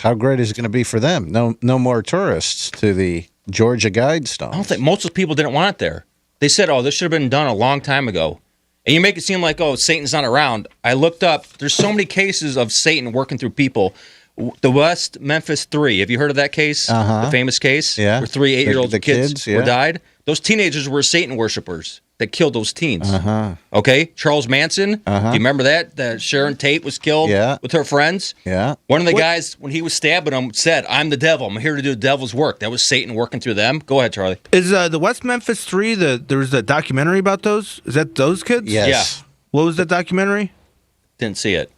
How great is it going to be for them? No more tourists to the Georgia Guidestones. I don't think most of the people didn't want it there. They said, "Oh, this should have been done a long time ago." And you make it seem like, "Oh, Satan's not around." I looked up. There's so many cases of Satan working through people. The West Memphis 3. Have you heard of that case? The famous case? Yeah. Where 3 8-year-old the kids were died? Those teenagers were Satan worshipers that killed those teens. Okay? Charles Manson. Do you remember that? That Sharon Tate was killed with her friends? Yeah. One of the guys, when he was stabbing them, said, "I'm the devil. I'm here to do the devil's work." That was Satan working through them. Go ahead, Charlie. Is the West Memphis 3, there was a documentary about those? Is that those kids? Yes. Yeah. What was that documentary? Didn't see it.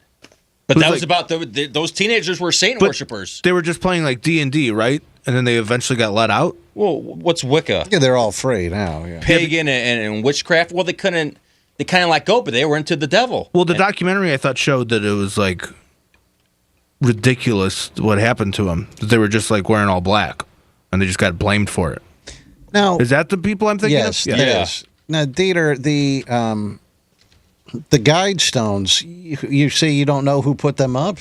But that was about those teenagers were Satan worshipers. They were just playing like D&D, right? And then they eventually got let out? Well, what's Wicca? Yeah, they're all free now. Yeah. Pagan and witchcraft. Well, they kind of let go, but they were into the devil. Well, the documentary I thought showed that it was like ridiculous what happened to them. That they were just like wearing all black, and they just got blamed for it. Now, is that the people I'm thinking yes, of? Yes, it is. Now, Dieter, the Guidestones, you say you don't know who put them up?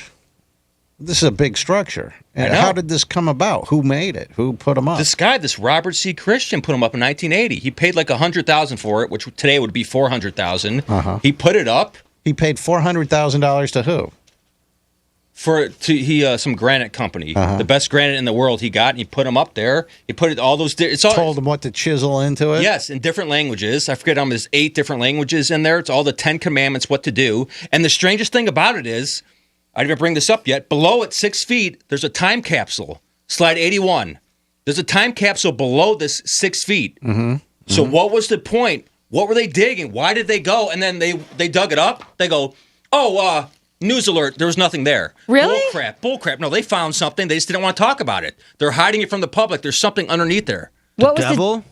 This is a big structure. And how did this come about? Who made it? Who put them up? This Robert C. Christian put them up in 1980. He paid like $100,000 for it, which today would be $400,000. He put it up. He paid $400,000 to who? Some granite company, the best granite in the world. He got, and he put them up there. He put it all those. Told him what to chisel into it. Yes, in different languages. I forget there's 8 different languages in there. It's all the 10 Commandments, what to do. And the strangest thing about it is, I didn't even bring this up yet. Below at 6 feet, there's a time capsule. Slide 81. There's a time capsule below this 6 feet. So what was the point? What were they digging? Why did they go? And then they dug it up. They go, news alert, there was nothing there. Really? Bullcrap. No, they found something. They just didn't want to talk about it. They're hiding it from the public. There's something underneath there. What was the devil?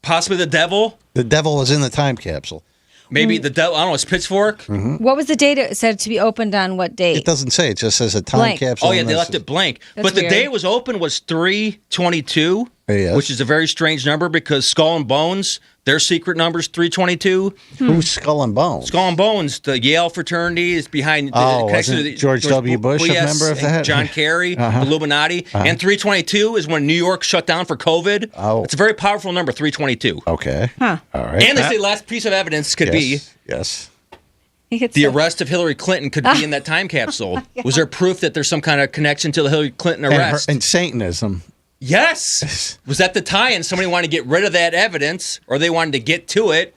Possibly the devil. The devil was in the time capsule. Maybe the devil, I don't know, it's Pitchfork. What was the date? It said to be opened on what date? It doesn't say. It just says a time capsule. Oh, yeah, they left it blank. But the day it was open was 3/22, which is a very strange number because Skull and Bones, their secret number is 3/22. Who's Skull and Bones? Skull and Bones, the Yale fraternity is behind. Wasn't George W. Bush a member of that? John Kerry, Illuminati. And 3/22 is when New York shut down for COVID. It's a very powerful number, 3/22. Okay. Huh. All right. And they say last piece of evidence could be the arrest of Hillary Clinton could be in that time capsule. Was there proof that there's some kind of connection to the Hillary Clinton arrest? And Satanism. Yes. Was that the tie-in? Somebody wanted to get rid of that evidence, or they wanted to get to it.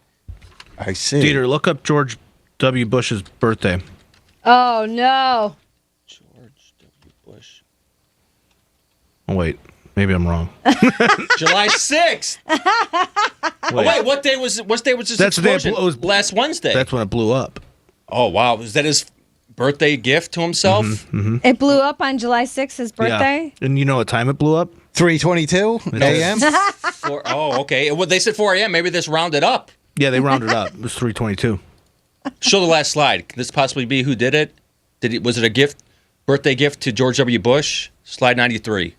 I see. Dieter, look up George W. Bush's birthday. Oh, no. George W. Bush. Oh, wait. Maybe I'm wrong. July 6th. Wait, what day was this explosion? It was last Wednesday. That's when it blew up. Oh, wow. Was that his birthday gift to himself? It blew up on July 6th, his birthday? Yeah. And you know what time it blew up? 3:22 a.m.? Okay. Well, they said 4 a.m. Maybe this rounded up. Yeah, they rounded up. It was 3:22. Show the last slide. Could this possibly be who did it? Was it a birthday gift to George W. Bush? Slide 93.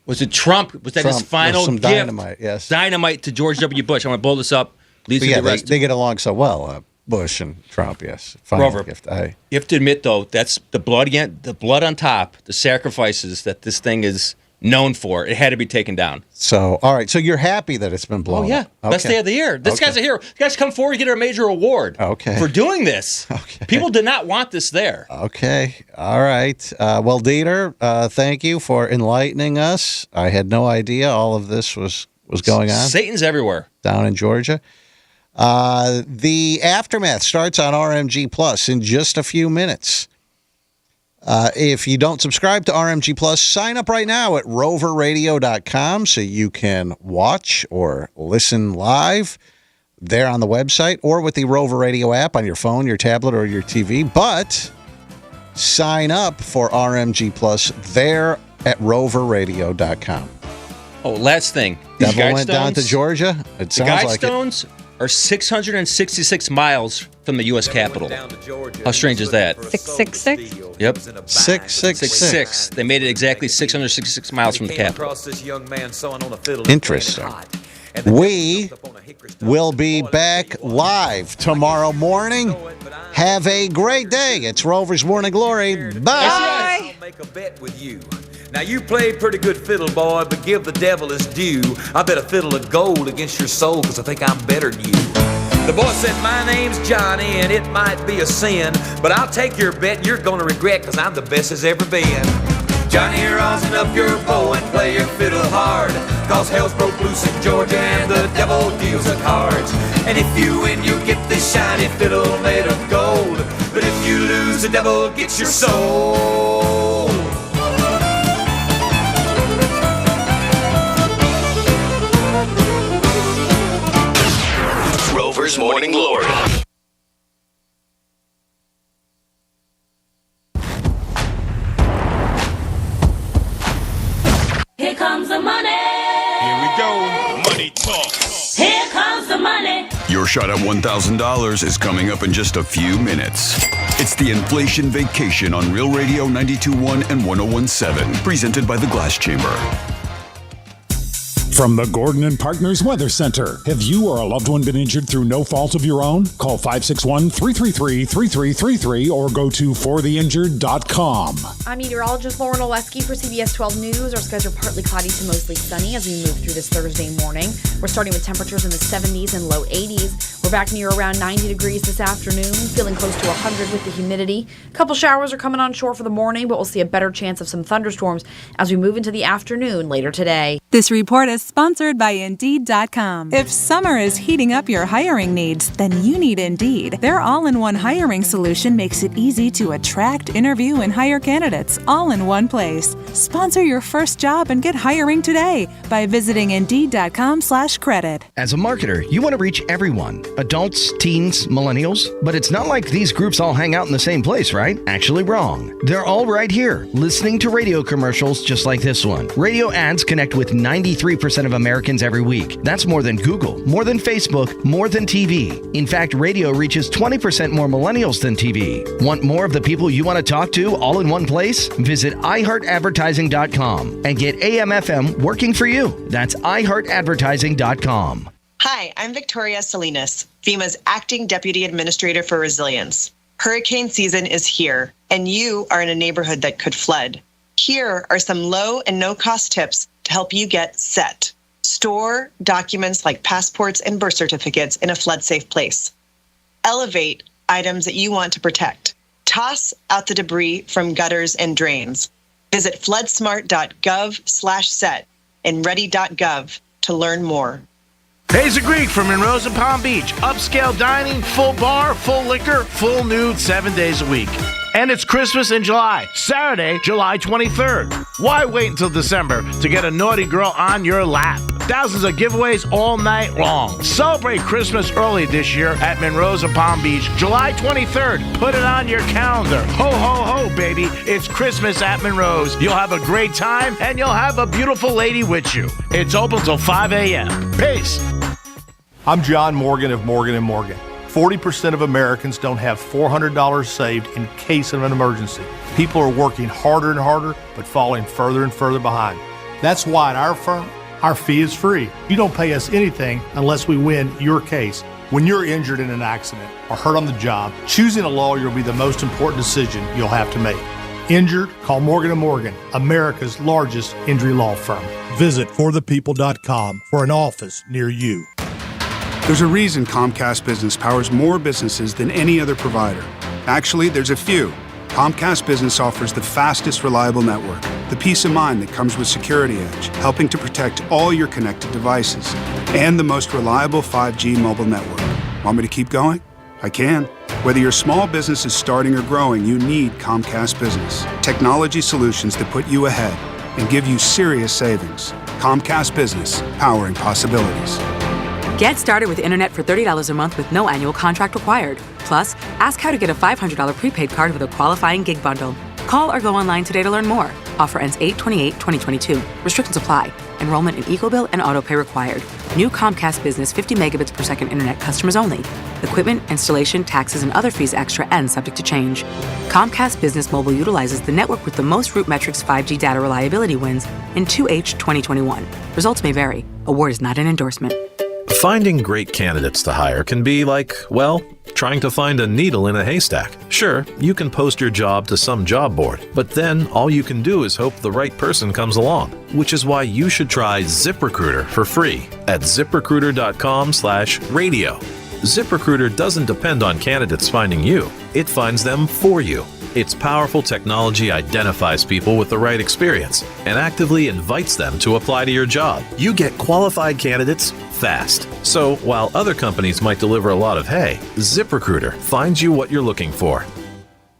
Was it Trump? Was that his final gift? Dynamite, yes. Dynamite to George W. Bush. I'm going to blow this up. They get along so well, Bush and Trump, yes. Rover, you have to admit, though, that's the blood on top, the sacrifices that this thing is known for. It had to be taken down. So, all right. So you're happy that it's been blown up? Oh, yeah. Okay. Best day of the year. This guy's a hero. This guy's come forward to get a major award for doing this. Okay. People did not want this there. Okay. All right. Well, Dieter, thank you for enlightening us. I had no idea all of this was going on. Satan's everywhere. Down in Georgia. The Aftermath starts on RMG Plus in just a few minutes. If you don't subscribe to RMG Plus, sign up right now at roverradio.com so you can watch or listen live there on the website or with the Rover Radio app on your phone, your tablet, or your TV. But sign up for RMG Plus there at roverradio.com. Oh, last thing. Devil went down to Georgia? It sounds like it. The Guidestones are 666 miles from the U.S. Capitol. How strange is that? 666? Yep. 666. They made it exactly 666 miles from the Capitol. Interesting. We will be back live tomorrow morning. Have a great day. It's Rover's Morning Glory. Bye. Bye. make a bet with you. Now you play pretty good fiddle, boy, but give the devil his due. I bet a fiddle of gold against your soul, cause I think I'm better than you. The boy said, my name's Johnny, and it might be a sin, but I'll take your bet and you're gonna regret, cause I'm the best as ever been. Johnny, rosin up your bow and play your fiddle hard, cause hell's broke loose in Georgia and the devil deals the cards. And if you win, you get this shiny fiddle made of gold, but if you lose, the devil gets your soul. Rover's Morning Glory. Here comes the money. Here we go. Money talk. Here comes the money. Your shot at $1,000 is coming up in just a few minutes. It's the Inflation Vacation on Real Radio 92.1 and 101.7, presented by the Glass Chamber. From the Gordon and Partners Weather Center. Have you or a loved one been injured through no fault of your own? Call 561-333-3333 or go to fortheinjured.com. I'm meteorologist Lauren Oleski for CBS 12 News. Our skies are partly cloudy to mostly sunny as we move through this Thursday morning. We're starting with temperatures in the 70s and low 80s. We're back near around 90 degrees this afternoon, feeling close to 100 with the humidity. A couple showers are coming on shore for the morning, but we'll see a better chance of some thunderstorms as we move into the afternoon later today. This report is sponsored by Indeed.com. If summer is heating up your hiring needs, then you need Indeed. Their all-in-one hiring solution makes it easy to attract, interview, and hire candidates all in one place. Sponsor your first job and get hiring today by visiting Indeed.com/credit. As a marketer, you want to reach everyone. Adults, teens, millennials. But it's not like these groups all hang out in the same place, right? Actually wrong. They're all right here, listening to radio commercials just like this one. Radio ads connect with 93% of Americans every week. That's more than Google, more than Facebook, more than TV. In fact, radio reaches 20% more millennials than TV. Want more of the people you want to talk to all in one place? Visit iHeartAdvertising.com and get AM/FM working for you. That's iHeartAdvertising.com. Hi, I'm Victoria Salinas, FEMA's Acting Deputy Administrator for Resilience. Hurricane season is here, and you are in a neighborhood that could flood. Here are some low and no-cost tips to help you get set. Store documents like passports and birth certificates in a flood-safe place. Elevate items that you want to protect. Toss out the debris from gutters and drains. Visit floodsmart.gov/set and ready.gov to learn more. Hayes Greek from Monroe's and Palm Beach. Upscale dining, full bar, full liquor, full nude 7 days a week. And it's Christmas in July, Saturday, July 23rd. Why wait until December to get a naughty girl on your lap? Thousands of giveaways all night long. Celebrate Christmas early this year at Monroe's and Palm Beach, July 23rd. Put it on your calendar. Ho, ho, ho, baby. It's Christmas at Monroe's. You'll have a great time, and you'll have a beautiful lady with you. It's open till 5 a.m. Peace. I'm John Morgan of Morgan & Morgan. 40% of Americans don't have $400 saved in case of an emergency. People are working harder and harder, but falling further and further behind. That's why at our firm, our fee is free. You don't pay us anything unless we win your case. When you're injured in an accident or hurt on the job, choosing a lawyer will be the most important decision you'll have to make. Injured? Call Morgan & Morgan, America's largest injury law firm. Visit forthepeople.com for an office near you. There's a reason Comcast Business powers more businesses than any other provider. Actually, there's a few. Comcast Business offers the fastest, reliable network, the peace of mind that comes with Security Edge, helping to protect all your connected devices, and the most reliable 5G mobile network. Want me to keep going? I can. Whether your small business is starting or growing, you need Comcast Business. Technology solutions that put you ahead and give you serious savings. Comcast Business, powering possibilities. Get started with internet for $30 a month with no annual contract required. Plus, ask how to get a $500 prepaid card with a qualifying gig bundle. Call or go online today to learn more. Offer ends 8/28/2022. Restrictions apply. Enrollment in EcoBill and AutoPay required. New Comcast Business 50 megabits per second internet customers only. Equipment, installation, taxes, and other fees extra and subject to change. Comcast Business Mobile utilizes the network with the most RootMetrics 5G data reliability wins in 2H 2021. Results may vary. Award is not an endorsement. Finding great candidates to hire can be like, well, trying to find a needle in a haystack. Sure, you can post your job to some job board, but then all you can do is hope the right person comes along, which is why you should try ZipRecruiter for free at ziprecruiter.com/radio. ZipRecruiter doesn't depend on candidates finding you. It finds them for you. Its powerful technology identifies people with the right experience and actively invites them to apply to your job. You get qualified candidates fast. So while other companies might deliver a lot of hay, ZipRecruiter finds you what you're looking for.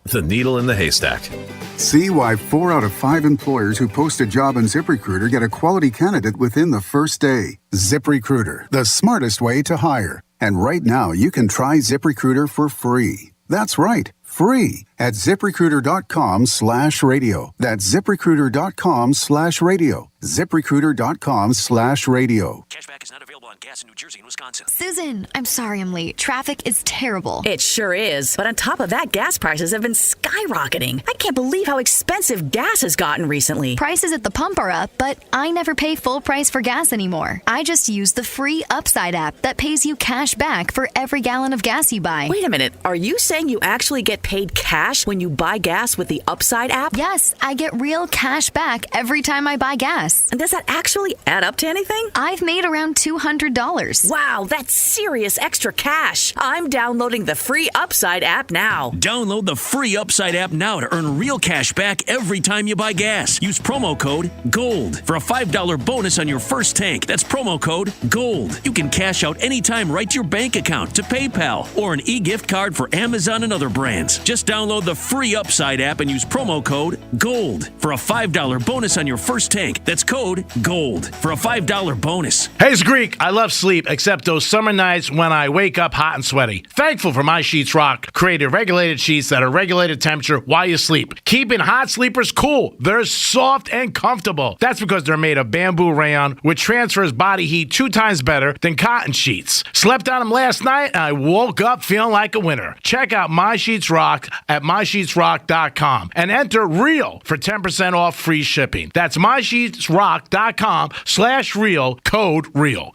The needle in the haystack. See why 4 out of 5 employers who post a job on ZipRecruiter get a quality candidate within the first day. ZipRecruiter, the smartest way to hire. And right now, you can try ZipRecruiter for free. That's right, free at ZipRecruiter.com/radio. That's ZipRecruiter.com/radio. ZipRecruiter.com/radio. Cashback is not available on gas in New Jersey and Wisconsin. Susan, I'm sorry I'm late. Traffic is terrible. It sure is. But on top of that, gas prices have been skyrocketing. I can't believe how expensive gas has gotten recently. Prices at the pump are up, but I never pay full price for gas anymore. I just use the free Upside app that pays you cash back for every gallon of gas you buy. Wait a minute. Are you saying you actually get paid cash when you buy gas with the Upside app? Yes, I get real cash back every time I buy gas. And does that actually add up to anything? I've made around $200. Wow, that's serious extra cash. I'm downloading the free Upside app now. Download the free Upside app now to earn real cash back every time you buy gas. Use promo code GOLD for a $5 bonus on your first tank. That's promo code GOLD. You can cash out anytime right to your bank account, to PayPal, or an e-gift card for Amazon and other brands. Just download the free Upside app and use promo code GOLD for a $5 bonus on your first tank. That's code GOLD for a $5 bonus. Hey, it's Greek. I love sleep, except those summer nights when I wake up hot and sweaty. Thankful for My Sheets Rock, created regulated sheets that are regulated temperature while you sleep, keeping hot sleepers cool. They're soft and comfortable. That's because they're made of bamboo rayon, which transfers body heat 2 times better than cotton sheets. Slept on them last night, and I woke up feeling like a winner. Check out My Sheets Rock at mysheetsrock.com and enter REAL for 10% off free shipping. That's mysheetsrock.com/real, code REAL.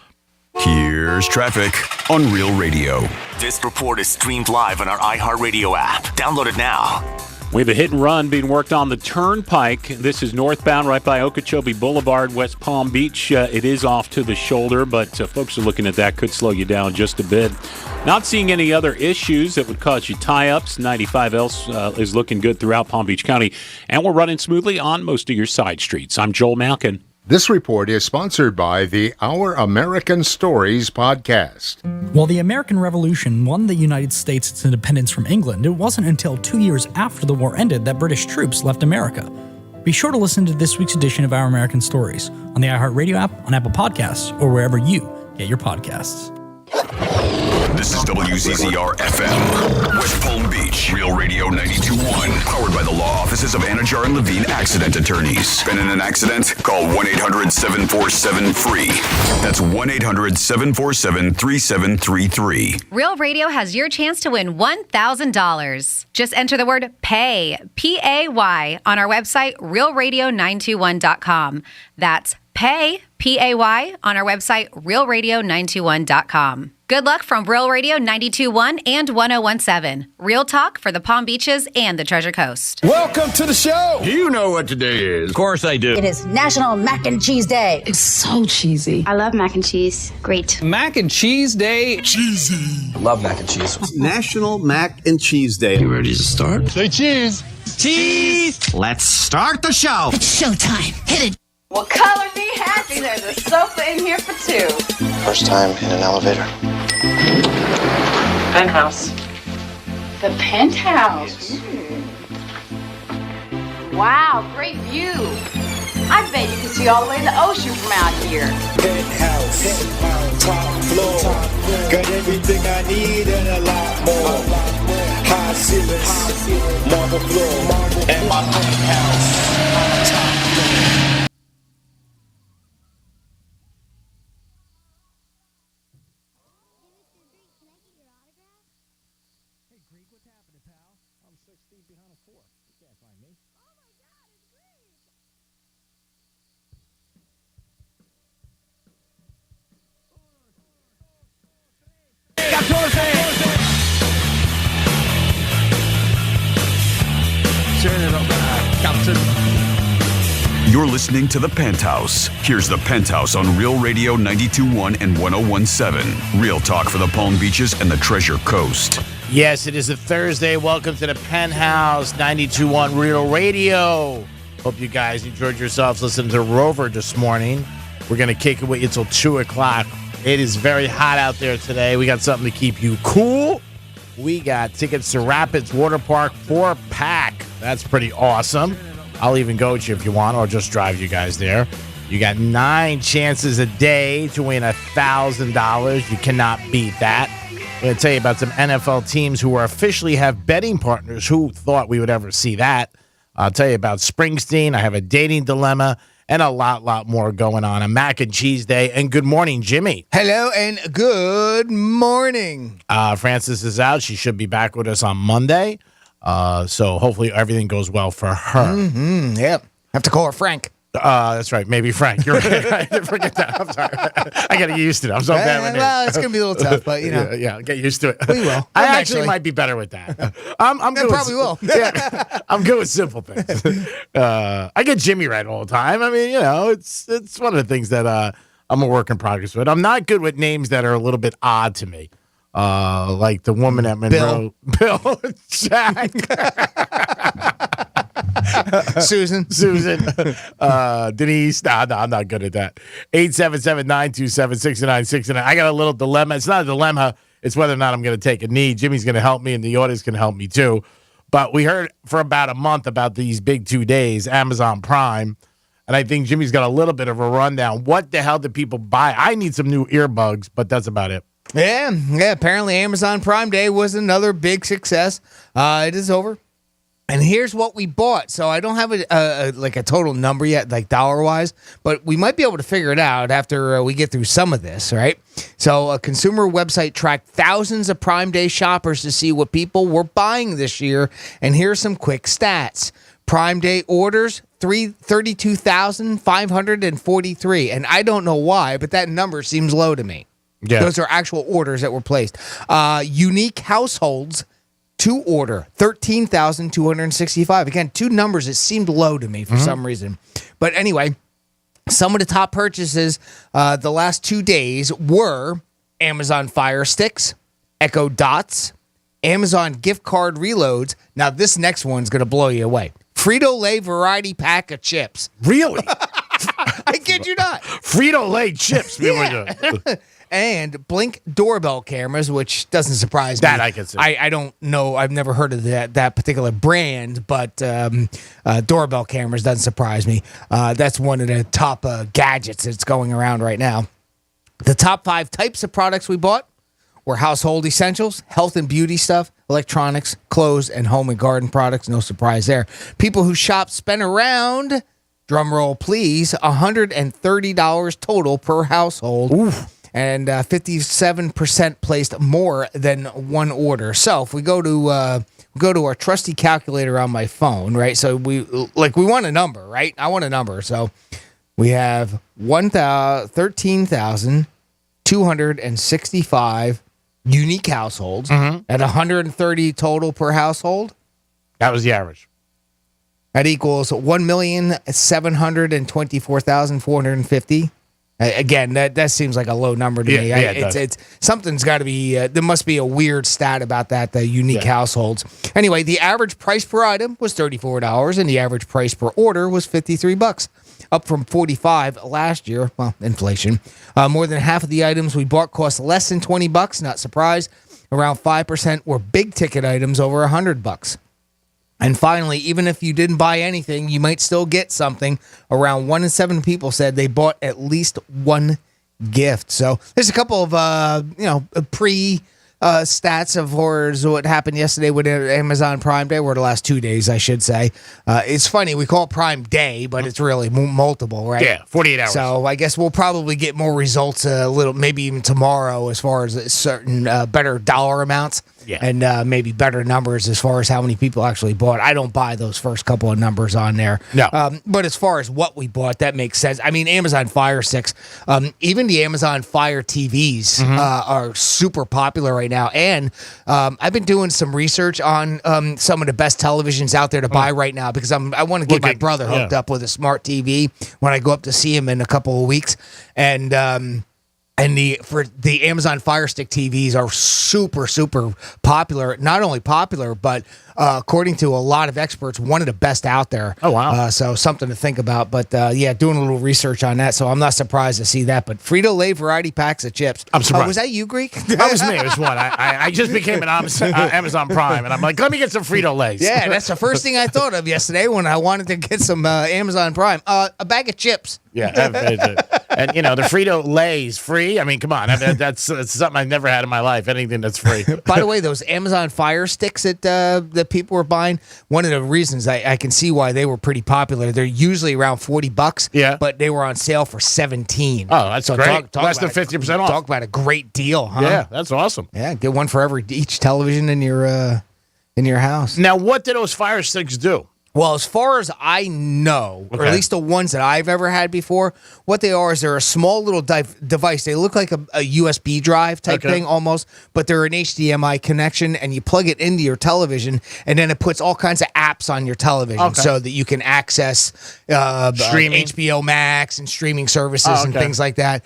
Here's traffic on Real Radio. This report is streamed live on our iHeartRadio app. Download it now. We have a hit and run being worked on the Turnpike. This is northbound right by Okeechobee Boulevard, West Palm Beach. It is off to the shoulder, but folks are looking at that. Could slow you down just a bit. Not seeing any other issues that would cause you tie-ups. 95 else is looking good throughout Palm Beach County. And we're running smoothly on most of your side streets. I'm Joel Malkin. This report is sponsored by the Our American Stories podcast. While the American Revolution won the United States its independence from England, it wasn't until 2 years after the war ended that British troops left America. Be sure to listen to this week's edition of Our American Stories on the iHeartRadio app, on Apple Podcasts, or wherever you get your podcasts. This is WZZR-FM, West Palm Beach, Real Radio 92.1, powered by the law offices of Anajar and Levine Accident Attorneys. Been in an accident? Call 1-800-747-FREE. That's 1-800-747-3733. Real Radio has your chance to win $1,000. Just enter the word PAY, P-A-Y, on our website, realradio921.com. That's PAY, P-A-Y, on our website, realradio921.com. Good luck from Real Radio 92.1 and 101.7. Real talk for the Palm Beaches and the Treasure Coast. Welcome to the show. Do you know what today is? Of course I do. It is National Mac and Cheese Day. It's so cheesy. I love mac and cheese. Great. Mac and Cheese Day. Cheesy. I love mac and cheese. National Mac and Cheese Day. You ready to start? Say cheese. Cheese. Let's start the show. It's showtime. Hit it. Well, color me happy. There's a sofa in here for 2. First time in an elevator. Penthouse. The Penthouse. Wow, great view. I bet you can see all the way to the ocean from out here. Penthouse, top floor, got everything I need and a lot more. High ceilings, marble floor, and my penthouse, top floor. You're listening to The Penthouse. Here's The Penthouse on Real Radio 92.1 and 101.7. Real talk for the Palm Beaches and the Treasure Coast. Yes, it is a Thursday. Welcome to The Penthouse, 92.1 Real Radio. Hope you guys enjoyed yourselves listening to Rover this morning. We're going to kick it with you until 2 o'clock. It is very hot out there today. We got something to keep you cool. We got tickets to Rapids Water Park 4-pack. That's pretty awesome. I'll even go with you if you want, or just drive you guys there. You got 9 chances a day to win $1,000. You cannot beat that. I'm going to tell you about some NFL teams who officially have betting partners. Who thought we would ever see that? I'll tell you about Springsteen. I have a dating dilemma and a lot more going on. A mac and cheese day. And good morning, Jimmy. Hello and good morning. Frances is out. She should be back with us on Monday. So hopefully everything goes well for her. Mm-hmm. Yep. Have to call her Frank. That's right. Maybe Frank. You're right. I didn't forget that. I'm sorry. I got to get used to it. I'm so bad with it. Well, it's going to be a little tough, but, you know. Yeah, get used to it. We will. I actually might be better with that. I'm good. Probably will. Yeah, I'm good with simple things. I get Jimmy right all the time. I mean, you know, it's one of the things that I'm a work in progress with. I'm not good with names that are a little bit odd to me. Like the woman at Monroe. Bill. Jack. Susan. Denise. No, I'm not good at that. 877-927-6969. I got a little dilemma. It's not a dilemma. It's whether or not I'm going to take a knee. Jimmy's going to help me, and the audience can help me too. But we heard for about a month about these big 2 days, Amazon Prime, and I think Jimmy's got a little bit of a rundown. What the hell did people buy? I need some new earbuds, but that's about it. Yeah. Apparently Amazon Prime Day was another big success. It is over. And here's what we bought. So I don't have a total number yet, like dollar-wise, but we might be able to figure it out after we get through some of this, right? So a consumer website tracked thousands of Prime Day shoppers to see what people were buying this year. And here's some quick stats. Prime Day orders, 32,543. And I don't know why, but that number seems low to me. Yeah. Those are actual orders that were placed. Unique households to order, 13,265. Again, 2 numbers that seemed low to me for some reason. But anyway, some of the top purchases the last 2 days were Amazon Fire Sticks, Echo Dots, Amazon gift card reloads. Now, this next one's going to blow you away. Frito-Lay variety pack of chips. Really? I kid you not. Frito-Lay chips. Yeah. And Blink doorbell cameras, which doesn't surprise me. That I can see. I don't know. I've never heard of that particular brand, but doorbell cameras doesn't surprise me. That's one of the top gadgets that's going around right now. The top 5 types of products we bought were household essentials, health and beauty stuff, electronics, clothes, and home and garden products. No surprise there. People who shop spend around, drum roll please, $130 total per household. Oof. And 57% placed more than one order. So if we go to our trusty calculator on my phone, right? So we want a number, right? I want a number. So we have 13,265 unique households at 130 total per household. That was the average. That equals 1,724,450. Again, that seems like a low number to me. It's something's got to be. There must be a weird stat about that. The unique households. Anyway, the average price per item was $34, and the average price per order was $53, up from $45 last year. Well, inflation. More than half of the items we bought cost less than $20. Not surprised. Around 5% were big ticket items over $100. And finally, even if you didn't buy anything, you might still get something. Around 1 in 7 people said they bought at least one gift. So there's a couple of stats of what happened yesterday with Amazon Prime Day, or the last 2 days, I should say. It's funny, we call it Prime Day, but it's really multiple, right? Yeah, 48 hours. So I guess we'll probably get more results maybe even tomorrow, as far as certain better dollar amounts. and maybe better numbers as far as how many people actually bought. I don't buy those first couple of numbers on there. No. But as far as what we bought, that makes sense. I mean, Amazon Fire Sticks, even the Amazon Fire TVs are super popular right now. And I've been doing some research on some of the best televisions out there to buy right now because I want to get my brother hooked up with a smart TV when I go up to see him in a couple of weeks. And the Amazon Fire Stick TVs are super, super popular. Not only popular, but according to a lot of experts, one of the best out there. Oh, wow. So something to think about. But doing a little research on that. So I'm not surprised to see that. But Frito-Lay variety packs of chips. I'm surprised. Was that you, Greek? That was me. It was one. I just became an Amazon Prime, and I'm like, let me get some Frito-Lays. Yeah, that's the first thing I thought of yesterday when I wanted to get some Amazon Prime. A bag of chips. Yeah, and the Frito-Lay's free. I mean, come on, that's something I've never had in my life. Anything that's free. By the way, those Amazon Fire Sticks that people were buying, one of the reasons I can see why they were pretty popular. They're usually around $40. Yeah, but they were on sale for $17. Oh, that's great. Less than 50% off. Talk about a great deal, huh? Yeah, that's awesome. Yeah, get one for each television in your house. Now, what do those Fire Sticks do? Well, as far as I know, or at least the ones that I've ever had before, what they are is they're a small little device. They look like a USB drive type thing almost, but they're an HDMI connection, and you plug it into your television, and then it puts all kinds of apps on your television so that you can access streaming, HBO Max and streaming services and things like that.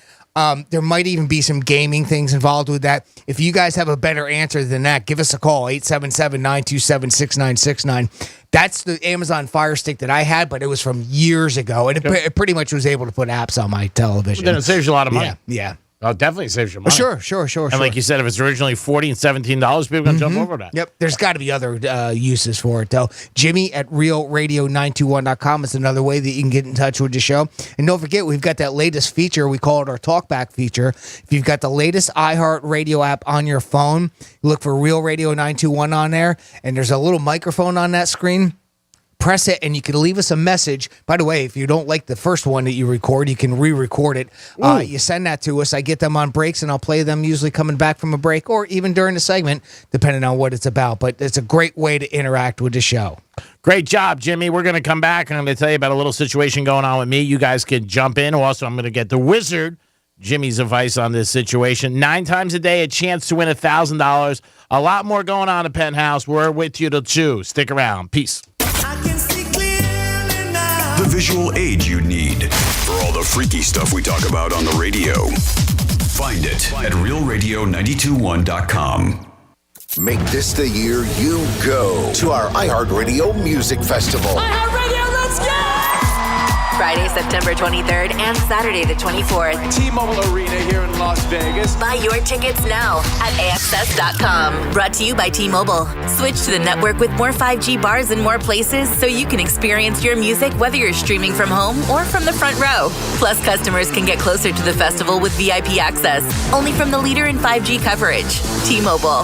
There might even be some gaming things involved with that. If you guys have a better answer than that, give us a call, 877-927-6969. That's the Amazon Fire Stick that I had, but it was from years ago, and it pretty much was able to put apps on my television. Then it saves you a lot of money. Yeah. Oh, definitely saves you money. Sure. And like you said, if it's originally $40 and $17, people can jump over that. Yep. There's got to be other uses for it, though. Jimmy at realradio921.com is another way that you can get in touch with the show. And don't forget, we've got that latest feature. We call it our Talkback feature. If you've got the latest iHeartRadio app on your phone, look for Real Radio 921 on there, and there's a little microphone on that screen. Press it, and you can leave us a message. By the way, if you don't like the first one that you record, you can re-record it. You send that to us. I get them on breaks, and I'll play them usually coming back from a break or even during the segment, depending on what it's about. But it's a great way to interact with the show. Great job, Jimmy. We're going to come back, and I'm going to tell you about a little situation going on with me. You guys can jump in. Also, I'm going to get the wizard, Jimmy's advice on this situation. 9 times a day, a chance to win $1,000. A lot more going on at Penthouse. We're with you till 2. Stick around. Peace. The visual aid you need for all the freaky stuff we talk about on the radio. Find it at realradio921.com. Make this the year you go to our iHeartRadio Music Festival. iHeartRadio, let's go! Friday, September 23rd and Saturday the 24th. T-Mobile Arena here in Las Vegas. Buy your tickets now at AXS.com. Brought to you by T-Mobile. Switch to the network with more 5G bars in more places so you can experience your music whether you're streaming from home or from the front row. Plus, customers can get closer to the festival with VIP access. Only from the leader in 5G coverage. T-Mobile.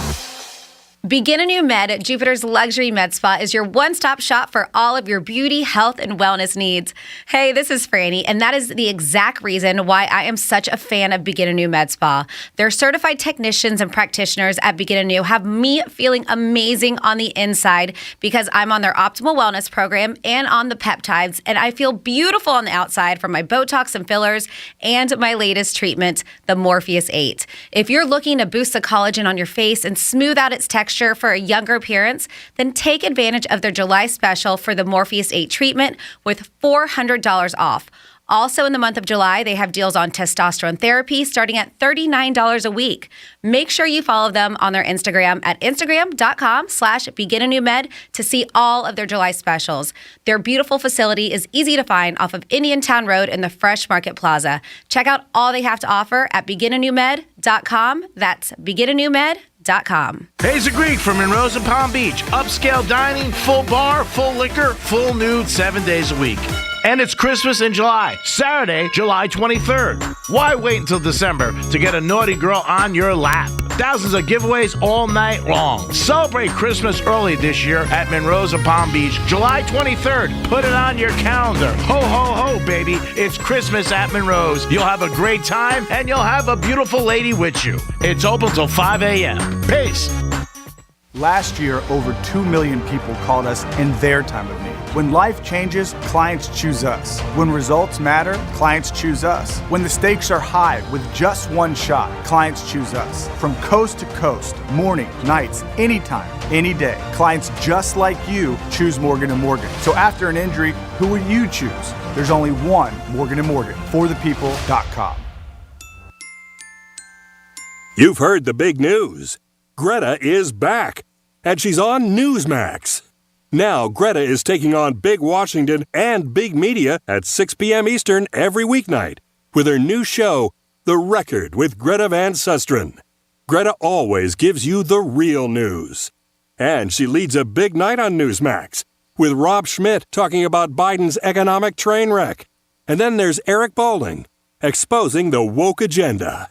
Begin a New Med, Jupiter's luxury med spa, is your one-stop shop for all of your beauty, health, and wellness needs. Hey, this is Franny, and that is the exact reason why I am such a fan of Begin a New Med Spa. Their certified technicians and practitioners at Begin a New have me feeling amazing on the inside because I'm on their optimal wellness program and on the peptides, and I feel beautiful on the outside from my Botox and fillers and my latest treatment, the Morpheus 8. If you're looking to boost the collagen on your face and smooth out its texture for a younger appearance, then take advantage of their July special for the Morpheus 8 treatment with $400 off. Also in the month of July, they have deals on testosterone therapy starting at $39 a week. Make sure you follow them on their Instagram at instagram.com/beginanewmed to see all of their July specials. Their beautiful facility is easy to find off of Indiantown Road in the Fresh Market Plaza. Check out all they have to offer at beginanewmed.com. That's beginanewmed.com. Pays a Greek from Monroe's and Palm Beach. Upscale dining, full bar, full liquor, full nude, 7 days a week. And it's Christmas in July, Saturday, July 23rd. Why wait until December to get a naughty girl on your lap? Thousands of giveaways all night long. Celebrate Christmas early this year at Monroe's and Palm Beach, July 23rd. Put it on your calendar. Ho, ho, ho, baby. It's Christmas at Monroe's. You'll have a great time, and you'll have a beautiful lady with you. It's open till 5 a.m. Peace. Last year, over 2 million people called us in their time of need. When life changes, clients choose us. When results matter, clients choose us. When the stakes are high with just one shot, clients choose us. From coast to coast, morning, nights, anytime, any day, clients just like you choose Morgan & Morgan. So after an injury, who would you choose? There's only one Morgan & Morgan, forthepeople.com. You've heard the big news. Greta is back, and she's on Newsmax. Now, Greta is taking on Big Washington and Big Media at 6 p.m. Eastern every weeknight with her new show, The Record with Greta Van Susteren. Greta always gives you the real news. And she leads a big night on Newsmax with Rob Schmidt talking about Biden's economic train wreck. And then there's Eric Bolling exposing the woke agenda.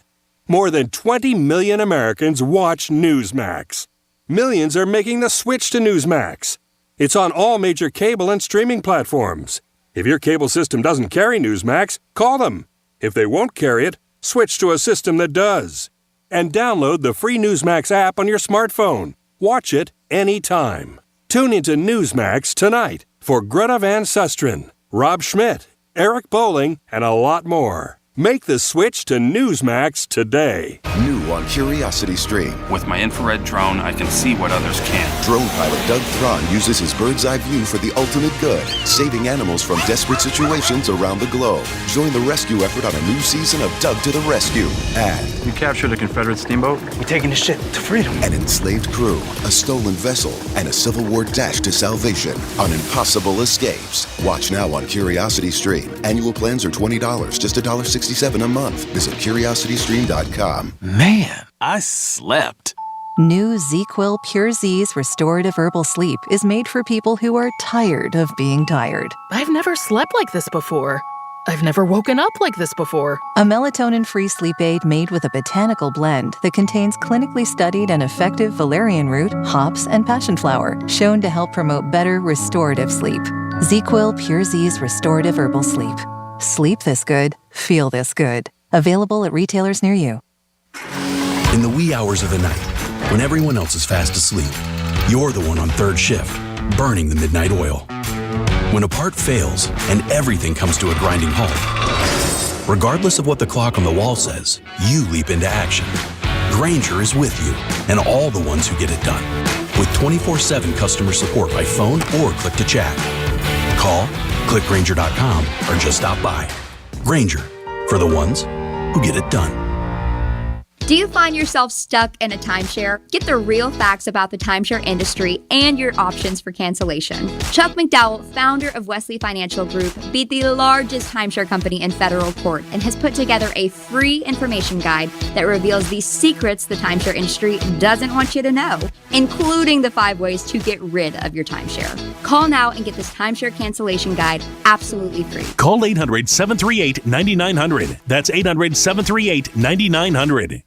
More than 20 million Americans watch Newsmax. Millions are making the switch to Newsmax. It's on all major cable and streaming platforms. If your cable system doesn't carry Newsmax, call them. If they won't carry it, switch to a system that does. And download the free Newsmax app on your smartphone. Watch it anytime. Tune into Newsmax tonight for Greta Van Susteren, Rob Schmidt, Eric Bolling, and a lot more. Make the switch to Newsmax today. New on Curiosity Stream. With my infrared drone, I can see what others can't. Drone pilot Doug Thron uses his bird's eye view for the ultimate good, saving animals from desperate situations around the globe. Join the rescue effort on a new season of Doug to the Rescue. And we captured a Confederate steamboat. We're taking the ship to freedom. An enslaved crew, a stolen vessel, and a Civil War dash to salvation on impossible escapes. Watch now on Curiosity Stream. Annual plans are $20, just $1.67 a month. Visit curiositystream.com. Man, I slept. New ZQuil Pure Z's Restorative Herbal Sleep is made for people who are tired of being tired. I've never slept like this before. I've never woken up like this before. A melatonin-free sleep aid made with a botanical blend that contains clinically studied and effective valerian root, hops, and passion flower, shown to help promote better restorative sleep. ZQuil Pure Z's Restorative Herbal Sleep. Sleep this good, feel this good. Available at retailers near you. In the wee hours of the night, when everyone else is fast asleep, you're the one on third shift, burning the midnight oil. When a part fails and everything comes to a grinding halt, regardless of what the clock on the wall says, you leap into action. Grainger is with you and all the ones who get it done. With 24/7 customer support by phone or click to chat. Call, click Grainger.com, or just stop by. Grainger, for the ones who get it done. Do you find yourself stuck in a timeshare? Get the real facts about the timeshare industry and your options for cancellation. Chuck McDowell, founder of Wesley Financial Group, beat the largest timeshare company in federal court and has put together a free information guide that reveals the secrets the timeshare industry doesn't want you to know, including the 5 ways to get rid of your timeshare. Call now and get this timeshare cancellation guide absolutely free. Call 800-738-9900. That's 800-738-9900.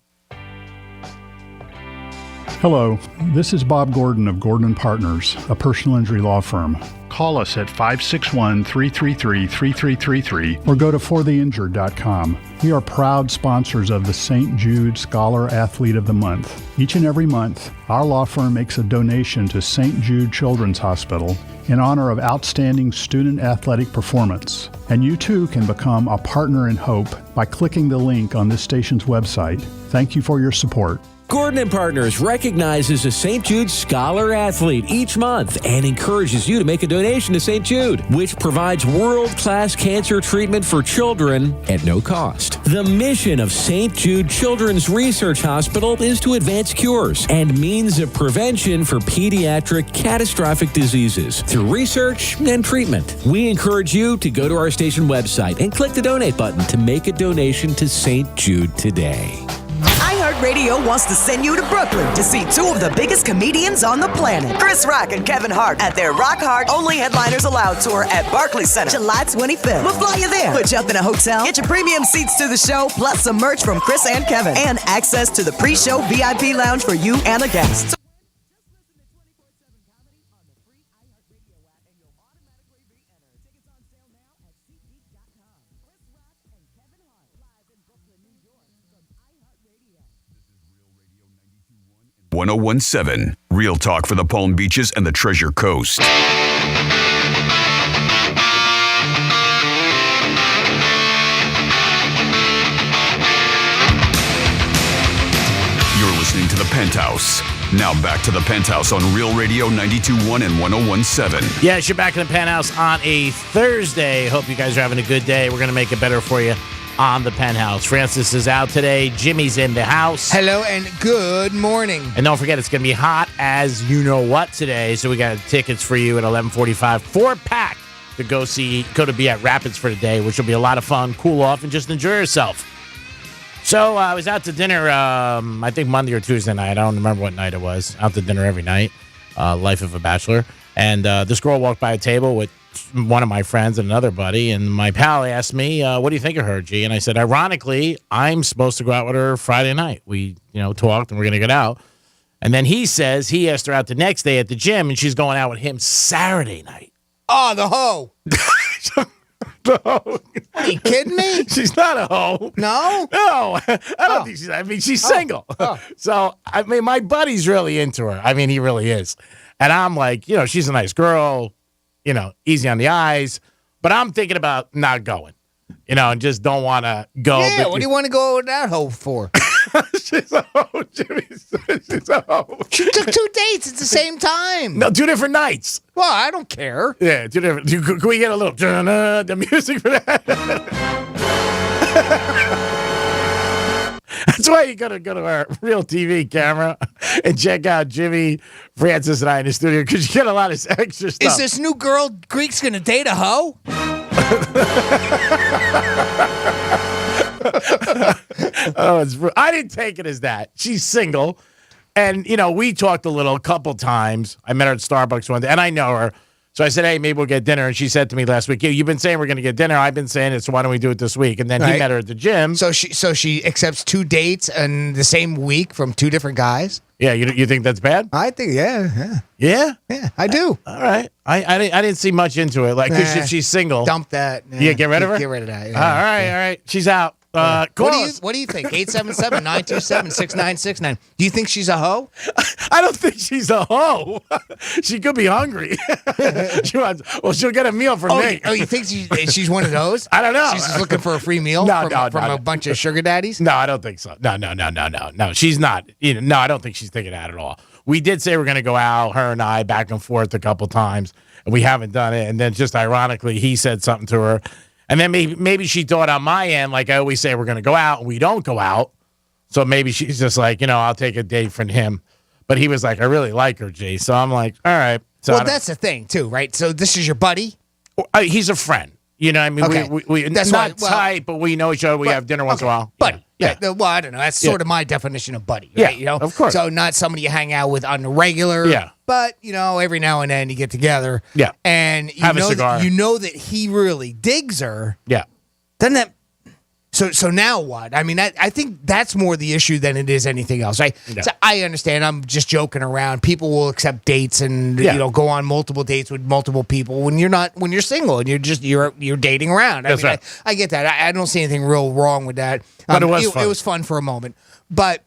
Hello, this is Bob Gordon of Gordon & Partners, a personal injury law firm. Call us at 561-333-3333 or go to fortheinjured.com. We are proud sponsors of the St. Jude Scholar Athlete of the Month. Each and every month, our law firm makes a donation to St. Jude Children's Hospital in honor of outstanding student athletic performance. And you too can become a partner in hope by clicking the link on this station's website. Thank you for your support. Gordon & Partners recognizes a St. Jude Scholar Athlete each month and encourages you to make a donation to St. Jude, which provides world-class cancer treatment for children at no cost. The mission of St. Jude Children's Research Hospital is to advance cures and means of prevention for pediatric catastrophic diseases through research and treatment. We encourage you to go to our station website and click the donate button to make a donation to St. Jude today. iHeartRadio wants to send you to Brooklyn to see 2 of the biggest comedians on the planet, Chris Rock and Kevin Hart, at their Rock Hard Only Headliners Allowed tour at Barclays Center, July 25th. We'll fly you there, put you up in a hotel, get your premium seats to the show, plus some merch from Chris and Kevin, and access to the pre-show VIP lounge for you and a guest. 101.7. Real talk for the Palm Beaches and the Treasure Coast. You're listening to the Penthouse. Now back to the Penthouse on Real Radio 92.1 and 101.7. Yes, you're back in the Penthouse on a Thursday. Hope you guys are having a good day. We're going to make it better for you on the Penthouse. Francis is out today. Jimmy's in the house. Hello and good morning. And don't forget, it's going to be hot as you know what today. So we got tickets for you at 11:45. 4-pack to go be at Rapids for today, which will be a lot of fun. Cool off and just enjoy yourself. So I was out to dinner, I think Monday or Tuesday night. I don't remember what night it was. Out to dinner every night. Life of a bachelor. And this girl walked by a table with one of my friends and another buddy. And my pal asked me, what do you think of her, G? And I said, ironically, I'm supposed to go out with her Friday night. We, talked and we're going to get out. And then he says he asked her out the next day at the gym and she's going out with him Saturday night. Oh, the hoe. No. Are you kidding me? She's not a hoe. No? No. I don't think she's single. Oh. So, my buddy's really into her. He really is. And I'm like, she's a nice girl, easy on the eyes. But I'm thinking about not going, and just don't want to go. Yeah, what do you want to go with that hoe for? She's a hoe, Jimmy. She's a hoe. She took 2 dates at the same time. No, 2 different nights. Well, I don't care. Yeah, 2 different. Can we get a little the music for that? That's why you got to go to our Real TV camera and check out Jimmy, Francis, and I in the studio because you get a lot of extra stuff. Is this new girl Greek's going to date a hoe? I didn't take it as that. She's single. And, we talked a couple times. I met her at Starbucks one day, and I know her. So I said, hey, maybe we'll get dinner. And she said to me last week, you've been saying we're going to get dinner. I've been saying it, so why don't we do it this week? And then he met her at the gym. So she accepts 2 dates in the same week from 2 different guys? Yeah, you think that's bad? I think, yeah. Yeah? Yeah, I do. All right. I didn't see much into it. Like, because if she's single. Dump that. Yeah, get rid of her? Get rid of that. Yeah. All right. She's out. What do you think? 877-927-6969. Do you think she's a hoe? I don't think she's a hoe. She could be hungry. She'll get a meal from me. Oh, you think she's one of those? I don't know. She's just looking for a free meal from a bunch of sugar daddies? No, I don't think so. No, she's not. No, I don't think she's thinking that at all. We did say we're going to go out, her and I, back and forth a couple times, and we haven't done it. And then just ironically, he said something to her. And then maybe she thought on my end, like I always say, we're going to go out, and we don't go out. So maybe she's just like, I'll take a date from him. But he was like, I really like her, G. So I'm like, all right. So that's the thing, too, right? So this is your buddy? He's a friend. Okay. That's not tight, but we know each other. We have dinner once in a while. Buddy. Yeah. Well, I don't know. That's sort of my definition of buddy, right? Yeah, of course. So not somebody you hang out with on the regular. Yeah. But, every now and then you get together. Yeah. And have a cigar. That he really digs her. Yeah. Then that... So now what? I think that's more the issue than it is anything else, right? Yeah. So I understand. I'm just joking around. People will accept dates and go on multiple dates with multiple people when you're single and you're dating around. That's right. I get that. I don't see anything real wrong with that. But it was fun. It was fun for a moment. But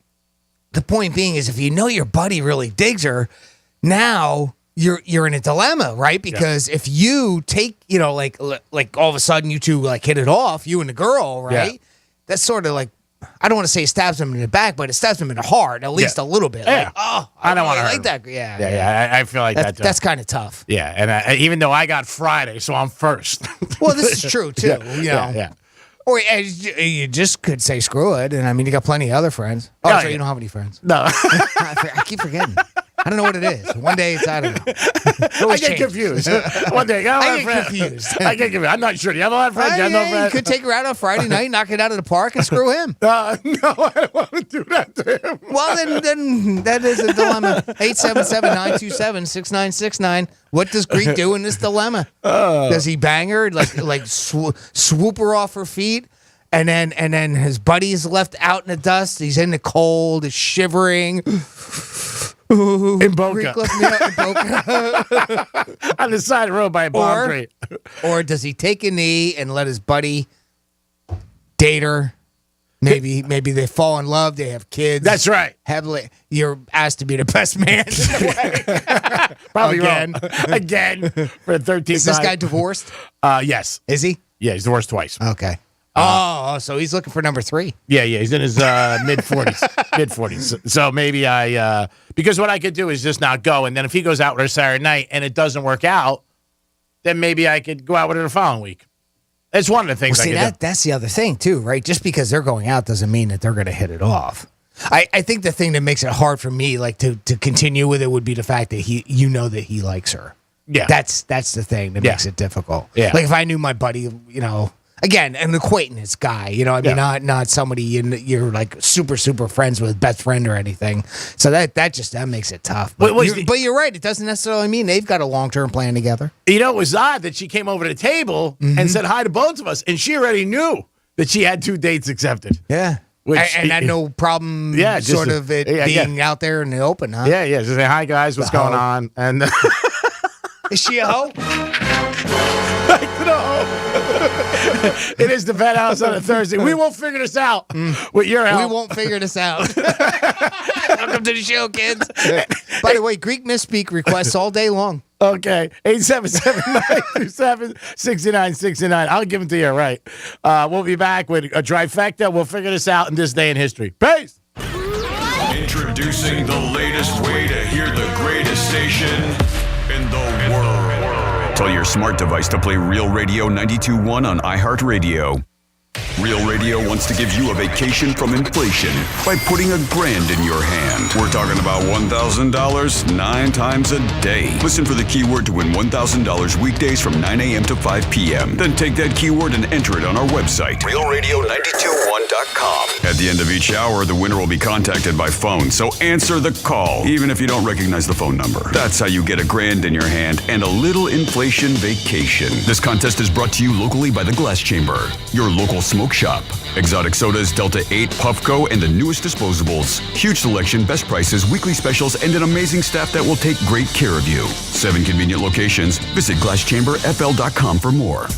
the point being is, if your buddy really digs her, now you're in a dilemma, right? Because if you take, like all of a sudden you two hit it off, you and the girl, right? Yeah. That's sort of like, I don't want to say stabs him in the back, but it stabs him in the heart, at least a little bit. Yeah. Like, I don't want to like that. Yeah. Yeah. I feel like that's kind of tough. Yeah. And even though I got Friday, so I'm first. Well, this is true too. Yeah. Or you just could say screw it, and you got plenty of other friends. Oh, so you don't have any friends? No. I keep forgetting. I don't know what it is. One day I don't know. I get confused. One day I get confused. I'm not sure. Do you have a lot of friends? You have no friends? You could take her out on Friday night, knock it out of the park, and screw him. No, I don't want to do that to him. Well, then that is a dilemma. 877-927-6969. What does Greek do in this dilemma? Does he bang her, like swoop her off her feet? And then his buddy's left out in the dust. He's in the cold, is shivering. In Boca. Greek left me out in Boca. On the side of the road by a palm tree. Or does he take a knee and let his buddy date her Maybe they fall in love. They have kids. That's right. Heavily, you're asked to be the best man. Probably wrong. Again for the 13th time. Is this guy divorced? Yes. Is he? Yeah, he's divorced twice. Okay. So he's looking for number 3. Yeah, he's in his mid-40s. So maybe because what I could do is just not go, and then if he goes out with her Saturday night and it doesn't work out, then maybe I could go out with her the following week. It's one of the things I could do. That's the other thing, too, right? Just because they're going out doesn't mean that they're going to hit it off. I think the thing that makes it hard for me, like to continue with it, would be the fact that that he likes her. Yeah. That's the thing that makes it difficult. Yeah. Like if I knew my buddy, again, an acquaintance guy, I mean, not somebody you're like super, super friends with, best friend or anything. So that makes it tough. But you're right. It doesn't necessarily mean they've got a long-term plan together. It was odd that she came over to the table and said hi to both of us, and she already knew that she had 2 dates accepted. Yeah. And had no problem being out there in the open, huh? Yeah. Just say, hi, guys, what's going on? And is she a hoe? No. It is the Penthouse on a Thursday. We won't figure this out with your help. We won't figure this out. Welcome to the show, kids. By the way, Greek misspeak requests all day long. Okay. 877-927-6969. I'll give them to you, right. We'll be back with a trifecta. We'll figure this out in this day in history. Peace. Introducing the latest way to hear the greatest station in the world. Tell your smart device to play Real Radio 92.1 on iHeartRadio. Real Radio wants to give you a vacation from inflation by putting $1,000 in your hand. We're talking about $1,000 9 times a day. Listen for the keyword to win $1,000 weekdays from 9 a.m. to 5 p.m. Then take that keyword and enter it on our website, realradio921.com. At the end of each hour, the winner will be contacted by phone, so answer the call, even if you don't recognize the phone number. That's how you get $1,000 in your hand and a little inflation vacation. This contest is brought to you locally by the Glass Chamber, your local smoke shop. Exotic sodas, Delta 8, Puffco, and the newest disposables. Huge selection, best prices, weekly specials, and an amazing staff that will take great care of you. 7 convenient locations. Visit glasschamberfl.com for more.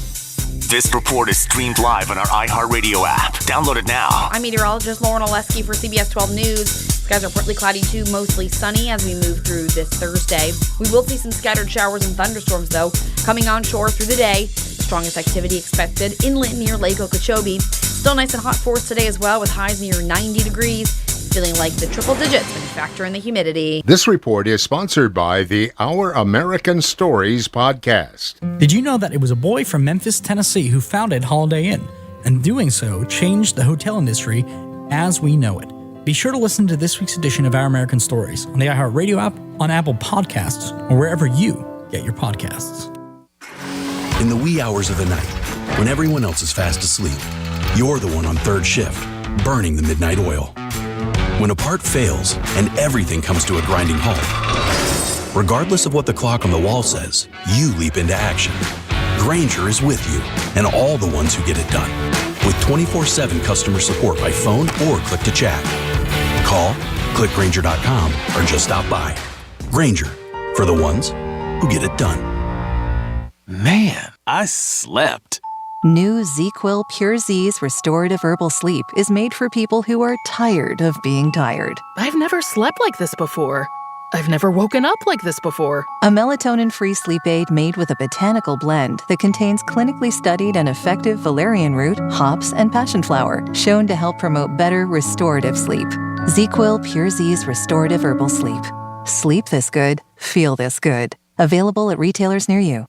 This report is streamed live on our iHeartRadio app. Download it now. I'm meteorologist Lauren Oleski for CBS 12 News. Skies are partly cloudy to mostly sunny as we move through this Thursday. We will see some scattered showers and thunderstorms, though, coming onshore through the day. Strongest activity expected inland near Lake Okeechobee. Still nice and hot for us today as well, with highs near 90 degrees. Feeling like the triple digits when you factor in the humidity. This report is sponsored by the Our American Stories podcast. Did you know that it was a boy from Memphis, Tennessee who founded Holiday Inn, and doing so changed the hotel industry as we know it? Be sure to listen to this week's edition of Our American Stories on the iHeartRadio app, on Apple Podcasts, or wherever you get your podcasts. In the wee hours of the night, when everyone else is fast asleep, you're the one on third shift, burning the midnight oil. When a part fails and everything comes to a grinding halt, regardless of what the clock on the wall says, you leap into action. Grainger is with you and all the ones who get it done. With 24/7 customer support by phone or click to chat. Call, click Grainger.com, or just stop by. Grainger, for the ones who get it done. Man, I slept. New ZzzQuil Pure Z's Restorative Herbal Sleep is made for people who are tired of being tired. I've never slept like this before. I've never woken up like this before. A melatonin-free sleep aid made with a botanical blend that contains clinically studied and effective valerian root, hops, and passion flower, shown to help promote better restorative sleep. ZzzQuil Pure Z's Restorative Herbal Sleep. Sleep this good, feel this good. Available at retailers near you.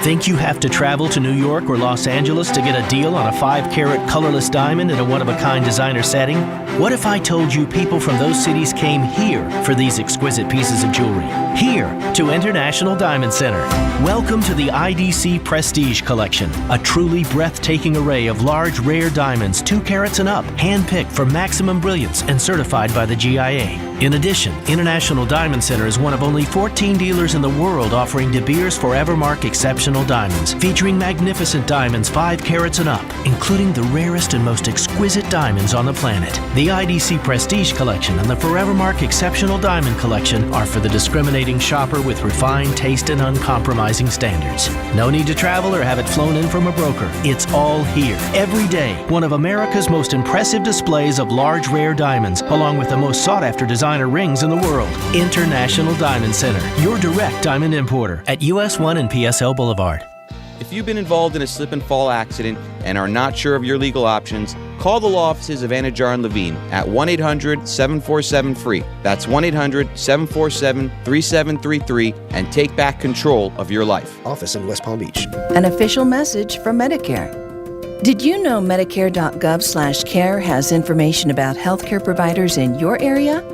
Think you have to travel to New York or Los Angeles to get a deal on a 5-carat colorless diamond in a one-of-a-kind designer setting? What if I told you people from those cities came here for these exquisite pieces of jewelry? Here to International Diamond Center. Welcome to the IDC Prestige Collection, a truly breathtaking array of large, rare diamonds 2 carats and up, handpicked for maximum brilliance and certified by the GIA. In addition, International Diamond Center is one of only 14 dealers in the world offering De Beers Forever Mark exception International Diamonds, featuring magnificent diamonds 5 carats and up, including the rarest and most exquisite diamonds on the planet. The IDC Prestige Collection and the Forevermark Exceptional Diamond Collection are for the discriminating shopper with refined taste and uncompromising standards. No need to travel or have it flown in from a broker. It's all here. Every day, one of America's most impressive displays of large, rare diamonds, along with the most sought-after designer rings in the world. International Diamond Center, your direct diamond importer at US 1 and PSL Boulevard. If you've been involved in a slip and fall accident and are not sure of your legal options, call the law offices of Anajar and Levine at 1-800-747-FREE. That's 1-800-747-3733 and take back control of your life. Office in West Palm Beach. An official message from Medicare. Did you know Medicare.gov/care has information about healthcare providers in your area?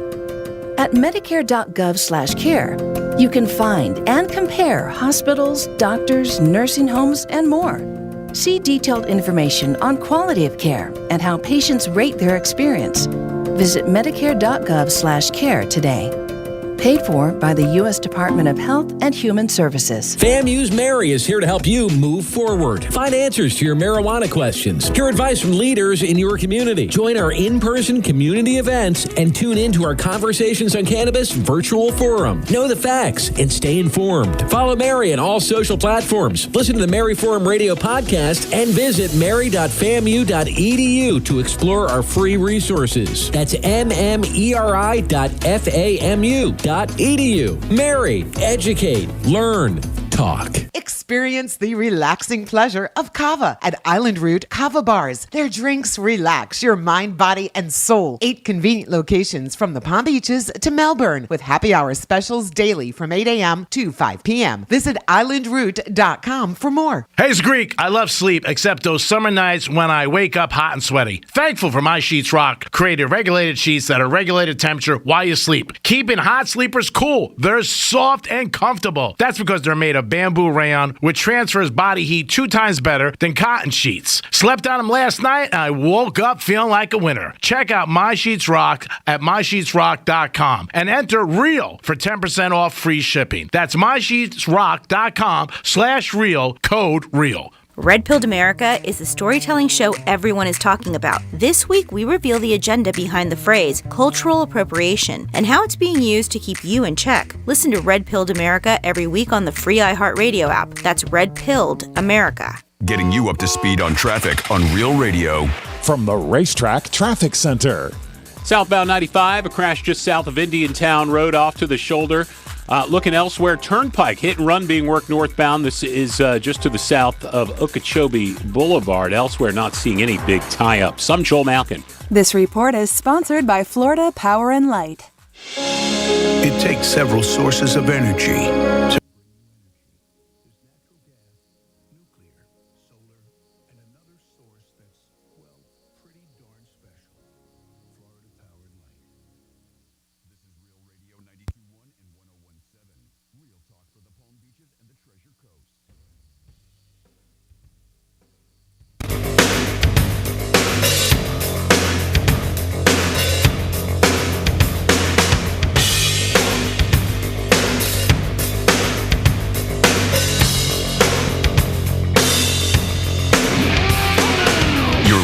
At Medicare.gov/care, you can find and compare hospitals, doctors, nursing homes, and more. See detailed information on quality of care and how patients rate their experience. Visit Medicare.gov/care today. Paid for by the U.S. Department of Health and Human Services. FAMU's Mary is here to help you move forward. Find answers to your marijuana questions. Hear advice from leaders in your community. Join our in-person community events and tune in to our Conversations on Cannabis virtual forum. Know the facts and stay informed. Follow Mary on all social platforms. Listen to the Mary Forum Radio podcast and visit mary.famu.edu to explore our free resources. That's mmeri.famu.edu. Mary, educate, learn, talk. Experience the relaxing pleasure of kava at Island Root Kava Bars. Their drinks relax your mind, body, and soul. 8 convenient locations from the Palm Beaches to Melbourne with happy hour specials daily from 8 a.m. to 5 p.m. Visit islandroot.com for more. Hey, it's Greek. I love sleep, except those summer nights when I wake up hot and sweaty. Thankful for My Sheets Rock. Created regulated sheets that are regulated temperature while you sleep. Keeping hot sleepers cool. They're soft and comfortable. That's because they're made of bamboo rayon, which transfers body heat 2 times better than cotton sheets. Slept on them last night, and I woke up feeling like a winner. Check out My Sheets Rock at mysheetsrock.com and enter REAL for 10% off free shipping. That's mysheetsrock.com/real, code REAL. Red Pilled America is the storytelling show everyone is talking about. This week, we reveal the agenda behind the phrase cultural appropriation and how it's being used to keep you in check. Listen to Red Pilled America every week on the free iHeartRadio app. That's Red Pilled America. Getting you up to speed on traffic on Real Radio. From the Racetrack Traffic Center. Southbound 95, a crash just south of Indiantown Road off to the shoulder. Looking elsewhere, Turnpike, hit and run being worked northbound. This is just to the south of Okeechobee Boulevard. Elsewhere, not seeing any big tie-ups. I'm Joel Malkin. This report is sponsored by Florida Power and Light. It takes several sources of energy to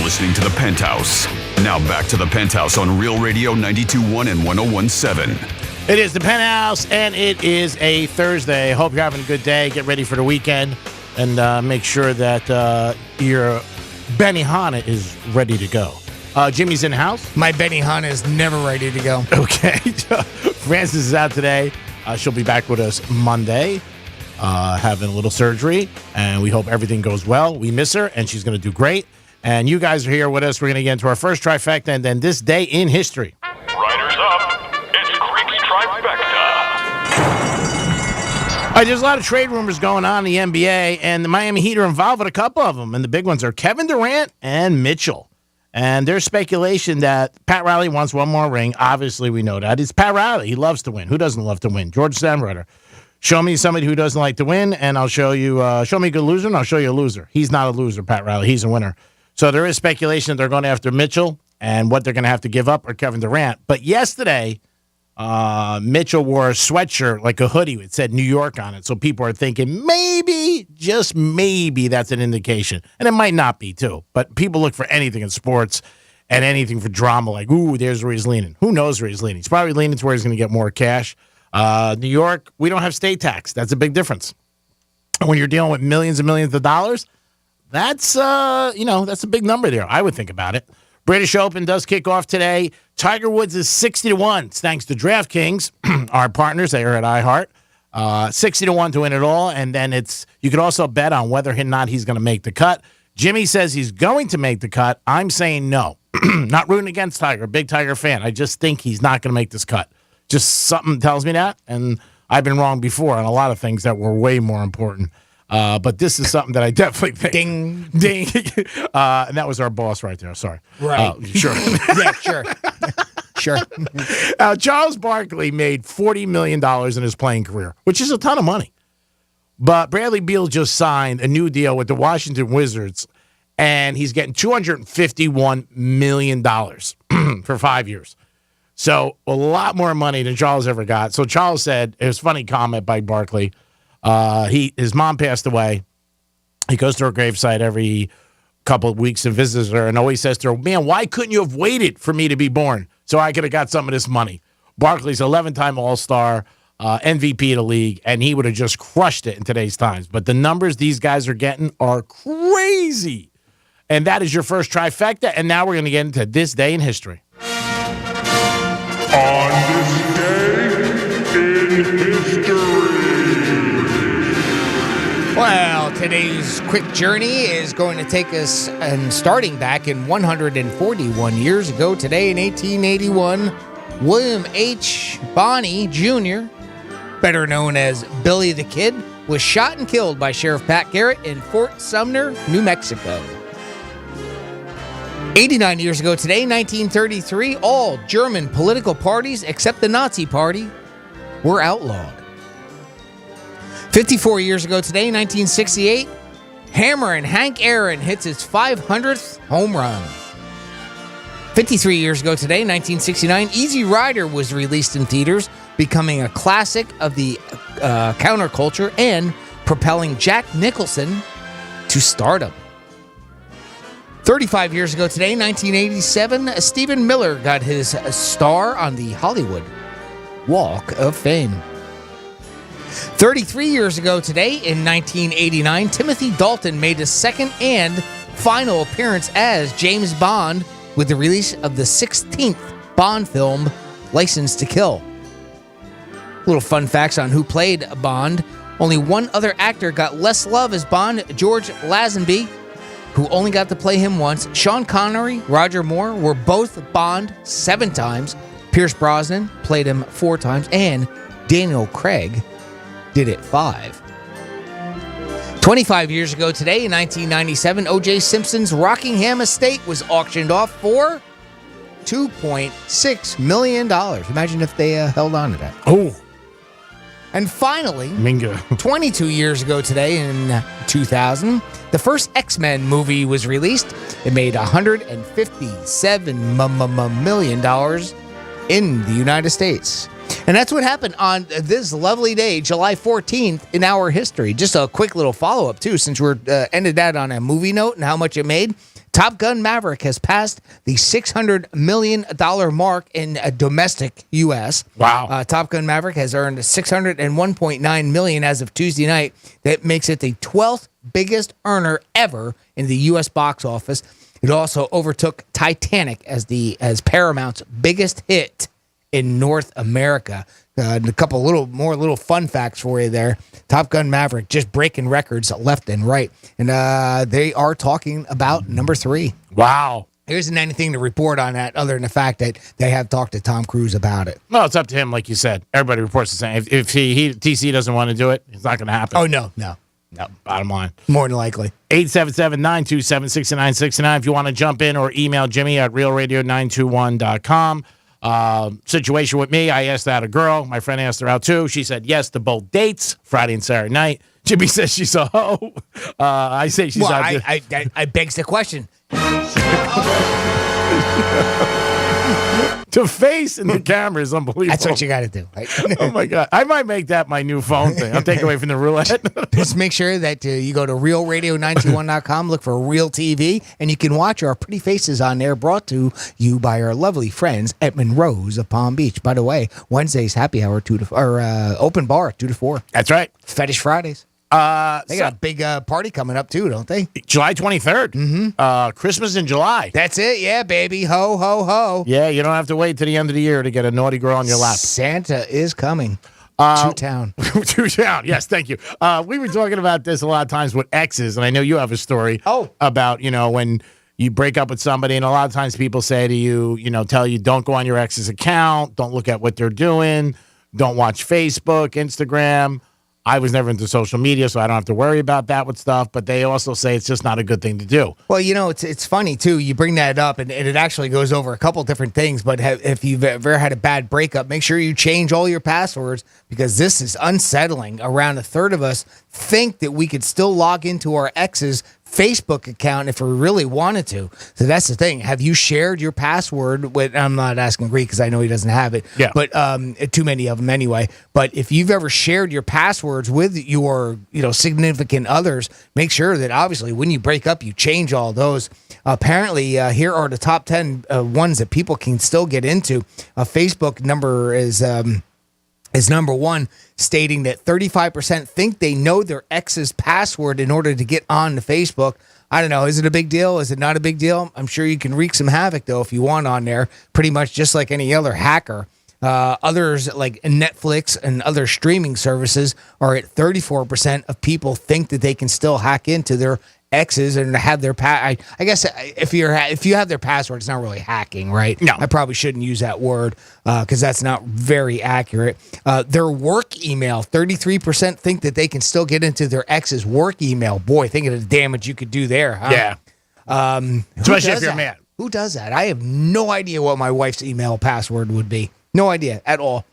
Listening to the Penthouse. Now back to the Penthouse on Real Radio 92.1 and 101.7. It is the Penthouse, and it is a Thursday. Hope you're having a good day. Get ready for the weekend, and make sure that your Benihana is ready to go. Jimmy's in the house. My Benihana is never ready to go. Okay. Frances is out today. She'll be back with us Monday, having a little surgery, and we hope everything goes well. We miss her, and she's going to do great. And you guys are here with us. We're going to get into our first trifecta and then this day in history. Riders up. It's Creek's Trifecta. All right, there's a lot of trade rumors going on in the NBA, and the Miami Heat are involved with a couple of them. And the big ones are Kevin Durant and Mitchell. And there's speculation that Pat Riley wants one more ring. Obviously, we know that. It's Pat Riley. He loves to win. Who doesn't love to win? George Steinbrenner. Show me somebody who doesn't like to win, and I'll show you. Show me a good loser, and I'll show you a loser. He's not a loser, Pat Riley. He's a winner. So there is speculation that they're going after Mitchell and what they're going to have to give up or Kevin Durant. But yesterday, Mitchell wore a sweatshirt, like a hoodie. It said New York on it. So people are thinking maybe, just maybe, that's an indication. And it might not be, too. But people look for anything in sports and anything for drama. Like, ooh, there's where he's leaning. Who knows where he's leaning? He's probably leaning to where he's going to get more cash. New York, we don't have state tax. That's a big difference. And when you're dealing with millions and millions of dollars, that's, that's a big number there. I would think about it. British Open does kick off today. Tiger Woods is 60-1. It's thanks to DraftKings, our partners. They are at iHeart. 60-1 to win it all. And then you could also bet on whether or not he's going to make the cut. Jimmy says he's going to make the cut. I'm saying no. Not rooting against Tiger. Big Tiger fan. I just think he's not going to make this cut. Just something tells me that. And I've been wrong before on a lot of things that were way more important. But this is something that I definitely think. Ding. Ding. And that was our boss right there. Sorry. Right. Sure. Yeah, sure. Sure. Charles Barkley made $40 million in his playing career, which is a ton of money. But Bradley Beal just signed a new deal with the Washington Wizards, and he's getting $251 million for 5 years. So a lot more money than Charles ever got. So Charles said, it was a funny comment by Barkley. His mom passed away. He goes to her gravesite every couple of weeks and visits her and always says to her, man, why couldn't you have waited for me to be born so I could have got some of this money? Barkley's 11-time All-Star, MVP of the league, and he would have just crushed it in today's times. But the numbers these guys are getting are crazy. And that is your first trifecta. And now we're going to get into this day in history. On this day in history. Well, today's quick journey is going to take us, and starting back in 141 years ago, today in 1881, William H. Bonney Jr., better known as Billy the Kid, was shot and killed by Sheriff Pat Garrett in Fort Sumner, New Mexico. 89 years ago today, 1933, all German political parties except the Nazi Party were outlawed. 54 years ago today, 1968, Hammerin' Hank Aaron hits his 500th home run. 53 years ago today, 1969, Easy Rider was released in theaters, becoming a classic of the counterculture and propelling Jack Nicholson to stardom. 35 years ago today, 1987, Stephen Miller got his star on the Hollywood Walk of Fame. 33 years ago today, in 1989, Timothy Dalton made his second and final appearance as James Bond with the release of the 16th Bond film, License to Kill. Little fun facts on who played Bond. Only one other actor got less love as Bond, George Lazenby, who only got to play him once. Sean Connery, Roger Moore were both Bond 7 times. Pierce Brosnan played him 4 times. And Daniel Craig did it 5. 25 years ago today, in 1997, O.J. Simpson's Rockingham estate was auctioned off for $2.6 million. Imagine if they held on to that. Oh. And finally, Mingo. 22 years ago today, in 2000, the first X-Men movie was released. It made $157 million in the United States. And that's what happened on this lovely day, July 14th, in our history. Just a quick little follow-up, too, since we're ended that on a movie note and how much it made. Top Gun Maverick has passed the $600 million mark in domestic U.S. Wow. Top Gun Maverick has earned $601.9 million as of Tuesday night. That makes it the 12th biggest earner ever in the U.S. box office. It also overtook Titanic as Paramount's biggest hit in North America. And a couple little fun facts for you there. Top Gun Maverick just breaking records left and right. And they are talking about number 3. Wow. There isn't anything to report on that other than the fact that they have talked to Tom Cruise about it. Well, it's up to him, like you said. Everybody reports the same. If TC doesn't want to do it, it's not going to happen. Oh, no. Bottom line. More than likely. 877-927-6969 if you want to jump in, or email Jimmy at realradio921.com. Situation with me, I asked out a girl. My friend asked her out too. She said yes to both dates, Friday and Saturday night. Jimmy says she's a hoe. I say she's out. I begs the question. The face in the camera is unbelievable. That's what you got to do. Right? Oh, my God. I might make that my new phone thing. I'll take away from the roulette. Just make sure that you go to realradio921.com, look for Real TV, and you can watch our pretty faces on there, brought to you by our lovely friends at Monroe's of Palm Beach. By the way, Wednesday's happy hour, open bar, 2 to 4. That's right. Fetish Fridays. They got a big party coming up, too, don't they? July 23rd. Mm-hmm. Christmas in July. That's it. Yeah, baby. Ho, ho, ho. Yeah, you don't have to wait to the end of the year to get a naughty girl on your lap. Santa is coming to town. To town. Yes, thank you. We were talking about this a lot of times with exes, and I know you have a story about, when you break up with somebody, and a lot of times people say to you, tell you, don't go on your ex's account, don't look at what they're doing, don't watch Facebook, Instagram. I was never into social media, so I don't have to worry about that with stuff. But they also say it's just not a good thing to do. Well, it's funny, too. You bring that up, and it actually goes over a couple different things. But if you've ever had a bad breakup, make sure you change all your passwords, because this is unsettling. Around a third of us think that we could still log into our ex's Facebook account if we really wanted to. So that's the thing. Have you shared your password with, I'm not asking Greek because I know he doesn't have it, but too many of them anyway. But if you've ever shared your passwords with your, significant others, make sure that obviously when you break up, you change all those. Apparently, here are the top 10 ones that people can still get into. Facebook number is number one, stating that 35% think they know their ex's password in order to get on to Facebook. I don't know. Is it a big deal? Is it not a big deal? I'm sure you can wreak some havoc, though, if you want on there, pretty much just like any other hacker. Others like Netflix and other streaming services are at 34% of people think that they can still hack into their exes and have their I guess if you have their password, it's not really hacking, right? No, I probably shouldn't use that word because that's not very accurate. Their work email, 33% think that they can still get into their ex's work email. Boy, think of the damage you could do there, huh? Yeah. Especially if you're a man. Who does that? I have no idea what my wife's email password would be. No idea at all.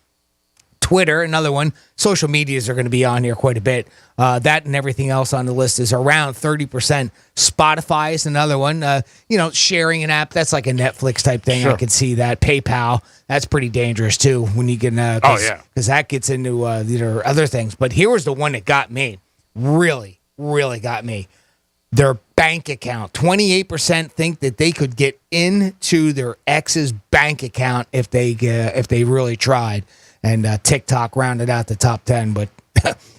Twitter, another one. Social medias are going to be on here quite a bit. That and everything else on the list is around 30%. Spotify is another one. Sharing an app, that's like a Netflix type thing. Sure. I can see that. PayPal, that's pretty dangerous too when you get because that gets into other things. But here was the one that got me. Really, really got me. Their bank account. 28% think that they could get into their ex's bank account if they really tried. And TikTok rounded out the top 10, but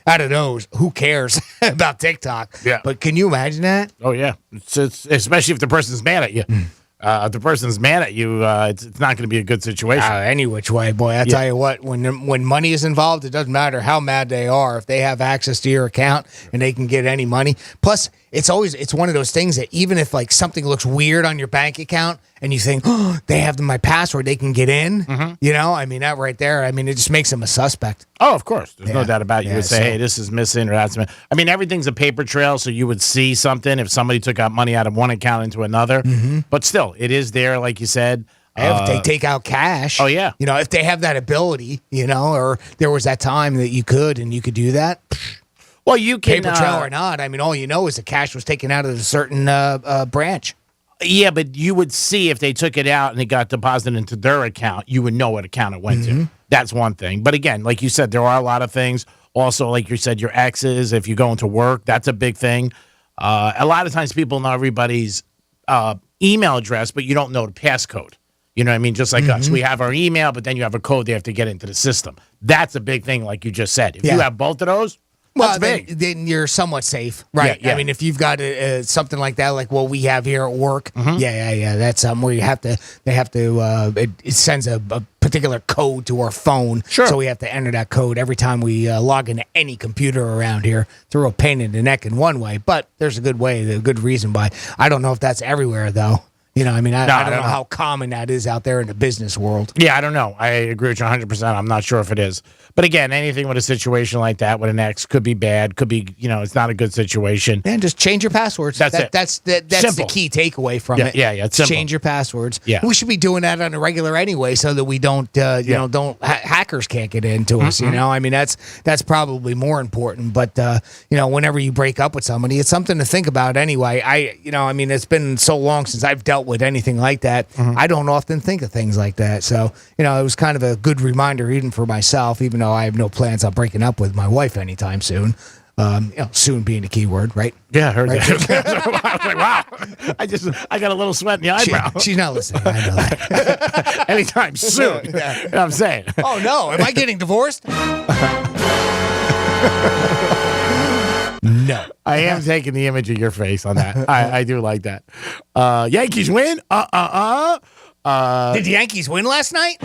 out of those, who cares about TikTok? Yeah. But can you imagine that? Oh, yeah. It's especially if the person's mad at you. If the person's mad at you, it's not going to be a good situation. Any which way, boy. I tell you what, when money is involved, it doesn't matter how mad they are. If they have access to your account and they can get any money. Plus, it's one of those things that even if like something looks weird on your bank account and you think, oh, they have my password, they can get in. Mm-hmm. That right there, it just makes them a suspect. Oh, of course. There's no doubt about it. You would say, hey, this is missing or that's missing. Everything's a paper trail, so you would see something if somebody took out money out of one account into another. Mm-hmm. But still, it is there, like you said. If they take out cash. Oh, yeah. If they have that ability, or there was that time that you could do that. Well, you can. Paper trail or not, all you know is the cash was taken out of a certain branch. Yeah, but you would see if they took it out and it got deposited into their account, you would know what account it went to. That's one thing. But again, like you said, there are a lot of things. Also, like you said, your exes, if you go into work, that's a big thing. A lot of times people know everybody's email address, but you don't know the passcode. You know what I mean? Just like us. We have our email, but then you have a code they have to get into the system. That's a big thing, like you just said. If you have both of those, that's big. Then you're somewhat safe, right? Yeah. If you've got something like that, like what we have here at work, that's something where it sends a particular code to our phone. Sure. So we have to enter that code every time we log into any computer around here. It's a real pain in the neck in one way, but there's a good reason why. I don't know if that's everywhere, though. I don't know how common that is out there in the business world. Yeah, I don't know. I agree with you 100%. I'm not sure if it is. But again, anything with a situation like that with an ex could be bad, could be, it's not a good situation. And just change your passwords. That's it. That's the key takeaway from it. Yeah, it's simple. Change your passwords. Yeah. We should be doing that on a regular anyway so that we don't, don't hack Packers can't get into us. You know, I mean, that's probably more important. But whenever you break up with somebody, it's something to think about anyway. I mean, it's been so long since I've dealt with anything like that. I don't often think of things like that. So, it was kind of a good reminder even for myself, even though I have no plans on breaking up with my wife anytime soon. Soon being a key word, right? Yeah, I heard that. I was like, wow. I got a little sweat in the eyebrow. She's not listening. I know that. Anytime soon. You know what I'm saying? Oh, no. Am I getting divorced? No. I am taking the image of your face on that. I do like that. Yankees win? Did the Yankees win last night?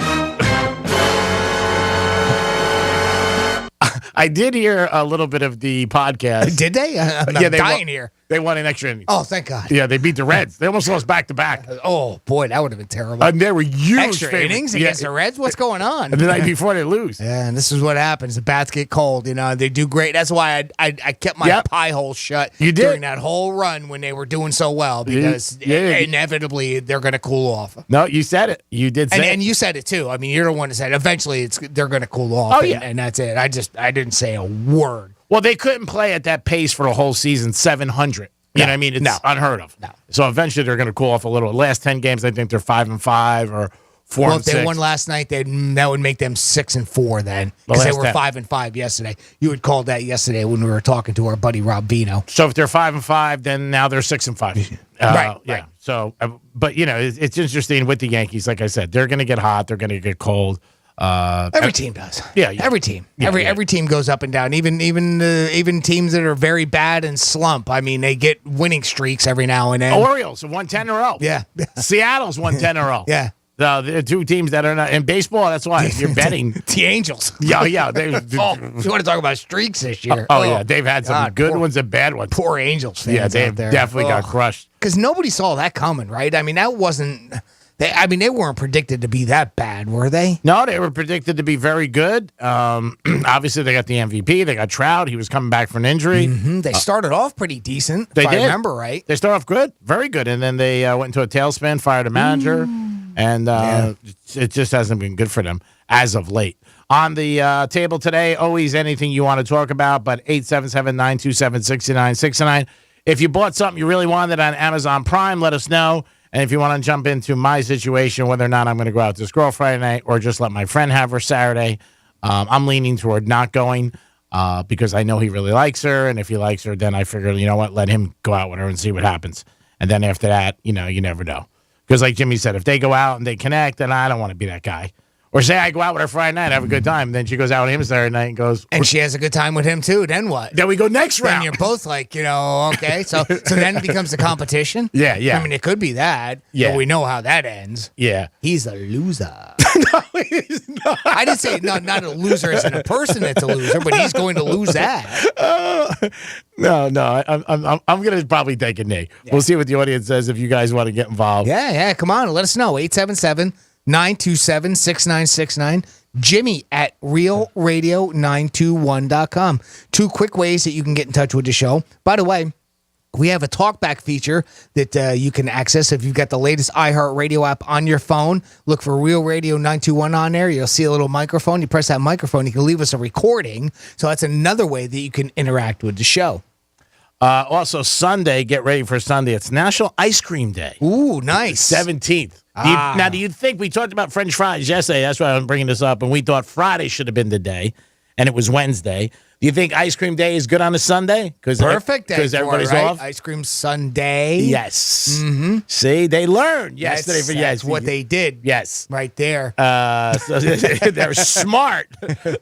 I did hear a little bit of the podcast. Did they? I'm dying here. They won an extra inning. Oh, thank God. Yeah, they beat the Reds. They almost lost back-to-back. Oh, boy, that would have been terrible. And they were huge Extra favorites. innings against the Reds? What's going on? And the night before, they lose. Yeah, and this is what happens. The bats get cold. They do great. That's why I kept my pie hole shut during that whole run when they were doing so well, because inevitably they're going to cool off. No, you said it. You did say it. And you said it, too. I mean, you're the one that said eventually they're going to cool off. Oh, yeah. And that's it. I didn't say a word. Well, they couldn't play at that pace for a whole season, 700. You know what I mean? It's unheard of. No. So eventually they're going to cool off a little. The last 10 games, I think they're 5-5 or 4-6. Well, if they won last night, that would make them 6-4 then, because they were 5-5 yesterday. You had called that yesterday when we were talking to our buddy Rob Vino. So if they're 5-5, then now they're 6-5. Right. Yeah. So, but it's interesting with the Yankees. Like I said, they're going to get hot. They're going to get cold. Every team does. Yeah. Every team. Yeah, every team goes up and down. Even teams that are very bad and slump. I mean, they get winning streaks every now and then. Orioles have won 10 in a row. Yeah. Seattle's won 10 in a row. Yeah. The two teams that are not in baseball. That's why you're betting the Angels. Yeah. You want to talk about streaks this year? Yeah, they've had some good ones and bad ones. Poor Angels fans. Yeah, they've definitely got crushed because nobody saw that coming, right? I mean, that wasn't. They weren't predicted to be that bad, were they? No, they were predicted to be very good. Obviously, they got the MVP. They got Trout. He was coming back from an injury. Mm-hmm. They started off pretty decent, if I remember right. They started off good, very good, and then they went into a tailspin, fired a manager, and it just hasn't been good for them as of late. On the table today, always anything you want to talk about, but 877-927-6969. If you bought something you really wanted on Amazon Prime, let us know. And if you want to jump into my situation, whether or not I'm going to go out with this girl Friday night or just let my friend have her Saturday, I'm leaning toward not going because I know he really likes her. And if he likes her, then I figure, you know what, let him go out with her and see what happens. And then after that, you never know. Because like Jimmy said, if they go out and they connect, then I don't want to be that guy. Or say I go out with her Friday night, have a good time. Then she goes out with him Saturday night and goes. And she has a good time with him too. Then what? Then we go next round. Then you're both like, okay. So then it becomes a competition. Yeah. I mean, it could be that. Yeah. But we know how that ends. Yeah. He's a loser. No, he's not. I didn't say not a loser as in a person that's a loser, but he's going to lose that. No. I'm going to probably take a knee. Yeah. We'll see what the audience says if you guys want to get involved. Yeah. Come on. Let us know. 877-927-6969. Jimmy at realradio921.com. 2 quick ways that you can get in touch with the show. By the way, we have a talkback feature that you can access if you've got the latest iHeartRadio app on your phone. Look for Real Radio 921 on there. You'll see a little microphone. You press that microphone, you can leave us a recording. So that's another way that you can interact with the show. Also, Sunday, get ready for Sunday. It's National Ice Cream Day. Ooh, nice. 17th. Now, do you think we talked about French fries yesterday? That's why I'm bringing this up. And we thought Friday should have been the day, and it was Wednesday. Do you think Ice Cream Day is good on a Sunday? Perfect day. Because everybody's off? Ice Cream Sunday. Yes. Mm-hmm. See, they learned yesterday. That's what they did. Yes. Right there. So they're smart.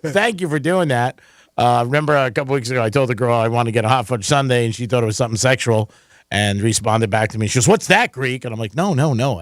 Thank you for doing that. Remember a couple weeks ago, I told the girl I wanted to get a hot fudge sundae, and she thought it was something sexual. And responded back to me. She goes, "What's that, Greek?" And I'm like, no.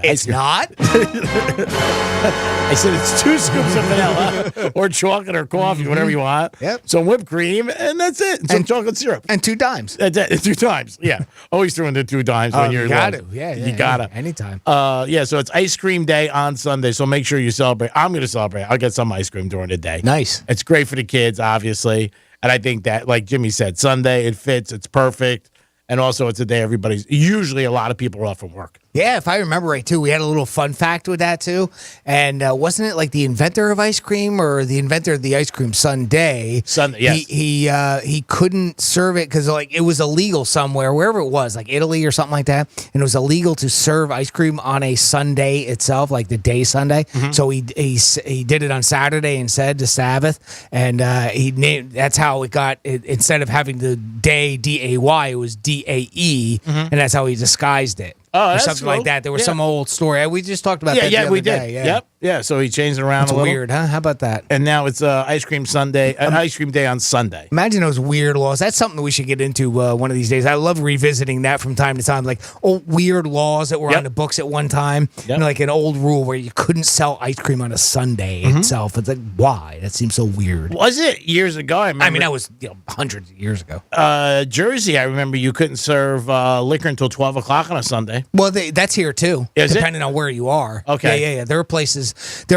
It's not? I said, it's 2 scoops of vanilla or chocolate or coffee, whatever you want. Yep. Some whipped cream, and that's it. And some chocolate syrup. And 2 dimes. That's it. 2 times. Yeah. Always throw in the 2 dimes when you're you got to. Yeah. You got to. Anytime. So it's Ice Cream Day on Sunday, so make sure you celebrate. I'm going to celebrate. I'll get some ice cream during the day. Nice. It's great for the kids, obviously. And I think that, like Jimmy said, Sunday, it fits. It's perfect. And also, it's a day usually a lot of people are off from work. Yeah, if I remember right, too, we had a little fun fact with that, too. And wasn't it like the inventor of ice cream or the inventor of the ice cream sundae? Sundae, yes. He couldn't serve it because like it was illegal somewhere, wherever it was, like Italy or something like that. And it was illegal to serve ice cream on a Sunday itself, like the day Sunday. Mm-hmm. So he did it on Saturday instead, the Sabbath. And he named, that's how it got, instead of having the day, D-A-Y, it was D-A-E. Mm-hmm. And that's how he disguised it. Oh, or that's something cool. like that. There was some old story. We just talked about that the other we did. day. Yeah. Yep. Yeah, so he changed it around That's a little. weird, huh? How about that? And now it's ice cream Sunday, ice cream day on Sunday. Imagine those weird laws. That's something that we should get into one of these days. I love revisiting that from time to time, like old weird laws that were on the books at one time. You know, like an old rule where you couldn't sell ice cream on a Sunday itself. It's like, why? That seems so weird. Was it years ago? I mean, that was hundreds of years ago. Jersey, I remember you couldn't serve liquor until 12 o'clock on a Sunday. Well, that's here too, depending on where you are. Okay. Yeah. There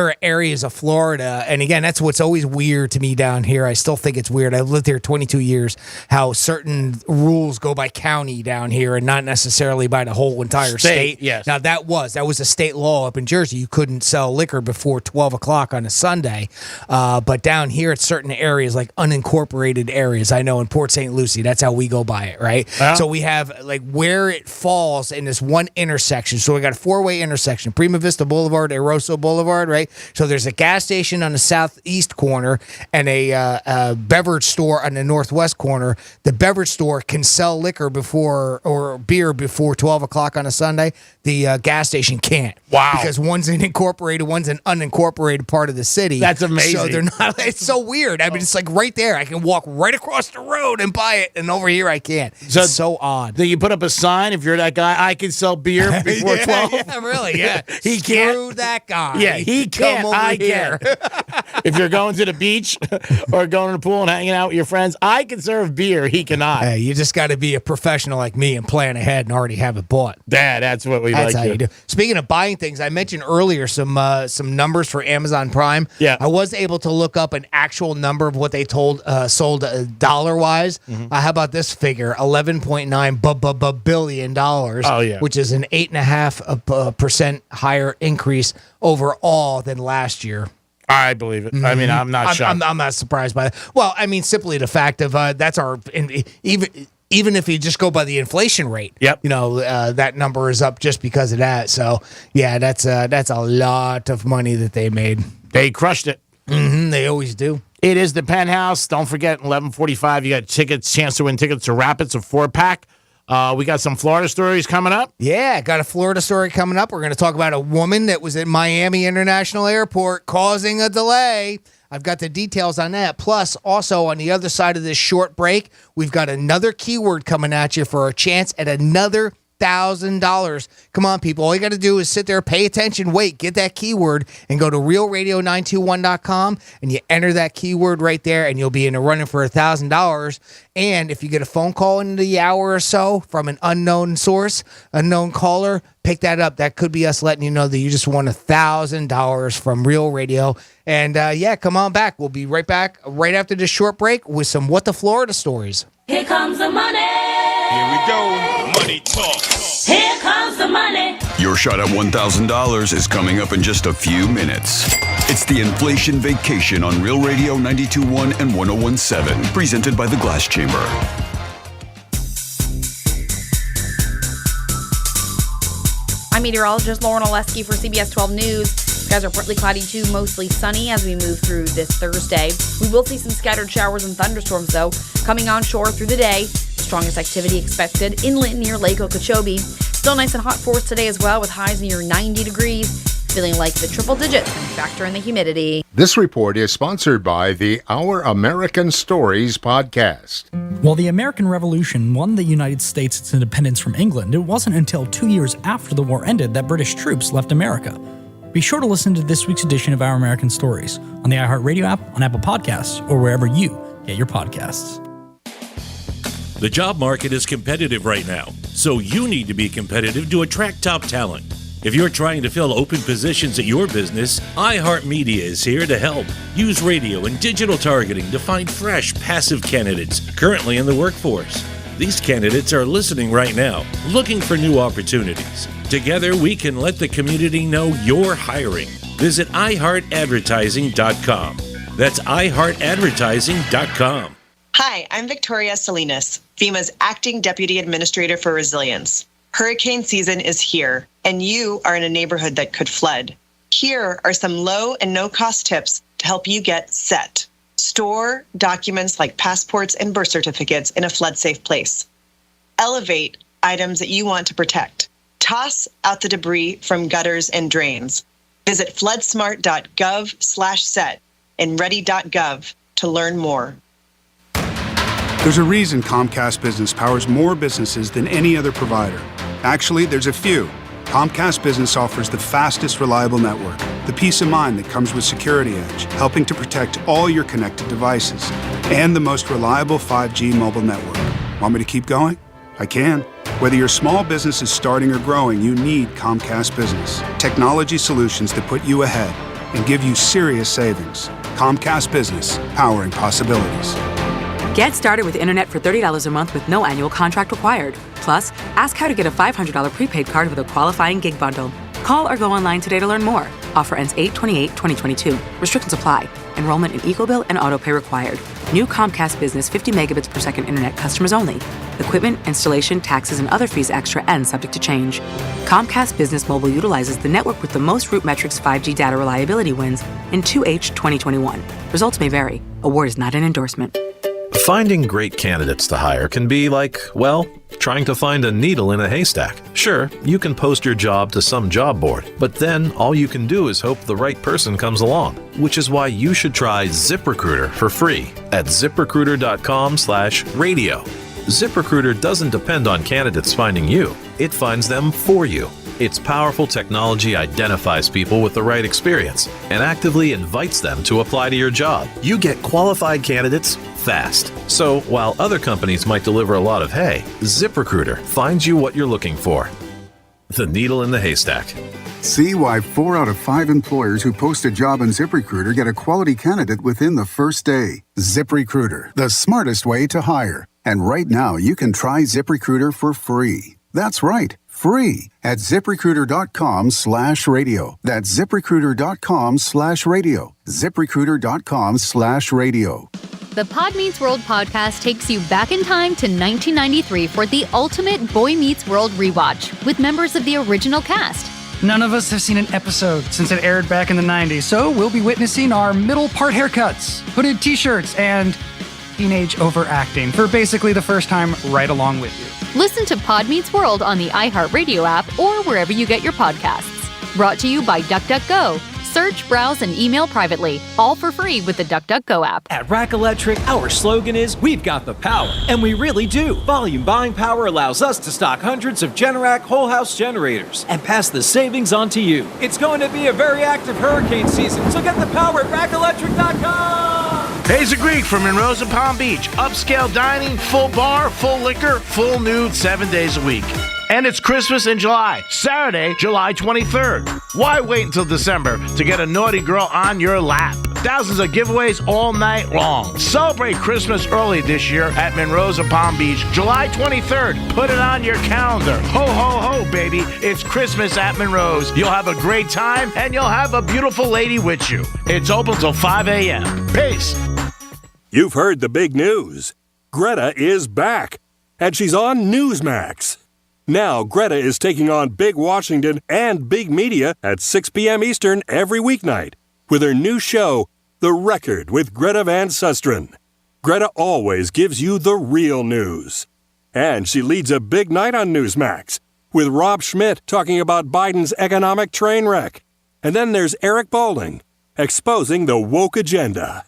are areas of Florida, and again, that's what's always weird to me down here. I still think it's weird. I've lived here 22 years, how certain rules go by county down here and not necessarily by the whole entire state. Yes. Now, that was a state law up in Jersey. You couldn't sell liquor before 12 o'clock on a Sunday. But down here, it's certain areas, like unincorporated areas. I know in Port St. Lucie, that's how we go by it, right? So we have, like, where it falls in this one intersection. So we got a four-way intersection, Prima Vista Boulevard, Eroso Boulevard, right? So there's a gas station on the southeast corner and a beverage store on the northwest corner. The beverage store can sell liquor or beer before 12 o'clock on a Sunday. The gas station can't. Wow. Because one's an incorporated, one's an unincorporated part of the city. That's amazing. So they're not, it's so weird. I mean, it's like right there. I can walk right across the road and buy it, and over here I can't. It's so odd. Do you put up a sign if you're that guy, I can sell beer before 12? Yeah, really, yeah. He can't. Screw that guy. Yeah, he can't. Come over I here. can. If you're going to the beach or going to the pool and hanging out with your friends, I can serve beer. He cannot. Hey, you just got to be a professional like me and plan ahead and already have it bought. That's what we That's like how you do. Speaking of buying things, I mentioned earlier some numbers for Amazon Prime. Yeah. I was able to look up an actual number of what they sold dollar-wise. How about this figure? $11.9 billion. Oh, yeah. Which is an 8.5% higher increase overall than last year. I believe it. I mean, I'm not shocked. I'm not surprised by that. Well, I mean, simply the fact of that's our even if you just go by the inflation rate. Yep. You know, that number is up just because of that. So yeah, that's a lot of money that they made. They crushed it. They always do. It is the Penthouse. Don't forget, 11:45. You got chance to win tickets to Rapids, a 4-pack. We got some Florida stories coming up. Yeah, got a Florida story coming up. We're going to talk about a woman that was at Miami International Airport causing a delay. I've got the details on that. Plus, also on the other side of this short break, we've got another keyword coming at you for a chance at another $1,000. Come on, people. All you got to do is sit there, pay attention, wait, get that keyword, and go to realradio921.com, and you enter that keyword right there, and you'll be in the running for $1,000. And if you get a phone call in the hour or so from an unknown source, unknown caller, pick that up. That could be us letting you know that you just won $1,000 from Real Radio. And yeah, come on back. We'll be right back right after this short break with some What the Florida stories. Here comes the money. Here we go. Money talk. Here comes the money. Your shot at $1,000 is coming up in just a few minutes. It's the Inflation Vacation on Real Radio 92.1 and 101.7, presented by the Glass Chamber. I'm meteorologist Lauren Oleski for CBS 12 News. Skies are partly cloudy to mostly sunny as we move through this Thursday. We will see some scattered showers and thunderstorms, though, coming onshore through the day. The strongest activity expected inland near Lake Okeechobee. Still nice and hot for us today as well, with highs near 90 degrees. Feeling like the triple digits when you factor in the humidity. This report is sponsored by the Our American Stories podcast. While the American Revolution won the United States its independence from England, it wasn't until 2 years after the war ended that British troops left America. Be sure to listen to this week's edition of Our American Stories on the iHeartRadio app, on Apple Podcasts, or wherever you get your podcasts. The job market is competitive right now, so you need to be competitive to attract top talent. If you're trying to fill open positions at your business, iHeartMedia is here to help. Use radio and digital targeting to find fresh, passive candidates currently in the workforce. These candidates are listening right now, looking for new opportunities. Together, we can let the community know you're hiring. Visit iHeartAdvertising.com. That's iHeartAdvertising.com. Hi, I'm Victoria Salinas, FEMA's Acting Deputy Administrator for Resilience. Hurricane season is here, and you are in a neighborhood that could flood. Here are some low and no-cost tips to help you get set. Store documents like passports and birth certificates in a flood-safe place. Elevate items that you want to protect. Toss out the debris from gutters and drains. Visit floodsmart.gov/set and ready.gov to learn more. There's a reason Comcast Business powers more businesses than any other provider. Actually, there's a few. Comcast Business offers the fastest, reliable network, the peace of mind that comes with Security Edge, helping to protect all your connected devices, and the most reliable 5G mobile network. Want me to keep going? I can. Whether your small business is starting or growing, you need Comcast Business. Technology solutions that put you ahead and give you serious savings. Comcast Business, powering possibilities. Get started with internet for $30 a month with no annual contract required. Plus, ask how to get a $500 prepaid card with a qualifying gig bundle. Call or go online today to learn more. Offer ends 8/28/2022. Restrictions apply. Enrollment in EcoBill and autopay required. New Comcast Business 50 megabits per second internet customers only. Equipment, installation, taxes, and other fees extra and subject to change. Comcast Business Mobile utilizes the network with the most RootMetrics 5G data reliability wins in 2H 2021. Results may vary. Award is not an endorsement. Finding great candidates to hire can be like, well, trying to find a needle in a haystack. Sure, you can post your job to some job board, but then all you can do is hope the right person comes along, which is why you should try ZipRecruiter for free at ZipRecruiter.com/radio. ZipRecruiter doesn't depend on candidates finding you. It finds them for you. Its powerful technology identifies people with the right experience and actively invites them to apply to your job. You get qualified candidates fast. So while other companies might deliver a lot of hay, ZipRecruiter finds you what you're looking for. The needle in the haystack. See why 4 out of 5 employers who post a job on ZipRecruiter get a quality candidate within the first day. ZipRecruiter, the smartest way to hire. And right now, you can try ZipRecruiter for free. That's right, free at ZipRecruiter.com/radio. That's ZipRecruiter.com/radio. ZipRecruiter.com/radio. The Pod Meets World podcast takes you back in time to 1993 for the ultimate Boy Meets World rewatch with members of the original cast. None of us have seen an episode since it aired back in the 90s, so we'll be witnessing our middle part haircuts, hooded t-shirts, and teenage overacting for basically the first time right along with you. Listen to Pod Meets World on the iHeartRadio app or wherever you get your podcasts. Brought to you by DuckDuckGo. Search, browse, and email privately, all for free with the DuckDuckGo app. At Rack Electric, our slogan is, we've got the power. And we really do. Volume buying power allows us to stock hundreds of Generac whole house generators and pass the savings on to you. It's going to be a very active hurricane season, so get the power at rackelectric.com. Hazel Greek from Monroe's and Palm Beach. Upscale dining, full bar, full liquor, full nude, 7 days a week. And it's Christmas in July, Saturday, July 23rd. Why wait until December to get a naughty girl on your lap? Thousands of giveaways all night long. Celebrate Christmas early this year at Monroe's and Palm Beach, July 23rd. Put it on your calendar. Ho, ho, ho, baby. It's Christmas at Monroe's. You'll have a great time, and you'll have a beautiful lady with you. It's open till 5 a.m. Peace. You've heard the big news. Greta is back, and she's on Newsmax. Now, Greta is taking on Big Washington and Big Media at 6 p.m. Eastern every weeknight with her new show, The Record with Greta Van Susteren. Greta always gives you the real news. And she leads a big night on Newsmax with Rob Schmidt talking about Biden's economic train wreck. And then there's Eric Bolling exposing the woke agenda.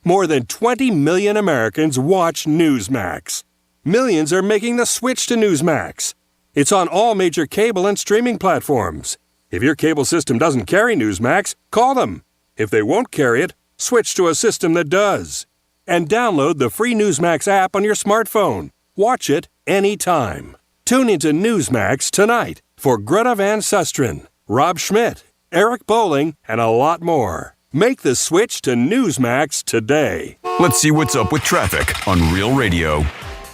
More than 20 million Americans watch Newsmax. Millions are making the switch to Newsmax. It's on all major cable and streaming platforms. If your cable system doesn't carry Newsmax, call them. If they won't carry it, switch to a system that does. And download the free Newsmax app on your smartphone. Watch it anytime. Tune into Newsmax tonight for Greta Van Susteren, Rob Schmidt, Eric Bolling, and a lot more. Make the switch to Newsmax today. Let's see what's up with traffic on Real Radio.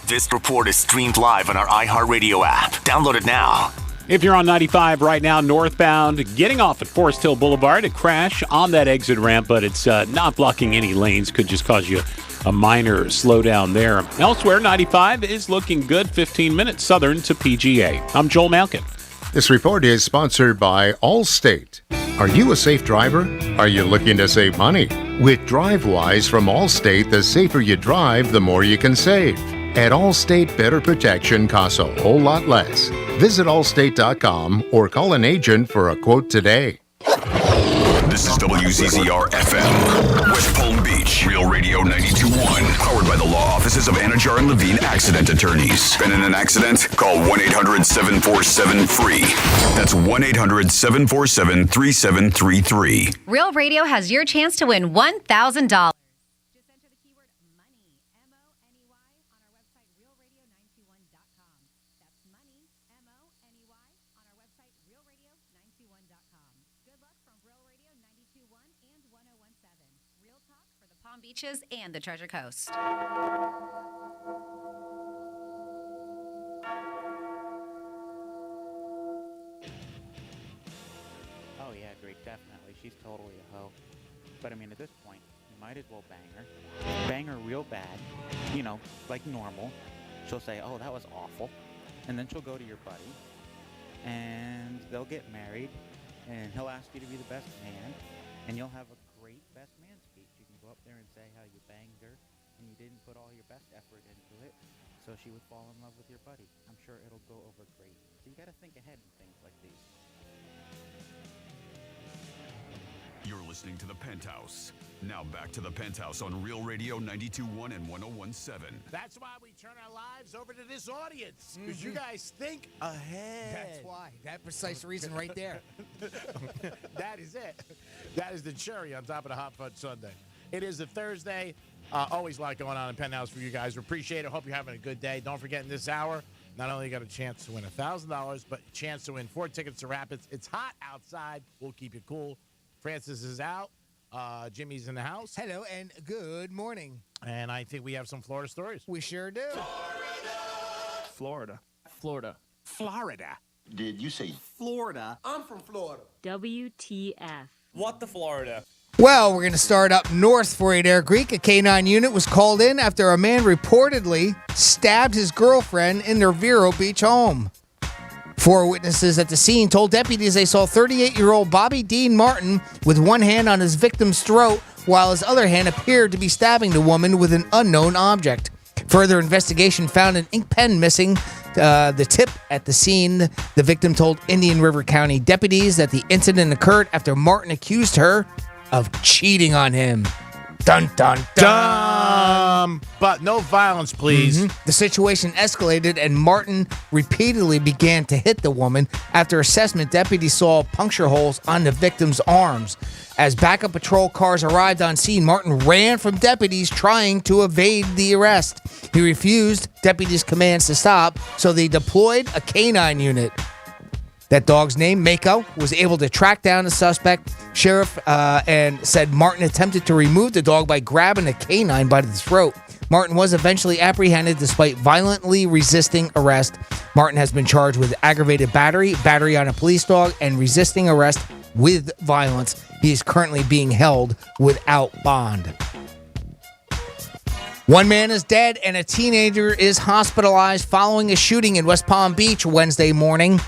This report is streamed live on our iHeartRadio app. Download it now. If you're on 95 right now, northbound, getting off at Forest Hill Boulevard, a crash on that exit ramp, but it's not blocking any lanes. Could just cause you a minor slowdown there. Elsewhere, 95 is looking good, 15 minutes southern to PGA. I'm Joel Malkin. This report is sponsored by Allstate. Are you a safe driver? Are you looking to save money? With DriveWise from Allstate, the safer you drive, the more you can save. At Allstate, better protection costs a whole lot less. Visit allstate.com or call an agent for a quote today. This is WCCR FM, West Palm Beach, Real Radio 92.1, powered by the law offices of Anajar and Levine Accident Attorneys. Been in an accident? Call 1-800-747-FREE. That's 1-800-747-3733. Real Radio has your chance to win $1,000. Beaches and the Treasure Coast. Oh yeah, Greek, definitely. She's totally a hoe. But I mean, at this point, you might as well bang her. Bang her real bad, you know, like normal. She'll say, oh, that was awful. And then she'll go to your buddy, and they'll get married, and he'll ask you to be the best man, and you'll have a great best man speech. You can go up there and say how you banged her, and you didn't put all your best effort into it, so she would fall in love with your buddy. I'm sure it'll go over great. So you got to think ahead in things like these. You're listening to The Penthouse. Now back to The Penthouse on Real Radio 92.1 and 101.7. That's why we turn our lives over to this audience, because you guys think ahead. That's why. That precise reason right there. That is it. That is the cherry on top of the Hot Fudge Sundae. It is a Thursday. Always a lot going on in Penthouse for you guys. We appreciate it. Hope you're having a good day. Don't forget, in this hour, not only you got a chance to win $1,000, but a chance to win 4 tickets to Rapids. It's hot outside. We'll keep you cool. Francis is out. Jimmy's in the house. Hello and good morning. And I think we have some Florida stories. We sure do. Florida. Florida. Did you say Florida? I'm from Florida. WTF. What the Florida? Well, we're going to start up north for you there, Greek. A K-9 unit was called in after a man reportedly stabbed his girlfriend in their Vero Beach home. 4 witnesses at the scene told deputies they saw 38-year-old Bobby Dean Martin with one hand on his victim's throat while his other hand appeared to be stabbing the woman with an unknown object. Further investigation found an ink pen missing. The tip at the scene, the victim told Indian River County deputies that the incident occurred after Martin accused her of cheating on him. Dun, dun, dun. But no violence, please. The situation escalated and Martin repeatedly began to hit the woman. After assessment, deputies saw puncture holes on the victim's arms. As backup patrol cars arrived on scene, Martin ran from deputies trying to evade the arrest. He refused deputies' commands to stop, so they deployed a K-9 unit. That dog's name, Mako, was able to track down the suspect. Sheriff and said Martin attempted to remove the dog by grabbing a K-9 by the throat. Martin was eventually apprehended despite violently resisting arrest. Martin has been charged with aggravated battery, battery on a police dog, and resisting arrest with violence. He is currently being held without bond. One man is dead and a teenager is hospitalized following a shooting in West Palm Beach Wednesday morning.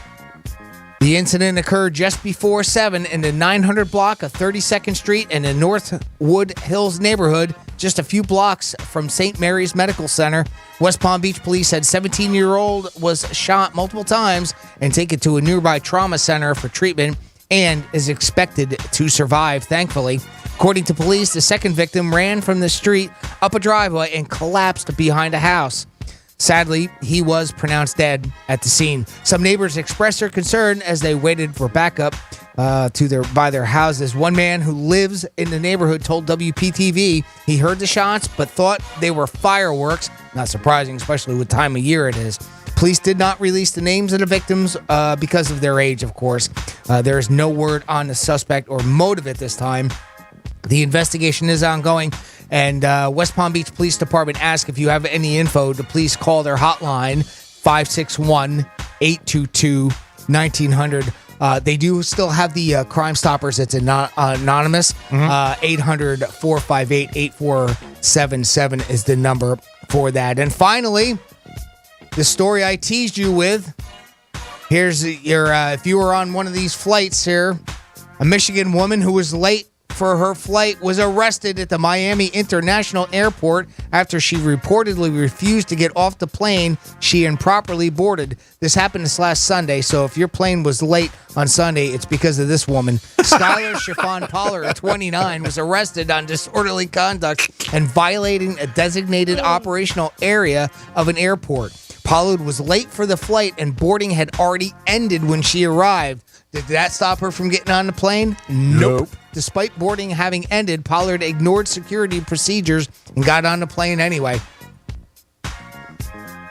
The incident occurred just before 7 in the 900 block of 32nd Street in the Northwood Hills neighborhood, just a few blocks from St. Mary's Medical Center. West Palm Beach police said 17-year-old was shot multiple times and taken to a nearby trauma center for treatment and is expected to survive, thankfully. According to police, the second victim ran from the street up a driveway and collapsed behind a house. Sadly, he was pronounced dead at the scene. Some neighbors expressed their concern as they waited for backup by their houses. One man who lives in the neighborhood told WPTV he heard the shots but thought they were fireworks. Not surprising, especially what time of year it is. Police did not release the names of the victims because of their age, of course. There is no word on the suspect or motive at this time. The investigation is ongoing. And West Palm Beach Police Department asks if you have any info to please call their hotline, 561-822-9222. 1900. They do still have the Crime Stoppers. It's anonymous. 800-458-8477 is the number for that. And finally, the story I teased you with. Here's your, if you were on one of these flights here, a Michigan woman who was late for her flight was arrested at the Miami International Airport after she reportedly refused to get off the plane she improperly boarded. This happened this last Sunday, so if your plane was late on Sunday, it's because of this woman. Skylar Chiffon Pollard, 29, was arrested on disorderly conduct and violating a designated operational area of an airport. Pollard was late for the flight and boarding had already ended when she arrived. Did that stop her from getting on the plane? Nope. Despite boarding having ended, Pollard ignored security procedures and got on the plane anyway.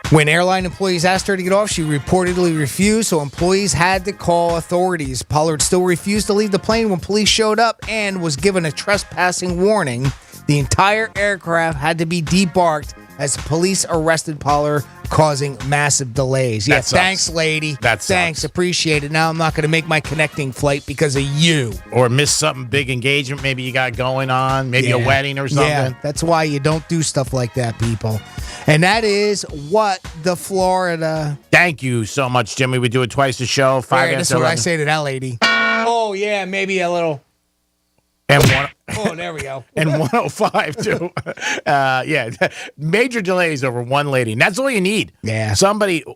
When airline employees asked her to get off, she reportedly refused, so employees had to call authorities. Pollard still refused to leave the plane when police showed up and was given a trespassing warning. The entire aircraft had to be debarked as police arrested Pollard, causing massive delays. Yeah, thanks, lady. Thanks, appreciate it. Now I'm not going to make my connecting flight because of you. Or miss something big engagement maybe you got going on, maybe a wedding or something. Yeah, that's why you don't do stuff like that, people. And that is what the Florida. Thank you so much, Jimmy. We do it twice a show. 5 Right, that's what I say to that lady. Oh, yeah, maybe a little. And oh, there we go. And 105 too. Yeah, major delays over one lady, and that's all you need. Yeah,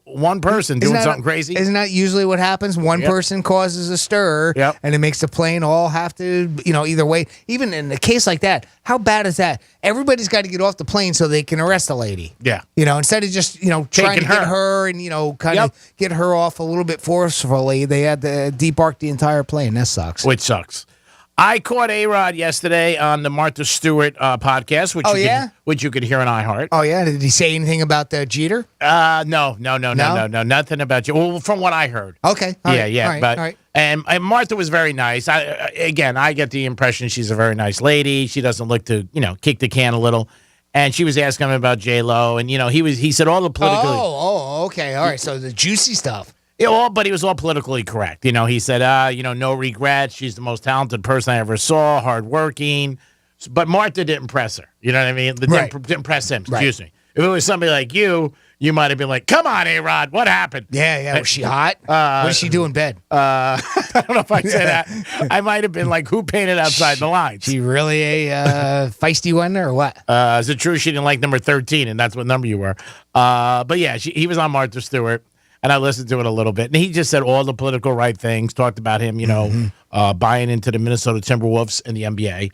one person doing something crazy. Isn't that usually what happens? One person causes a stir, and it makes the plane all have to, either way. Even in a case like that, how bad is that? Everybody's got to get off the plane so they can arrest the lady. Yeah, instead of just trying to get her and kind of get her off a little bit forcefully, they had to debark the entire plane. That sucks. Which sucks. I caught A-Rod yesterday on the Martha Stewart podcast, which you could hear on iHeart. Oh, yeah? Did he say anything about Jeter? No, nothing about you. Well, from what I heard. Okay. All right. And Martha was very nice. I get the impression she's a very nice lady. She doesn't look to, kick the can a little. And she was asking him about J-Lo, and, he said all the political... Oh, okay. All right, so the juicy stuff. Yeah, but he was all politically correct. He said, no regrets. She's the most talented person I ever saw, hardworking. But Martha didn't impress her. You know what I mean? Didn't impress him. Excuse me. If it was somebody like you might have been like, come on, A-Rod, what happened? Yeah. Was she hot? What did she do in bed? I don't know if I say that. I might have been like, who painted outside the lines? She really a feisty one or what? Is it true she didn't like number 13, and that's what number you were? But yeah, he was on Martha Stewart. And I listened to it a little bit. And he just said all the political right things, talked about him, buying into the Minnesota Timberwolves in the NBA.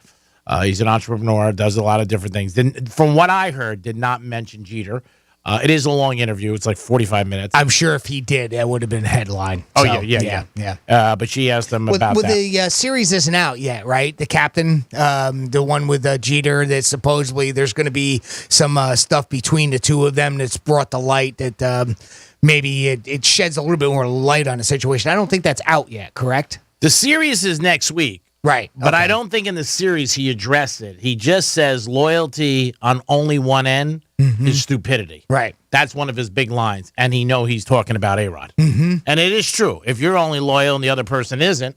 He's an entrepreneur, does a lot of different things. From what I heard, did not mention Jeter. It is a long interview. It's like 45 minutes. I'm sure if he did, that would have been headline. Oh, so, yeah. But she asked him about that. The series isn't out yet, right? The captain, the one with Jeter, that supposedly there's going to be some stuff between the two of them that's brought to light that maybe it sheds a little bit more light on the situation. I don't think that's out yet, correct? The series is next week. Right. But I don't think in the series he addressed it. He just says loyalty on only one end is stupidity. Right. That's one of his big lines. And he's talking about A-Rod. And it is true. If you're only loyal and the other person isn't,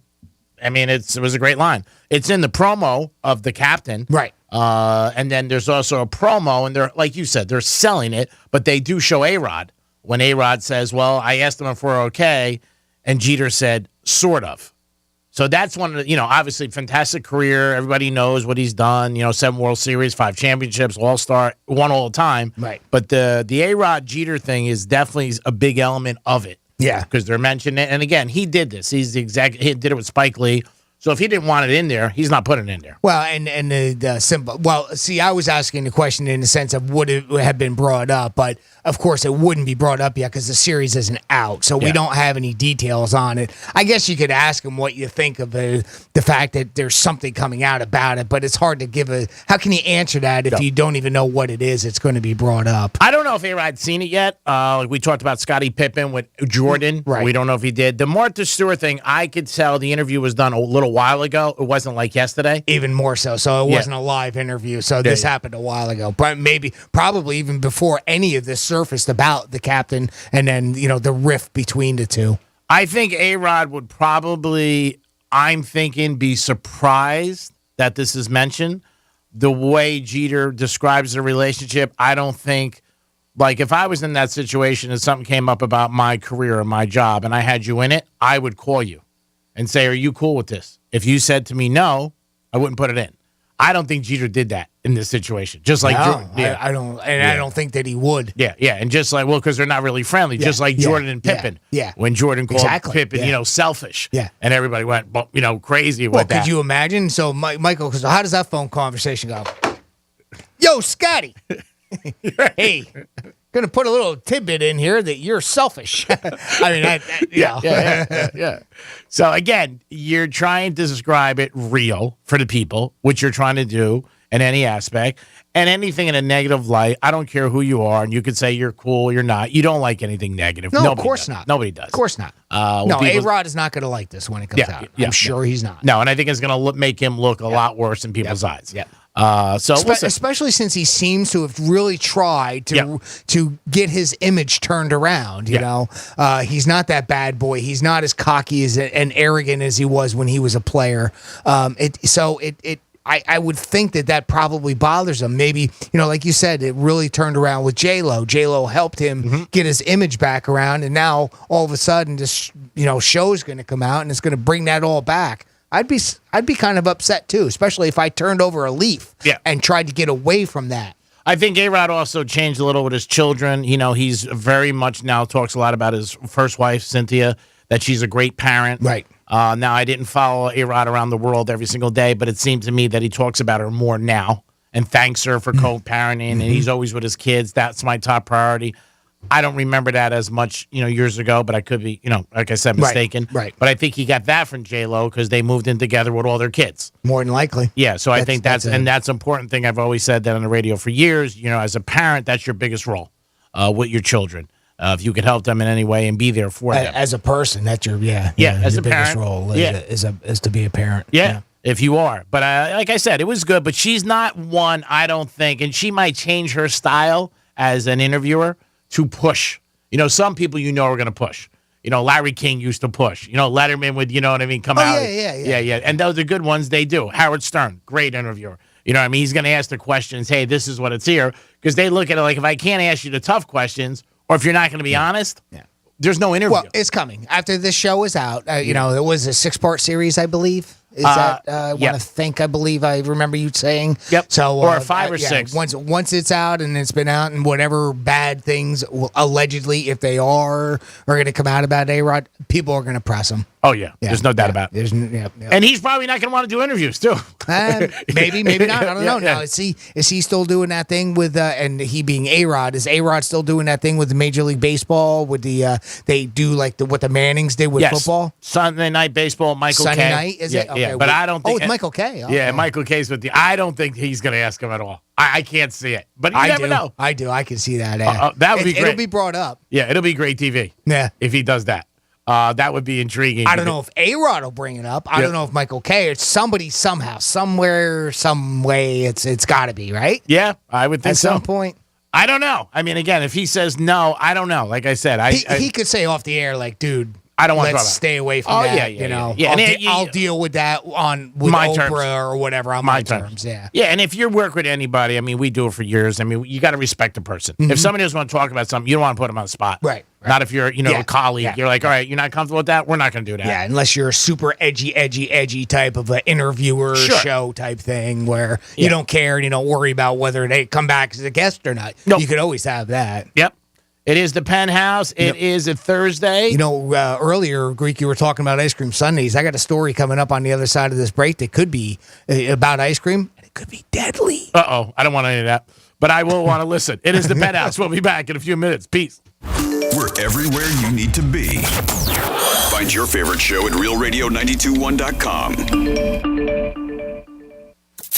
I mean, it was a great line. It's in the promo of the captain. Right. And then there's also a promo, and they're, like you said, they're selling it, but they do show A-Rod. When A-Rod says, well, I asked him if we're okay, and Jeter said, sort of. So that's one of the, obviously fantastic career. Everybody knows what he's done. 7 World Series, 5 championships, All-Star, won all the time. Right. But the A-Rod Jeter thing is definitely a big element of it. Yeah. Because they're mentioning it. And again, he did this. He did it with Spike Lee. So if he didn't want it in there, he's not putting it in there. Well, and the simple. Well, see, I was asking the question in the sense of would it have been brought up, but of course it wouldn't be brought up yet because the series isn't out, so we don't have any details on it. I guess you could ask him what you think of the fact that there's something coming out about it, but it's hard to give a. How can you answer that if you don't even know what it is? It's going to be brought up. I don't know if A-Rod's seen it yet. We talked about Scottie Pippen with Jordan. Right. We don't know if he did. The Martha Stewart thing, I could tell the interview was done a little while ago. It wasn't like yesterday. Even more so. So it wasn't a live interview. So this happened a while ago. But probably even before any of this surfaced about the captain and then, the rift between the two. I think A-Rod would probably, I'm thinking, be surprised that this is mentioned. The way Jeter describes the relationship, I don't think, like if I was in that situation and something came up about my career or my job and I had you in it, I would call you and say, are you cool with this? If you said to me no, I wouldn't put it in. I don't think Jeter did that in this situation. Just like Jordan. Yeah. I don't think that he would. Yeah, yeah. And just like, well, because they're not really friendly. Yeah, Just like yeah, Jordan and Pippen. yeah. When Jordan called Pippen, yeah. selfish. Yeah. And everybody went, crazy with Well, that. could you imagine? So, Michael, because how does that phone conversation go? Yo, Scotty. Hey, gonna put a little tidbit in here that you're selfish. I mean, yeah. So again, you're trying to describe it real for the people, which you're trying to do in any aspect, and anything in a negative light. I don't care who you are, and you could say you're cool, you're not. You don't like anything negative. No, Nobody of course does. not. Nobody does. Of course not. No, A-Rod is not going to like this when it comes out. I'm sure he's not. No, and I think it's going to make him look a lot worse in people's eyes. Yeah. So especially since he seems to have really tried to get his image turned around. You know, he's not that bad boy. He's not as cocky and arrogant as he was when he was a player. I would think that probably bothers him. Maybe, like you said, it really turned around with J-Lo. J-Lo helped him get his image back around, and now all of a sudden this show's going to come out and it's going to bring that all back. I'd be kind of upset too, especially if I turned over a leaf and tried to get away from that. I think A-Rod also changed a little with his children. He's very much now talks a lot about his first wife, Cynthia, that she's a great parent. Right. Now, I didn't follow A-Rod around the world every single day, but it seemed to me that he talks about her more now and thanks her for co-parenting, and he's always with his kids. That's my top priority. I don't remember that as much, years ago, but I could be, like I said, mistaken. Right. But I think he got that from J-Lo because they moved in together with all their kids. More than likely. Yeah, so I think that's an important thing. I've always said that on the radio for years. As a parent, that's your biggest role with your children. If you could help them in any way and be there for them. As a person, that's your as your a parent, biggest role is to be a parent. Yeah. If you are. But like I said, it was good. But she's not one, I don't think, and she might change her style as an interviewer to push. Some people are going to push. Larry King used to push. Letterman would, come out. Yeah. And those are good ones. They do. Howard Stern, great interviewer. He's going to ask the questions, hey, this is what it's here. Because they look at it like, if I can't ask you the tough questions, or if you're not going to be honest, there's no interview. Well, it's coming. After this show is out, it was a 6-part series, I believe. Is that I want to think? I believe I remember you saying. Yep. So or 5 or 6. Once it's out and it's been out, and whatever bad things allegedly, if they are going to come out about A-Rod, people are going to press him. Oh yeah. There's no doubt about it. And he's probably not going to want to do interviews too. Maybe not. I don't know. Now is he still doing that thing with and he being A-Rod? Is A-Rod still doing that thing with the Major League Baseball? With the they do like what the Mannings did with football? Sunday night baseball. Michael Sunday K. night is it? Okay, yeah. But I don't think. Oh, it's Michael K. Okay. Yeah, Michael K's with the. I don't think he's going to ask him at all. I can't see it. But you never know. I do. I can see that. That would be great. It'll be brought up. Yeah, it'll be great TV. Yeah, if he does that. That would be intriguing. I don't know if A-Rod will bring it up. I don't know if Michael K. It's somebody somehow, somewhere, some way. It's got to be, right? Yeah, I would think at some point. I don't know. I mean, again, if he says no, I don't know. Like I said, he could say off the air, like, dude, I don't want to let's stay away from that. Yeah. I'll deal with that with my Oprah terms. or whatever on my terms. Yeah. Yeah, and if you work with anybody, I mean, we do it for years. I mean, you got to respect the person. If somebody doesn't want to talk about something, you don't want to put them on the spot. Right. Not if you're, a colleague. You're like, all right, you're not comfortable with that? We're not going to do that. Yeah, unless you're a super edgy type of an interviewer show type thing where you don't care and you don't worry about whether they come back as a guest or not. Nope. You could always have that. Yep. It is the Penthouse. It is a Thursday. Earlier, Greek, you were talking about ice cream sundaes. I got a story coming up on the other side of this break that could be about ice cream, and it could be deadly. Uh-oh. I don't want any of that, but I will want to listen. It is the Penthouse. We'll be back in a few minutes. Peace. We're everywhere you need to be. Find your favorite show at realradio921.com.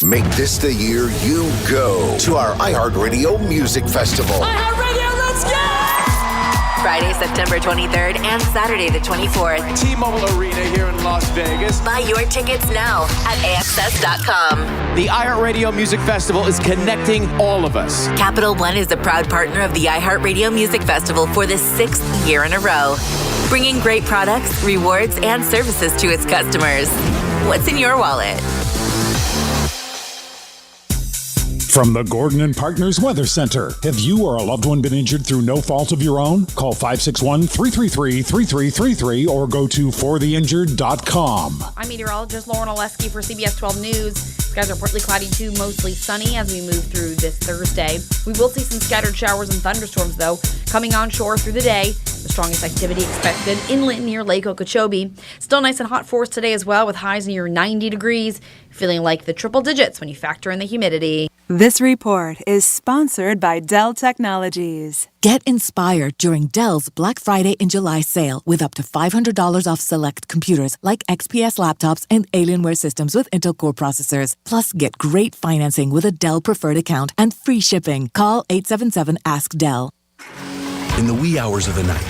Make this the year you go to our iHeartRadio Music Festival. iHeartRadio, let's go! Friday, September 23rd and Saturday the 24th. T-Mobile Arena here in Las Vegas. Buy your tickets now at AXS.com. The iHeartRadio Music Festival is connecting all of us. Capital One is a proud partner of the iHeartRadio Music Festival for the 6th year in a row. bringing great products, rewards, and services to its customers. What's in your wallet? From the Gordon and Partners Weather Center. Have you or a loved one been injured through no fault of your own? Call 561-333-3333 or go to fortheinjured.com. I'm meteorologist Lauren Oleski for CBS 12 News. Skies are partly cloudy to mostly sunny as we move through this Thursday. We will see some scattered showers and thunderstorms, though, coming onshore through the day. The strongest activity expected inland near Lake Okeechobee. Still nice and hot for us today as well, with highs near 90 degrees. Feeling like the triple digits when you factor in the humidity. This report is sponsored by Dell Technologies. Get inspired during Dell's Black Friday and July sale with up to $500 off select computers like XPS laptops and Alienware systems with Intel Core processors. Plus, get great financing with a Dell Preferred account and free shipping. Call 877-ASK-DELL. In the wee hours of the night,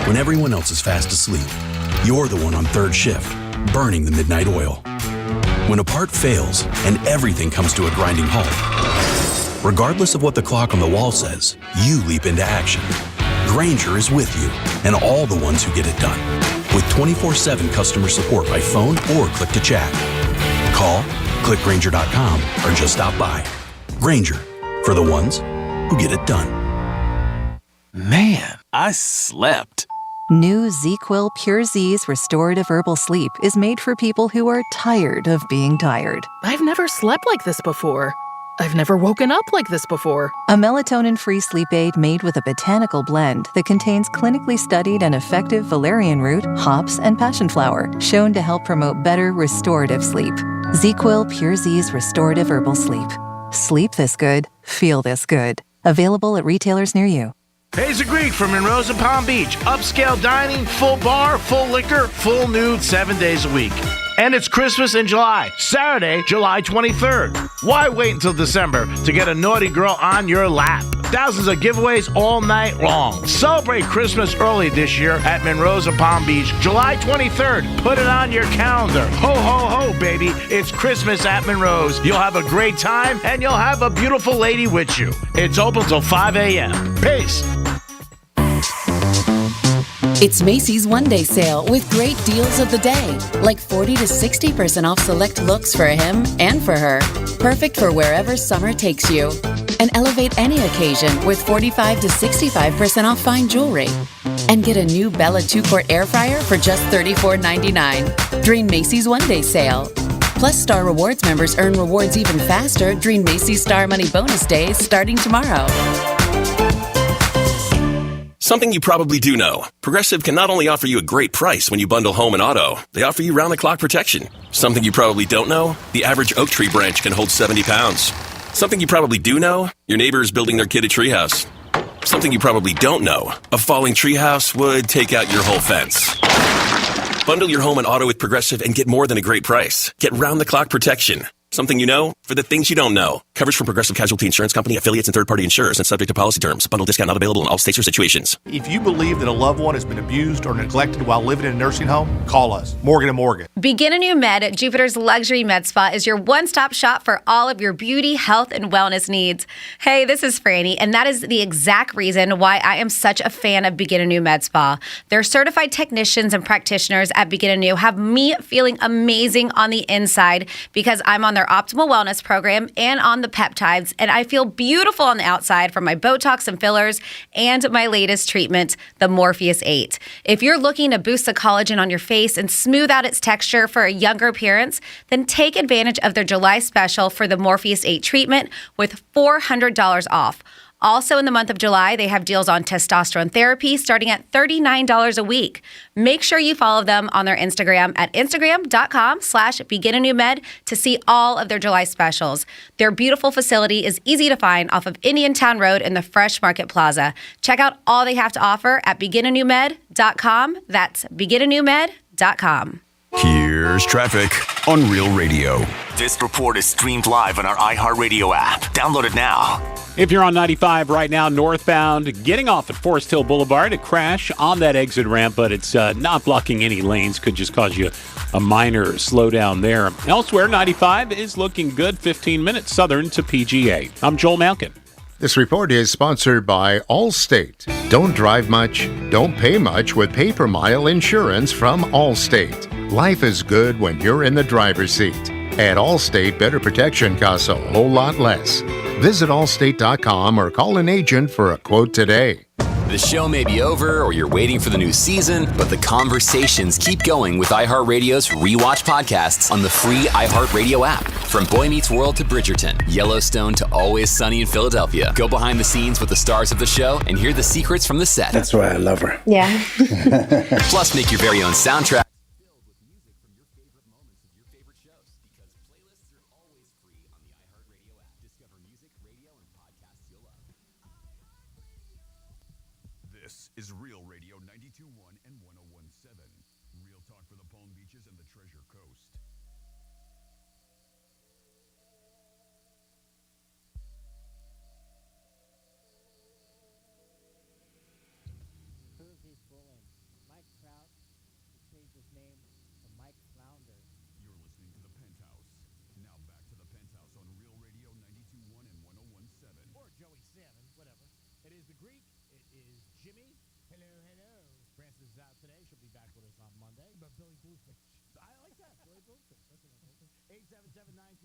when everyone else is fast asleep, you're the one on third shift, burning the midnight oil. When a part fails and everything comes to a grinding halt, regardless of what the clock on the wall says, you leap into action. Grainger is with you and all the ones who get it done. With 24/7 customer support by phone or click to chat. Call, click Grainger.com, or just stop by. Grainger, for the ones who get it done. Man, I slept. New ZzzQuil Pure Z's Restorative Herbal Sleep is made for people who are tired of being tired. I've never slept like this before. I've never woken up like this before. A melatonin-free sleep aid made with a botanical blend that contains clinically studied and effective valerian root, hops, and passion flower, shown to help promote better restorative sleep. ZzzQuil Pure Z's Restorative Herbal Sleep. Sleep this good, feel this good. Available at retailers near you. Hazy Greek from Monroe's and Palm Beach. Upscale dining, full bar, full liquor, full nude 7 days a week. And it's Christmas in July, Saturday, July 23rd. Why wait until December to get a naughty girl on your lap? Thousands of giveaways all night long. Celebrate Christmas early this year at Monroe's and Palm Beach, July 23rd. Put it on your calendar. Ho, ho, ho, baby. It's Christmas at Monroe's. You'll have a great time, and you'll have a beautiful lady with you. It's open till 5 a.m. Peace. It's Macy's One-Day Sale with great deals of the day, like 40 to 60% off select looks for him and for her. Perfect for wherever summer takes you. And elevate any occasion with 45 to 65% off fine jewelry. And get a new Bella 2-quart air fryer for just $34.99 during Macy's One-Day Sale. Plus, Star Rewards members earn rewards even faster during Macy's Star Money Bonus Days starting tomorrow. Something you probably do know. Progressive can not only offer you a great price when you bundle home and auto, they offer you round-the-clock protection. Something you probably don't know, the average oak tree branch can hold 70 pounds. Something you probably do know, your neighbor is building their kid a treehouse. Something you probably don't know, a falling treehouse would take out your whole fence. Bundle your home and auto with Progressive and get more than a great price. Get round-the-clock protection. Something you know for the things you don't know. Coverage from Progressive Casualty Insurance Company, affiliates, and third-party insurers, and subject to policy terms. Bundle discount not available in all states or situations. If you believe that a loved one has been abused or neglected while living in a nursing home, call us, Morgan & Morgan. Begin a New Med at Jupiter's Luxury Med Spa is your one-stop shop for all of your beauty, health, and wellness needs. Hey, this is Franny, and that is the exact reason why I am such a fan of Begin a New Med Spa. Their certified technicians and practitioners at Begin a New have me feeling amazing on the inside because I'm on their Optimal Wellness program and on the peptides, and I feel beautiful on the outside from my Botox and fillers and my latest treatment, the Morpheus 8. If you're looking to boost the collagen on your face and smooth out its texture for a younger appearance, then take advantage of their July special for the Morpheus 8 treatment with $400 off. Also in the month of July, they have deals on testosterone therapy starting at $39 a week. Make sure you follow them on their Instagram at instagram.com/beginanewmed to see all of their July specials. Their beautiful facility is easy to find off of Indiantown Road in the Fresh Market Plaza. Check out all they have to offer at beginanewmed.com. That's beginanewmed.com. Here's traffic on Real Radio. This report is streamed live on our iHeartRadio app. Download it now. If you're on 95 right now, northbound, getting off at Forest Hill Boulevard, a crash on that exit ramp, but it's not blocking any lanes. Could just cause you a minor slowdown there. Elsewhere, 95 is looking good, 15 minutes southern to PGA. I'm Joel Malkin. This report is sponsored by Allstate. Don't drive much, don't pay much with pay-per-mile insurance from Allstate. Life is good when you're in the driver's seat. At Allstate, better protection costs a whole lot less. Visit allstate.com or call an agent for a quote today. The show may be over or you're waiting for the new season, but the conversations keep going with iHeartRadio's Rewatch podcasts on the free iHeartRadio app. From Boy Meets World to Bridgerton, Yellowstone to Always Sunny in Philadelphia. Go behind the scenes with the stars of the show and hear the secrets from the set. That's why I love her. Yeah. Plus, make your very own soundtrack. This is Real Radio 92.1 and 101.7. Real talk for the Palm Beaches and the Treasure Coast. Who's fooling? Mike Trout changed his name to Mike Flounder. You're listening to the Penthouse. Now back to the Penthouse on Real Radio 92.1 and 101.7. Or Joey Salmon, whatever. It is the Greek. It is Jimmy. Hello, hello. Francis is out today. She'll be back with us on Monday. But Billy Bluefish. I like that. Billy Bluefish. That's a nice one.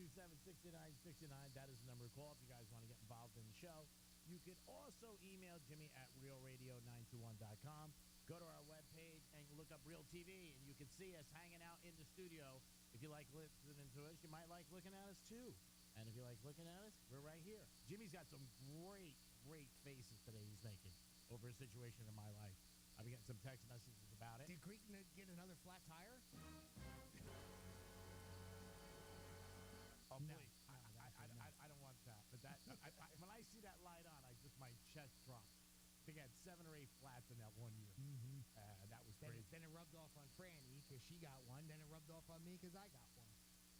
877-927-6969. That is the number to call if you guys want to get involved in the show. You can also email Jimmy at realradio921.com. Go to our webpage and look up Real TV, and you can see us hanging out in the studio. If you like listening to us, you might like looking at us, too. And if you like looking at us, we're right here. Jimmy's got some great faces today he's making over a situation in my life. I've been getting some text messages about it. Did Greek get another flat tire? Oh, no. Please. I don't want that. But that when I see that light on, my chest drops. I think I had 7 or 8 flats in that one year. Mm-hmm. That was crazy. Then it rubbed off on Franny because she got one. Then it rubbed off on me because I got one.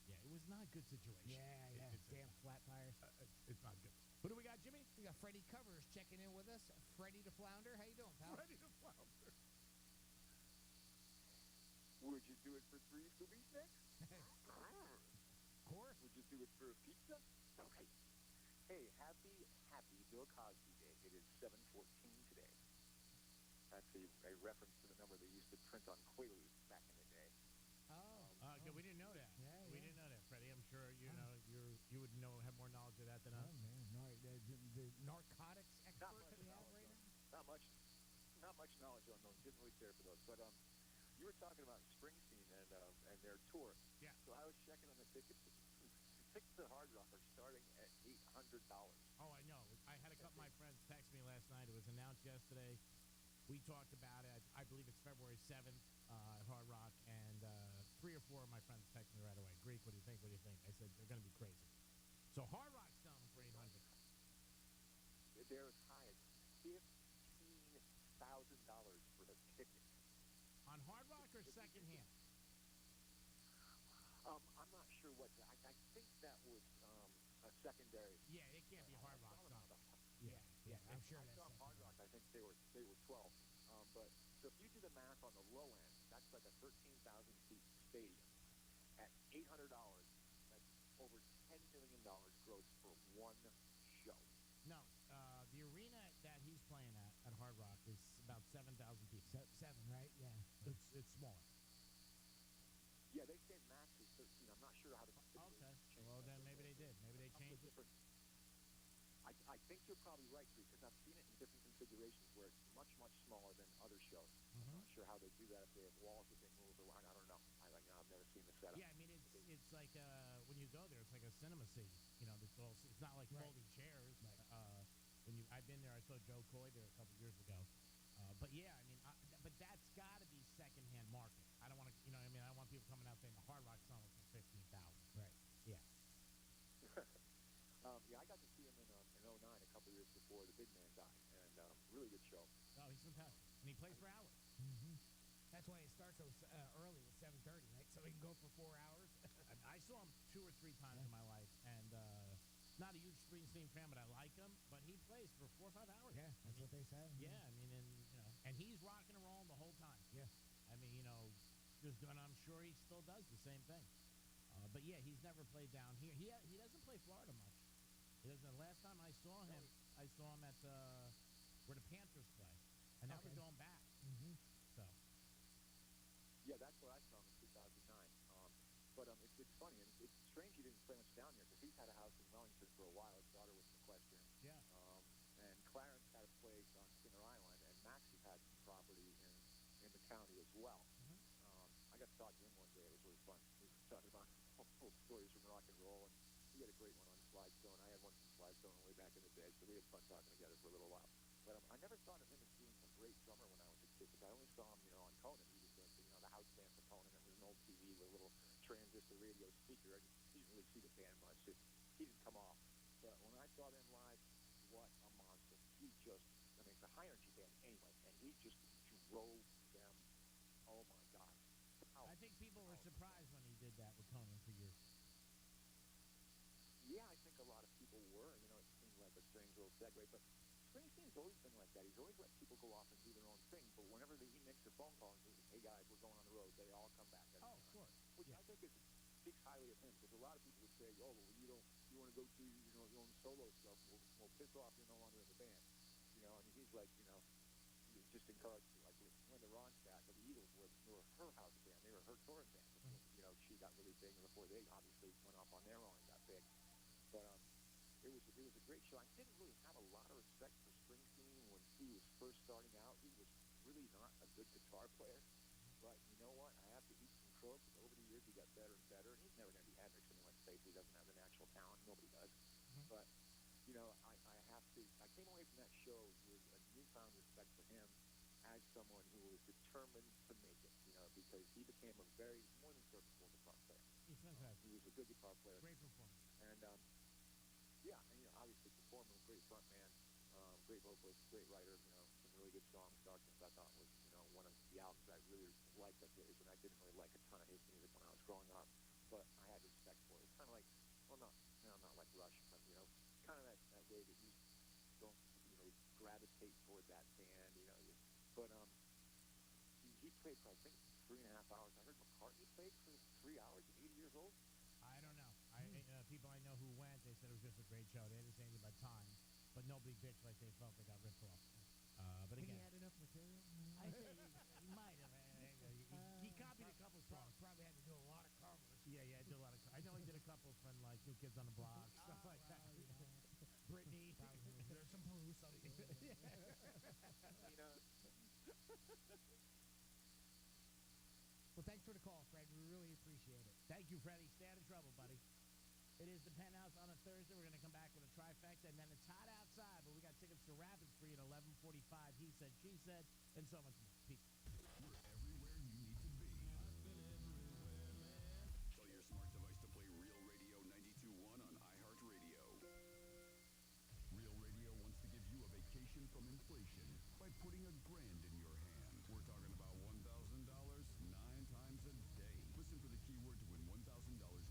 Yeah, it was not a good situation. Yeah. Damn flat tires. It's not good. Who do we got, Jimmy? We got Freddie Covers checking in with us. Freddie the Flounder. How you doing, pal? Freddie the Flounder. Would you do it for 3 Scooby snacks? Of course. Would you do it for a pizza? Okay. Hey, happy Bill Cosby Day. It is 7/14 today. That's a reference to the number they used to print on Quaaludes back in the day. Good. We didn't know that. We didn't know that, Freddie. I'm sure you would have more knowledge of that than us. Man, the narcotics expert we have right now. Not much knowledge on those. Didn't really care for those. But you were talking about Springsteen and their tour. Yeah. So I was checking on the tickets. Tickets to Hard Rock are starting at $800. Oh, I know. I had a couple of my friends text me last night. It was announced yesterday. We talked about it. I believe it's February 7th at Hard Rock, and 3 or 4 of my friends texted me right away. Greek, what do you think? What do you think? I said, they're going to be crazy. So Hard Rock's selling for $800. They're as high as $15,000 for the ticket. On Hard Rock or secondhand? I'm not sure what. I think that was a secondary. Yeah, it can't be Hard Rock. Yeah, I'm sure that's Hard Rock. I think they were 12. But so if you do the math on the low end, that's like a 13,000 seat stadium at $800. That's over $10 million gross for one show. No, the arena that he's playing at Hard Rock is about 7,000 people. 7, right? Yeah. It's smaller. Yeah, they say max is 13. I'm not sure how to. Okay. Well, then maybe they did. Maybe they changed it. I think you're probably right, because I've seen it in different configurations where it's much, much smaller than other shows. I'm not sure how they do that, if they have walls that they move around. I don't know. I've never seen the setup. Yeah, I mean, it's like when you go there, it's like a cinema seat. It's not like folding chairs. I've been there. I saw Joe Coy there a couple years ago. But yeah, I mean, but that's got to be secondhand market. I don't want to, I don't want people coming out saying the Hard Rock selling for $15,000. Right. Yeah. Yeah, I got to see him in 09, a couple years before the big man died, and really good show. Oh, he's fantastic, and he plays for hours. Mm-hmm. That's why it starts so early at 7:30, right? So he can go for 4 hours. I saw him 2 or 3 times in my life, and not a huge Springsteen fan, but I like him. But he plays for 4 or 5 hours. Yeah, that's what they say. Yeah, I mean, and he's rocking and rolling the whole time. Yeah. I mean, I'm sure he still does the same thing. But yeah, he's never played down here. He doesn't play Florida much. He doesn't. Last time I saw him, I I saw him at where the Panthers play, and now we're going back. Mm-hmm. So. Yeah, that's where I saw him in 2009. But it's funny, and it's strange he didn't play much down here because he's had a house in Wellington for a while. His daughter was an equestrian. Yeah. And Clarence had a place on Singer Island, and Max has had some property in the county as well. I got to talk to him one day. It was really fun. He was talking about old stories from rock and roll, and he had a great one on Slidestone. I had one from Slidestone way back in the day, so we had fun talking together for a little while. But I never thought of him as being a great drummer when I was a kid, because I only saw him, on Conan. He was dancing, the house band for Conan. It was an old TV with a little transistor radio speaker. I didn't really see the band much. He didn't come off. But when I saw them live, what a monster. It's a high energy band anyway, and he just drove them. Oh my God. I think people were surprised when he did that with Conan for years. Yeah, I think a lot of people were. It seemed like a strange little segue, but Springsteen's always been like that. He's always let people go off and do their own thing, but whenever he makes a phone call and says, hey guys, we're going on the road, they all come back. Oh, of course. Which I think speaks highly of him, because a lot of people would say, oh, well, you want to go do your own solo stuff, well, piss off, you're no longer in the band. And he's like, he just encouraged, like Linda Ronstadt of the Eagles were her house band, they were her touring band. She got really big before they obviously went off on their own and got big. But it was a great show. I didn't really have a lot of respect for Springsteen when he was first starting out. He was really not a good guitar player. But you know what? I have to eat some crow, because over the years he got better and better. And he's never going to be Hendrix in let's face it. He doesn't have the natural talent. Nobody does. But, I came away from that show with a newfound respect for him as someone who was determined to make it, because he became a very more than serviceable guitar player. He's fantastic. He was a good guitar player. Great performer. And, obviously performer, great front man, great vocalist, great writer, some really good songs. Darkness, I thought, was, one of the albums I really liked of his, and I didn't really like a ton of his music when I was growing up, but I had respect for it. It's kind of like, well, not like Rush, but, kind of that way that you don't, gravitate toward that band, but, he played for, I think, 3.5 hours. I heard McCartney played for 3 hours at 80 years old. I don't know. People I know who went, they said it was just a great show. They didn't say anything about time, but nobody bitched like they felt they got ripped off. But again, he had enough material. I say he might have. He copied a couple songs. Probably had to do a lot of covers. Yeah, I did a lot of. I know he did a couple from like New Kids on the Block, stuff like that. Britney. There's some Bruce. Well, thanks for the call, Fred. We really appreciate it. Thank you, Freddie. Stay out of trouble, buddy. It is the Penthouse on a Thursday. We're going to come back with a trifecta, and then it's hot outside, but we got tickets to Rapids free at 11:45. He said, she said, and so much more. Peace. We're everywhere you need to be. I've been everywhere, man. Tell your smart device to play Real Radio 92.1 on iHeartRadio. Real Radio wants to give you a vacation from inflation by putting $1,000 in your hand. We're talking about $1,000 9 times a day. Listen for the keyword to win $1,000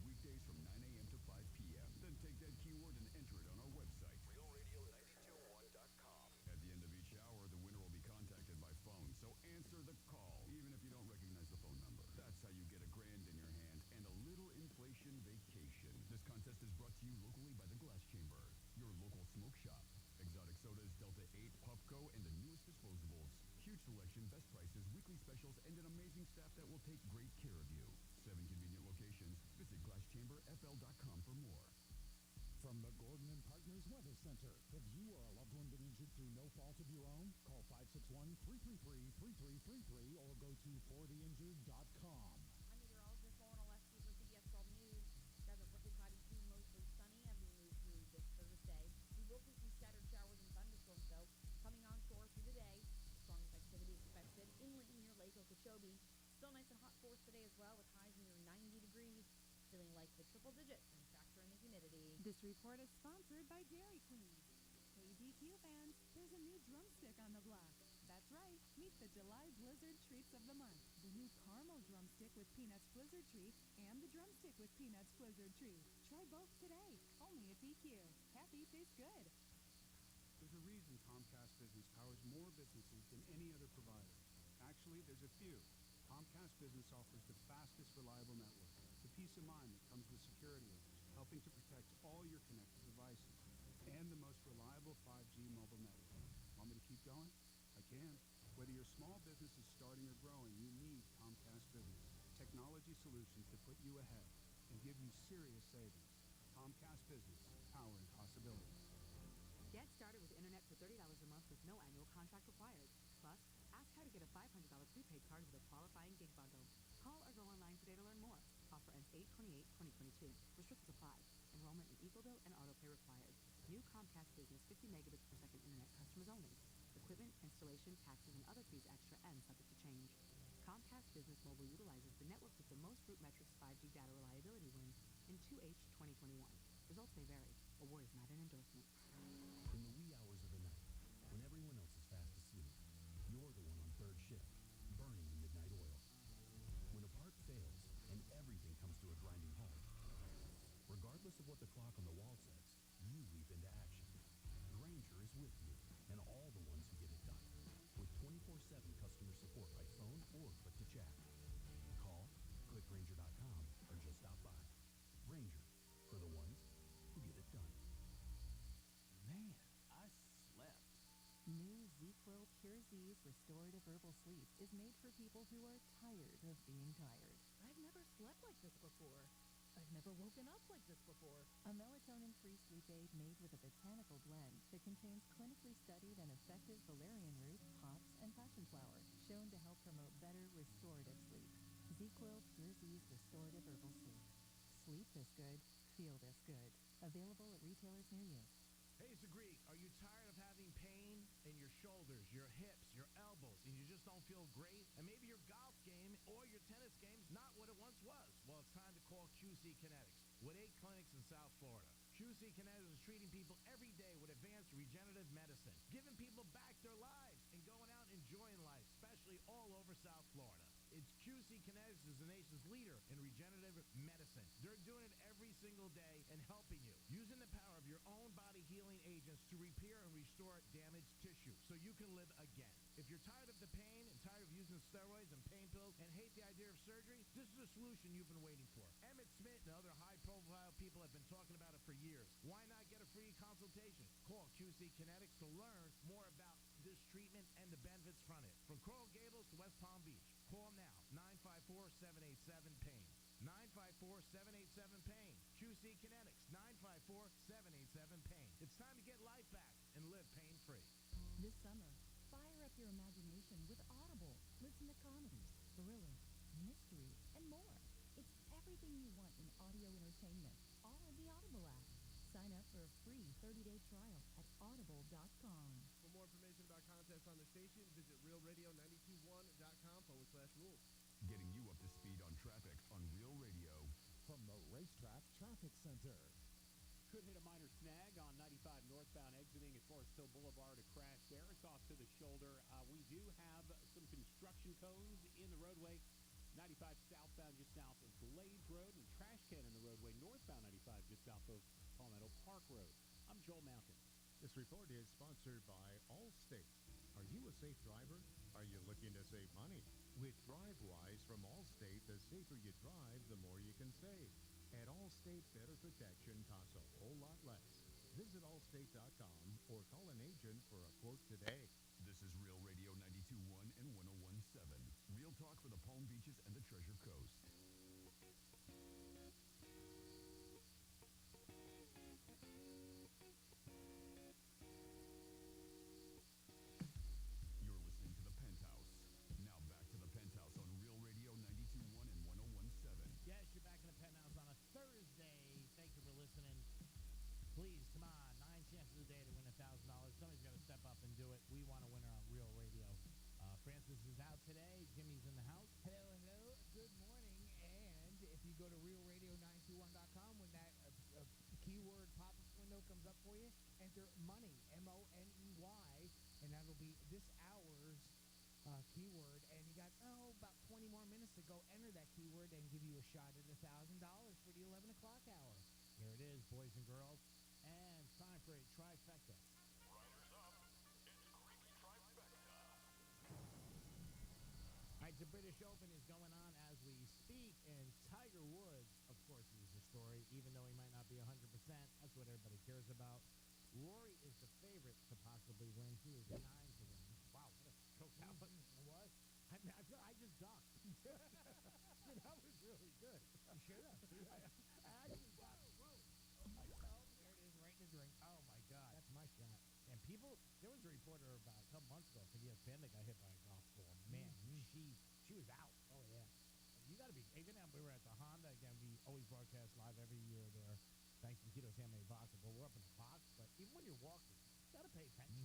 weekdays from 9 a.m. to 5 p.m. Then take that keyword and enter it on our website, realradio921.com. At the end of each hour, the winner will be contacted by phone, so answer the call, even if you don't recognize the phone number. That's how you get $1,000 in your hand and a little inflation vacation. This contest is brought to you locally by the Glass Chamber, your local smoke shop. Exotic sodas, Delta 8, Pupco, and the newest disposables. Huge selection, best prices, weekly specials, and an amazing staff that will take great care of you. 7 convenient locations. Visit glasschamberfl.com for more. From the Gordon and Partners Weather Center. Have you or a loved one been injured through no fault of your own? Call 561-333-3333 or go to fortheinjured.com. I'm meteorologist Lauren Oleski for CBS 12 News. Skies are partly cloudy to mostly sunny as we move through this Thursday. We will see some scattered showers and thunderstorms, though, coming onshore through the day. The strongest activity expected inland near Lake Okeechobee. Still nice and hot for us today as well, with highs near 90 degrees. Feeling like the triple digits and factor in the humidity. This report is sponsored by Dairy Queen. Hey DQ fans, there's a new drumstick on the block. That's right, meet the July Blizzard Treats of the Month. The new caramel drumstick with Peanuts Blizzard Treat and the drumstick with Peanuts Blizzard Treat. Try both today, only at DQ. Happy tastes good. There's a reason Comcast Business powers more businesses than any other provider. Actually, there's a few. Comcast Business offers the fastest, reliable network, the peace of mind that comes with security layers, helping to protect all your connected devices, and the most reliable 5G T-Mobile network. Want me to keep going? I can. Whether your small business is starting or growing, you need Comcast Business. Technology solutions to put you ahead and give you serious savings. Comcast Business, powering possibilities. Get started with internet for $30 a month with no annual contract required. Plus, ask how to get a $500 prepaid card with a qualifying gig bundle. Call or go online today to learn more. Offer ends 8/28/2022. Restrictions apply. Enrollment in EcoBill and autopay required. New Comcast Business 50 megabits per second internet customers only. Equipment, installation, taxes, and other fees extra and subject to change. Comcast Business Mobile utilizes the network with the most Root Metrics 5G data reliability wins in 2H 2021. Results may vary. Award is not an endorsement. In the wee hours of the night, when everyone else is fast asleep, you're the one on third shift, burning the midnight oil. When a part fails and everything comes to a grinding halt, regardless of what the clock on the wall says, you leap into action. Granger is with you and all the ones who get it done, with 24/7 customer support by phone or click to chat. Call, click Granger.com, or just stop by. Granger, for the ones who get it done. Man, I slept. New ZQuil Pure Z's Restorative Herbal Sleep is made for people who are tired of being tired. I've never slept like this before. I've never woken up like this before. A melatonin-free sleep aid made with a botanical blend that contains clinically studied and effective valerian root, hops, and passion flower, shown to help promote better restorative sleep. ZQuil Pure Z's Restorative Herbal Sleep. Sleep this good, feel this good. Available at retailers near you. Hey, Zagreek, are you tired of having pain in your shoulders, your hips, your elbows, and you just don't feel great? And maybe your golf game or your tennis game's not what it once was. Well, it's time to call QC Kinetics with 8 clinics in South Florida. QC Kinetics is treating people every day with advanced regenerative medicine, giving people back their lives and going out and enjoying life, especially all over South Florida. It's QC Kinetics is the nation's leader in regenerative medicine. They're doing it every single day and helping you, using the power of your own body healing agents to repair and restore damaged tissue so you can live again. If you're tired of the pain and tired of using steroids and pain pills and hate the idea of surgery, this is a solution you've been waiting for. Emmett Smith and other high-profile people have been talking about it for years. Why not get a free consultation? Call QC Kinetics to learn more about this treatment and the benefits from it. From Coral Gables to West Palm Beach. Call now, 954-787-PAIN. 954-787-PAIN. QC Kinetics, 954-787-PAIN. It's time to get life back and live pain-free. This summer, fire up your imagination with Audible. Listen to comedies, thrillers, mystery, and more. It's everything you want in audio entertainment, all in the Audible app. Sign up for a free 30-day trial at audible.com. For more information about contests on the station, visit realradio921.com/rules. Getting you up to speed on traffic on Real Radio. From the Racetrack Traffic Center. Could hit a minor snag on 95 northbound exiting at Forest Hill Boulevard. A crash there. It's off to the shoulder. We do have some construction cones in the roadway. 95 southbound just south of Glades Road, and trash can in the roadway northbound 95 just south of Palmetto Park Road. I'm Joel Mountain. This report is sponsored by Allstate. Are you a safe driver? Are you looking to save money? With DriveWise from Allstate, the safer you drive, the more you can save. At Allstate, better protection costs a whole lot less. Visit allstate.com or call an agent for a quote today. This is Real Radio 92.1 and 101.7. Real talk for the Palm Beaches and the Treasure Coast. You're listening to the Penthouse. Now back to the Penthouse on Real Radio 92.1 and 101.7. Yes, you're back in the Penthouse on a Thursday. Thank you for listening. Please, come on. 9 chances a day to win $1,000. Somebody's got to step up and do it. We want a winner on Real Radio. Francis is out today. Jimmy's in the house. Hello, hello. Good morning. And if you go to realradio921.com, when that keyword pop-up window comes up for you, enter money, M-O-N-E-Y, and that'll be this hour's keyword. And you got, about 20 more minutes to go enter that keyword and give you a shot at $1,000 for the 11 o'clock hour. Here it is, boys and girls. And time for a trifecta. Riders up. It's Creaky Trifecta. All right, the British Open is going on as we speak, and Tiger Woods, of course, is the story, even though he might not be 100%. That's what everybody cares about. Rory is the favorite to possibly win. He is 9 to 1. Wow, what a choke that was. It was. I mean, I just ducked. That was really good. You should have. I actually ducked. There it is, right in the drink. Oh, my God. That's my shot. And people, there was a reporter about a couple months ago for ESPN that got hit by a golf ball. Man, she was out. Oh, yeah. You got to be, even now we were at the Honda, again, we always broadcast live every year there, thanks to Tito's Handmade Box. But we're up in the box, but even when you're walking, you got to pay attention.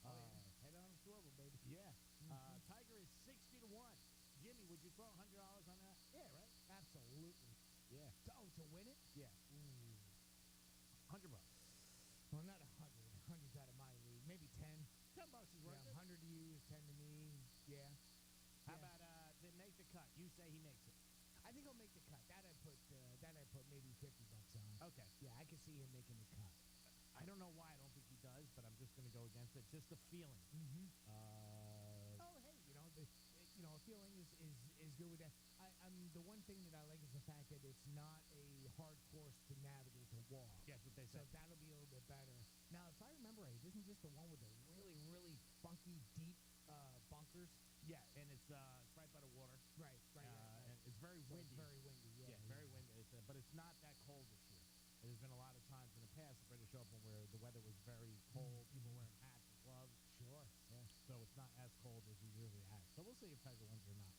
Head on a swivel, baby. Yeah. Tiger is 60 to 1. Jimmy, would you throw $100 on that? Yeah, right? Absolutely. Yeah. To win it? Yeah. $100. Well, not 100. 100's out of my league. Maybe 10. $10 is worth it. 100 to you, 10 to me. Yeah. How about to make the cut? You say he makes it. I think he'll make the cut. That I put maybe $50 on. Okay. Yeah, I can see him making the cut. I don't know why I don't think he does, but I'm just going to go against it. Just the feeling. Oh, hey, a feeling is good with that. The one thing that I like is the fact that it's not a hard course to navigate to walk. Yeah, that's what they So said. that'll be a little bit better. Now, if I remember right, isn't this the one with the really, really funky, deep bunkers? Yeah, and it's right by the water. Right. And it's very So windy. it's very windy, yeah. Very windy. But it's not that cold this year. There's been a lot of times in the past, the British Open, where the weather was very cold, people wearing hats and gloves. Sure. Yeah. So it's not as cold as we usually have. So we'll see if Tiger wins or not.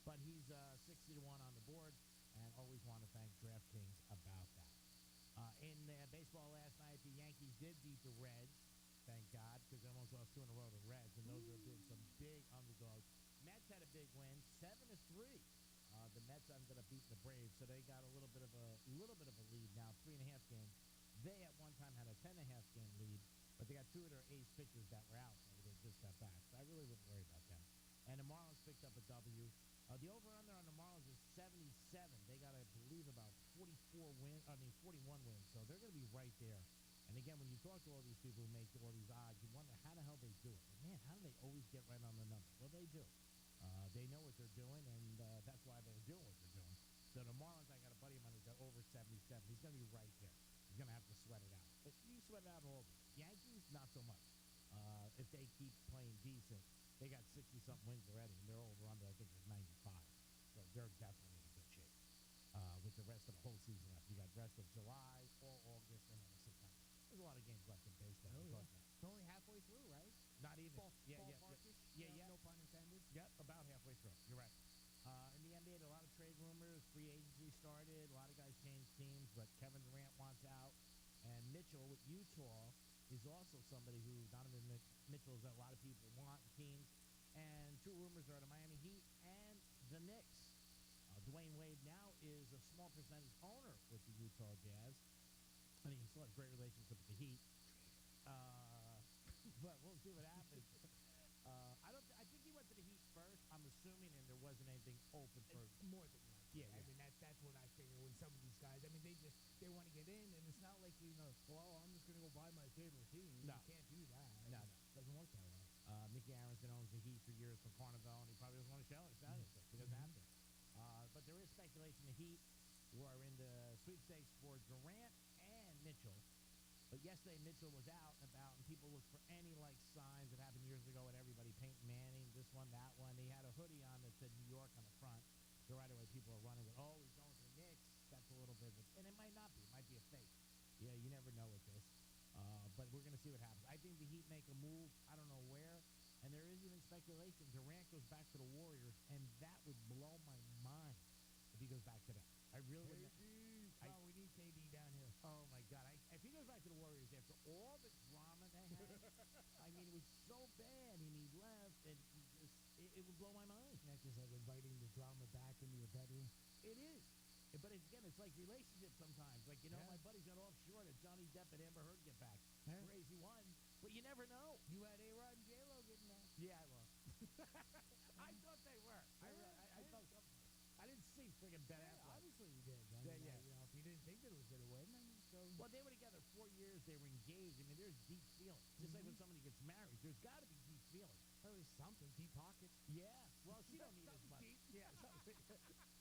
But he's 60 to 1 on the board, and always want to thank DraftKings about that. In baseball last night, the Yankees did beat the Reds. Thank God, because they almost lost 2 in a row to Reds, and those have been some big underdogs. Mets had a big win, 7-3. The Mets ended up beating the Braves, so they got a little bit of a lead now, 3.5 games. They at one time had a 10.5 game lead, but they got 2 of their ace pitchers that were out, so they just got back. So I really wouldn't worry about them. And the Marlins picked up a W. The over-under on the Marlins is 77. They got, I believe, about 41 wins, so they're going to be right there. And again, when you talk to all these people who make all these odds, you wonder how the hell they do it. But man, how do they always get right on the number? Well, they do. They know what they're doing, and that's why they're doing what they're doing. So the Marlins, I got a buddy of mine who's got over 77. He's going to be right there. He's going to have to sweat it out. But you sweat it out all of it. Yankees, not so much. If they keep playing decent, they got 60-something wins already, and their over-under, I think, is 95. So they're definitely in good shape with the rest of the whole season left. You got rest of July, all August, and then September. There's a lot of games left in baseball. It's only halfway through, right? Not even. Ballparkish. Yeah. No pun intended. Yep, about halfway through. You're right. In the NBA, there are a lot of trade rumors. Free agency started. A lot of guys changed teams, but Kevin Durant wants out. And Mitchell with Utah is also somebody who Donovan Mitchell is that a lot of people want in teams. And 2 rumors are the Miami Heat and the Knicks. Dwayne Wade now is a small percentage owner with the Utah Jazz. I mean, he still has a great relationship with the Heat. But we'll see what happens. I think he went to the Heat first. I'm assuming, and there wasn't anything open for more than likely. I mean, that's what I figure with some of these guys. I mean, they want to get in, and it's not like well, I'm just going to go buy my favorite team. No. You can't do that. No. Doesn't work that way. Mickey Arrington owns the Heat for years from Carnival, and he probably doesn't want to sell it. He doesn't have to. But there is speculation the Heat were in the sweepstakes for Durant and Mitchell. But yesterday, Mitchell was out and about, and people looked for any, signs that happened years ago with everybody, Peyton Manning, this one, that one. He had a hoodie on that said New York on the front. So right away, people are running with, he's going to the Knicks. That's a little bit of and it might not be. It might be a fake. Yeah, you never know with this. But we're going to see what happens. I think the Heat make a move. I don't know where. And there is even speculation. Durant goes back to the Warriors, and that would blow my mind if he goes back to them. I really would. We need KD down here. Oh, my God. If he goes back to the Warriors after all the drama they had, I mean, it was so bad, and he left, and it would blow my mind. That's just like inviting the drama back into your bedroom. It is. But again, it's like relationships sometimes. Like, my buddies got offshore that Johnny Depp and Amber Heard get back. Yeah. Crazy one. But you never know. You had A-Rod and J-Lo getting back. Yeah, I was. I thought they were. I thought something. I didn't see friggin' Ben Affleck. Obviously you did. Yeah. If you didn't think that it was going to win, then so. Well, they were together 4 years. They were engaged. I mean, there's deep feelings. Just like when somebody gets married, there's got to be deep feelings. At least something. Deep pockets. Yeah. Well, she don't need as much. Deep. Yeah.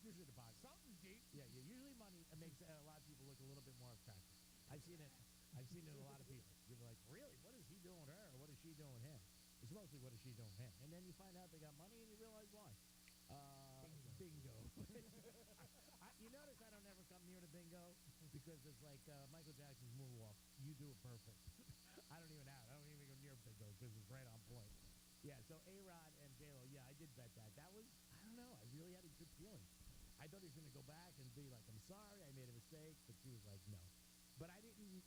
Usually the pockets. Something deep. Yeah. Usually money makes a lot of people look a little bit more attractive. I've seen it in a lot of people. people are like, really? What is he doing with her? Or what is she doing with him? It's mostly what is she doing with him. And then you find out they got money and you realize why. Bingo. You notice I don't ever come near the bingo because it's like Michael Jackson's moonwalk. You do it perfect. I don't even go near bingo because it's right on point. Yeah, so A-Rod and J-Lo, yeah, I did bet that. That was, I don't know, I really had a good feeling. I thought he was going to go back and be like, I'm sorry, I made a mistake, but she was like, no. But I didn't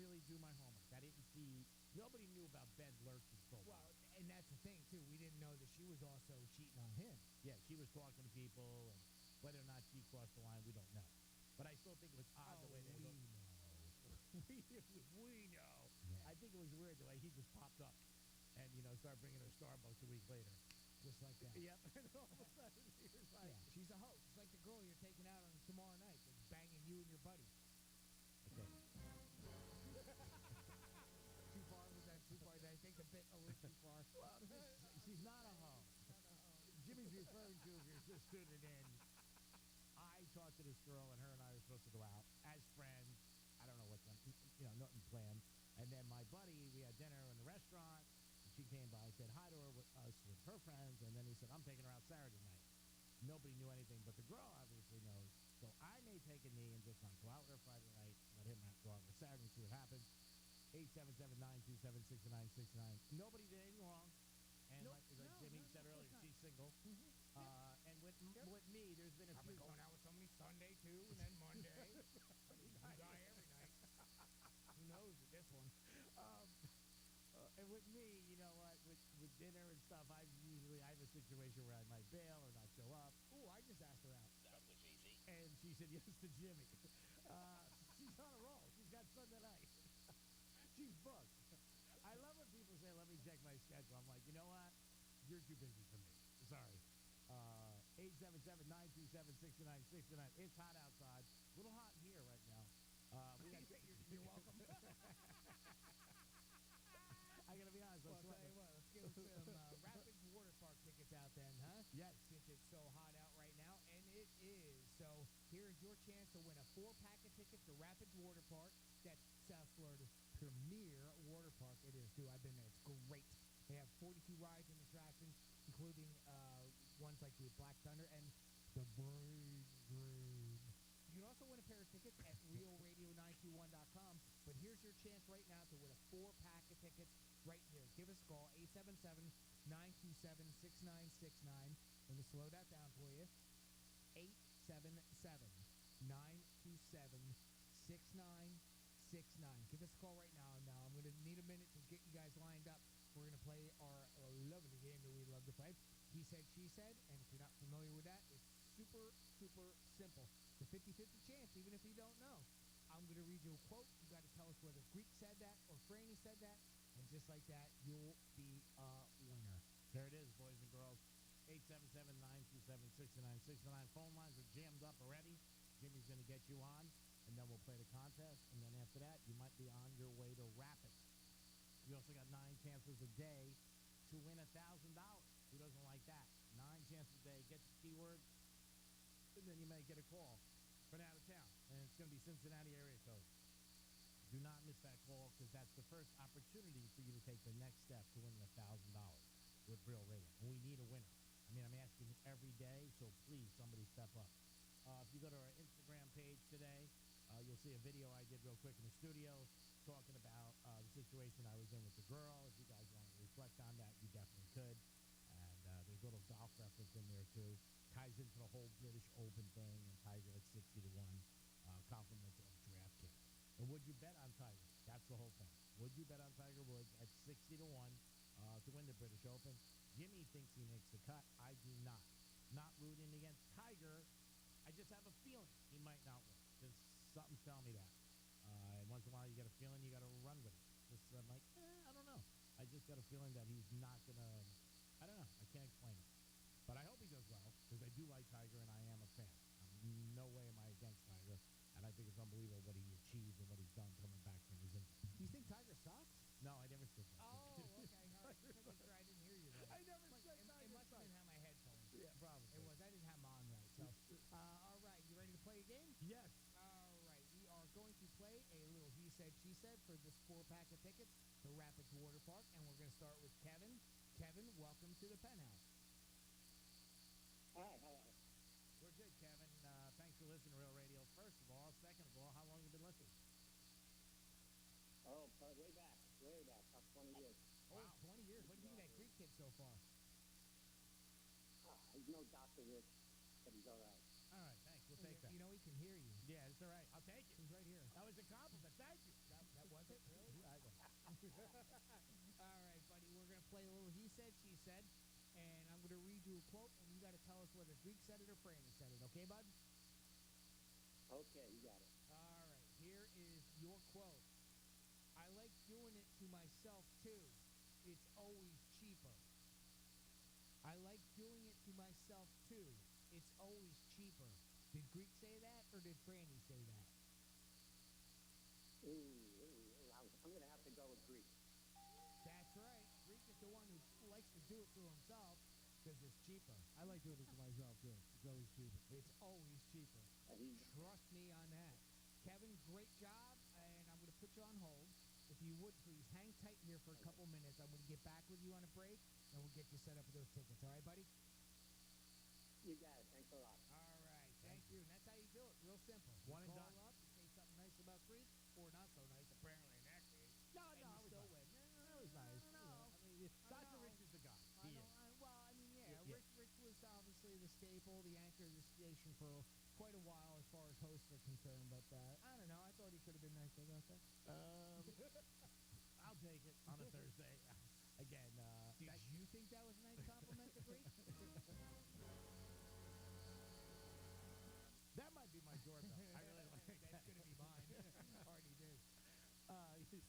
really do my homework. I didn't see, nobody knew about Ben Lurch's profile. Well, and that's the thing, too. We didn't know that she was also cheating on him. Yeah, she was talking to people, and whether or not she crossed the line, we don't know. But I still think it was odd the way they looked. We know. I think it was weird the way he just popped up and, started bringing her Starbucks a week later. Just like that. Yep. And all of a sudden, he was like, yeah, she's a host. It's like the girl you're taking out on tomorrow night that's banging you and your buddy. Okay. Too far? Was that too far? Did I take the bit a little too far? Well, she's not a hoe. Jimmy's referring to, if you're just tuning in, I talked to this girl, and her and I were supposed to go out as friends. I don't know what's nothing planned. And then my buddy, we had dinner in the restaurant, and she came by and said hi to her with her friends, and then he said, I'm taking her out Saturday night. Nobody knew anything, but the girl obviously knows. So I may take a knee and just not go out with her Friday night, let him go out with her Saturday and see what happens. 877-927-6969. Nobody did anything wrong. And like Jimmy said earlier, she's single. And with me, there's been a few. I've been going out with somebody Sunday, too, and then Monday. You die every night. Who knows with this one? And with me, you know what, with dinner and stuff, I have a situation where I might bail or not show up. Ooh, I just asked her out. That was easy. And she said yes to Jimmy. She's on a roll. She's got Sunday night. She's booked. I love when people say, let me check my schedule. I'm like, you know what? You're too busy for me. Sorry. 877-927-6969. It's hot outside. A little hot in here right now. You're welcome. I got to be honest. Well, I'll tell you what. Let's give some Rapids Water Park tickets out then, huh? Yes. Since it's so hot out right now, and it is. So here's your chance to win a 4-pack of tickets to Rapids Water Park. That's South Florida's premier water park. It is, too. I've been there. It's great. They have 42 rides and attractions, including ones like the Black Thunder and the Brain Drain. You can also win a pair of tickets at realradio921.com. But here's your chance right now to win a 4-pack of tickets right here. Give us a call, 877-927-6969. Let me slow that down for you. 877-927-6969. Give us a call right now. Now, I'm going to need a minute to get you guys lined up. We're going to play our lovely game that we love to play. He said, she said, and if you're not familiar with that, it's super, super simple. It's a 50-50 chance, even if you don't know. I'm going to read you a quote. You got to tell us whether Greek said that or Franny said that, and just like that, you'll be a winner. There it is, boys and girls. 877-927-6969. Phone lines are jammed up already. Jimmy's going to get you on, and then we'll play the contest, and then after that, you might be on your way to Rapids. You also got 9 chances a day to win $1,000. Who doesn't like that? 9 chances a day. Get the keyword, and then you may get a call from out of town. And it's going to be Cincinnati area code. Do not miss that call because that's the first opportunity for you to take the next step to winning $1,000 with Real Radio. And we need a winner. I mean, I'm asking every day, so please, somebody step up. If you go to our Instagram page today, you'll see a video I did real quick in the studio talking about the situation I was in with the girl. If you guys want to reflect on that, you definitely could. And there's a little golf reference in there, too. Ties into the whole British Open thing and Tiger at 60-1, compliments of DraftKings. And would you bet on Tiger? That's the whole thing. Would you bet on Tiger Woods at 60-1 to win the British Open? Jimmy thinks he makes the cut. I do not. Not rooting against Tiger. I just have a feeling he might not win. Just something's telling me that. And once in a while you get a feeling you got to run with it. Just I'm like, I don't know. I just got a feeling that he's not going to, I don't know. I can't explain it. But I hope he does well because I do like Tiger and I am a fan. No way am I against Tiger. And I think it's unbelievable what he achieved and what he's done coming back from his injury. You think Tiger sucks? No, I never said that. Oh, okay. All right. I didn't hear you right. I never said Tiger. It must have been how my headphones. Yeah, probably. It was. I didn't have them on right. So, all right. You ready to play a game? Yes. All right. We are going to play a little He Said, She said, for this 4-pack of tickets to Rapids Water Park. And we're going to start with Kevin. Kevin, welcome to the Penthouse. Hi, how are you? We're good, Kevin. Thanks for listening to Real Radio, first of all. Second of all, how long have you been listening? Oh, way back, about 20 years. Oh, 20 years. What do you think of that Greek kid so far? He's no Dr. Rich, but he's all right. All right, thanks. We'll take that. You know, he can hear you. Yeah, it's all right. I'll take it. He's right here. That was a compliment. Thank you. That was it? Really? All right, buddy. We're going to play a little He Said, She Said. And I'm going to read you a quote, and you got to tell us whether Greek said it or Franny said it. Okay, bud? Okay, you got it. All right. Here is your quote. I like doing it to myself, too. It's always cheaper. I like doing it to myself, too. It's always cheaper. Did Greek say that, or did Franny say that? I'm going to have to go with Greek. That's right. Greek is the one who likes to do it to himself because it's cheaper. I like doing it to myself, too. It's always cheaper. It's always cheaper. Trust me on that. Kevin, great job, and I'm going to put you on hold. If you would, please hang tight here for a couple minutes. I'm going to get back with you on a break, and we'll get you set up with those tickets. All right, buddy? You got it. Thanks a lot. All right. Thank you. And that's how you do it. Real simple. One and call done. up, you say something nice about Greek, or not so nice, apparently, in that case. No, and you still win. That was nice. No. I mean, Dr. Rich is the guy. He is. Well, I mean, yeah. Yeah. Rich was obviously the staple, the anchor of the station for quite a while as far as hosts are concerned. But I don't know. I thought he could have been nicer about that. I'll take it on a Thursday. Again, Did you think that was a nice compliment to Greek? That might be my doorbell. I really like that. That's going to be mine. Already did.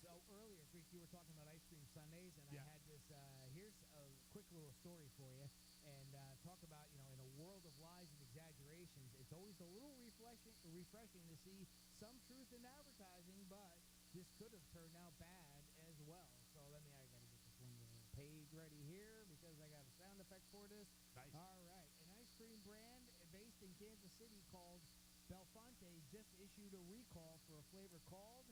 So earlier, Greek, you were talking about ice cream sundaes, and I had this, here's a quick little story for you. And talk about, in a world of lies and exaggerations, it's always a little refreshing to see some truth in advertising, but this could have turned out bad as well. So I got to get this one page ready here because I got a sound effect for this. Nice. All right. An ice cream brand based in Kansas City called Belfonte just issued a recall for a flavor called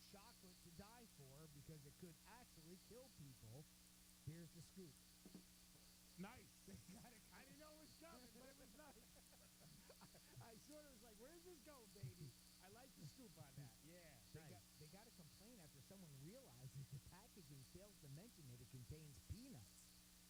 Chocolate to Die For because it could actually kill people. Here's the scoop. Nice. I didn't know it was coming, but it was nice. I sort of was like, where's this going, baby? I like the scoop on that. Yeah. They got a complaint after someone realized that the packaging fails to mention that it contains peanuts.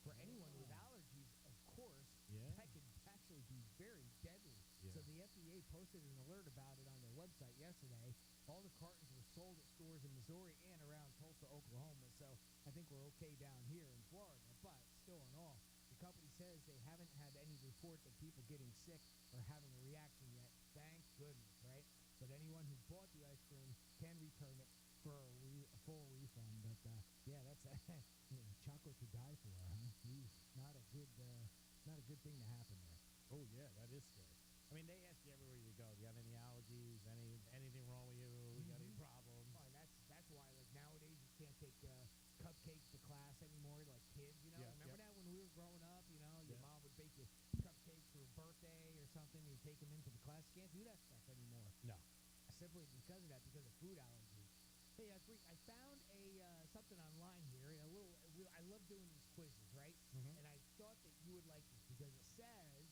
For anyone with allergies, of course, that could actually be very deadly. Yeah. So the FDA posted an alert about it on their website yesterday. All the cartons were sold at stores in Missouri and around Tulsa, Oklahoma. So I think we're okay down here in Florida. But still in all, the company says they haven't had any reports of people getting sick or having a reaction yet. Thank goodness, right? But anyone who bought the ice cream can return it for a full refund. But that's chocolate to die for, huh? Not a good thing to happen there. Oh yeah, that is scary. I mean, they ask you everywhere you go. Do you have any allergies? Anything wrong with you? You got any problems? Oh, and that's why, like, nowadays you can't take cupcakes to class anymore, like kids. Remember that when we were growing up? Your mom would bake you cupcakes for a birthday or something. And you take them into the class. You can't do that stuff anymore. No. Simply because of that, because of food allergies. Hey, Greek, I found something online here. I love doing these quizzes, right? Mm-hmm. And I thought that you would like this because it says,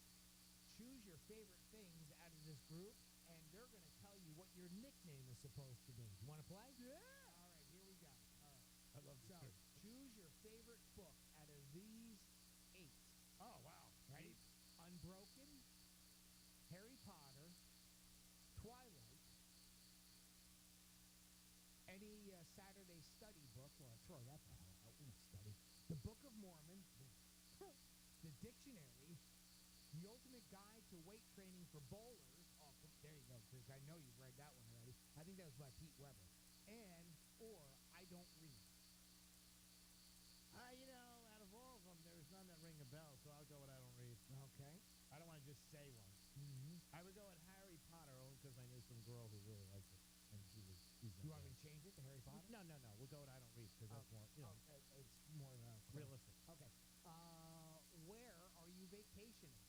choose your favorite things out of this group, and they're going to tell you what your nickname is supposed to be. You want to play? Yeah. All right, here we go. All right. I love this. So, choose your favorite book out of these 8. Oh, wow. Ready? Unbroken, Harry Potter, Twilight, any Saturday study book. Well, throw that the hell out. Study. The Book of Mormon, the dictionary, The Ultimate Guide to Weight Training for Bowlers. Oh, there you go, Chris. I know you've read that one already. I think that was by Pete Weber. Or I Don't Read. Out of all of them, there's none that ring a bell, so I'll go with I Don't Read. Okay. I don't want to just say one. Mm-hmm. I would go with Harry Potter only because I knew some girl who really liked it, and she's You want me to change it to Harry Potter? No. We'll go with I Don't Read because that's more, it's more realistic. Okay. Where are you vacationing?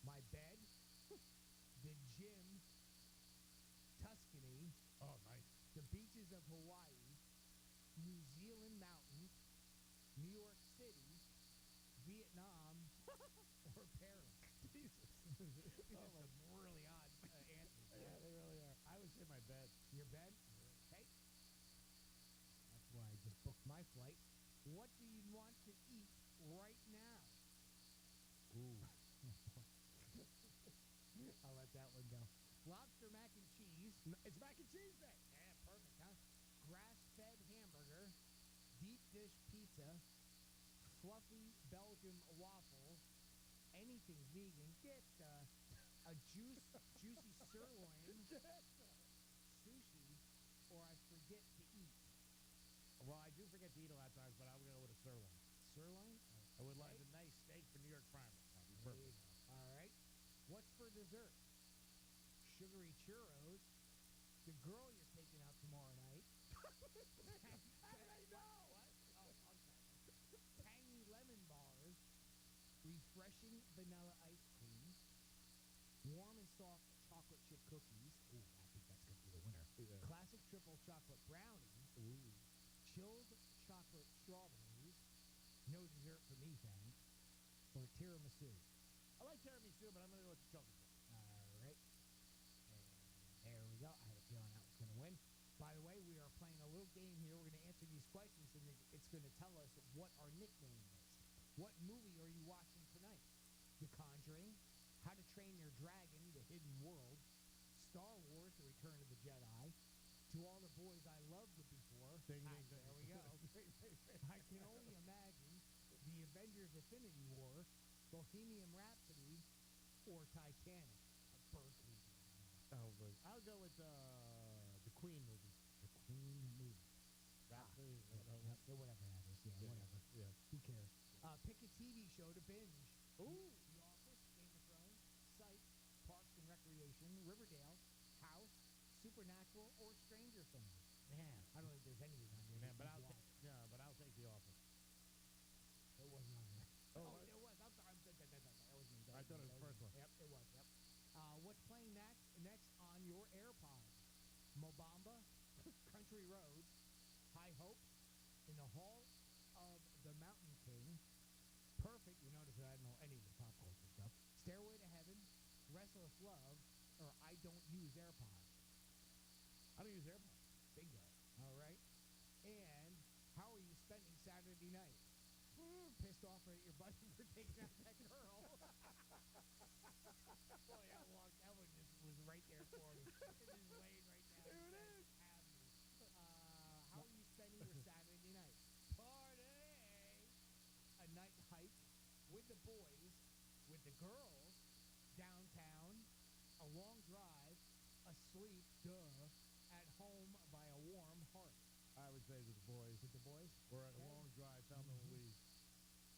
My bed, the gym, Tuscany, Oh, nice. the beaches of New Zealand mountains, New York City, Vietnam, or Paris? Jesus. These are some really odd answers. Yeah, they really are. I would say my bed. Your bed? Okay. That's why I just booked my flight. What do you want to eat right now? Ooh. I'll let that one go. Lobster mac and cheese. No, it's mac and cheese day. Yeah, perfect, huh? Grass-fed hamburger, deep dish pizza, fluffy Belgian waffle, anything vegan. Get a juicy sirloin, sushi, or I forget to eat. Well, I do forget to eat a lot of times, but I'll go with a sirloin. Sirloin? I would like a nice steak for New York Farmers. That'd be There you perfect. go. All right. What's for dessert? Sugary churros. The girl you're taking out tomorrow night. How did I know? What? Oh, okay. Tangy lemon bars. Refreshing vanilla ice cream. Warm and soft chocolate chip cookies. Ooh, I think that's going to be the winner. Yeah. Classic triple chocolate brownies. Ooh. Chilled chocolate strawberries. No dessert for me, thanks. Or tiramisu. I like tiramisu, but I'm going to go with the chocolate chip. All right. And there we go. I had a feeling that was going to win. By the way, we are playing a little game here. We're going to answer these questions, and it's going to tell us what our nickname is. What movie are you watching tonight? The Conjuring, How to Train Your Dragon, The Hidden World, Star Wars, The Return of the Jedi, To All the Boys I Loved Before. Ding, ding, ding. There we go. I Can Only Imagine, The Avengers Infinity War, Bohemian Rhapsody, or Titanic. A bird movie. Oh, but I'll go with the Queen movie. The Queen movie. Rhapsody. Whatever that is. Yeah, whatever. Yeah. Who cares? Pick a TV show to binge. Ooh. The Office, Game of Thrones, Psych, Parks and Recreation, Riverdale, House, Supernatural, or Stranger Things. Man. I don't think there's anything on there. Man, that but you'd I'll watch. but I'll take The Office. It wasn't on there. Oh, Oh, it was. I'm sorry. That was me. I thought it was the first one. Yep, it was. Yep. What's playing next on your AirPods? Mobamba, Country Roads, High Hopes, In the Hall of the Mountain King. Perfect. You notice that I don't know any of the pop culture stuff. Stairway to Heaven, Restless Love, or I Don't Use AirPods. I don't use AirPods. Bingo. All right. And how are you spending Saturday night? Pissed off at your buddy for taking out that girl. Boy, that one just was right there for me. It's just laying right now. There it is. Have me. How are you spending your Saturday night? Party! A night hike with the boys, with the girls, downtown, a long drive, asleep, at home by a warm heart. I would say with the boys. With the boys? We're at a long drive. Thelma and Louise.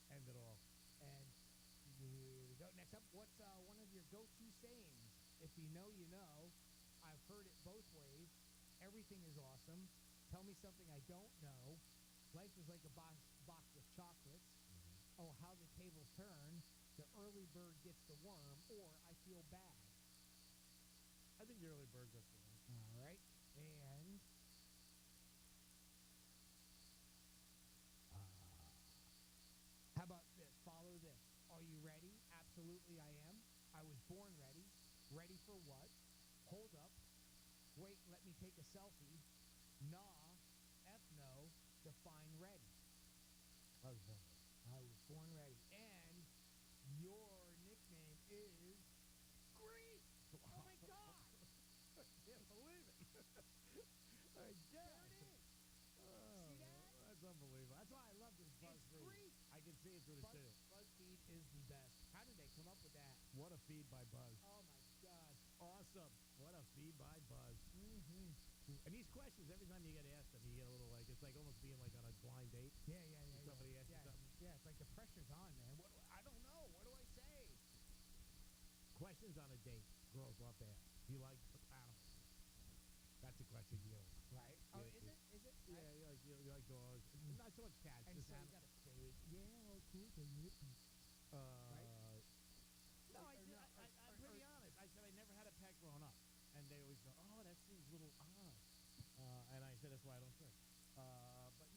End it all. And here we go. Next up, what's one of your go-to sayings? If you know, you know. I've heard it both ways. Everything is awesome. Tell me something I don't know. Life is like a box of chocolates. Oh, how the tables turn. The early bird gets the worm, or I feel bad. I think the early bird gets the one. All right. And how about this? Follow this. Are you ready? Absolutely I am. I was born ready. Ready for what? Hold up. Wait, let me take a selfie. Nah. F no. Define ready. I was born ready. I was born ready. And your nickname is Greek. Oh my God. I can't believe it. I There it is. Oh, See that? that's unbelievable. That's why I love this BuzzFeed. Greek. I can see it through the tube. BuzzFeed is the best. How did they come up with that? What a feed by Buzz. Oh my God. Awesome. What a feed by Buzz. Mm-hmm. And these questions, every time you get asked them, you get a little like, it's like almost being like on a blind date. Yeah. Somebody asks you yeah. something. Yeah, it's like the pressure's on, man. I don't know. What do I say? Questions on a date. Girls love to ask. Do you like animals? That's a question you. Right. Oh, is it? Is it? Yeah, you like dogs. Not so much cats. And just so you animals. got to say, yeah, okay, right? No, I'm pretty honest. I said I never had a pet growing up. And they always go, oh, that seems a little odd. And I said, that's why I don't drink. But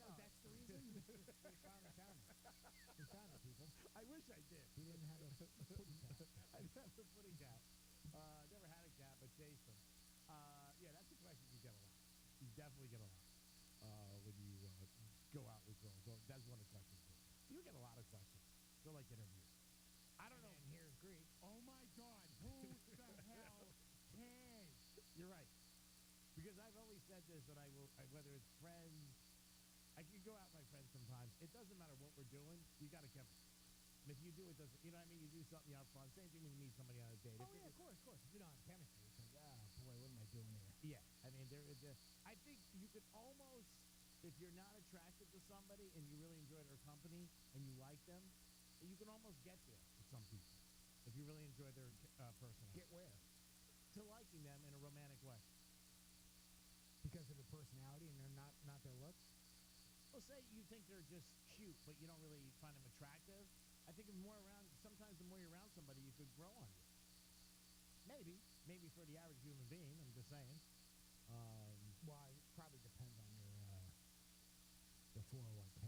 We finally found it. We found it, people. I wish I did. He didn't have a pudding cap. I didn't have a pudding cap. Never had a cap, but chased them. Yeah, that's a question you get a lot. You definitely get a lot when you go out with girls. Well, that's one of the questions. You get a lot of questions. They're like interviews. I don't know. And here's Greek. Oh my God, who the hell cares? You're right. Because I've always said this, that whether it's friends, I can go out with my friends sometimes. It doesn't matter what we're doing. You got to chemistry. And if you do, it doesn't. You know what I mean? You do something, you have fun. Same thing when you meet somebody on a date. Oh, yeah, of course. If you don't have chemistry, it's like, boy, what am I doing here? Yeah. I mean, I think you could almost, if you're not attracted to somebody and you really enjoy their company and you like them, you can almost get there with some people. If you really enjoy their personality. Get where? To liking them in a romantic way. Because of their personality and they're not their looks? Well, say you think they're just cute, but you don't really find them attractive. I think sometimes the more you're around somebody, you could grow on you. Maybe for the average human being, I'm just saying. Well, it probably depends on your 401k.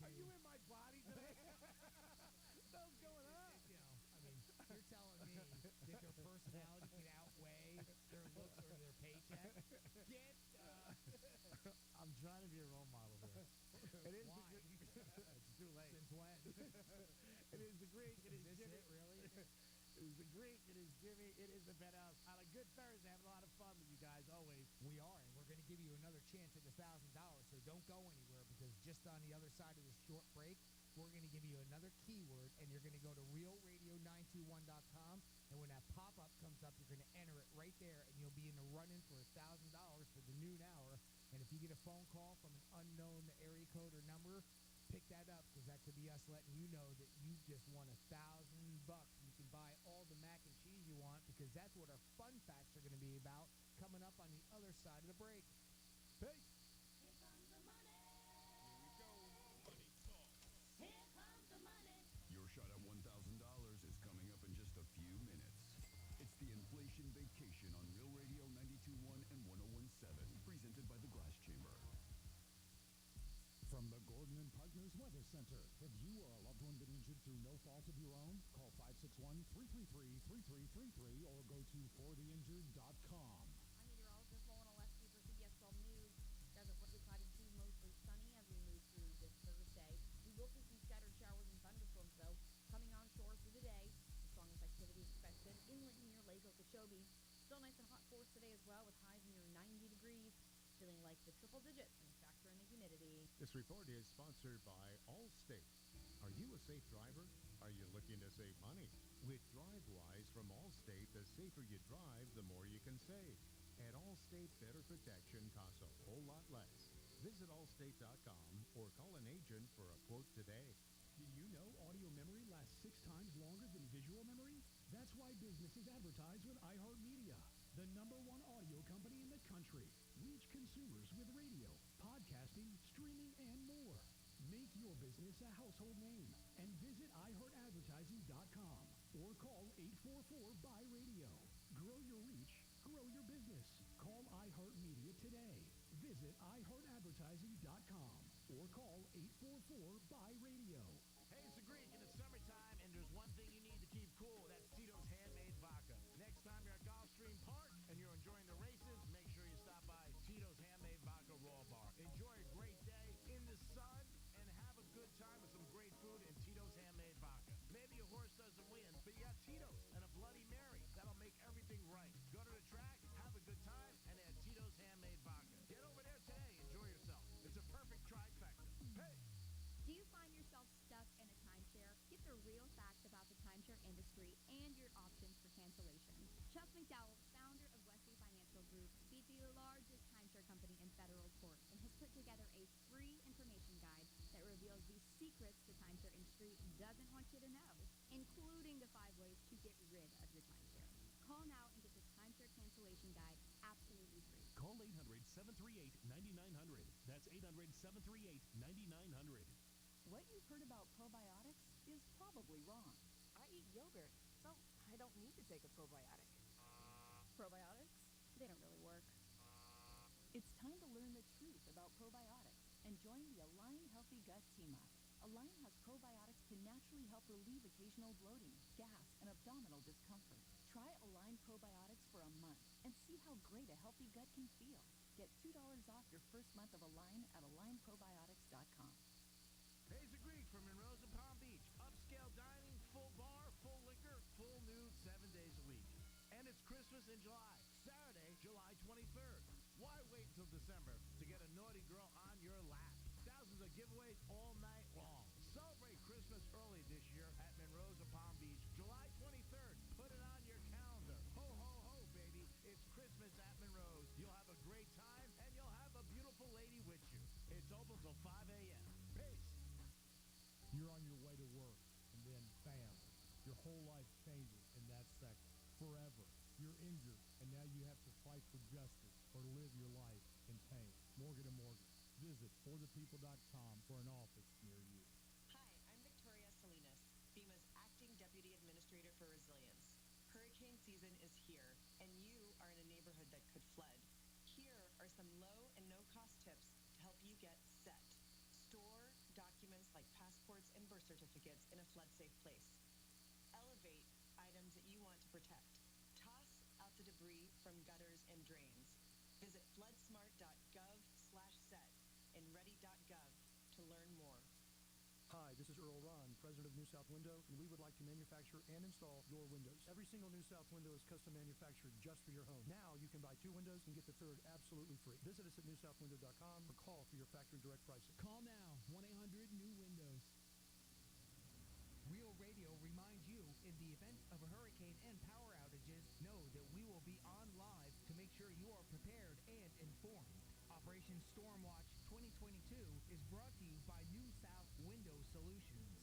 Are you in my body today? What's going on? You know, I mean, you're telling me that their personality can outweigh their looks or their paycheck? I'm trying to be a role model here. It is Why? It's too late. Since when? It is the Greek. It is this Jimmy. it, really? It is the Greek. It is Jimmy. It is the Penthouse. On a good Thursday, having a lot of fun with you guys always. We are, and we're going to give you another chance at $1,000, so don't go anywhere, because just on the other side of this short break, we're going to give you another keyword, and you're going to go to realradio921.com, and when that pop-up comes up, you're going to enter it right there, and you'll be in the run-in for $1,000 for the noon hour. And if you get a phone call from an unknown area code or number, pick that up, because that could be us letting you know that you just won $1,000. You can buy all the mac and cheese you want, because that's what our fun facts are going to be about coming up on the other side of the break. Peace. Here comes the money. Here we go. Money talk. Here comes the money. Your shot at $1,000 is coming up in just a few minutes. It's the Inflation Vacation on Real Radio 92.1 and 101.7, presented by the Glass Chamber. From the Gordon and Partners Weather Center. Have you or a loved one been injured through no fault of your own? Call 561-333-3333 or go to fortheinjured.com. I'm meteorologist Mona Lesky for CBS 12 News. Skies are partly cloudy to mostly sunny as we move through this Thursday. We will see some scattered showers and thunderstorms, though, coming on shore through the day. The strongest activity expected inland near Lake Okeechobee. Still nice and hot for us today as well, with highs near 90 degrees. Feeling like the triple digits when you factor in the humidity. This report is sponsored by Allstate. Are you a safe driver? Are you looking to save money? With DriveWise from Allstate, the safer you drive, the more you can save. At Allstate, better protection costs a whole lot less. Visit allstate.com or call an agent for a quote today. Did you know audio memory lasts 6 times longer than visual memory? That's why businesses advertise with iHeartMedia, the #1 audio company in the country. Reach consumers with radio, podcasting, streaming, and more. Make your business a household name and visit iHeartAdvertising.com or call 844-BUY-RADIO. Grow your reach, grow your business. Call iHeartMedia today. Visit iHeartAdvertising.com or call 844-BUY-RADIO. Hey, it's the Greek, and it's summertime, and there's one thing you need to keep cool. That's Tito's Handmade Vodka. Next time you're at Gulfstream Park and you're enjoying the races, make sure you stop by Tito's Handmade Vodka Raw Bar. Enjoy a great day in the sun and have a good time with some great food and Tito's Handmade Vodka. Maybe your horse doesn't win, but you got Tito's and a Bloody Mary. That'll make everything right. Go to the track, have a good time, and add Tito's Handmade Vodka. Get over there today. Enjoy yourself. It's a perfect trifecta. Hey! Do you find yourself stuck in a timeshare? Get the real facts about the timeshare industry and your options for cancellation. Chuck McDowell, founder of Wesley Financial Group, beat the largest timeshare company in federal court and has put together a free information guide that reveals the secrets the timeshare industry doesn't want you to know, including the 5 ways to get rid of your timeshare. Call now and get this timeshare cancellation guide absolutely free. Call 800-738-9900. That's 800-738-9900. What you've heard about probiotics is probably wrong. I eat yogurt, so I don't need to take a probiotic. Probiotics? They don't really work. It's time to learn the truth about probiotics and join the Align Healthy Gut Team Up. Align has probiotics to naturally help relieve occasional bloating, gas, and abdominal discomfort. Try Align probiotics for a month and see how great a healthy gut can feel. Get $2 off your first month of Align at alignprobiotics.com. Hayes and Greek from Monroe's and Palm Beach. Upscale dining, full bar, full liquor, full nude 7 days a week. And it's Christmas in July, Saturday, July 23rd. Why wait until December to get a naughty girl on your lap? Thousands of giveaways all night long. Celebrate Christmas early this year at Monroe's and Palm Beach, July 23rd. Put it on your calendar. Ho, ho, ho, baby. It's Christmas at Monroe's. You'll have a great time, and you'll have a beautiful lady with you. It's open till 5 a.m. Peace. You're on your way to work, and then bam, your whole life changes in that second, forever. You're injured, and now you have to fight for justice or live your life in pain. Morgan & Morgan. Visit forthepeople.com for an office near you. Hi, I'm Victoria Salinas, FEMA's Acting Deputy Administrator for Resilience. Hurricane season is here, and you are in a neighborhood that could flood. Here are some low and no-cost tips to help you get set. Store documents like passports and birth certificates in a flood-safe place. Elevate items that you want to protect. Toss out the debris from gutters and drains. Visit floodsmart.gov/set and ready.gov to learn more. Hi, this is Earl Ron, President of New South Window, and we would like to manufacture and install your windows. Every single New South window is custom manufactured just for your home. Now you can buy 2 windows and get the third absolutely free. Visit us at newsouthwindow.com or call for your factory direct pricing. Call now, 1-800-NEW-WINDOWS. Real Radio reminds you, in the event of a hurricane and power outages, know that we will be on live to make sure you are prepared and informed. Operation Stormwatch 2022 is brought to you by New South Window Solutions.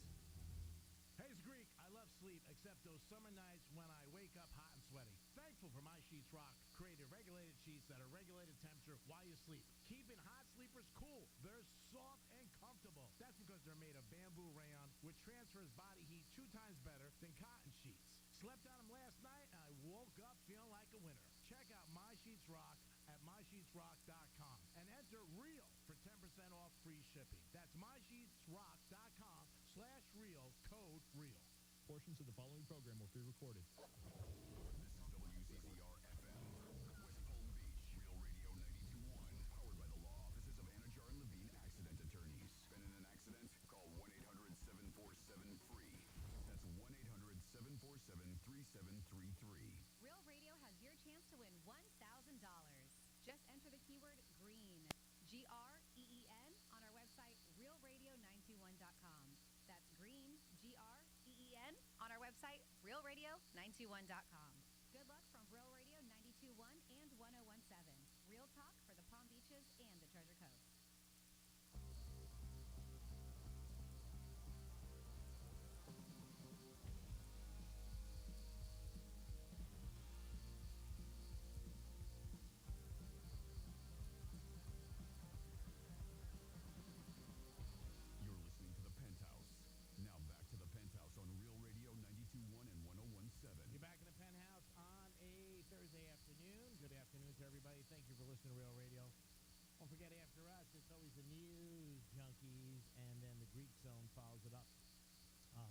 Hayes Greek, I love sleep except those summer nights when I wake up hot and sweaty. Thankful for My Sheets Rock, created regulated sheets that are regulated temperature while you sleep. Keeping hot sleepers cool. They're soft and comfortable. That's because they're made of bamboo rayon, which transfers body heat 2 times better than cotton sheets. Slept on them last night and I woke up feeling like a winner. Check out My Sheets Rock at mysheetsrock.com and enter REAL for 10% off free shipping. That's mysheetsrock.com/real, code REAL. Portions of the following program will be recorded. This is WCCR-FM, West Palm Beach, Real Radio 92.1, powered by the law offices of Anajar and Levine Accident Attorneys. Been in an accident? Call 1-800-747-FREE. That's 1-800-747-3733. Real Radio has your chance to win $1,000. Just enter the keyword GREEN, GREEN, on our website, realradio921.com. That's GREEN, GREEN, on our website, realradio921.com. Good luck from Real Radio 92.1 and 101.7. Real talk for the Palm Beaches and the Treasure Coast. You're listening to The Penthouse. Now back to The Penthouse on Real Radio 92.1 and 101.7. You're back in the Penthouse on a Thursday afternoon. Good afternoon to everybody. Thank you for listening to Real Radio. Don't forget, after us, it's always the news junkies, and then the Greek Zone follows it up.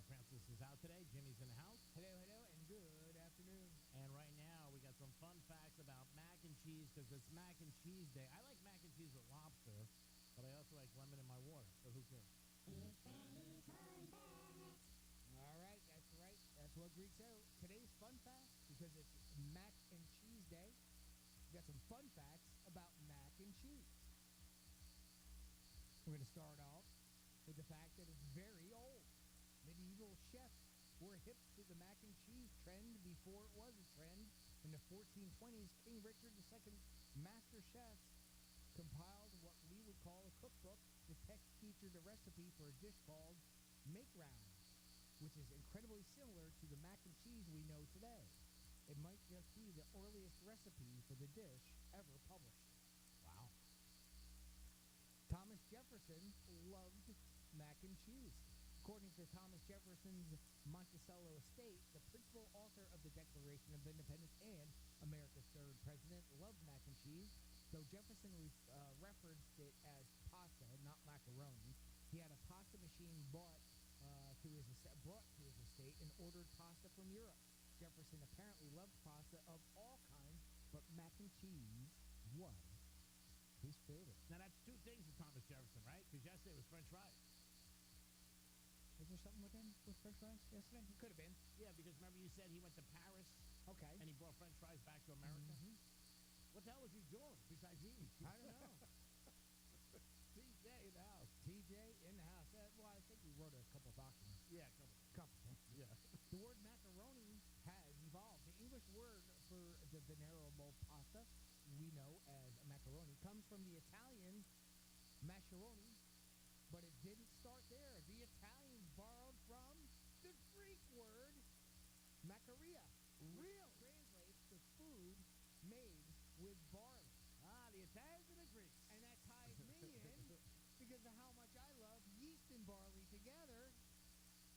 Francis is out today. Jimmy's in the house. Hello, and good afternoon. And right now, we got some fun facts about mac and cheese because it's mac and cheese day. I like mac and cheese with lobster, but I also like lemon in my water. So who cares? All right, that's right. That's what Greeks out. Today's fun fact, because it's mac and cheese day, we got some fun facts about mac and cheese. We're going to start off with the fact that it's very old. Medieval chefs were hip to the mac and cheese trend before it was a trend. In the 1420s, King Richard II's master chefs compiled what we would call a cookbook. The text featured a recipe for a dish called make rounds, which is incredibly similar to the mac and cheese we know today. It might just be the earliest recipe for the dish ever published. Wow. Thomas Jefferson loved mac and cheese. According to Thomas Jefferson's Monticello estate, the principal author of the Declaration of Independence and America's third president loved mac and cheese. Though Jefferson referenced it as pasta, not macaroni, he had a pasta machine brought to his estate and ordered pasta from Europe. Jefferson apparently loved pasta of all kinds, but mac and cheese was his favorite. Now, that's two things with Thomas Jefferson, right? Because yesterday was French fries. Was there something with him with French fries yesterday? It could have been. Yeah, because remember you said he went to Paris Okay. and he brought French fries back to America? Mhm. What the hell was he doing besides eating? I don't know. TJ in the house. TJ in the house. Well, I think he wrote a couple documents. Yeah, Couple. Yeah. The word macaroni has evolved. The English word for the venerable pasta we know as macaroni comes from the Italian mascheroni, but it didn't start there. The Italians borrowed from the Greek word macaria, which translates to food made with barley. Ah, the Italians and the Greeks. And that ties me in because of how much I love yeast and barley together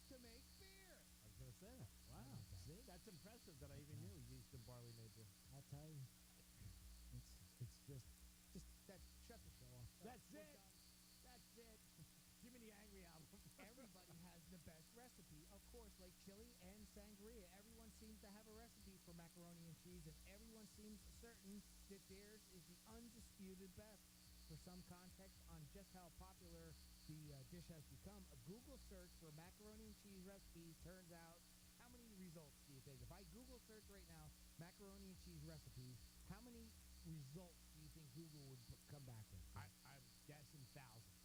to make beer. I was going to say that. Wow. See, that's impressive that I even knew yeast and barley made beer. I'll tell you, it's just that. Shut the show off. That's We're it. done. That's it. Give me the angry album. Everybody has the best recipe. Of course, like chili and sangria, everyone seems to have a recipe for macaroni and cheese, and everyone seems certain that theirs is the undisputed best. For some context on just how popular the dish has become, a Google search for macaroni and cheese recipes turns out, how many results do you think? If I Google search right now, macaroni and cheese recipes, how many results do you think Google would come back with? I'm guessing thousands.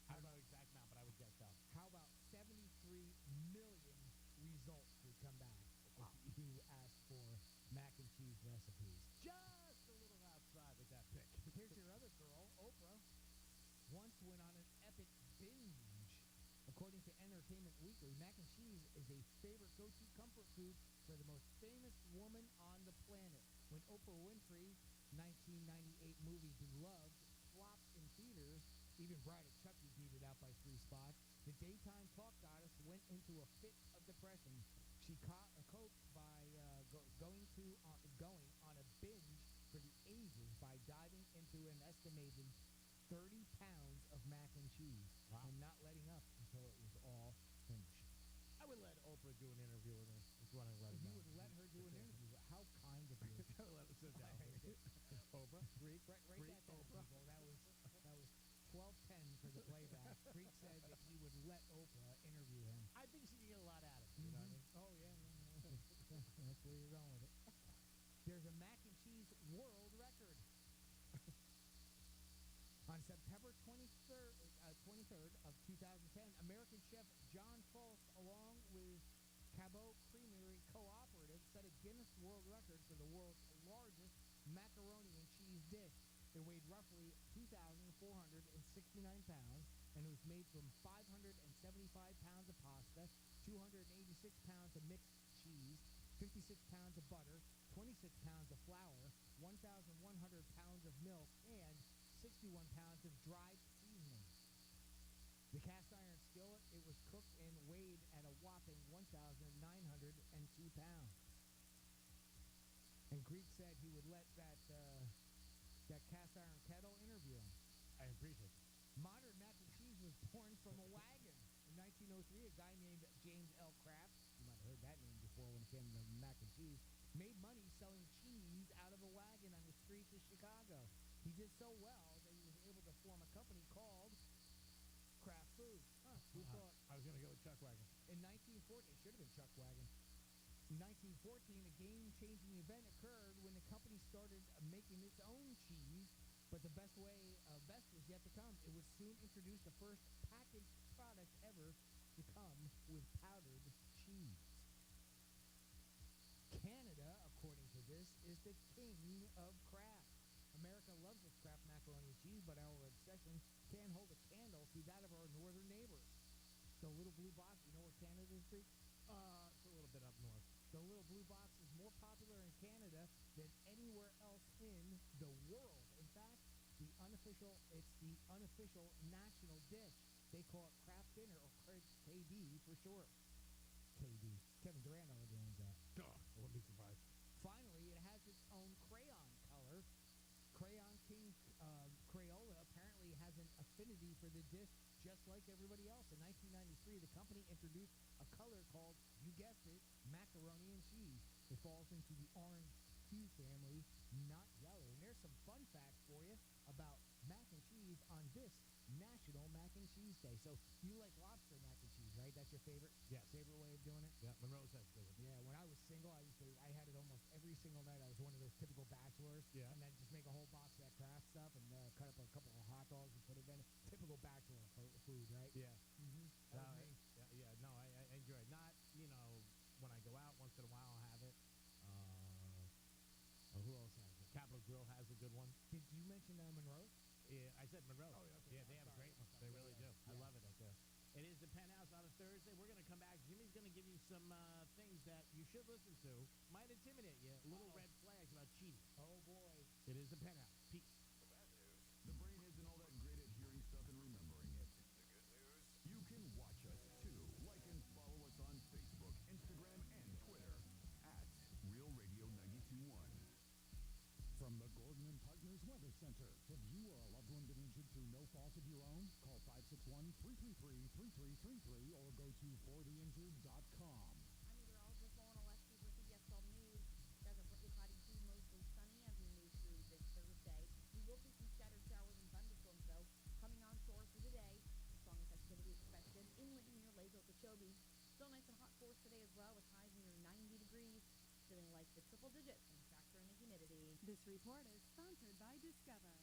I don't know the exact amount, but I would guess thousands. How about 73 million results would come back if you asked for mac and cheese recipes? Just a little outside with that pick. Here's your other girl, Oprah, once went on an epic binge. According to Entertainment Weekly, mac and cheese is a favorite go-to comfort food for the most famous woman on the planet. When Oprah Winfrey's 1998 movie Beloved flopped in theaters, even Bride of Chucky beat it out by 3 spots, the daytime talk goddess went into a fit of depression. She coped by going on a binge for the ages by diving into an estimated 30 pounds of mac and cheese and not letting up until it was all finished. I would let Oprah do an interview with me. Is what I let her You know. would let her do an interview. How kind of you. Let her sit down. Oprah, Greek, Write Greek, that down, Oprah. people. That was 12:10 for the playback. Greek said that he would let Oprah interview him. I think she can get a lot out of it. You know what I mean? Oh, yeah. That's where you're going with it. There's a mac and cheese world record. On September 23rd of 2010, American chef John Fultz, along with Cabot Creamery Cooperative, set a Guinness World Record for the world's largest macaroni and cheese dish. It weighed roughly 2,469 pounds, and it was made from 575 pounds of pasta, 286 pounds of mixed cheese, 56 pounds of butter, 26 pounds of flour, 1,100 pounds of milk, and 61 pounds of dried seasoning. The cast iron skillet, it was cooked and weighed at a whopping 1,902 pounds. And Greek said he would let that cast iron kettle interview him. I appreciate it. Modern mac and cheese was born from a wagon. In 1903, a guy named James L. Kraft, you might have heard that name before when it came to mac and cheese, made money selling cheese out of a wagon on the streets of Chicago. He did so well that he was able to form a company called Kraft Foods. Who thought? I was going to go with Chuck Wagon. In 1914, it should have been Chuck Wagon. In 1914, a game-changing event occurred when the company started making its own cheese, but the best was yet to come. It would soon introduce the first packaged product ever to come with powdered cheese. Canada, according to this, is the king of Kraft. America loves its Kraft macaroni and cheese, but our obsession can't hold a candle to that of our northern neighbors. The little blue box, you know where Canada is, Greek? It's a little bit up north. The little blue box is more popular in Canada than anywhere else in the world. In fact, it's the unofficial national dish. They call it Kraft Dinner, or KD for short. KD. Kevin Durant already owns that. Oh, I wouldn't be surprised. Finally, it has its own crayon color. Crayon King identity for the dish just like everybody else. In 1993, the company introduced a color called, you guessed it, macaroni and cheese. It falls into the orange hue family, not yellow. And there's some fun facts for you about mac and cheese on this National Mac and Cheese Day. So you like lobster mac and cheese, right? That's your favorite? Yes. Favorite way of doing it? Yeah, Monroe's has good one. Yeah, when I was single, I had it almost every single night. I was one of those typical bachelors. Yeah. And then just make a whole box of that Kraft stuff and cut up a couple of hot dogs and put it in. Typical bachelor food, right? Yeah. Mm-hmm. That was me. Yeah. No, I enjoy it. Not, when I go out once in a while, I'll have it. Who else has it? Capitol Grill has a good one. Did you mention Monroe? Yeah, I said Monroe. Oh, yeah, okay. Yeah, they have great ones. They really do. I love it up there. It is the Penthouse on a Thursday. We're going to come back. Jimmy's going to give you some things that you should listen to. Might intimidate you. Little red flags about cheating. Oh, boy. It is the Penthouse. Peace. The brain isn't all that great at hearing stuff and remembering it. The good news? You can watch us too. Like and follow us on Facebook, Instagram, and Twitter at Real Radio 92.1. From the Gordon and Partners Weather Center. Have you or a loved one been injured through no fault of your own? Call 561-333-3333 or go to fortheinjured.com. I'm meteorologist Lauren Oleski for CBS 12 News. Skies are partly cloudy to mostly sunny as we move through this Thursday. We will see some scattered showers and thunderstorms, though, coming onshore through the day. Strongest activity expected inland near Lake Okeechobee. Still nice and hot for us today as well, with highs near 90 degrees. Feeling like the triple digits when you factor in the humidity. This report is sponsored by Discover.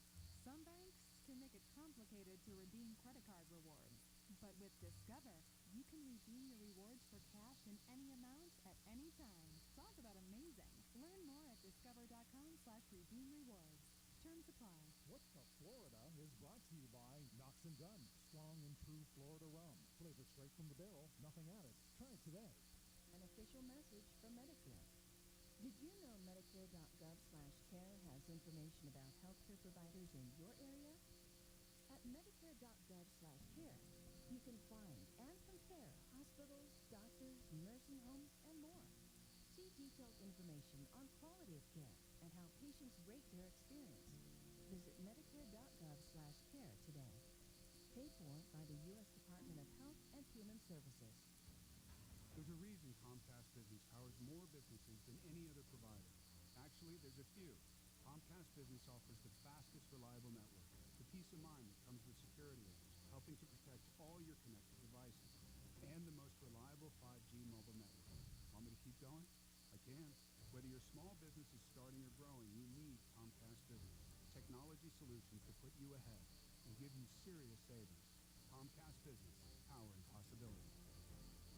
Some banks can make it complicated to redeem credit card rewards. But with Discover, you can redeem your rewards for cash in any amount at any time. Talk about amazing. Learn more at discover.com/redeem-rewards. Terms apply. What's the Florida is brought to you by Knox & Dunn. Strong and true Florida rum. Flavored straight from the barrel. Nothing added. Try it today. An official message from Medicare. Did you know Medicare.gov/care has information about healthcare providers in your area? At Medicare.gov/care, you can find and compare hospitals, doctors, nursing homes, and more. See detailed information on quality of care and how patients rate their experience. Visit Medicare.gov/care today. Paid for by the U.S. Department of Health and Human Services. There's a reason Comcast Business powers more businesses than any other provider. Actually, there's a few. Comcast Business offers the fastest, reliable network, the peace of mind that comes with security layers, helping to protect all your connected devices, and the most reliable 5G mobile network. Want me to keep going? I can. Whether your small business is starting or growing, you need Comcast Business. Technology solutions to put you ahead and give you serious savings. Comcast Business, powering possibility.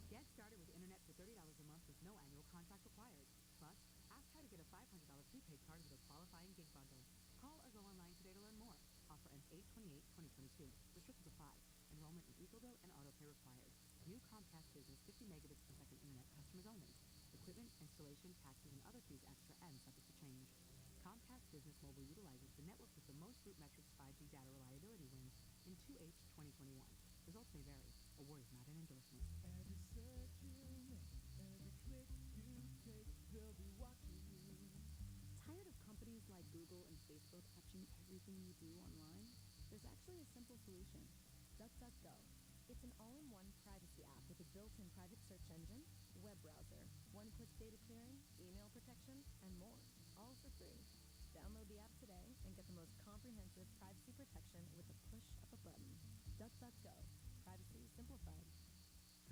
Get started with internet for $30 a month with no annual contract required. Plus, ask how to get a $500 prepaid card with a qualifying gig bundle. Call or go online today to learn more. Offer ends 8/28/2022. Restrictions apply. Enrollment in EcoBill and autopay required. New Comcast Business 50 megabits per second internet customers only. Equipment, installation, taxes, and other fees extra and subject to change. Comcast Business Mobile utilizes the network with the most Root Metrics 5G data reliability wins in 2H 2021. Results may vary. Award is not an endorsement. Every search you make, every click you take, they'll be watching you. Tired of companies like Google and Facebook capturing everything you do online? There's actually a simple solution. DuckDuckGo. It's an all-in-one privacy app with a built-in private search engine, web browser, one-click data clearing, email protection, and more. All for free. Download the app today and get the most comprehensive privacy protection with the push of a button. DuckDuckGo. Privacy simplified.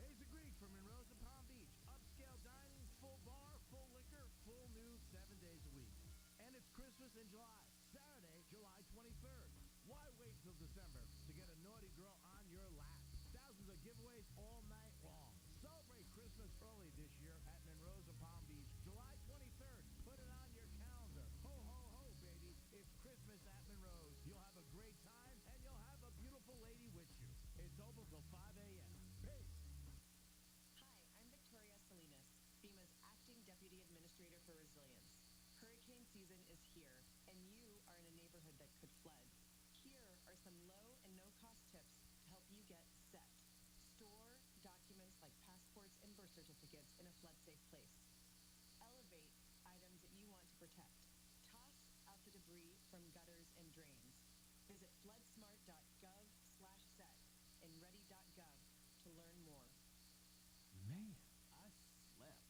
Hayes and Greek from Monroe's and Palm Beach. Upscale dining, full bar, full liquor, full nude 7 days a week. And it's Christmas in July. Saturday, July 23rd. Why wait till December to get a naughty girl on your lap? Thousands of giveaways all night long. Celebrate Christmas early this year at Monroe's and Palm Beach. July 23rd. Put it on your calendar. Ho, ho, ho, baby. It's Christmas at Monroe's. You'll have a great time, and you'll have a beautiful lady with you. It's open till 5 a.m. Peace. Hi, I'm Victoria Salinas, FEMA's Acting Deputy Administrator for Resilience. Hurricane season is here, and you are in a neighborhood that could flood. Here are some low and no-cost tips to help you get set. Store documents like passports and birth certificates in a flood-safe place. Elevate items that you want to protect. Toss out the debris from gutters and drains. Visit floodsmart.gov/ ready.gov to learn more. Man, I slept.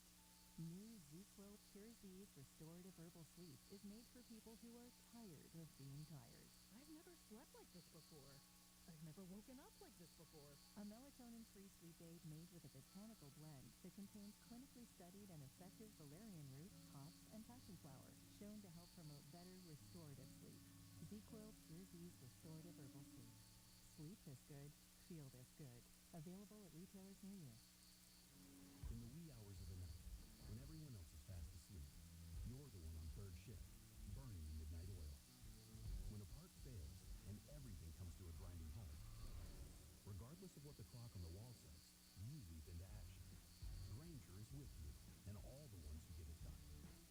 New ZQuil Pure Z's Restorative Herbal Sleep is made for people who are tired of being tired. I've never slept like this before. I've never woken up like this before. A melatonin-free sleep aid made with a botanical blend that contains clinically studied and effective valerian root, hops, and passion flower, shown to help promote better restorative sleep. ZQuil Pure Z's Restorative Herbal Sleep. Sleep this good, feel this good. Available at retailers near you. In the wee hours of the night, when everyone else is fast asleep, you're the one on third shift, burning the midnight oil. When a part fails and everything comes to a grinding halt, regardless of what the clock on the wall says, you leap into action. Granger is with you and all the ones who get it done,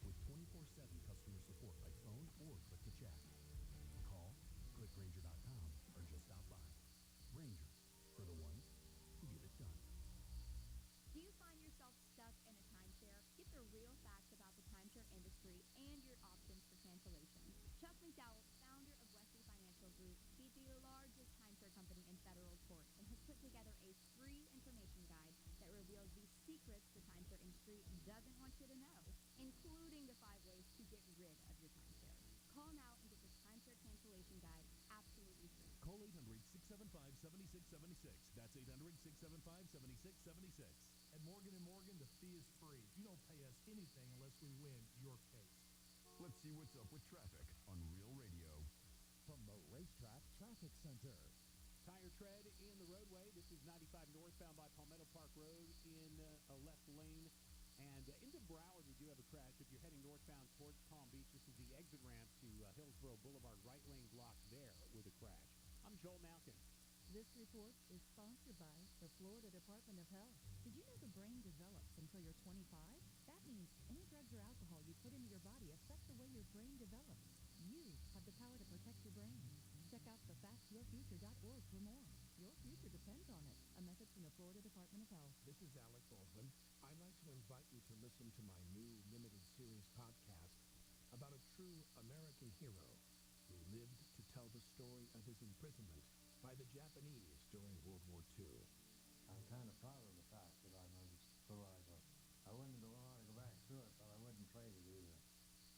with 24/7 customer support by phone or click to chat. Call, click Granger.com, or just stop by. Granger, for the ones who get it done. Do you find yourself stuck in a timeshare? Get the real facts about the timeshare industry and your options for cancellation. Chuck McDowell, founder of Wesley Financial Group, is the largest timeshare company in federal court and has put together a free information guide that reveals the secrets the timeshare industry doesn't want you to know, including the 5 ways to get rid of your timeshare. Call now and get this timeshare cancellation guide absolutely free. Call 800-675-7676. That's 800-675-7676. At Morgan & Morgan, the fee is free. You don't pay us anything unless we win your case. Let's see what's up with traffic on Real Radio. From the Racetrack Traffic Center. Tire tread in the roadway. This is 95 northbound by Palmetto Park Road in a left lane. And into Broward, we do have a crash. If you're heading northbound towards Palm Beach, this is the exit ramp to Hillsborough Boulevard, right lane blocked there with a crash. I'm Joel Malkin. This report is sponsored by the Florida Department of Health. Did you know the brain develops until you're 25? That means any drugs or alcohol you put into your body affect the way your brain develops. You have the power to protect your brain. Check out thefactyourfuture.org for more. Your future depends on it. A message from the Florida Department of Health. This is Alec Baldwin. I'd like to invite you to listen to my new limited series podcast about a true American hero who lived to tell the story of his imprisonment by the Japanese during World War II. I'm kind of proud of the fact that I'm a survivor. I wouldn't want to go back through it, but I wouldn't trade it either.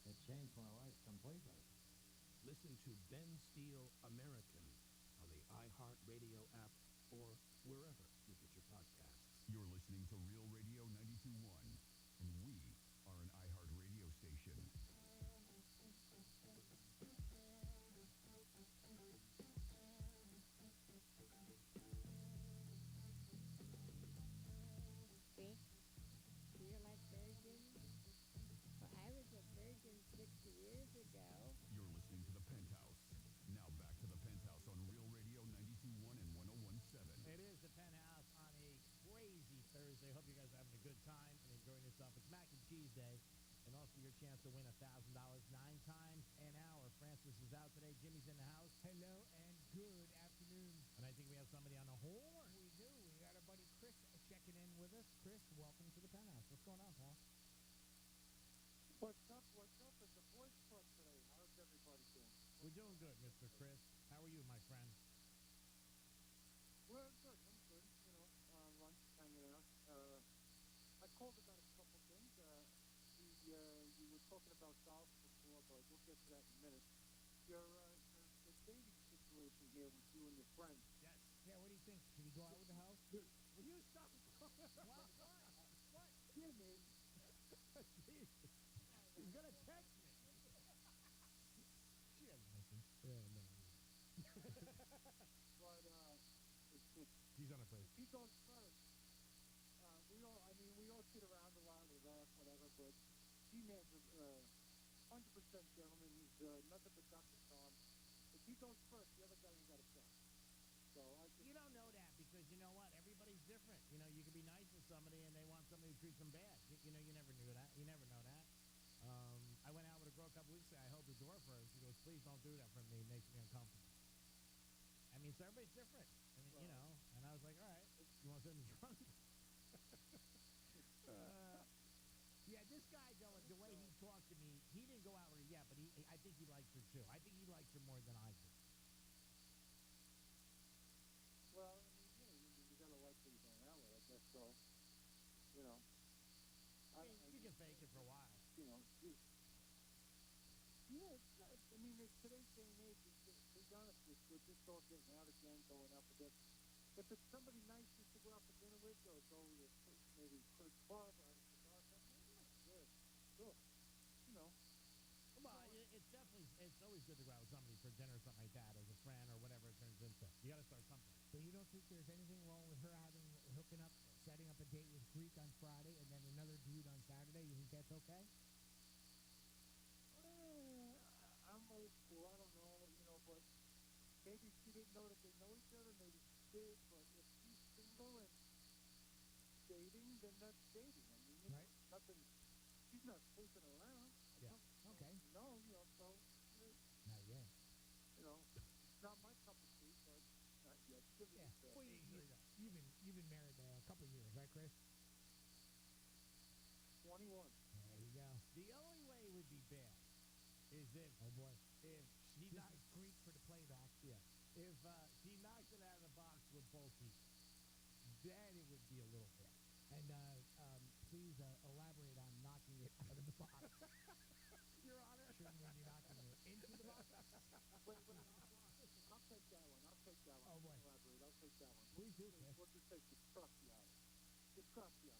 It changed my life completely. Listen to Ben Steele American on the iHeartRadio app or wherever you get your podcasts. You're listening to Real Radio 92.1, and we are an iHeart radio station. See? You're like virgins? Well, I was a virgin 60 years ago. You're listening to The Penthouse. Now back to The Penthouse on Real Radio 92.1 and 101.7. It is the Penthouse on a crazy Thursday. Hope you guys are having a good time and enjoying yourself. It's Mac and Cheese Day, and also your chance to win $1,000 9 times an hour. Francis is out today. Jimmy's in the house. Hello and good afternoon. And I think we have somebody on the horn. We do. We got our buddy Chris checking in with us. Chris, welcome to the Penthouse. What's going on, pal? What's up? What's up? It's a boys club today. How's everybody doing? We're doing good, Mr. Chris. How are you, my friend? Well, good. I'm good. You know, lunch, hanging out. I called about a couple things. You were talking about golf before, but we'll get to that in a minute. The dating situation here with you and your friend. Yes. Yeah, what do you think? Should he go out with the house? Will you stop? What? Jimmy. Jesus. He's going to text me. She hasn't listened. Yeah, no. But, She's on her place. he goes first. We all sit around a lot, we laugh, whatever, but G-Man's a 100% gentleman. He's nothing but duck and charm. If he goes first, the other guy ain't got a shot. So You don't know that because you know what? Everybody's different. You know, you can be nice to somebody and they want somebody who treats them bad. You know, you never knew that. You never know that. I went out with a girl a couple weeks ago. I held the door for her. She goes, "Please don't do that for me. It makes me uncomfortable." I mean, so everybody's different. I mean, you know. And I was like, "All right, you want to sit in the trunk?" Yeah, this guy, though, the way he talked to me, he didn't go out with her yet, but I think he likes her too. I think he likes her more than I do. Well, I mean, So, you know, You can fake it for a while. you know, yeah, I mean, in today's day and age, to be honest with you, we're just all getting out again, going out for dinner. If it's somebody nice just to go out for dinner with, or go to maybe to a club or have a cigar or something, yeah, good, sure, you know. Well, it's always good to go out with somebody for dinner or something like that, as a friend or whatever it turns into. You got to start something. So you don't think there's anything wrong with her hooking up, setting up a date with Greek on Friday and then another dude on Saturday? You think that's okay? I'm old school, I don't know, you know, but maybe she didn't know that they know each other, maybe she did, but if she's single and dating, then that's dating. I mean, you know, nothing, she's not sleeping around. Yeah. Okay. No, you know, so, Not yet. you know, not my cup of tea, but not yet. Give it a fair. Well, you've been married a couple of years, right, Chris? 21. There you go. The only way it would be bad is if if she This knocks is Greek for the playback. Yeah. If she knocks it out of the box with both feet, then it would be a little bad. And please elaborate on knocking it out of the box. Your Honor. Shouldn't mean you're knocking it into the box. Wait, I'll take that one. Oh, boy. Elaborate. I'll take that one. Please do, Chris. We'll just say disgusting. Disgusting.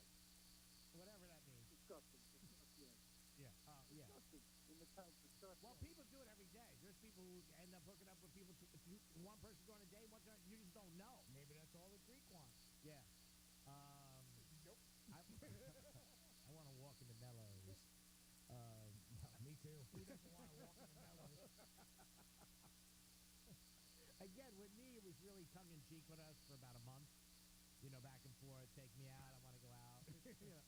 Whatever that means. Disgusting. Disgusting. Yeah. Yeah. Disgusting. In the time disgusting. Well, people do it every day. There's people who end up hooking up with people. One person going on a date, one person, you just don't know. Maybe that's all the Greek wants. Yeah. Nope. I want to walk into Mellows. Me too. Who doesn't want to walk in the Mellows? Again, with me, it was really tongue-in-cheek with us for about a month. You know, back and forth, take me out, I want to go out. You know.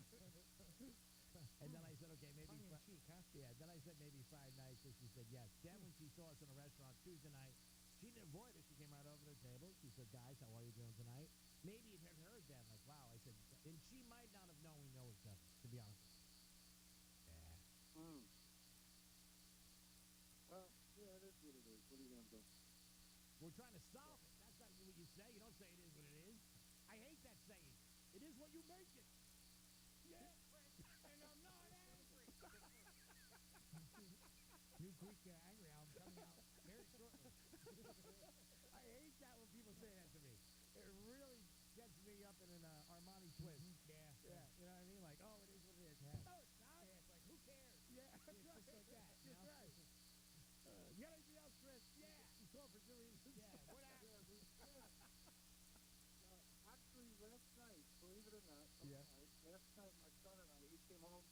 And then I said, okay, maybe... Tongue-in-cheek, huh? Yeah, then I said maybe Friday night, so she said yes. Then when she saw us in a restaurant Tuesday night, she didn't avoid us. She came right over to the table. She said, guys, how are you doing tonight? Maybe it had heard then, like, wow. I said, and she might not have known we know each other, to be honest with you. Mm. Yeah, it is what it is. What are you going to do? We're trying to solve it. That's not what you say. You don't say it is what it is. I hate that saying. It is what you make it. Yeah, and I'm not angry. New Greek Angry album coming out very shortly. I hate that when people say that to me. It really gets me up in an Armani twist. Yeah. Yeah, you know what I mean? Like, oh, it is what it is. Yeah. No, it's not. Yeah, it's like, who cares? Yeah, that's It's right. just like that. You That's know? right. You got anything else, Chris? Yeah. You called for Julian. Yeah, what happened? Actually, last night, believe it or not, Yeah. last night my son and I, he came home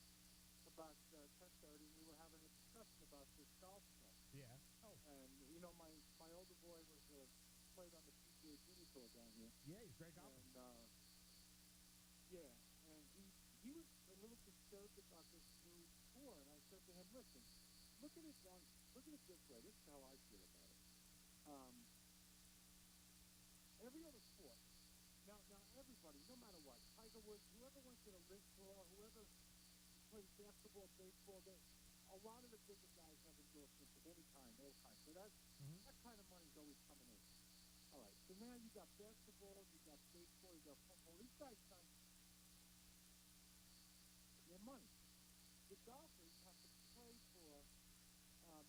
about 10:30, and we were having a discussion about this golf stuff. Yeah. Oh. And, you know, my older boy was played on the PGA Junior Tour down here. Yeah, he's a great golfer. And, yeah, and he was a little disturbed about this new tour, and I said to him, listen, look at it this way. This is how I feel about it. Every other sport, now everybody, no matter what, Tiger Woods, whoever went to the LIV Tour, whoever plays basketball, baseball, a lot of the bigger guys have endorsements of any kind, all kinds. So that kind of money's always coming in. All right, so now you got basketball, you got baseball, you got football. These guys sign their money. The golfers have to play for,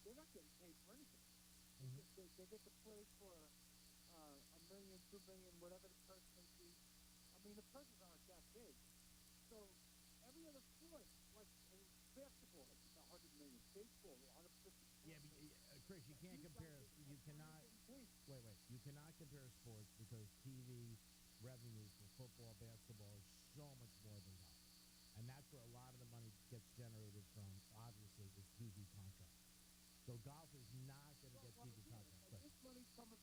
they're not getting paid for anything. They get to play for $1 million, $2 million, whatever the purse may be. I mean, the purses aren't that big. So every other sport, like basketball, it's $100 million. Baseball, $150 million. Yeah, but, Chris, you can't compare. You cannot. Wait. You cannot compare sports because TV revenue for football, basketball is so much more than golf, and that's where a lot of the money gets generated from. Obviously, is TV contracts. So golf is not going to get TV contracts. But this money's coming.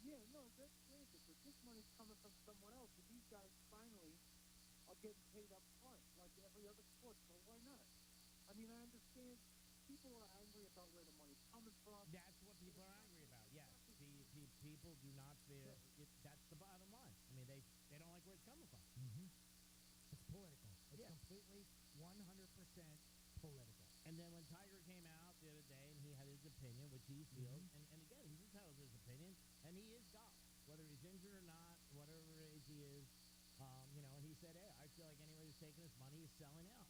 Yeah, no, that's granted, but this money's coming from somewhere else, and these guys finally are getting paid up front, like every other sport. So why not? I mean, I understand people are angry about where the money's coming from. That's what people are angry about. Yes, the people do not feel it. That's the bottom line. I mean, they don't like where it's coming from. It's political. It's completely 100% political. And then when Tiger came out the other day and he had his opinion, which he feels, and again, he's entitled to his opinion, and he is golf, whether he's injured or not, whatever age he is. And he said, hey, I feel like anybody who's taking this money is selling out.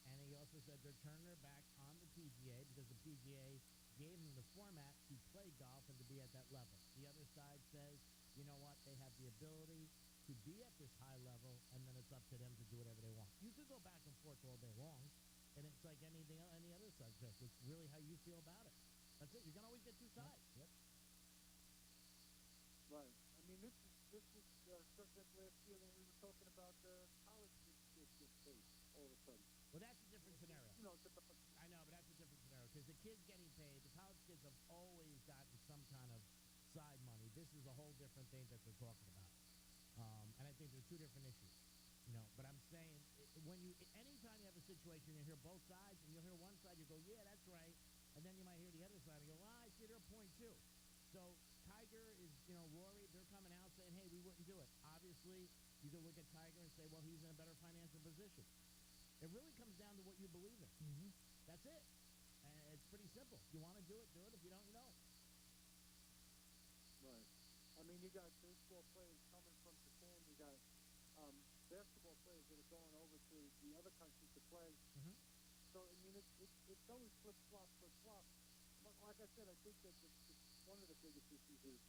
And he also said they're turning their back on the PGA because the PGA gave them the format to play golf and to be at that level. The other side says, you know what, they have the ability to be at this high level, and then it's up to them to do whatever they want. You could go back and forth all day long, and it's like any other subject. It's really how you feel about it. That's it. You can always get two sides. Yep. Right. I mean, this was sort of that last year when we were talking about the college kids get paid all of a sudden. Well, that's a different scenario. You know, it's about, I know, but that's a different scenario because the kids getting paid, the college kids have always gotten some kind of side money. This is a whole different thing that they're talking about. And I think they're two different issues. But I'm saying anytime you have a situation, you hear both sides, and you'll hear one side, you go, yeah, that's right. And then you might hear the other side and go, well, I see their point too. So Tiger is, Rory, they're coming out saying, hey, we wouldn't do it. Obviously, you can look at Tiger and say, well, he's in a better financial position. It really comes down to what you believe in. That's it. And it's pretty simple. If you want to do it, do it. If you don't, you don't. right. I mean, you got baseball players coming from Japan. You got basketball players that are going over to the other country to play. So, I mean, it's always flip-flop. But like I said, I think that one of the biggest issues is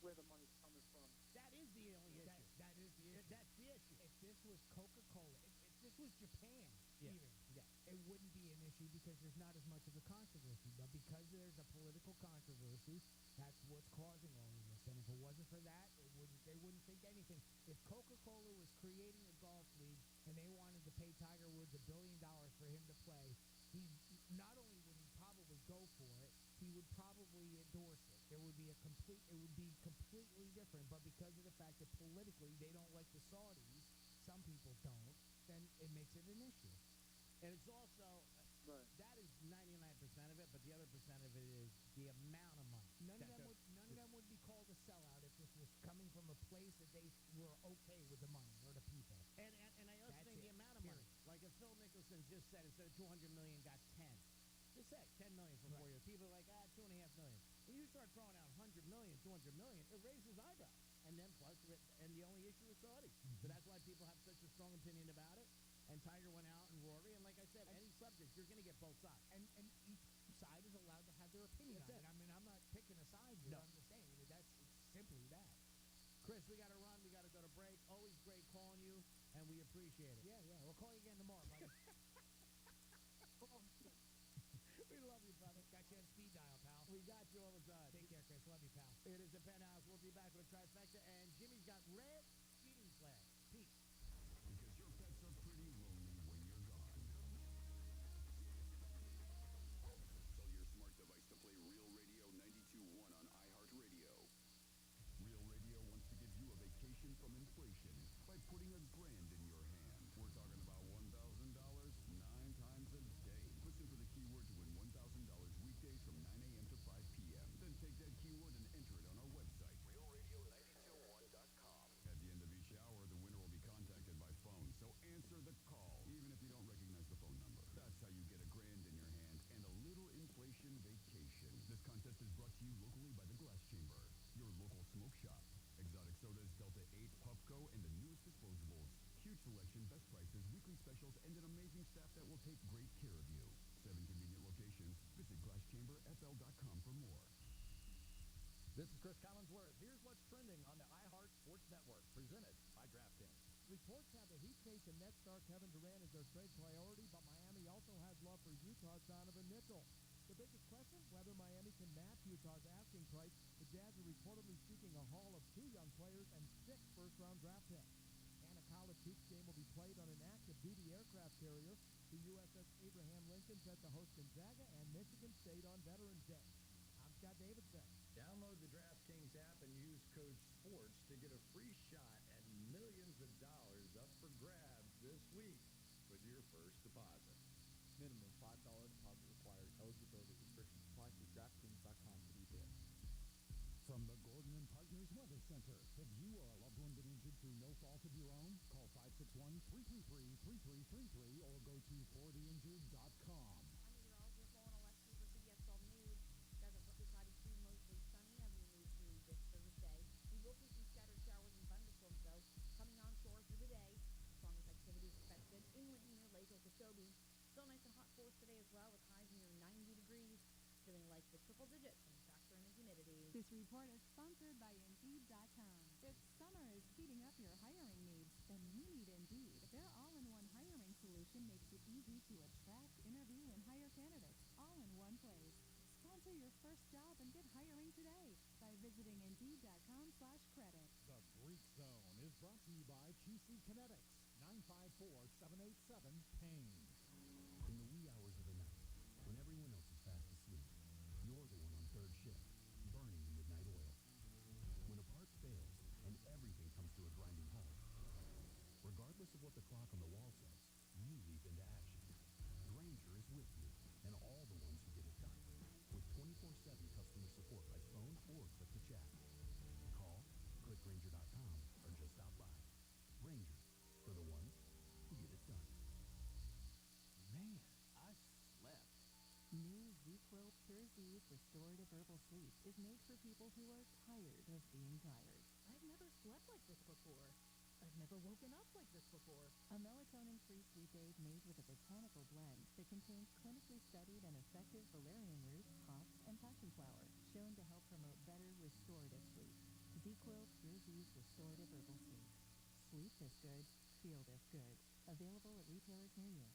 where the money's coming from. That is the only issue. That is the issue. That's the issue. If this was Coca-Cola, if this was Japan, Yeah. even, Yeah. it wouldn't be an issue because there's not as much of a controversy. But because there's a political controversy, that's what's causing all of this. And if it wasn't for that, they wouldn't think anything. If Coca-Cola was creating a golf league and they wanted to pay Tiger Woods $1 billion for him to play, he not only would he probably go for it, he would probably endorse it. It would be completely different. But because of the fact that politically they don't like the Saudis, some people don't, then it makes it an issue. And it's also, that is 99% of it, but the other percent of it is the amount of money. None of them would be called a sellout if this was coming from a place that they were okay with the money or the people. And I also think the amount of money. Like if Phil Mickelson just said instead of $200 million got 10. Just say $10 million for 4 years. People are like, $2.5 million. When you start throwing out $100 million, $200 million, it raises eyebrows. And then plus, and the only issue is Saudi. So that's why people have such a strong opinion about it. And Tiger went out and Rory, and like I said, any subject, you're going to get both sides. And each side is allowed to have their opinion on it. I mean, I'm not picking a side here. No. I'm just saying it's simply that. Chris, we got to run. We got to go to break. Always great calling you, and we appreciate it. Yeah. We'll call you again tomorrow, buddy. We love you, brother. Got you on speed dial, pal. We got you all the time. Take care, Chris. Love you, pal. It is the Penthouse. We'll be back with a trifecta, and Jimmy's got red speeding flag. Peace. Because your pets are pretty lonely when you're gone. Tell your smart device to play Real Radio 92.1 on iHeartRadio. Real Radio wants to give you a vacation from inflation by putting $1,000 in your hand. We're talking about $1,000 9 times a day. Listen for the keyword to win $1,000 weekdays from 9 a.m. to 5 p.m. Then take that keyword and enter it on our website, realradio921.com. At the end of each hour, the winner will be contacted by phone, so answer the call, even if you don't recognize the phone number. That's how you get $1,000 in your hand and a little inflation vacation. This contest is brought to you locally by the Glass Chamber, your local smoke shop. Exotic sodas, Delta 8, Puffco, and the newest disposables. Huge selection, best prices, weekly specials, and an amazing staff that will take great care of you. 7 convenient locations. Visit glasschamberfl.com for more. This is Chris Collinsworth. Here's what's trending on the iHeart Sports Network, presented by DraftKings. Reports have the Heat chase and Nets star Kevin Durant as their trade priority, but Miami also has love for Utah's Donovan Mitchell. The biggest question, whether Miami can match Utah's asking price. The Jazz are reportedly seeking a haul of 2 young players and 6 first-round draft picks. And a college hoops game will be played on an active duty aircraft carrier. The USS Abraham Lincoln set to host Gonzaga and Michigan State on Veterans Day. I'm Scott Davidson. Download the DraftKings app and use code SPORTS to get a free shot at millions of dollars up for grabs this week with your first deposit. Minimum $5 deposit required. Eligibility restrictions apply. See DraftKings.com for details. From the Gordon and Partners Weather Center, have you or a loved one been injured through no fault of your own? Call 561-333-3333 or go to fortheinjured.com. I'm meteorologist Lauren Oleski for CBS 12 News. Skies are partly cloudy to mostly sunny as we move through this Thursday. We will see some scattered showers and thunderstorms, though, coming onshore through the day. This report is sponsored by Indeed.com. If summer is heating up your hiring needs, then you need Indeed. Their all-in-one hiring solution makes it easy to attract, interview, and hire candidates all in one place. Sponsor your first job and get hiring today by visiting Indeed.com/credit. The Freak Zone is brought to you by QC Kinetics, 954-787-PAIN. In the wee hours of the night, when everyone else is fast asleep, you're the one on third shift, burning the midnight oil. When a part fails and everything comes to a grinding halt, regardless of what the clock on the wall says, you leap into action. Granger is with you and all the ones who get it done. With 24/7 customer support by phone or click to chat. Call, click Granger.com, or just stop by. Granger, for the ones who get it done. Man, I slept. New ZQuil Pure Z's Restorative Herbal Sleep is made for people who are tired of being tired. I've never slept like this before. I've never woken up like this before. A melatonin-free sleep aid made with a botanical blend that contains clinically studied and effective valerian root, hops, and passionflower, shown to help promote better restorative sleep. ZQuil Pure Z's Restorative Herbal Sleep. Sleep this good, feel this good. Available at retailers near you.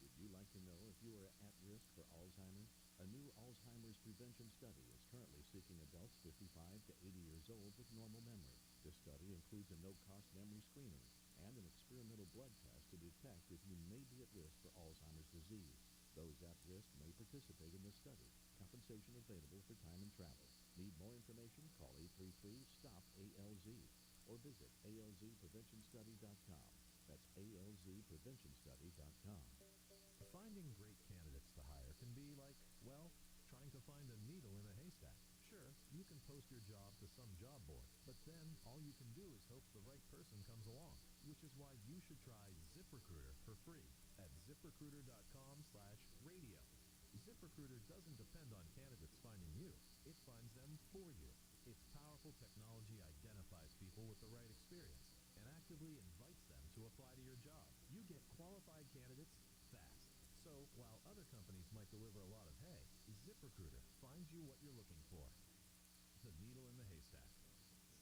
Would you like to know if you are at risk for Alzheimer's? A new Alzheimer's prevention study is currently seeking adults 55 to 80 years old with normal memory. This study includes a no-cost memory screening and an experimental blood test to detect if you may be at risk for Alzheimer's disease. Those at risk may participate in this study. Compensation available for time and travel. Need more information? Call 833-STOP-ALZ or visit alzpreventionstudy.com. That's alzpreventionstudy.com. Finding great candidates to hire can be like, well, trying to find a needle in a haystack. Sure, you can post your job to some job board, but then all you can do is hope the right person comes along, which is why you should try ZipRecruiter for free at ZipRecruiter.com/radio. ZipRecruiter doesn't depend on candidates finding you. It finds them for you. Its powerful technology identifies people with the right experience and actively invites them to apply to your job. You get qualified candidates fast. So while other companies might deliver a lot of hay, ZipRecruiter finds you what you're looking for. The needle in the haystack.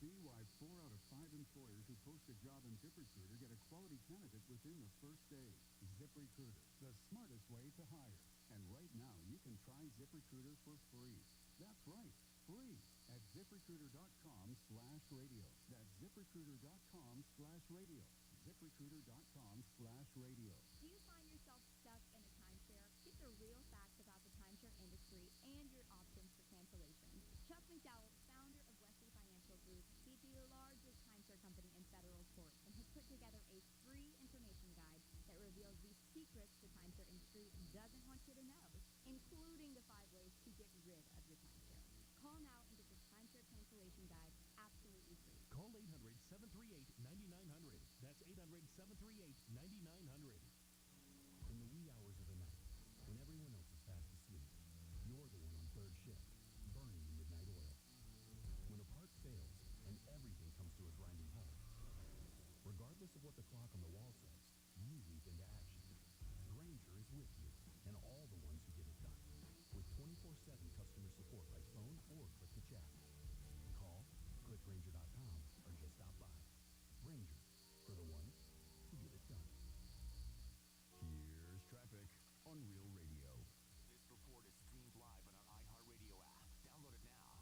See why 4 out of 5 employers who post a job in ZipRecruiter get a quality candidate within the first day. ZipRecruiter, the smartest way to hire. And right now, you can try ZipRecruiter for free. That's right, free at ZipRecruiter.com/radio. That's ZipRecruiter.com/radio. ZipRecruiter.com/radio. Do you find yourself stuck in a timeshare? Get the real facts about the timeshare industry and your options for cancellation. Chuck McDowell, founder of Wesley Financial Group, beat the largest timeshare company in federal court and has put together a free information guide that reveals the secrets the timeshare industry doesn't want you to know, including the 5 ways to get rid of your timeshare. Call now and get this timeshare cancellation guide absolutely free. Call 800-738-9900. That's 800-738-9900. In the wee hours of the night, when everyone else is fast asleep, you're the one on third shift, burning the midnight oil. When a part fails and everything comes to a grinding halt, regardless of what the clock on the wall says, you leap into action. Granger is with you and all the ones who get it done. With 24/7 customer support by phone or click to chat. Call, click Granger.com, or just stop by. Granger, for the ones who get it done. Here's traffic on Real Radio. This report is streamed live on our iHeartRadio app. Download it now.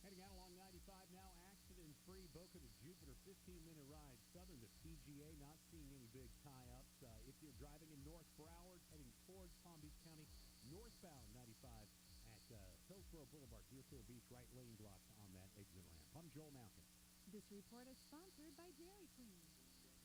Heading out along 95 now, accident-free. Boca to Jupiter, 15-minute ride. Southern to PGA, not seeing any big tie-ups. If you're driving in North Broward, heading towards Palm Beach County, northbound 95 at Hillsborough Boulevard, Deerfield Beach, right lane blocked on that exit ramp. I'm Joel Malkin. This report is sponsored by Dairy Queen.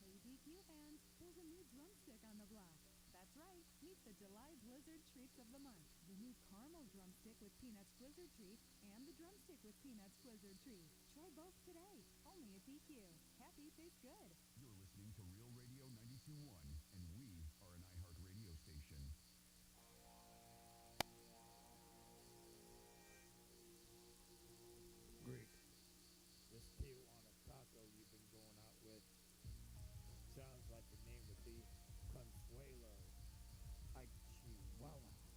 Hey DQ fans, there's a new drumstick on the block. That's right, meet the July Blizzard treats of the month. The new caramel drumstick with Peanuts Blizzard treats and the drumstick with Peanuts Blizzard treats. Try both today, only at DQ. Happy tastes good. You're listening to Real Radio 92.1, and we are an iHeart radio station. Greek. This Tijuana taco you've been going out with sounds like the name would be Consuelo. Ay, Chihuahua.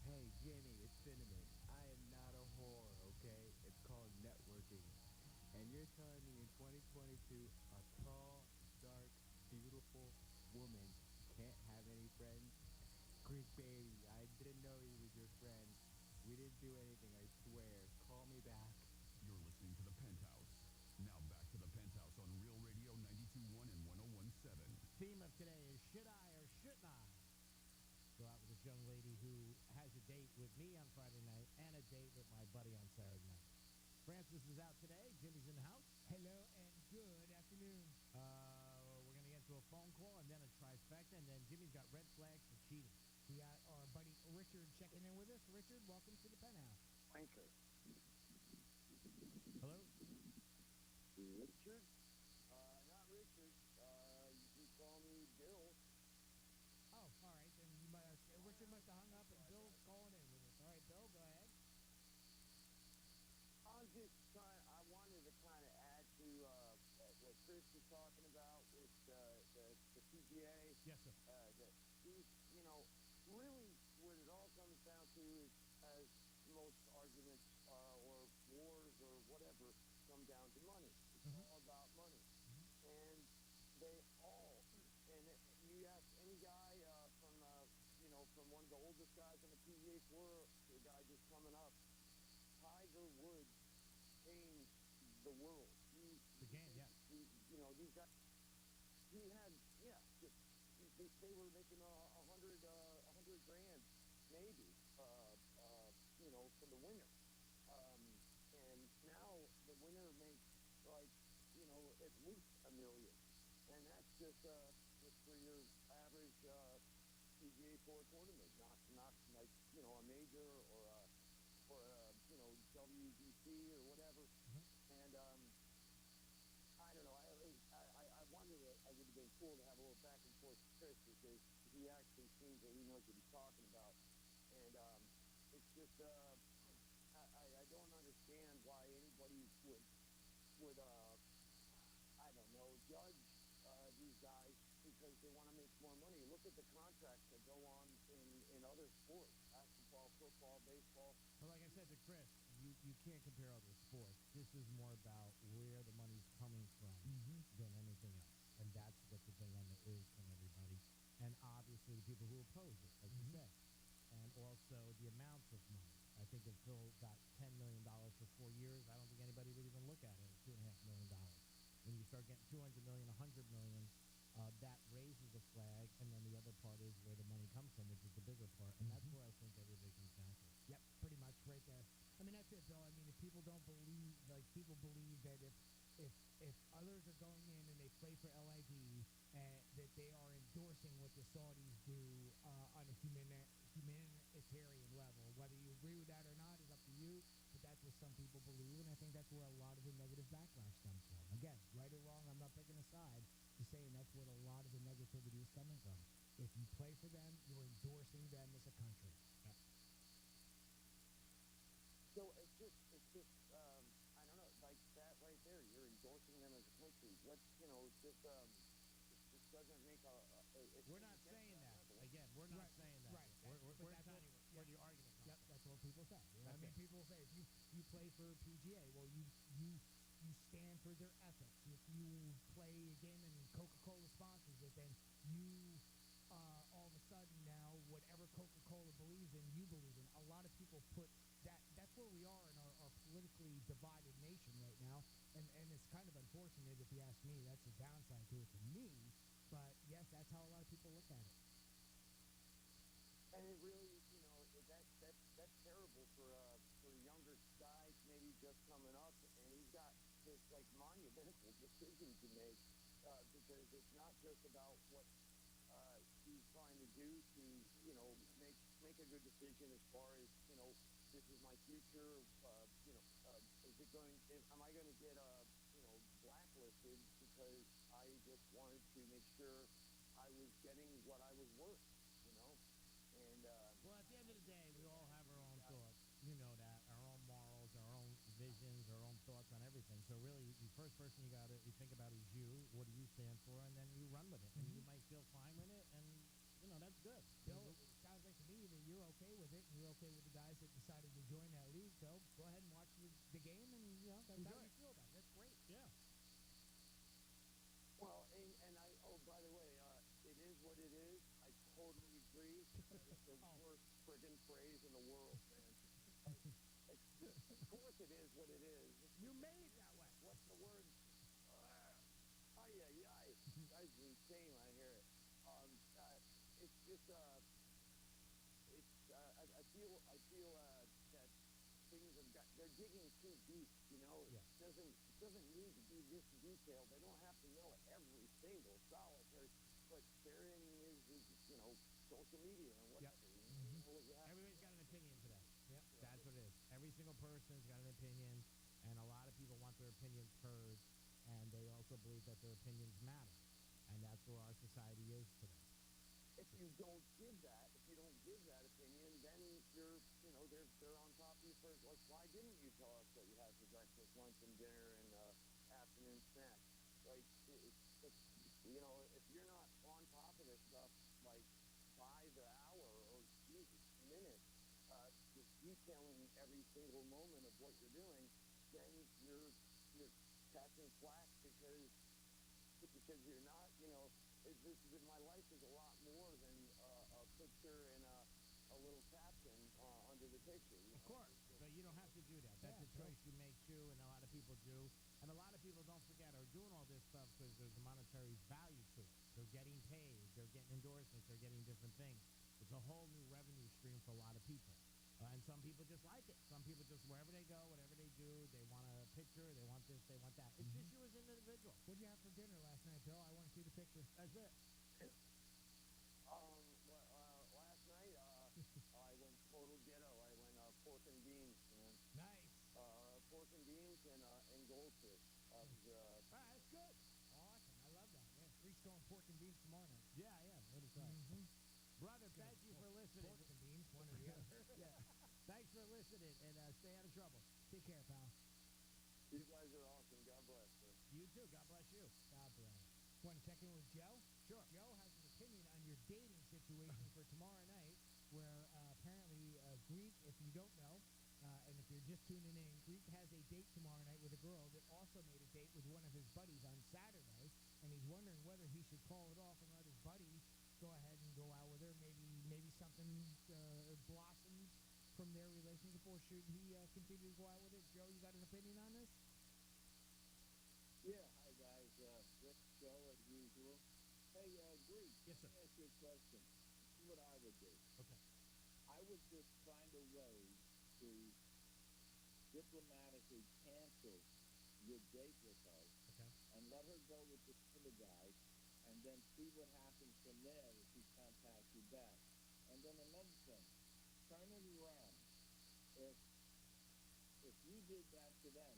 Hey, Jenny, it's Cinnamon. I am not a whore, okay? It's called And you're telling me in 2022, a tall, dark, beautiful woman can't have any friends? Greek baby, I didn't know he was your friend. We didn't do anything, I swear. Call me back. You're listening to The Penthouse. Now back to The Penthouse on Real Radio 92.1 and 101.7. Theme of today is should I or shouldn't I go out with this young lady who has a date with me on Friday night and a date with my buddy on Saturday night. Francis is out today. Jimmy's in the house. Hello and good afternoon. We're going to get to a phone call and then a trifecta, and then Jimmy's got red flags for cheating. We got our buddy Richard checking in with us. Richard, welcome to the Penthouse. Wanker. Hello? Richard? Not Richard. You can call me Bill. Oh, all right. Then you might Richard must have hung up, and Bill's calling in with us. All right, Bill, go ahead. I wanted to kind of add to what Chris was talking about with the PGA. Yes, sir. That these, really what it all comes down to is, as most arguments or wars or whatever come down to money. It's all about money. And they all, and you ask any guy from one of the oldest guys on the PGA Tour to a guy just coming up, Tiger Woods changed the world. The game, yeah. These guys, he had, they were making $100 grand, maybe, for the winner. And now the winner makes at least $1 million. And that's just for your average PGA Tour tournament, not like, a major or a WBC or whatever. And I don't know. I wanted to. I would have been cool to have a little back and forth with Chris because he actually seems that he knows what he's talking about. And it's just I don't understand why anybody would I don't know, judge these guys because they want to make more money. Look at the contracts that go on in other sports: basketball, football, baseball. Well, like I said to Chris, you can't compare other sports. This is more about where the money's coming from than anything else. And that's what the dilemma is from everybody. And obviously the people who oppose it, like you said. And also the amounts of money. I think if Phil got $10 million for 4 years, I don't think anybody would even look at it as $2.5 million. When you start getting $200 million, $100 million, that raises a flag, and then the other part is where the money comes from, which is the bigger part, and that's where I think everybody comes down to. Yep, pretty much right there. I mean, that's it, Bill. I mean, if people don't believe, people believe that if others are going in and they play for LIV, that they are endorsing what the Saudis do on a humanitarian level. Whether you agree with that or not is up to you, but that's what some people believe, and I think that's where a lot of the negative backlash comes from. Again, right or wrong, I'm not picking a side. Just saying that's where a lot of the negativity is coming from. If you play for them, you're endorsing them as a country. Yep. So it's just I don't know, like that right there. You're endorsing them as a country. What it just doesn't make We're not saying that. Again, we're not saying that. Right. We're But that's telling you where the argument comes Yep, from. that's what people say. You know what I mean, people say if you play for PGA, well, you stand for their ethics. If you play a game and Coca-Cola sponsors it, then you all of a sudden now whatever Coca-Cola believes in, you believe in. A lot of people put that. That's where we are in our politically divided nation right now, and it's kind of unfortunate if you ask me. That's the downside to it to me. But yes, that's how a lot of people look at it. And it really, that's terrible for a younger guy maybe just coming up, and he's got this like monumental decision to make because it's not just about what he's trying to do to make a good decision as far as this is my future. Am I going to get blacklisted because I just wanted to make sure I was getting what I was worth, And well, at the end of the day, we all have our own thoughts. You know that, our own morals, our own visions, our own thoughts on everything. So really, the first person you think about is you. What do you stand for? And then you run with it. And you might feel fine with it, and that's good. Bill, it sounds like to me that you're okay with it, and you're okay with the guys that decided to join that league. So go ahead and watch the game, and that's how you feel about it. That's great. by the way, it is what it is. I totally agree. That is the worst friggin' phrase in the world, man. Of course it is what it is. You made it that way. What's the word? Ay, ay, ay. Drives me insane when I hear it. It's just, I feel that things have got, they're digging too deep, you know? Yeah. It doesn't need to be this detailed. They don't have to know every single solitary, but therein is, you know, social media and whatever. Yep. You know, Everybody's got an opinion today. Yep. That's what it is. Every single person's got an opinion, and a lot of people want their opinions heard, and they also believe that their opinions matter. And that's where our society is today. If you don't give that opinion, then you're, you know, they're on top of you for, like, why didn't you tell us what you had for breakfast, lunch, and dinner, and afternoon snack? Like, you know, if you're not on top of this stuff, like, by the hour or Jesus, minute, just detailing every single moment of what you're doing, then you're catching flack because you're not, you know, my life is a lot more than a picture and a little caption under the picture. You know? Of course, but you don't have to do that. That's a choice you make too, and a lot of people do. And a lot of people, don't forget, are doing all this stuff because there's a monetary value to it. They're getting paid, they're getting endorsements, they're getting different things. It's a whole new revenue stream for a lot of people. And some people just like it. Some people just, wherever they go, whatever they do, they want a picture, they want this, they want that. It's just you as an individual. What'd you have for dinner last night, Bill? I want to see the picture. That's it. Last night, I went total ghetto. I went pork and beans, man. Nice. Pork and beans and goldfish. That's good. Awesome. I love that. Yeah. Reese going pork and beans tomorrow night. Yeah, I am. What is that? Brother, thank you for listening. Pork and beans, one or the other. Yeah. Thanks for listening, and stay out of trouble. Take care, pal. You guys are awesome. God bless, sir. You too. God bless you. God bless. Want to check in with Joe? Sure. Joe has an opinion on your dating situation for tomorrow night, where apparently Greek, if you don't know, and if you're just tuning in, Greek has a date tomorrow night with a girl that also made a date with one of his buddies on Saturday, and he's wondering whether he should call it off and let his buddy go ahead and go out with her. Maybe something blossoms from their relationship, or should he continue to go out with it? Joe, you got an opinion on this? Yeah, hi guys. Rick, Joe, as usual. Hey, Greek. Yes, sir. Let me ask you a question. This is what I would do. Okay. I would just find a way to diplomatically cancel your date with her, okay, and let her go with the other guy, and then see what happens from there if he contacts you back. And then another thing, turn it around. If you did that to them,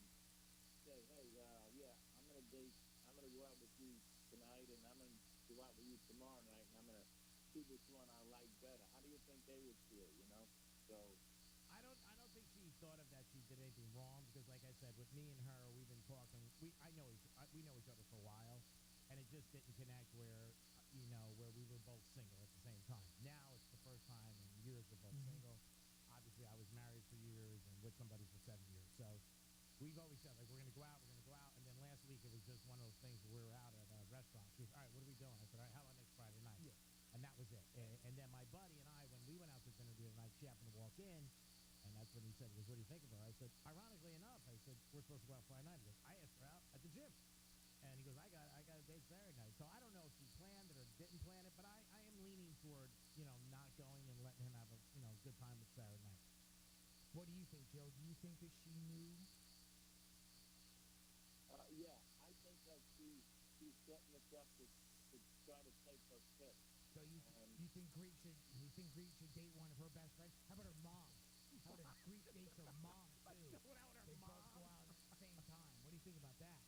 say, hey, yeah, I'm going to go out with you tonight, and I'm going to go out with you tomorrow night, and I'm going to see which one I like better. How do you think they would feel, you know? So I don't think she thought of that she did anything wrong, because like I said, with me and her, we've been talking, we know each other for a while, and it just didn't connect where we were both single at the same time. Now it's the first time in years we're both single. Obviously I was married for years and with somebody for 7 years. So we've always said, like, we're going to go out. And then last week it was just one of those things where we were out at a restaurant. She was, all right, what are we doing? I said, all right, how about next Friday night? Yeah. And that was it. And then my buddy and I, when we went out to dinner the other night, she happened to walk in, and that's when he said, he goes, what do you think of her? I said, ironically enough, I said, we're supposed to go out Friday night. He goes, I asked her out at the gym. And he goes, I got a date Saturday night. So I don't know if she planned it or didn't plan it, but I am leaning toward, not going and letting him have a, good time with Saturday night. What do you think, Joe? Do you think that she knew? yeah, I think that she's setting this up to try to take her pick. So you think Greek should date one of her best friends? How about her mom? How about Greek dates her mom too? Let's go out with her They mom. both go out at the same time. What do you think about that?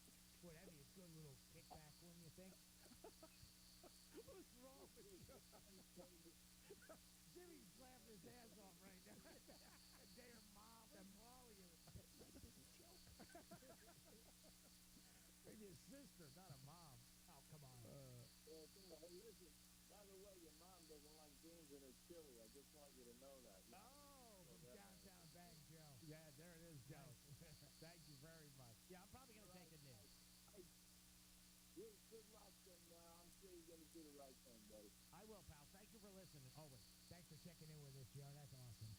Boy, that'd be a good little kickback one, you think? What's wrong with you? Jimmy's laughing his ass off right now. Date her mom. What's wrong with you? Maybe a sister, not a mom. Oh, come on. Hey, listen, by the way, your mom doesn't like beans in her chili. I just want you to know that. Oh, from Downtown Bang, Joe. Yeah, there it is, Joe. Thank you very much. Yeah, I'm probably going to take a nip. Good luck, and I'm sure you're going to do the right thing, buddy. I will, pal. Thank you for listening. Always. Thanks for checking in with us, Joe. That's awesome.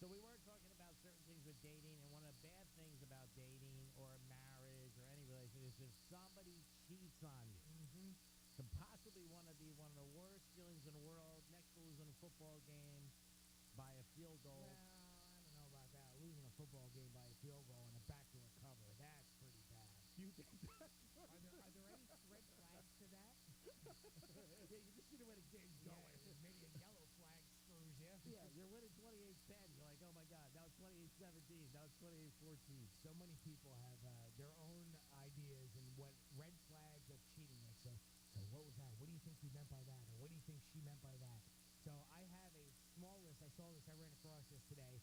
So we were talking about certain things with dating, and one of the bad things about dating or marriage or any relationship is if somebody cheats on you. Mm-hmm. Could possibly want to be one of the worst feelings in the world, next to losing a football game by a field goal. Well, I don't know about that. Losing a football game by a field goal and a backdoor cover, that's pretty bad. You think that's are there any red flags to that? Yeah, you just see the way the game's going. Maybe a yellow flag screws you. Yeah, you're winning 28-10. You're like, oh, my God, now it's 28-17. Now it's 28-14. So many people have their own ideas and what red flags of cheating. Like, so what was that? What do you think he meant by that? Or what do you think she meant by that? So I have a small list. I saw this. I ran across this today.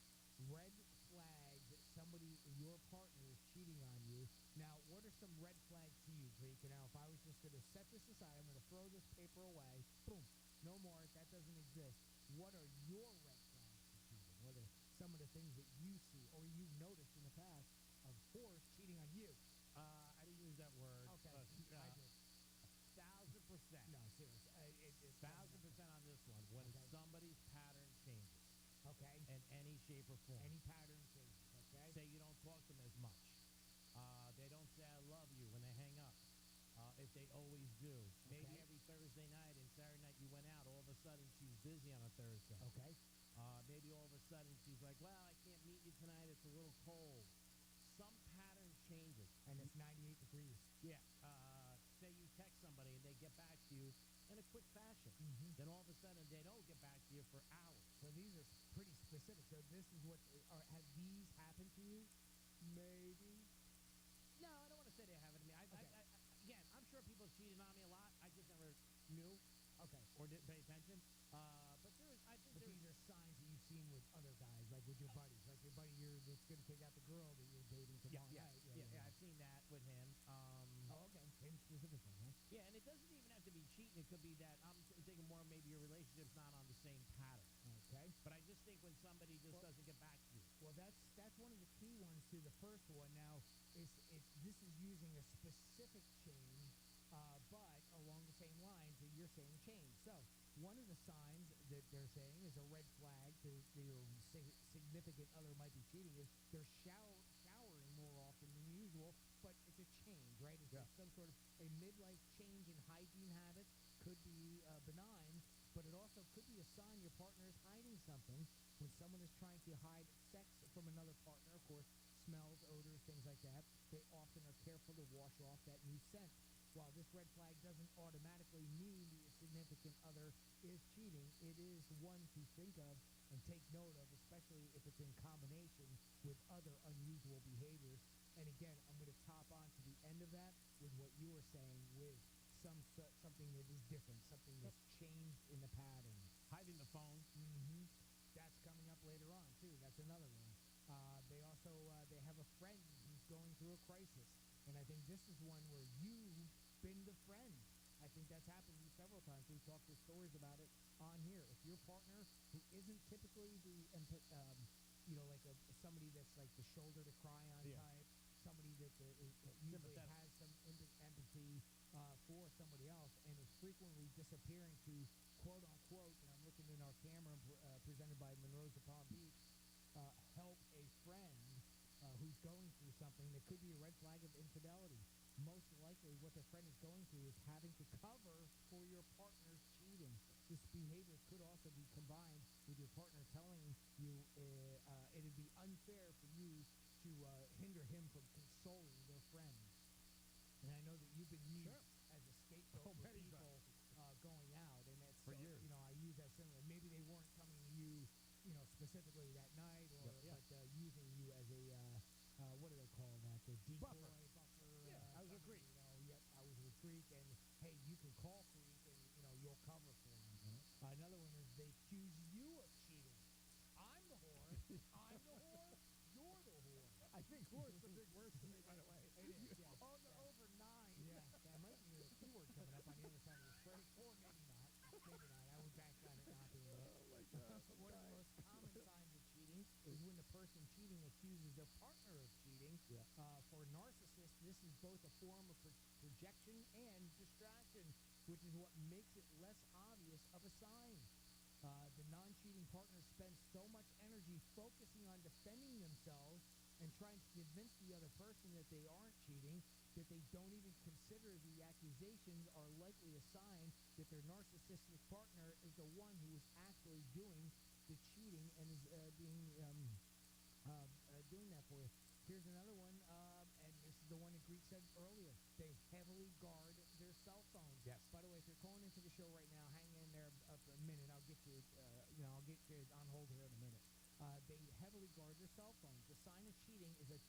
Red flags that somebody, your partner, is cheating on you. Now, what are some red flags to you, Greek? And now, if I was just going to set this aside, I'm going to throw this paper away. Boom. No more. That doesn't exist. What are your red flags to cheating? What are some of the things that you see or you've noticed in the past of horse cheating on you? I didn't use that word. Okay. I did. 1,000%. No, seriously. 1,000% on this one. When somebody's pattern changes. Okay. In any shape or form. Any pattern changes, okay? Say you don't talk to them as much. They don't say I love you when they hang up. If they always do. Maybe every Thursday night and Saturday night you went out, all of a sudden she's busy on a Thursday. Okay. Maybe all of a sudden she's like, well, I can't meet you tonight. It's a little cold. Some pattern changes. And it's 98 degrees. Yeah. Say you text somebody and they get back to you in a quick fashion. Mm-hmm. Then all of a sudden they don't get back to you for hours. So these are pretty specific. So this is what have these happened to you? Maybe. No, I don't want to say they haven't to me. Again, I'm sure people cheated on me a lot. I just never knew. Okay. Or didn't pay attention. But these are signs that you've seen with other guys, like with your buddies. Like your buddy that's going to take out the girl that you're dating tomorrow night. Yeah, I've seen that with him. Okay. Him specifically, huh? Yeah, and it doesn't even have to be cheating. It could be that I'm thinking more maybe your relationship's not on the same pattern. Okay. But I just think when somebody just doesn't get back to you. Well, that's one of the key ones to the first one. Now, this is using a specific change, but along the same lines that you're saying change. So one of the signs that they're saying is a red flag to your significant other might be cheating is they're showering more often than usual, but it's a change, right? It's some sort of a midlife change in hygiene habits. Could be benign, but it also could be a sign your partner is hiding something. When someone is trying to hide sex from another partner, of course, smells, odors, things like that, they often are careful to wash off that new scent. While this red flag doesn't automatically mean that your significant other is cheating, it is one to think of and take note of, especially if it's in combination with other unusual behaviors. And again, I'm going to top on to the end of that with what you were saying with something that is different, something that's changed in the pattern. Hiding the phone. Mm-hmm. That's coming up later on, too. That's another one. They also they have a friend who's going through a crisis. And I think this is one where you've been the friend. I think that's happened to you several times. We've talked to stories about it on here. If your partner, who isn't typically the, somebody that's like the shoulder to cry on type, somebody that usually has some empathy for somebody else and is frequently disappearing to, quote unquote, and I'm looking in our camera presented by Monroe's of Palm Beach, help a friend who's going through something that could be a red flag of infidelity. Most likely what their friend is going through is having to cover for your partner's cheating. This behavior could also be combined with your partner telling you it'd be unfair for you to hinder him from consoling their friends. And I know that you've been used as a scapegoat for people going out, and that's for years. I use that similar. Maybe they weren't coming to you, specifically that night, but using you as a what do they call that? The decoy buffer. Yeah, I was with Greek. I was with Greek, and hey, you can call Greek, and you'll cover for him. Mm-hmm. Another one is they accuse you of cheating. I'm the whore. I'm the whore. You're the whore. I think whore is the big word to me, by the way. It is. Yeah. On the over 9. Yeah, that might be a keyword coming up on the other side of this break, or maybe not. Maybe not. I would bank on it not being it. Oh my God. One of the most common signs of cheating is when the person cheating accuses their partner of cheating. Yeah. For narcissists, this is both a form of projection and distraction. which is what makes it less obvious of a sign. The non-cheating partner spends so much energy focusing on defending themselves and trying to convince the other person that they aren't cheating that they don't even consider the accusations are likely a sign that their narcissistic partner is the one who is actually doing the cheating and is doing that for you. Here's another one, and this is the one that Greek said earlier. They heavily guard their cell phones. Yes. By the way, if you're calling into the show right now, hang in there a minute. I'll get you, I'll get you on hold here in a minute. They heavily guard their cell phones. The sign of cheating is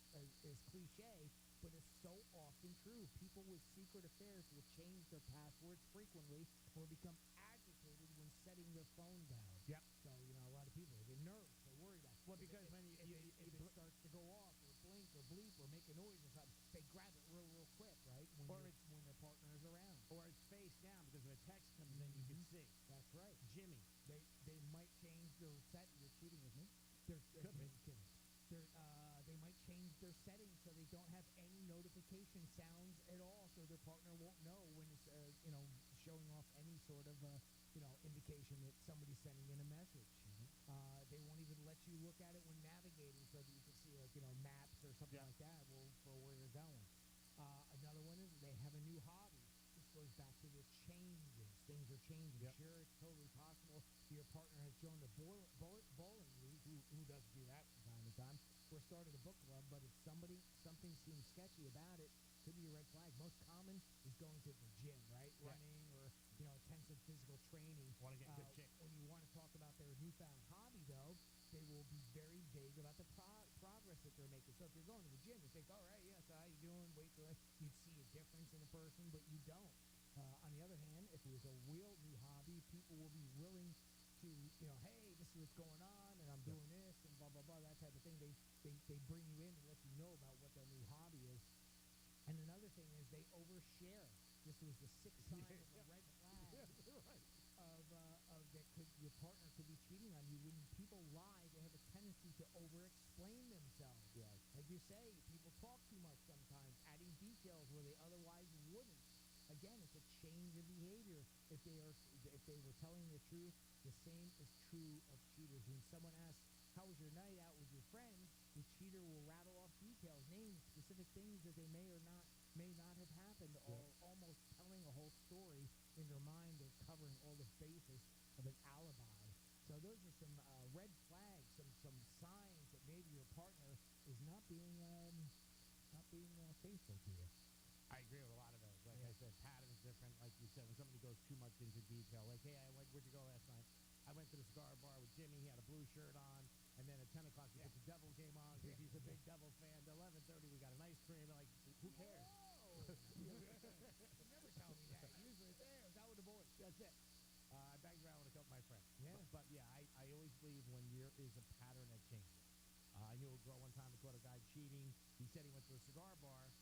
cliche, but it's so often true. People with secret affairs will change their passwords frequently or become agitated when setting their phone down. Yep. So, a lot of people, they get nervous. They worry about it. Well, because if when it starts to go off or blink or bleep or make a noise or something, they grab it real quick, right? When their partner is around. Or it's face down because if a text comes in, you can see. That's right. Jimmy. They might change their set. You're cheating with me. Could be. They might change their settings so they don't have any notification sounds at all, so their partner won't know when it's showing off any sort of indication that somebody's sending in a message. They won't even let you look at it when navigating, so that you can see maps or something like that for where you're going. Another one is they have a new hobby. This goes back to the changes. Things are changing. Yep. Sure, it's totally possible your partner has joined a bowling league. Who doesn't do that from time to time? Or started a book club, but if something seems sketchy about it, could be a red flag. Most common is going to the gym, right? Running or intensive physical training. Want to get good shape. When you want to talk about their newfound hobby, though, they will be very vague about the progress that they're making. So if you're going to the gym, you think, all right, yeah, so how you doing? Weight to lift. You'd see a difference in a person, but you don't. On the other hand, if it was a real new hobby, people will be willing to, hey, this is what's going on, and I'm doing this, and blah, blah, blah, that type of thing. They bring you in and let you know about what their new hobby is. And another thing is they overshare. This was the sixth sign of a red flag your partner could be cheating on you. When people lie, they have a tendency to over-explain themselves. Yes. Like you say, people talk too much sometimes, adding details where they otherwise wouldn't. Again, it's a change of behavior. If they were telling the truth, the same is true of cheaters. When someone asks, how was your night out with your friends, the cheater will rattle off details, names, specific things that they may not have happened, almost telling a whole story in their mind. They're covering all the bases of an alibi. So those are some red flags, some signs that maybe your partner is not being faithful to you. I agree with a lot of those. Like I said, pattern's different. Like you said, when somebody goes too much into detail, like, hey, where'd you go last night? I went to the cigar bar with Jimmy. He had a blue shirt on. And then at 10 o'clock, he put the Devil game on because he's a big Devils fan. At 11:30, we got an ice cream. Like, who cares? You never tell me that. Usually it's, hey, I was out with the boys. That's it. I banged around with a couple of my friends. Yeah. But I always believe when there is a pattern that changes. I knew a girl one time who caught a guy cheating. He said he went to a cigar bar,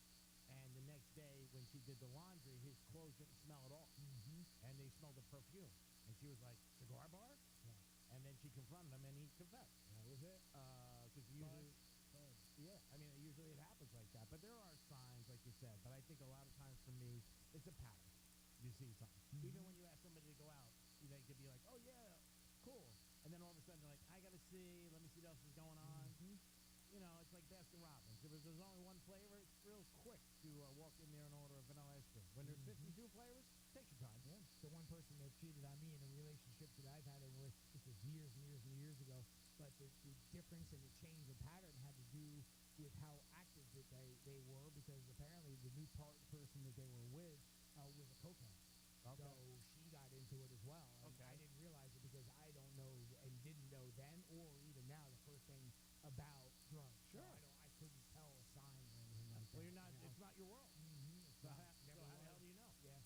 and the next day when she did the laundry, his clothes didn't smell at all. Mm-hmm. And they smelled of perfume. And she was like, cigar bar? Yeah. And then she confronted him, and he confessed. That was it. Because usually, usually it happens like that. But there are signs, like you said. But I think a lot of times for me, it's a pattern. You see something. Mm-hmm. Even when you ask somebody to go out, they could be like, oh, yeah, cool. And then all of a sudden they're like, I got to see. Let me see what else is going on. Mm-hmm. It's like Baskin Robbins. If there's only one flavor, it's real quick to walk in there and order a vanilla ice cream. When there's 52 flavors, take your time. Yeah. The one person that cheated on me in a relationship that I've had, this was years and years and years ago, but the difference in the change of pattern had to do with how active that they were, because apparently the new person that they were with was a cokehead. Okay. So she got into it as well. And Okay. I didn't realize it because I don't know and didn't know then or even now the first thing about drugs. Sure. So I couldn't tell a sign or anything like that. Well, you're not. It's not your world. Mm-hmm. So how the hell do you know? Yeah.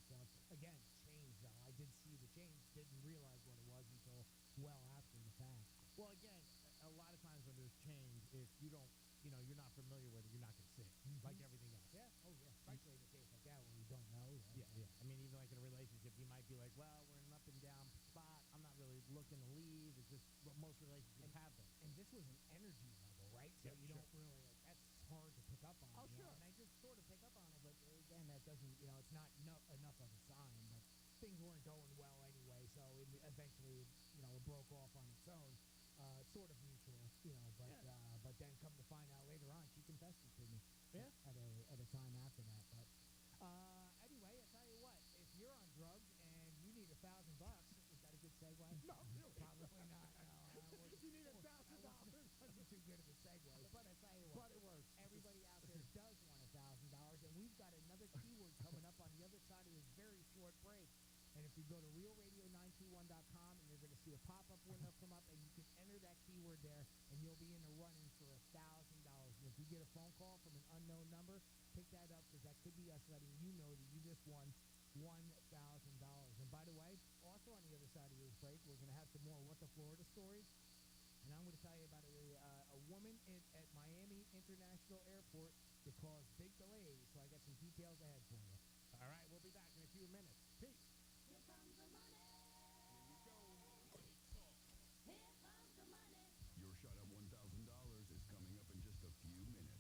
So again, change though. I did see the change, didn't realize what it was until well after the fact. Well, again, a lot of times when there's change, if you don't, you're not familiar with it, you're not going to see it. Mm-hmm. Like everything else. Yeah. Oh yeah. Especially in a case like that where you don't know. Yeah. I mean, even like in a relationship, you might be like, well, we're in an up and down spot. I'm not really looking to leave. It's just what most relationships have been. And this was an energy level, right? So you don't really, that's hard to pick up on. Oh, sure. And I just sort of pick up on it, but again, that doesn't, it's not enough of a sign. But things weren't going well anyway, so eventually, it broke off on its own. Sort of mutual, but then come to find out later on, she confessed it to me. Yeah. At a time after that, but anyway, I tell you what, if you're on drugs and you need $1,000, is that a good segue? No, really. Probably not. No, you need $1,000. Wasn't too good of a segue, but I tell you what, but it works. Everybody out there does want $1,000, and we've got another keyword coming up on the other side of this very short break. And if you go to realradio921.com, and you're going to see a pop-up window come up, and you can enter that keyword there, and you'll be in the running for $1,000. And if you get a phone call from an unknown number, pick that up, because that could be us letting you know that you just won $1,000. And by the way, also on the other side of this break, we're going to have some more What the Florida stories. And I'm going to tell you about a woman at Miami International Airport that caused big delays. So I got some details ahead for you. All right, we'll be back in a few minutes. Peace. Your shot at $1,000 is coming up in just a few minutes.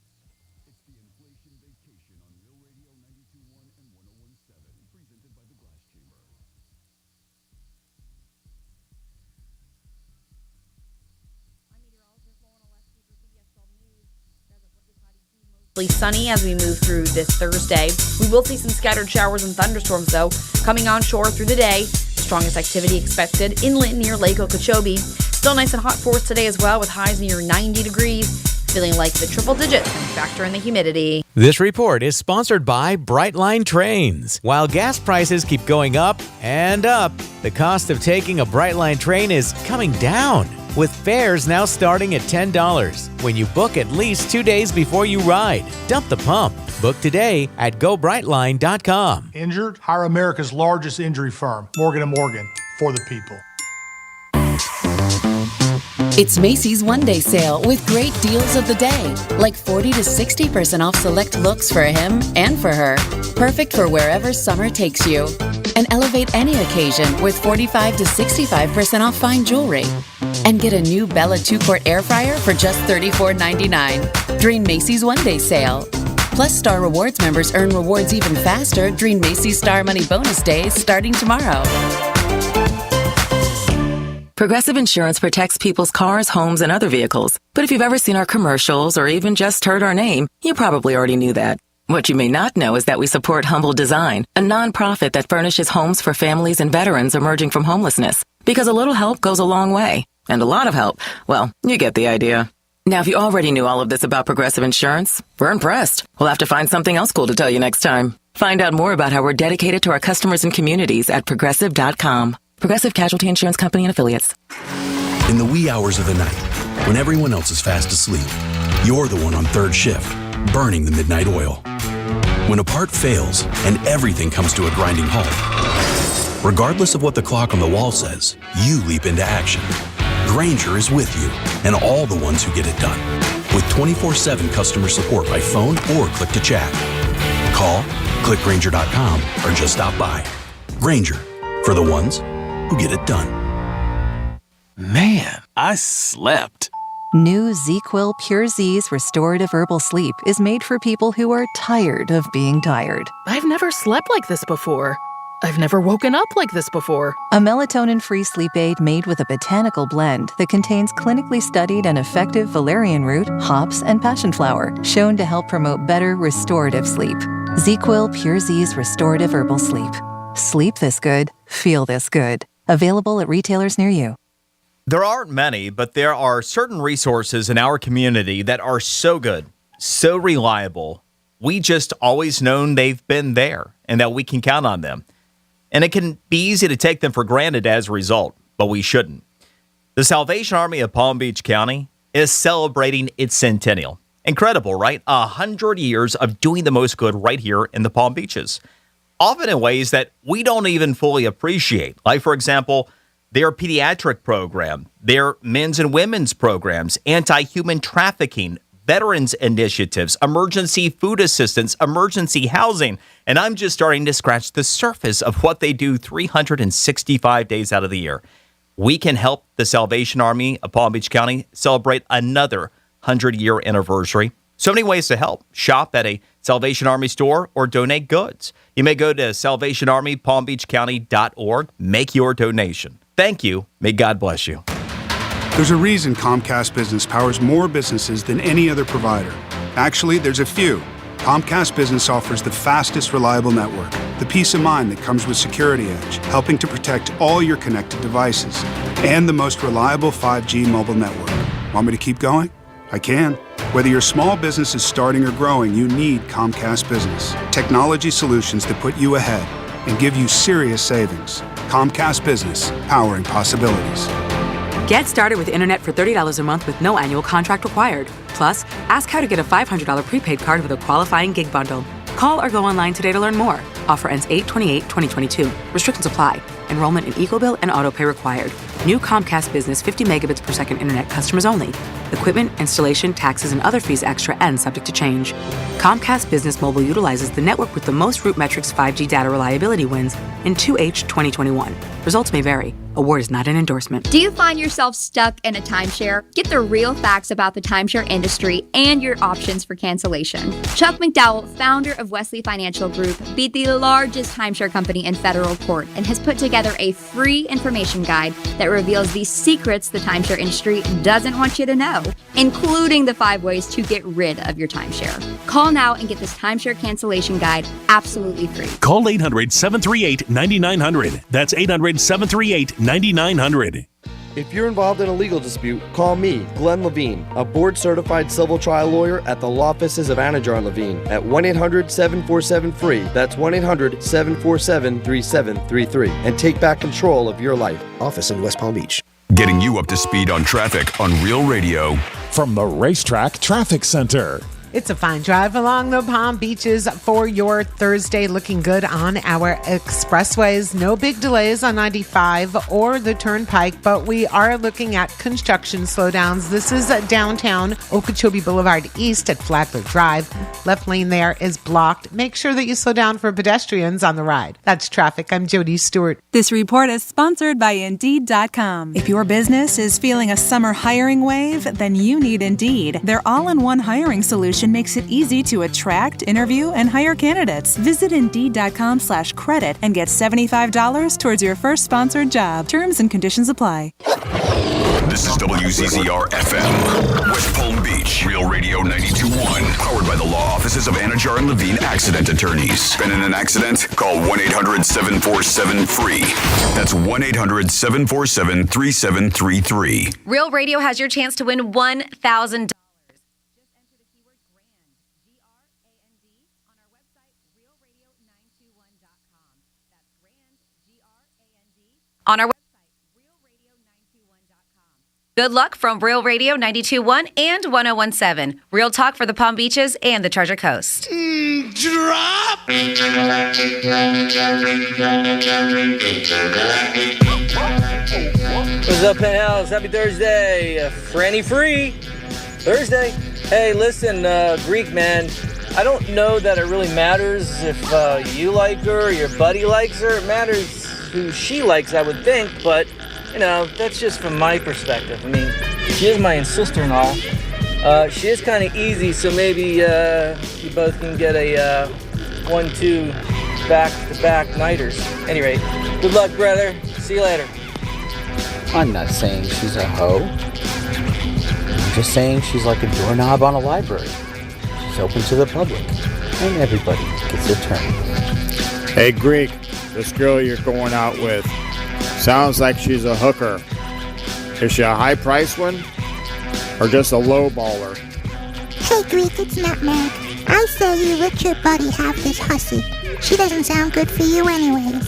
It's the Inflation Vacation on Real Radio 92.1 and 101.7, presented by the Glass Chamber. I'm meteorologist Lauren Oleski for CBS 12 News. Mostly sunny as we move through this Thursday. We will see some scattered showers and thunderstorms, though, coming onshore through the day. Strongest activity expected inland near Lake Okeechobee. Still nice and hot for us today as well, with highs near 90 degrees. Feeling like the triple digits when you factor in the humidity. This report is sponsored by Brightline Trains. While gas prices keep going up and up, the cost of taking a Brightline train is coming down, with fares now starting at $10 when you book at least 2 days before you ride. Dump the pump. Book today at GoBrightline.com. Injured? Hire America's largest injury firm, Morgan & Morgan, for the people. It's Macy's One-Day Sale with great deals of the day, like 40 to 60% off select looks for him and for her. Perfect for wherever summer takes you. And elevate any occasion with 45 to 65% off fine jewelry. And get a new Bella 2-quart air fryer for just $34.99 during Macy's One-Day Sale. Plus, Star Rewards members earn rewards even faster during Macy's Star Money Bonus Days starting tomorrow. Progressive Insurance protects people's cars, homes, and other vehicles. But if you've ever seen our commercials or even just heard our name, you probably already knew that. What you may not know is that we support Humble Design, a nonprofit that furnishes homes for families and veterans emerging from homelessness. Because a little help goes a long way. And a lot of help, well, you get the idea. Now, if you already knew all of this about Progressive Insurance, we're impressed. We'll have to find something else cool to tell you next time. Find out more about how we're dedicated to our customers and communities at Progressive.com. Progressive Casualty Insurance Company and Affiliates. In the wee hours of the night, when everyone else is fast asleep, you're the one on third shift, burning the midnight oil. When a part fails and everything comes to a grinding halt, regardless of what the clock on the wall says, you leap into action. Grainger is with you and all the ones who get it done. With 24/7 customer support by phone or click to chat. Call, click Grainger.com, or just stop by. Grainger, for the ones who get it done. Man, I slept. New ZzzQuil Pure Z's Restorative Herbal Sleep is made for people who are tired of being tired. I've never slept like this before. I've never woken up like this before. A melatonin-free sleep aid made with a botanical blend that contains clinically studied and effective valerian root, hops, and passion flower, shown to help promote better restorative sleep. ZzzQuil Pure Z's Restorative Herbal Sleep. Sleep this good, feel this good. Available at retailers near you. There aren't many, but there are certain resources in our community that are so good, so reliable. We just always known they've been there and that we can count on them. And it can be easy to take them for granted as a result, but we shouldn't. The Salvation Army of Palm Beach County is celebrating its centennial. Incredible, right? 100 years of doing the most good right here in the Palm Beaches. Often in ways that we don't even fully appreciate. Like, for example, their pediatric program, their men's and women's programs, anti-human trafficking, veterans initiatives, emergency food assistance, emergency housing. And I'm just starting to scratch the surface of what they do 365 days out of the year. We can help the Salvation Army of Palm Beach County celebrate another 100-year anniversary So many ways to help. Shop at a Salvation Army store or donate goods. You may go to salvationarmypalmbeachcounty.org. Make your donation. Thank you. May God bless you. There's a reason Comcast Business powers more businesses than any other provider. Actually, there's a few. Comcast Business offers the fastest, reliable network, the peace of mind that comes with Security Edge, helping to protect all your connected devices, and the most reliable 5G mobile network. Want me to keep going? I can. Whether your small business is starting or growing, you need Comcast Business. Technology solutions that put you ahead and give you serious savings. Comcast Business, powering possibilities. Get started with internet for $30 a month with no annual contract required. Plus, ask how to get a $500 prepaid card with a qualifying gig bundle. Call or go online today to learn more. Offer ends 8/28/2022. Restrictions apply. Enrollment in EcoBill and autopay required. New Comcast Business 50 megabits per second internet customers only. Equipment, installation, taxes, and other fees extra and subject to change. Comcast Business Mobile utilizes the network with the most RootMetrics 5G data reliability wins in 2H 2021. Results may vary. Award is not an endorsement. Do you find yourself stuck in a timeshare? Get the real facts about the timeshare industry and your options for cancellation. Chuck McDowell, founder of Wesley Financial Group, beat the largest timeshare company in federal court and has put together a free information guide that reveals the secrets the timeshare industry doesn't want you to know, including the 5 ways to get rid of your timeshare. Call now and get this timeshare cancellation guide absolutely free. Call 800-738-9900. That's 800-738-9900. If you're involved in a legal dispute, call me, Glenn Levine, a board-certified civil trial lawyer at the law offices of Anajar Levine at 1-800-747-FREE. That's 1-800-747-3733. And take back control of your life. Office in West Palm Beach. Getting you up to speed on traffic on Real Radio. From the Racetrack Traffic Center. It's a fine drive along the Palm Beaches for your Thursday. Looking good on our expressways. No big delays on 95 or the Turnpike, but we are looking at construction slowdowns. This is downtown Okeechobee Boulevard East at Flagler Drive. Left lane there is blocked. Make sure that you slow down for pedestrians on the ride. That's traffic. I'm Jody Stewart. This report is sponsored by Indeed.com. If your business is feeling a summer hiring wave, then you need Indeed. Their all-in-one hiring solution makes it easy to attract, interview, and hire candidates. Visit Indeed.com/credit and get $75 towards your first sponsored job. Terms and conditions apply. This is WCCR FM, West Palm Beach, Real Radio 92.1, powered by the law offices of Anajar and Levine Accident Attorneys. Been in an accident? Call 1-800-747-FREE. That's 1-800-747-3733. Real Radio has your chance to win $1,000. On our website, realradio921.com. Good luck from Real Radio 92.1 and 101.7. Real talk for the Palm Beaches and the Treasure Coast. Drop! What's up, Penthouse? Happy Thursday. Franny free. Thursday. Hey, listen, Greek man, I don't know that it really matters if you like her or your buddy likes her. It matters who she likes, I would think, but, you know, that's just from my perspective. I mean, she is my sister-in-law. She is kind of easy, so maybe you both can get a 1-2 back-to-back nighters. Any rate, good luck, brother. See you later. I'm not saying she's a hoe. I'm just saying she's like a doorknob on a library. She's open to the public, and everybody gets a turn. Hey, Greek. This girl you're going out with sounds like she's a hooker. Is she a high-priced one or just a low baller? Hey, Greek, it's Nutmeg. I say you let your buddy have this hussy. She doesn't sound good for you anyways.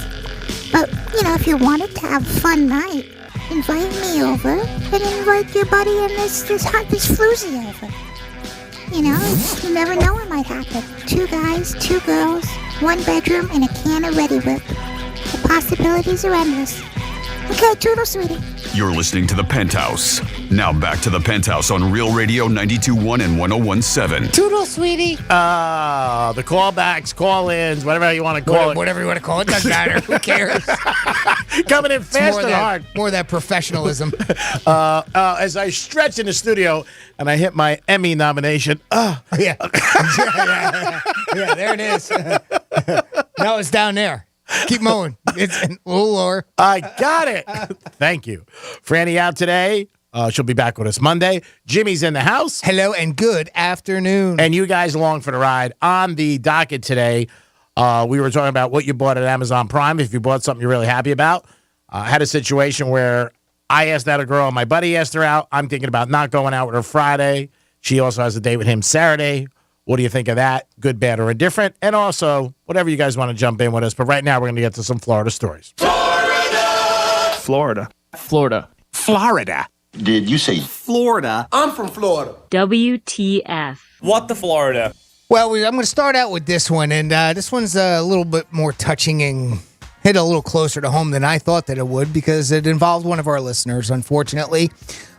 But, you know, if you wanted to have a fun night, invite me over and invite your buddy and this floozy over. You know, you never know what might happen. 2 guys, 2 girls, 1 bedroom, and a can of Ready Whip. The possibilities are endless. Okay, toodle, sweetie. You're listening to The Penthouse. Now back to The Penthouse on Real Radio 92.1 and 101.7. Toodle, sweetie. The callbacks, call-ins, whatever you want to call it. Whatever you want to call it, doesn't matter. Who cares? Coming in fast and hard. More of that professionalism. As I stretch in the studio and I hit my Emmy nomination. Yeah, there it is. No, it's down there. Keep mowing. It's a little lower. I got it. Thank you. Franny out today. She'll be back with us Monday. Jimmy's in the house. Hello and good afternoon. And you guys along for the ride. On the docket today, we were talking about what you bought at Amazon Prime. If you bought something you're really happy about. I had a situation where I asked out a girl. My buddy asked her out. I'm thinking about not going out with her Friday. She also has a date with him Saturday. What do you think of that? Good, bad, or indifferent? And also, whatever you guys want to jump in with us. But right now, we're going to get to some Florida stories. Florida. Did you say Florida? I'm from Florida. WTF. What the Florida? Well, I'm going to start out with this one, and this one's a little bit more touching and hit a little closer to home than I thought that it would because it involved one of our listeners, unfortunately.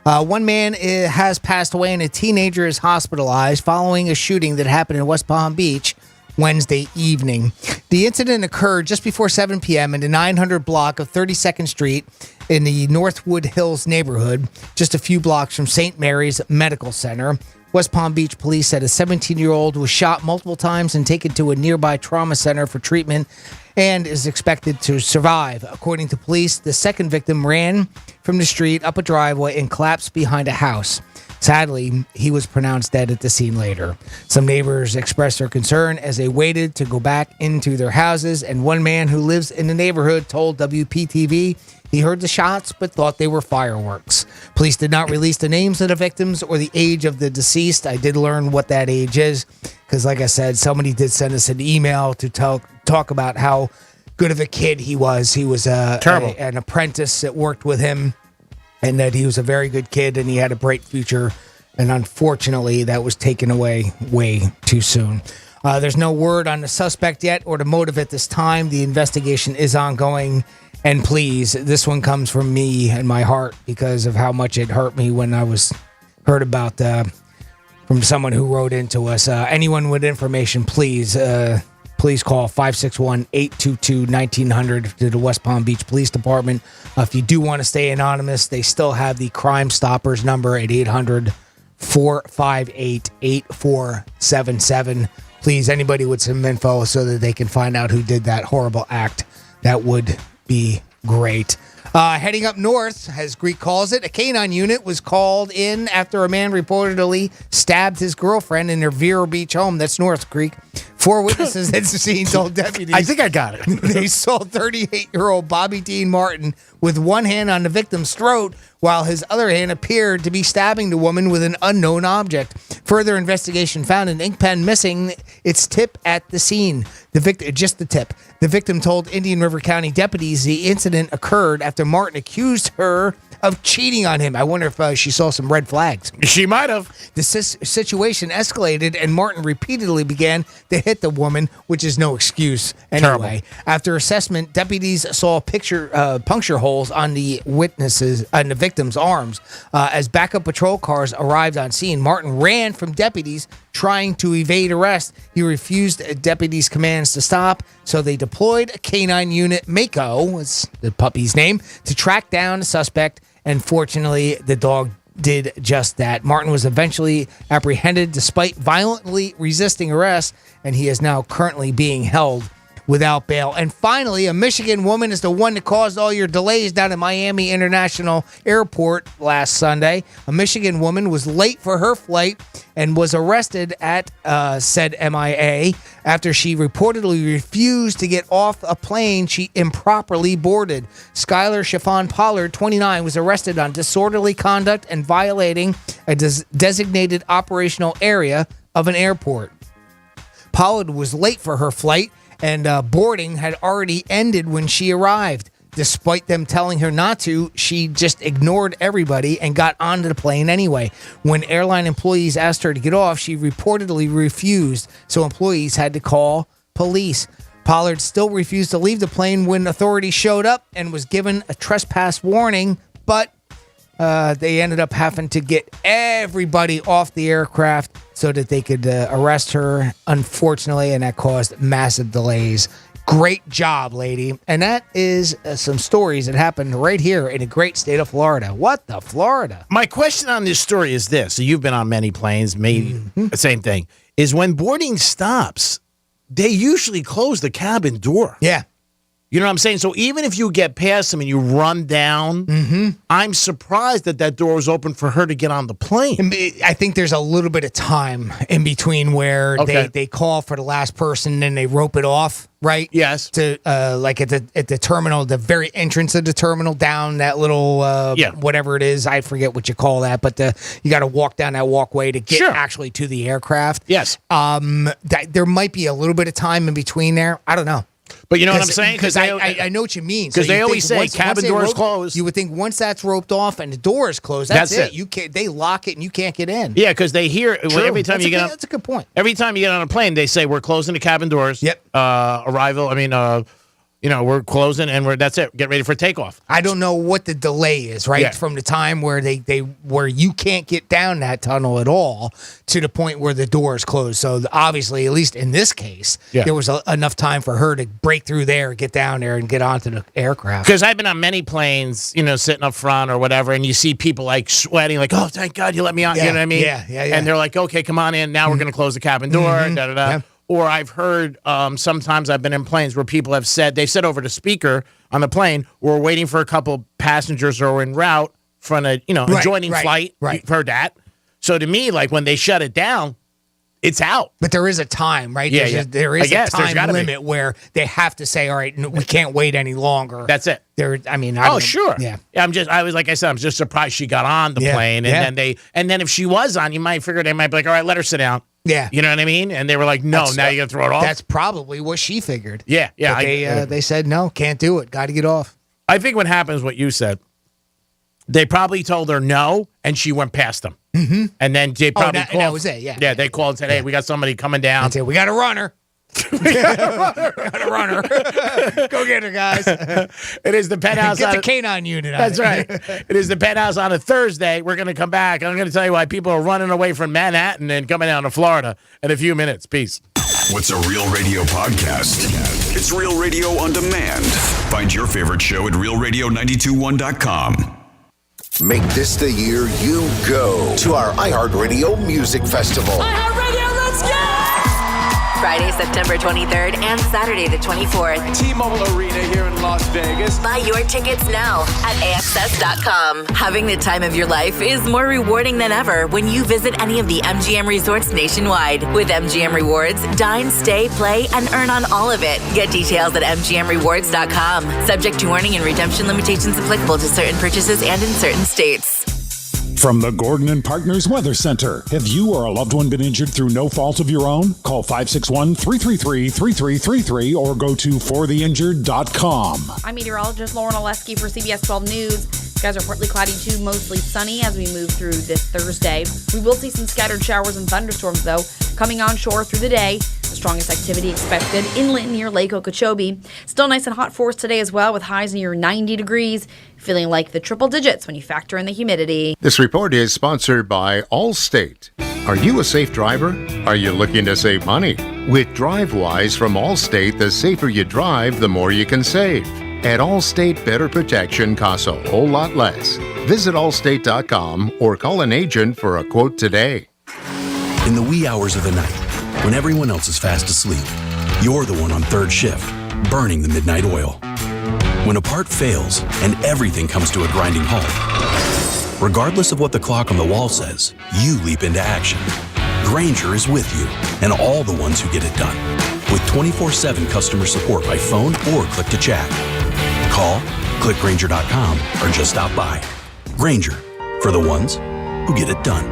One man has passed away and a teenager is hospitalized following a shooting that happened in West Palm Beach Wednesday evening. The incident occurred just before 7 p.m. in the 900 block of 32nd Street in the Northwood Hills neighborhood, just a few blocks from St. Mary's Medical Center. West Palm Beach police said a 17-year-old was shot multiple times and taken to a nearby trauma center for treatment and is expected to survive. According to police, the second victim ran from the street up a driveway and collapsed behind a house. Sadly, he was pronounced dead at the scene later. Some neighbors expressed their concern as they waited to go back into their houses, and one man who lives in the neighborhood told WPTV he heard the shots but thought they were fireworks. Police did not release the names of the victims or the age of the deceased. I did learn what that age is because, like I said, somebody did send us an email to talk about how good of a kid he was. He was an apprentice that worked with him, and that he was a very good kid and he had a bright future. And unfortunately, that was taken away way too soon. There's no word on the suspect yet or the motive at this time. The investigation is ongoing. And please, this one comes from me and my heart because of how much it hurt me when I heard about from someone who wrote into us. Anyone with information, please call 561-822-1900 to the West Palm Beach Police Department. If you do want to stay anonymous, they still have the Crime Stoppers number at 800-458-8477. Please, anybody with some info so that they can find out who did that horrible act, that would be great. Heading up north, as Greek calls it, a canine unit was called in after a man reportedly stabbed his girlfriend in their Vero Beach home. That's North Creek. 4 witnesses at the scene told deputies. I think I got it. They saw 38-year-old Bobby Dean Martin with one hand on the victim's throat while his other hand appeared to be stabbing the woman with an unknown object. Further investigation found an ink pen missing its tip at the scene. Just the tip. The victim told Indian River County deputies the incident occurred after Martin accused her of cheating on him. I wonder if she saw some red flags. She might have. The situation escalated, and Martin repeatedly began to hit the woman, which is no excuse anyway. Terrible. After assessment, deputies saw puncture holes on the victim's arms. As backup patrol cars arrived on scene, Martin ran from deputies trying to evade arrest. He refused deputies' commands to stop, so they deployed a canine unit, Mako, it's the puppy's name, to track down the suspect, and fortunately, the dog did just that. Martin was eventually apprehended despite violently resisting arrest, and he is now currently being held without bail. And finally, a Michigan woman is the one that caused all your delays down at Miami International Airport last Sunday. A Michigan woman was late for her flight and was arrested at said MIA after she reportedly refused to get off a plane she improperly boarded. Skylar Chiffon Pollard, 29, was arrested on disorderly conduct and violating a designated operational area of an airport. Pollard was late for her flight, and boarding had already ended when she arrived. Despite them telling her not to, she just ignored everybody and got onto the plane anyway. When airline employees asked her to get off, she reportedly refused, so employees had to call police. Pollard still refused to leave the plane when authorities showed up and was given a trespass warning, but They ended up having to get everybody off the aircraft so that they could arrest her, unfortunately, and that caused massive delays. Great job, lady. And that is some stories that happened right here in the great state of Florida. What the Florida? My question on this story is this. So you've been on many planes, maybe the same thing, is when boarding stops, they usually close the cabin door. Yeah. You know what I'm saying? So even if you get past them and you run down, I'm surprised that door was open for her to get on the plane. I think there's a little bit of time in between where they call for the last person and then they rope it off, right? Yes. To like at the terminal, the very entrance of the terminal, down that little whatever it is, I forget what you call that, but you got to walk down that walkway to get actually to the aircraft. Yes. There might be a little bit of time in between there. I don't know. But you know what I'm saying? Because I know what you mean. Because they always say cabin doors closed. You would think once that's roped off and the door is closed, that's it. You can't. They lock it and you can't get in. Yeah, because they hear every time you get on. That's a good point. Every time you get on a plane, they say we're closing the cabin doors. Yep. Arrival. I mean, we're closing and that's it. Get ready for takeoff. I don't know what the delay is, right? Yeah. From the time where where you can't get down that tunnel at all to the point where the door is closed. So obviously, at least in this case, there was enough time for her to break through there, get down there, and get onto the aircraft. Because I've been on many planes, sitting up front or whatever, and you see people like sweating, like, "Oh, thank God you let me on." Yeah. You know what I mean? Yeah. And they're like, "Okay, come on in. Now we're going to close the cabin door." Da da da. Yeah. Or I've heard sometimes I've been in planes where people have said, they've said over the speaker on the plane, we're waiting for a couple passengers who are en route from a adjoining flight. Right. You've heard that. So to me, like when they shut it down, it's out. But there is a time, right? Yeah, There is a time limit be. where they have to say, all right, no, we can't wait any longer. That's it. Sure. Yeah. I'm just surprised she got on the plane. And then if she was on, you might figure they might be like, all right, let her sit down. Yeah. You know what I mean? And they were like, no, now you're going to throw it off? That's probably what she figured. Yeah. But they said, no, can't do it. Got to get off. I think what happens, what you said, they probably told her no, and she went past them. Mm-hmm. And then they probably called. That was it, yeah. Yeah, they called and said, hey, we got somebody coming down. And said, we got a runner. We got a runner. Go get her, guys. It is the Penthouse. Get the canine unit out. That's right. It is the Penthouse on a Thursday. We're going to come back. I'm going to tell you why people are running away from Manhattan and coming down to Florida in a few minutes. Peace. What's a Real Radio podcast? It's Real Radio on demand. Find your favorite show at realradio921.com. Make this the year you go to our iHeartRadio Music Festival. iHeartRadio, let's go! Friday, September 23rd and Saturday the 24th. T-Mobile Arena here in Las Vegas. Buy your tickets now at AXS.com. Having the time of your life is more rewarding than ever when you visit any of the MGM resorts nationwide. With MGM Rewards, dine, stay, play, and earn on all of it. Get details at MGMRewards.com. Subject to earning and redemption limitations applicable to certain purchases and in certain states. From the Gordon and Partners Weather Center. Have you or a loved one been injured through no fault of your own? Call 561-333-3333 or go to fortheinjured.com. I'm meteorologist Lauren Oleski for CBS 12 News. Skies are partly cloudy to mostly sunny as we move through this Thursday. We will see some scattered showers and thunderstorms, though, coming onshore through the day. The strongest activity expected inland near Lake Okeechobee. Still nice and hot for us today as well, with highs near 90 degrees. Feeling like the triple digits when you factor in the humidity. This report is sponsored by Allstate. Are you a safe driver? Are you looking to save money? With DriveWise from Allstate, the safer you drive, the more you can save. At Allstate, better protection costs a whole lot less. Visit allstate.com or call an agent for a quote today. In the wee hours of the night, when everyone else is fast asleep, you're the one on third shift, burning the midnight oil. When a part fails and everything comes to a grinding halt, regardless of what the clock on the wall says, you leap into action. Grainger is with you and all the ones who get it done. With 24/7 customer support by phone or click to chat. Call, click Grainger.com, or just stop by. Grainger, for the ones who get it done.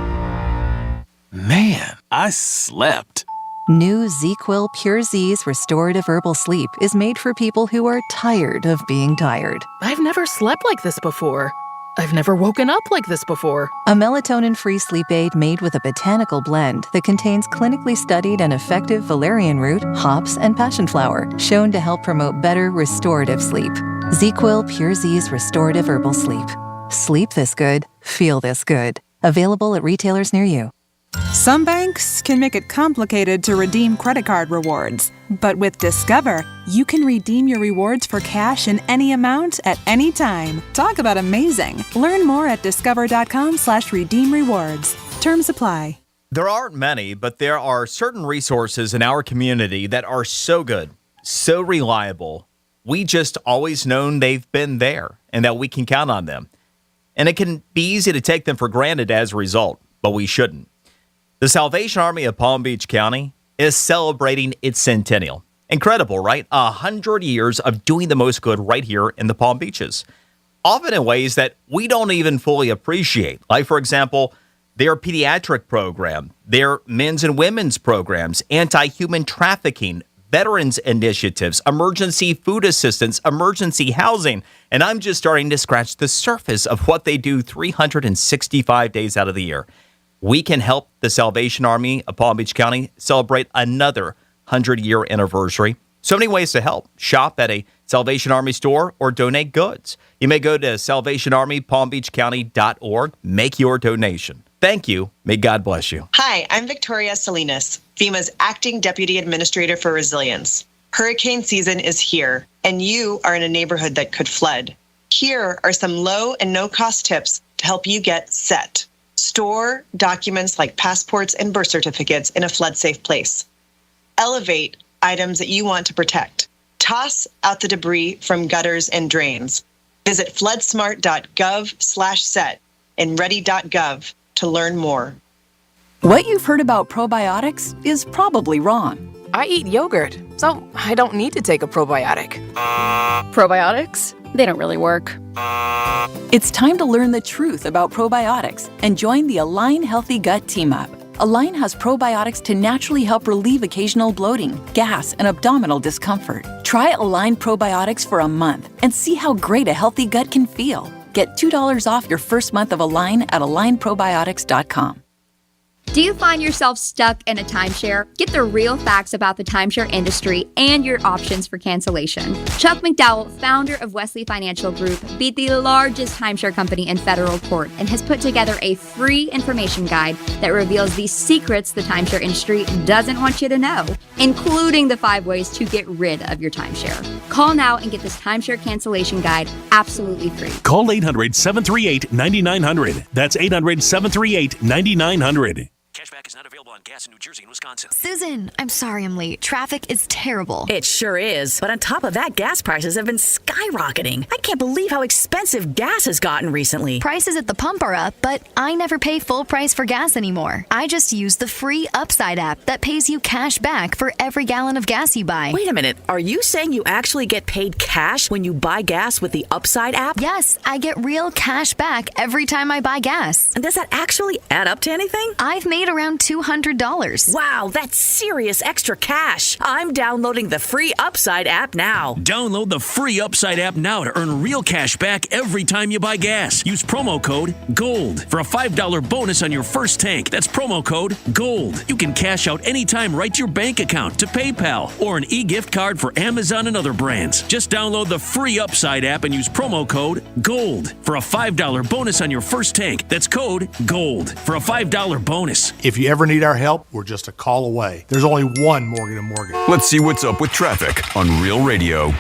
Man, I slept. New ZzzQuil Pure Z's Restorative Herbal Sleep is made for people who are tired of being tired. I've never slept like this before. I've never woken up like this before. A melatonin-free sleep aid made with a botanical blend that contains clinically studied and effective valerian root, hops, and passion flower, shown to help promote better restorative sleep. ZzzQuil Pure Z's Restorative Herbal Sleep. Sleep this good. feel this good. Available at retailers near you. Some banks can make it complicated to redeem credit card rewards. But with Discover, you can redeem your rewards for cash in any amount at any time. Talk about amazing. Learn more at discover.com/redeem rewards. Terms apply. There aren't many, but there are certain resources in our community that are so good, so reliable. We just always known they've been there and that we can count on them. And it can be easy to take them for granted as a result, but we shouldn't. The Salvation Army of Palm Beach County is celebrating its centennial. Incredible, right? 100 years of doing the most good right here in the Palm Beaches, often in ways that we don't even fully appreciate. Like, for example, their pediatric program, their men's and women's programs, anti-human trafficking, veterans initiatives, emergency food assistance, emergency housing. And I'm just starting to scratch the surface of what they do 365 days out of the year. We can help the Salvation Army of Palm Beach County celebrate another 100-year anniversary. So many ways to help. Shop at a Salvation Army store or donate goods. You may go to salvationarmypalmbeachcounty.org. Make your donation. Thank you. May God bless you. Hi, I'm Victoria Salinas, FEMA's Acting Deputy Administrator for Resilience. Hurricane season is here, and you are in a neighborhood that could flood. Here are some low and no-cost tips to help you get set. Store documents like passports and birth certificates in a flood-safe place. Elevate items that you want to protect. Toss out the debris from gutters and drains. Visit floodsmart.gov/set and ready.gov to learn more. What you've heard about probiotics is probably wrong. I eat yogurt, so I don't need to take a probiotic. Probiotics? They don't really work. It's time to learn the truth about probiotics and join the Align Healthy Gut Team Up. Align has probiotics to naturally help relieve occasional bloating, gas, and abdominal discomfort. Try Align probiotics for a month and see how great a healthy gut can feel. Get $2 off your first month of Align at alignprobiotics.com. Do you find yourself stuck in a timeshare? Get the real facts about the timeshare industry and your options for cancellation. Chuck McDowell, founder of Wesley Financial Group, beat the largest timeshare company in federal court and has put together a free information guide that reveals the secrets the timeshare industry doesn't want you to know, including the 5 ways to get rid of your timeshare. Call now and get this timeshare cancellation guide absolutely free. Call 800-738-9900. That's 800-738-9900. Cashback is not available on gas in New Jersey and Wisconsin. Susan, I'm sorry I'm late. Traffic is terrible. It sure is. But on top of that, gas prices have been skyrocketing. I can't believe how expensive gas has gotten recently. Prices at the pump are up, but I never pay full price for gas anymore. I just use the free Upside app that pays you cash back for every gallon of gas you buy. Wait a minute. Are you saying you actually get paid cash when you buy gas with the Upside app? Yes, I get real cash back every time I buy gas. And does that actually add up to anything? I've made around $200. Wow, that's serious extra cash. I'm downloading the free Upside app now. Download the free Upside app now to earn real cash back every time you buy gas. Use promo code GOLD for a $5 bonus on your first tank. That's promo code GOLD. You can cash out anytime right to your bank account, to PayPal, or an e-gift card for Amazon and other brands. Just download the free Upside app and use promo code GOLD for a $5 bonus on your first tank. That's code GOLD for a $5 bonus. If you ever need our help, we're just a call away. There's only one Morgan & Morgan. Let's see what's up with traffic on Real Radio.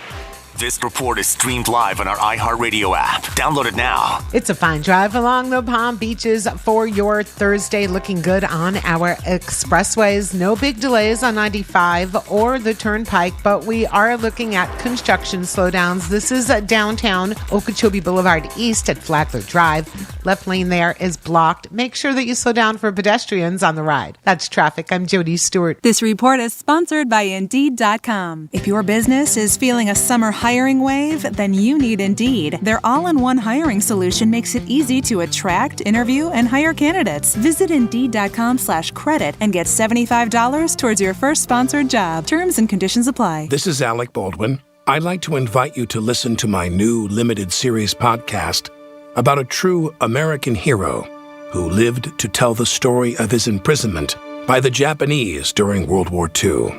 This report is streamed live on our iHeartRadio app. Download it now. It's a fine drive along the Palm Beaches for your Thursday. Looking good on our expressways. No big delays on 95 or the Turnpike, but we are looking at construction slowdowns. This is downtown Okeechobee Boulevard East at Flagler Drive. Left lane there is blocked. Make sure that you slow down for pedestrians on the ride. That's traffic. I'm Jody Stewart. This report is sponsored by Indeed.com. If your business is feeling a summer hiring wave, then you need Indeed. Their all-in-one hiring solution makes it easy to attract, interview, and hire candidates. Visit Indeed.com/credit and get $75 towards your first sponsored job. Terms and conditions apply. This is Alec Baldwin. I'd like to invite you to listen to my new limited series podcast about a true American hero who lived to tell the story of his imprisonment by the Japanese during World War II.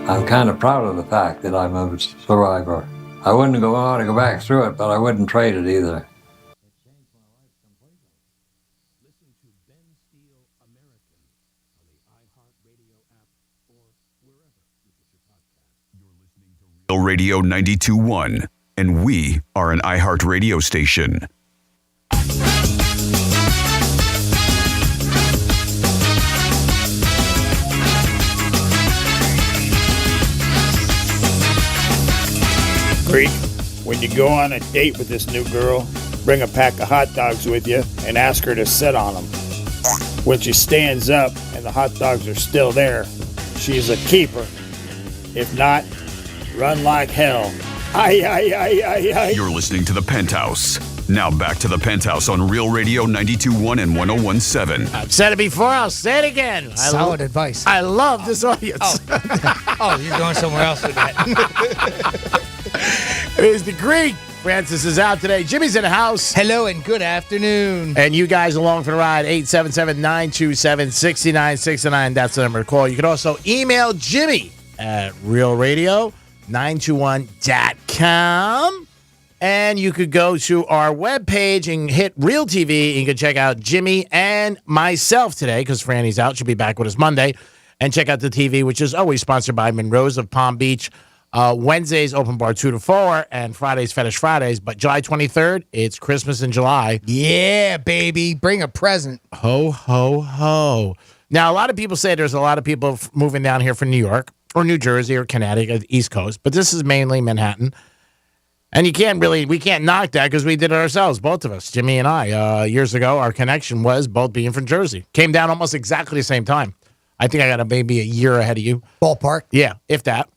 I'm kind of proud of the fact that I'm a survivor. I wouldn't want to go back through it, but I wouldn't trade it either. Real Radio 92.1, and we are an iHeart radio station. Greek, when you go on a date with this new girl, bring a pack of hot dogs with you and ask her to sit on them. When she stands up and the hot dogs are still there, she's a keeper. If not, run like hell. You're listening to The Penthouse. Now back to The Penthouse on Real Radio 92.1 and 101.7. I've said it before, I'll say it again. Solid advice. I love this audience. Oh, you're going somewhere else with that. It is the Greek. Francis is out today. Jimmy's in the house. Hello and good afternoon. And you guys along for the ride, 877-927-6969. That's the number to call. You can also email Jimmy at realradio921.com. And you could go to our webpage and hit Real TV. And you can check out Jimmy and myself today because Franny's out. She'll be back with us Monday. And check out the TV, which is always sponsored by Monroe's of Palm Beach. Wednesdays, open bar 2 to 4, and Fridays, Fetish Fridays. But July 23rd, it's Christmas in July. Yeah, baby. Bring a present. Ho, ho, ho. Now, a lot of people say there's a lot of people moving down here from New York or New Jersey or Connecticut, the East Coast. But this is mainly Manhattan. And we can't knock that because we did it ourselves, both of us, Jimmy and I. Years ago, our connection was both being from Jersey. Came down almost exactly the same time. I think I got maybe a year ahead of you. Ballpark. Yeah, if that.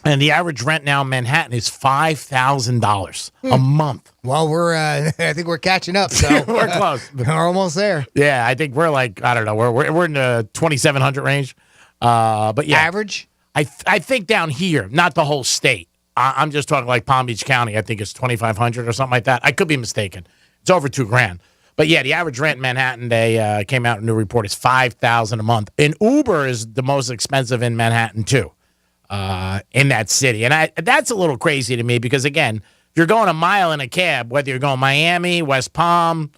And the average rent now in Manhattan is $5,000 a month. Well, I think we're catching up. So we're close. We're almost there. Yeah, I think we're like, I don't know, we're in the 2,700 range. But yeah, average. I think down here, not the whole state. I'm just talking like Palm Beach County. I think it's 2,500 or something like that. I could be mistaken. It's over $2,000. But yeah, the average rent in Manhattan, they came out in a new report, is $5,000 a month. And Uber is the most expensive in Manhattan too. In that city. And that's a little crazy to me because, again, if you're going a mile in a cab, whether you're going Miami, West Palm,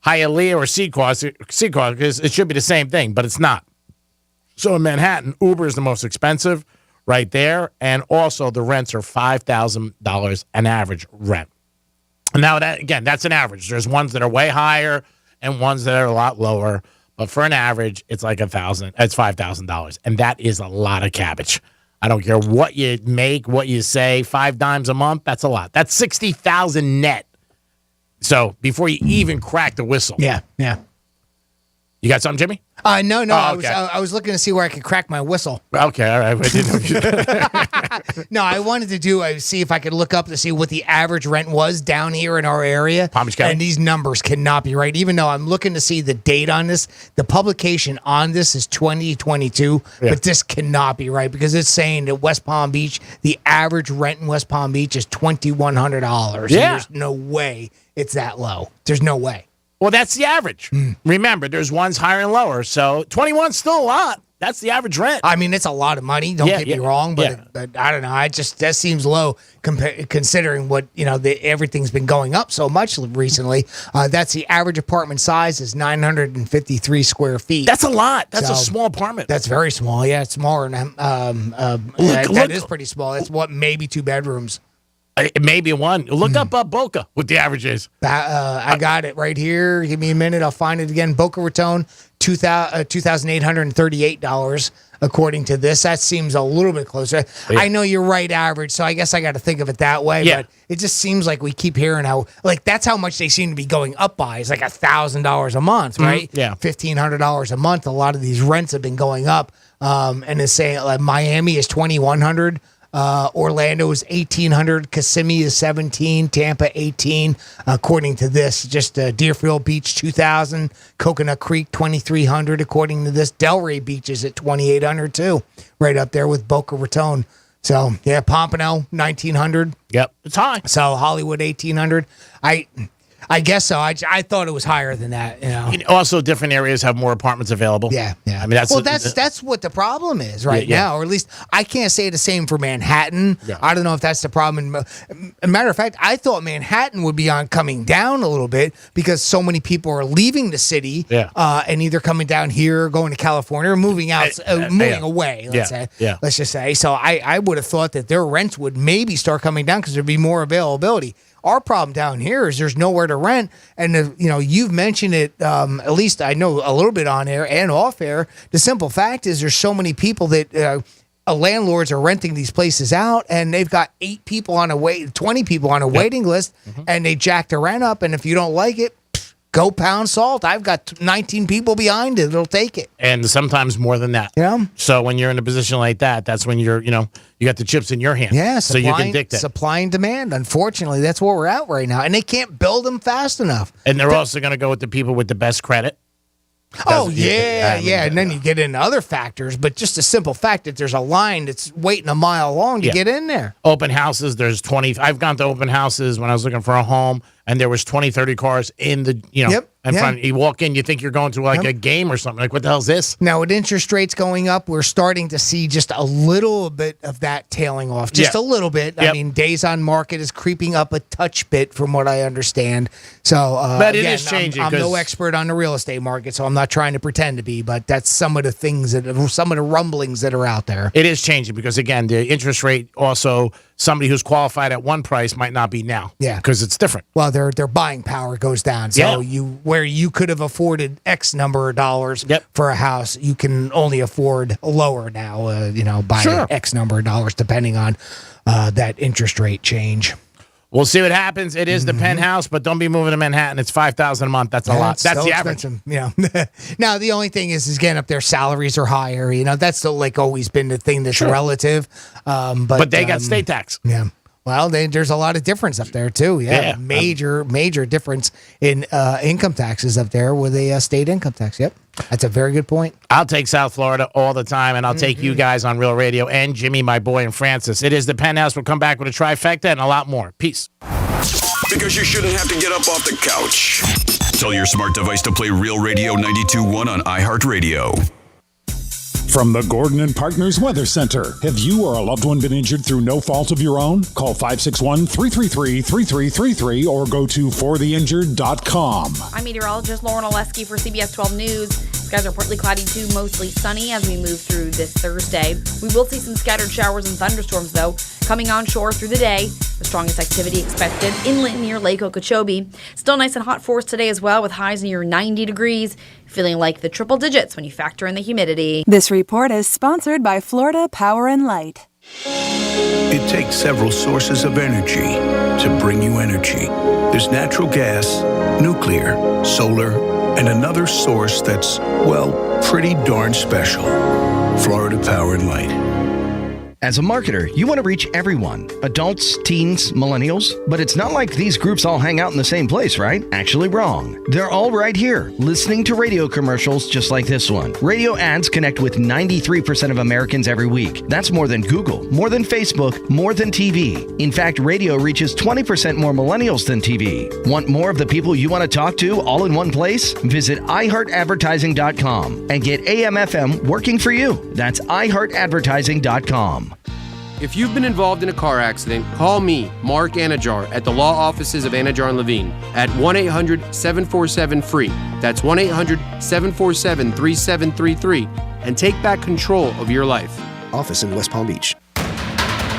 Hialeah, or Secaucus, it should be the same thing, but it's not. So in Manhattan, Uber is the most expensive right there, and also the rents are $5,000 an average rent. Now, that's an average. There's ones that are way higher and ones that are a lot lower, but for an average, it's like $1,000. It's $5,000, and that is a lot of cabbage. I don't care what you make, what you say, $5 a month, that's a lot. That's $60,000 net. So before you even crack the whistle. Yeah. You got something, Jimmy? No. Oh, okay. I was looking to see where I could crack my whistle. Okay, all right. I didn't know. No, I wanted to see if I could look up to see what the average rent was down here in our area. Palm Beach County. And these numbers cannot be right. Even though I'm looking to see the date on this, the publication on this is 2022, but this cannot be right because it's saying that West Palm Beach, the average rent in West Palm Beach is $2,100. Yeah. There's no way it's that low. There's no way. Well, that's the average. Remember, there's ones higher and lower. So 21's still a lot. That's the average rent. I mean, it's a lot of money. Don't get me wrong, but I don't know. That seems low considering what everything's been going up so much recently. That's the average apartment size is 953 square feet. That's a lot. That's a small apartment. That's very small. Yeah, it's smaller than that is pretty small. It's maybe 2 bedrooms. Maybe one. Look up Boca, what the average is. I got it right here. Give me a minute. I'll find it again. Boca Raton, $2,838 according to this. That seems a little bit closer. Yeah. I know you're right average, so I guess I got to think of it that way. Yeah. But it just seems like we keep hearing how, that's how much they seem to be going up by. It's like $1,000 a month, right? Yeah. $1,500 a month. A lot of these rents have been going up. And it's saying Miami is $2,100. Orlando is $1,800, Kissimmee is $1,700, Tampa $1,800. According to this, just Deerfield Beach $2,000, Coconut Creek $2,300. According to this, Delray Beach is at $2,800 too, right up there with Boca Raton. So yeah, Pompano $1,900. Yep, it's high. So Hollywood $1,800. I guess so. I thought it was higher than that. Also, different areas have more apartments available. Yeah. I mean, that's what the problem is now, or at least I can't say the same for Manhattan. Yeah. I don't know if that's the problem. As a matter of fact, I thought Manhattan would be coming down a little bit because so many people are leaving the city and either coming down here, going to California, or moving out, moving away. Let's just say. So I would have thought that their rents would maybe start coming down because there'd be more availability. Our problem down here is there's nowhere to rent, and you've mentioned it. At least I know a little bit on air and off air. The simple fact is there's so many people that landlords are renting these places out, and they've got 20 people on a waiting list, and they jack the rent up. And if you don't like it, go pound salt. I've got 19 people behind it. It'll take it. And sometimes more than that. Yeah. So when you're in a position like that, that's when you got the chips in your hand. Yeah. So you can dictate. Supply and demand. Unfortunately, that's where we're at right now. And they can't build them fast enough. And they're also going to go with the people with the best credit. And then you get into other factors, but just the simple fact that there's a line that's waiting a mile long to get in there. Open houses, there's 20. I've gone to open houses when I was looking for a home, and there was 20, 30 cars in the, in front. You walk in, you think you're going to a game or something. Like, what the hell is this? Now, with interest rates going up, we're starting to see just a little bit of that tailing off. Just a little bit. Yep. I mean, days on market is creeping up a touch bit from what I understand. So, but it is changing. I'm no expert on the real estate market, so I'm not trying to pretend to be, but that's some of the rumblings that are out there. It is changing because, again, the interest rate also, somebody who's qualified at one price might not be now. Yeah. Because it's different. Well, their buying power goes down. So where you could have afforded X number of dollars for a house, you can only afford lower now, by X number of dollars, depending on that interest rate change. We'll see what happens. It is the Penthouse, but don't be moving to Manhattan. It's $5,000 a month. That's a lot. That's the average. Yeah. Now the only thing is getting up there. Salaries are higher. That's always been the thing that's relative. But they got state tax. Yeah. Well, there's a lot of difference up there too. Yeah. Major difference in income taxes up there with a state income tax. Yep. That's a very good point. I'll take South Florida all the time, and I'll take you guys on Real Radio and Jimmy, my boy, and Francis. It is the Penthouse. We'll come back with a trifecta and a lot more. Peace. Because you shouldn't have to get up off the couch. Tell your smart device to play Real Radio 92.1 on iHeartRadio. From the Gordon and Partners Weather Center. Have you or a loved one been injured through no fault of your own? Call 561-333-3333 or go to fortheinjured.com. I'm meteorologist Lauren Oleski for CBS 12 News. Skies are partly cloudy to mostly sunny as we move through this Thursday. We will see some scattered showers and thunderstorms, though, coming onshore through the day. The strongest activity expected inland near Lake Okeechobee. Still nice and hot for us today as well, with highs near 90 degrees. Feeling like the triple digits when you factor in the humidity. This report is sponsored by Florida Power and Light. It takes several sources of energy to bring you energy. There's natural gas, nuclear, solar, and another source that's, well, pretty darn special. Florida Power and Light. As a marketer, you want to reach everyone, adults, teens, millennials, but it's not like these groups all hang out in the same place, right? Actually wrong. They're all right here, listening to radio commercials just like this one. Radio ads connect with 93% of Americans every week. That's more than Google, more than Facebook, more than TV. In fact, radio reaches 20% more millennials than TV. Want more of the people you want to talk to all in one place? Visit iHeartAdvertising.com and get AM/FM working for you. That's iHeartAdvertising.com. If you've been involved in a car accident, call me, Mark Anajar, at the law offices of Anajar and Levine at 1-800-747-FREE. That's 1-800-747-3733 and take back control of your life. Office in West Palm Beach.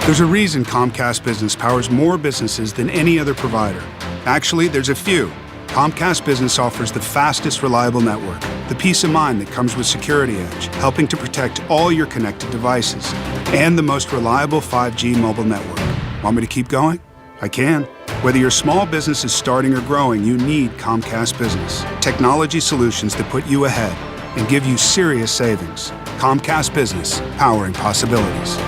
There's a reason Comcast Business powers more businesses than any other provider. Actually, there's a few. Comcast Business offers the fastest, reliable network, the peace of mind that comes with Security Edge, helping to protect all your connected devices, and the most reliable 5G mobile network. Want me to keep going? I can. Whether your small business is starting or growing, you need Comcast Business. Technology solutions that put you ahead and give you serious savings. Comcast Business, powering possibilities.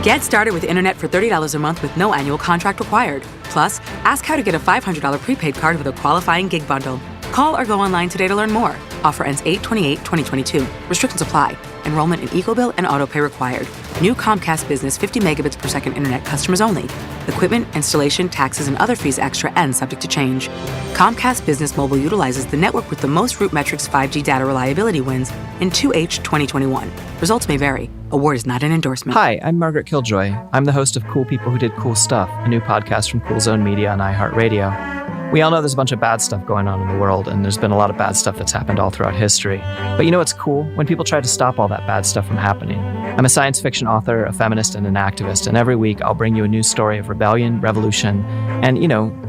Get started with internet for $30 a month with no annual contract required. Plus, ask how to get a $500 prepaid card with a qualifying gig bundle. Call or go online today to learn more. Offer ends 8/28/2022. Restrictions apply. Enrollment in EcoBill and AutoPay required. New Comcast Business 50 megabits per second internet customers only. Equipment, installation, taxes, and other fees extra and subject to change. Comcast Business Mobile utilizes the network with the most RootMetrics 5G data reliability wins in 2H 2021. Results may vary. Award is not an endorsement. Hi, I'm Margaret Killjoy. I'm the host of Cool People Who Did Cool Stuff, a new podcast from Cool Zone Media on iHeartRadio. We all know there's a bunch of bad stuff going on in the world, and there's been a lot of bad stuff that's happened all throughout history. But you know what's cool? When people try to stop all that bad stuff from happening. I'm a science fiction author, a feminist, and an activist, and every week I'll bring you a new story of rebellion, revolution, and,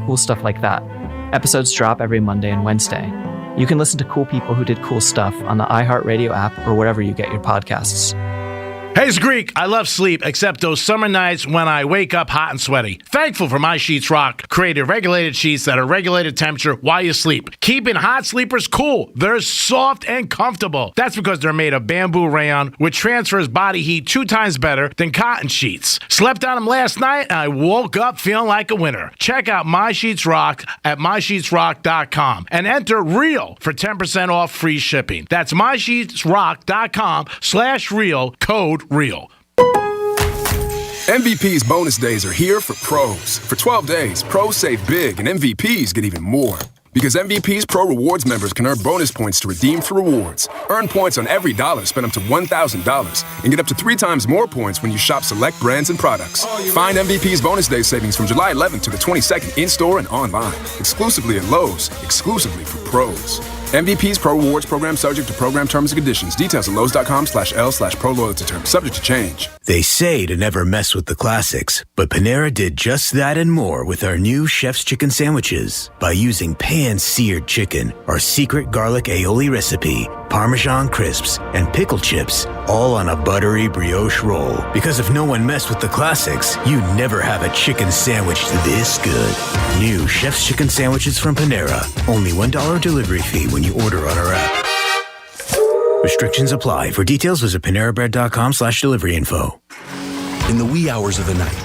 cool stuff like that. Episodes drop every Monday and Wednesday. You can listen to Cool People Who Did Cool Stuff on the iHeartRadio app or wherever you get your podcasts. Hey, it's Greek. I love sleep, except those summer nights when I wake up hot and sweaty. Thankful for My Sheets Rock, created regulated sheets that are regulated temperature while you sleep, keeping hot sleepers cool. They're soft and comfortable. That's because they're made of bamboo rayon, which transfers body heat 2 times better than cotton sheets. Slept on them last night, and I woke up feeling like a winner. Check out My Sheets Rock at mysheetsrock.com and enter REAL for 10% off free shipping. That's mysheetsrock.com/real, code REAL. MVP's bonus days are here for pros. For 12 days, pros save big and MVPs get even more. Because MVP's Pro Rewards members can earn bonus points to redeem for rewards. Earn points on every dollar spent up to $1,000 and get up to 3 times more points when you shop select brands and products. Find MVP's bonus day savings from July 11th to the 22nd in-store and online. Exclusively at Lowe's. Exclusively for pros. MVP's Pro Rewards program subject to program terms and conditions. Details at Lowe's.com/L/Pro Loyalty terms. Subject to change. They say to never mess with the classics, but Panera did just that and more with our new Chef's Chicken Sandwiches. By using pan-seared chicken, our secret garlic aioli recipe, Parmesan crisps, and pickle chips, all on a buttery brioche roll. Because if no one messed with the classics, you never have a chicken sandwich this good. New Chef's Chicken Sandwiches from Panera. Only $1 delivery fee when you order on our app. Restrictions apply. For details, visit PaneraBread.com/delivery info. In the wee hours of the night,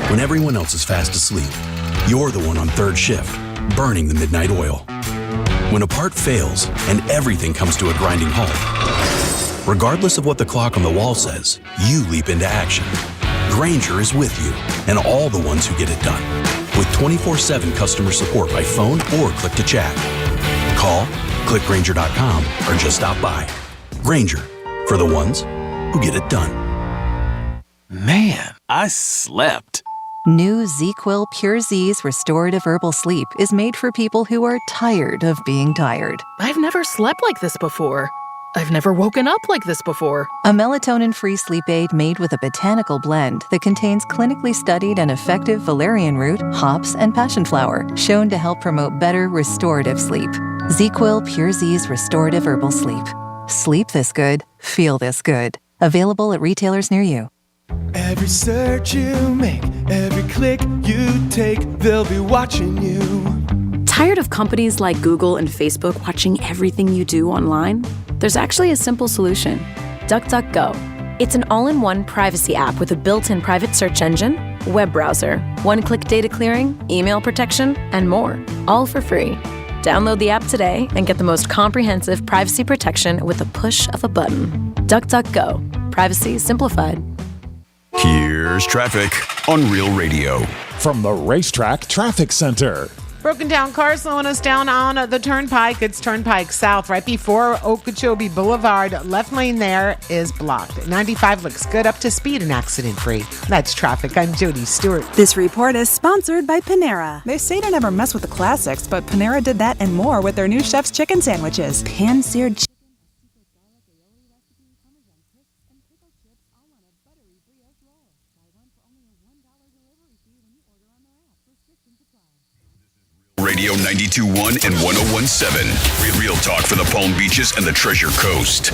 when everyone else is fast asleep, you're the one on third shift, burning the midnight oil. When a part fails and everything comes to a grinding halt, regardless of what the clock on the wall says, you leap into action. Grainger is with you and all the ones who get it done. With 24/7 customer support by phone or click to chat. Call, click Grainger.com, or just stop by. Grainger, for the ones who get it done. Man, I slept. New ZzzQuil Pure Z's Restorative Herbal Sleep is made for people who are tired of being tired. I've never slept like this before. I've never woken up like this before. A melatonin-free sleep aid made with a botanical blend that contains clinically studied and effective valerian root, hops, and passion flower, shown to help promote better restorative sleep. ZzzQuil Pure Z's Restorative Herbal Sleep. Sleep this good, feel this good. Available at retailers near you. Every search you make, every click you take, they'll be watching you. Tired of companies like Google and Facebook watching everything you do online? There's actually a simple solution. DuckDuckGo. It's an all-in-one privacy app with a built-in private search engine, web browser, one-click data clearing, email protection, and more, all for free. Download the app today and get the most comprehensive privacy protection with the push of a button. DuckDuckGo. Privacy simplified. Here's traffic on Real Radio. From the Racetrack Traffic Center. Broken down cars slowing us down on the Turnpike. It's Turnpike South right before Okeechobee Boulevard. Left lane there is blocked. 95 looks good, up to speed and accident-free. That's traffic. I'm Jody Stewart. This report is sponsored by Panera. They say to never mess with the classics, but Panera did that and more with their new Chef's Chicken Sandwiches. Pan-seared chicken. Radio 92.1 and 101.7. Real talk for the Palm Beaches and the Treasure Coast.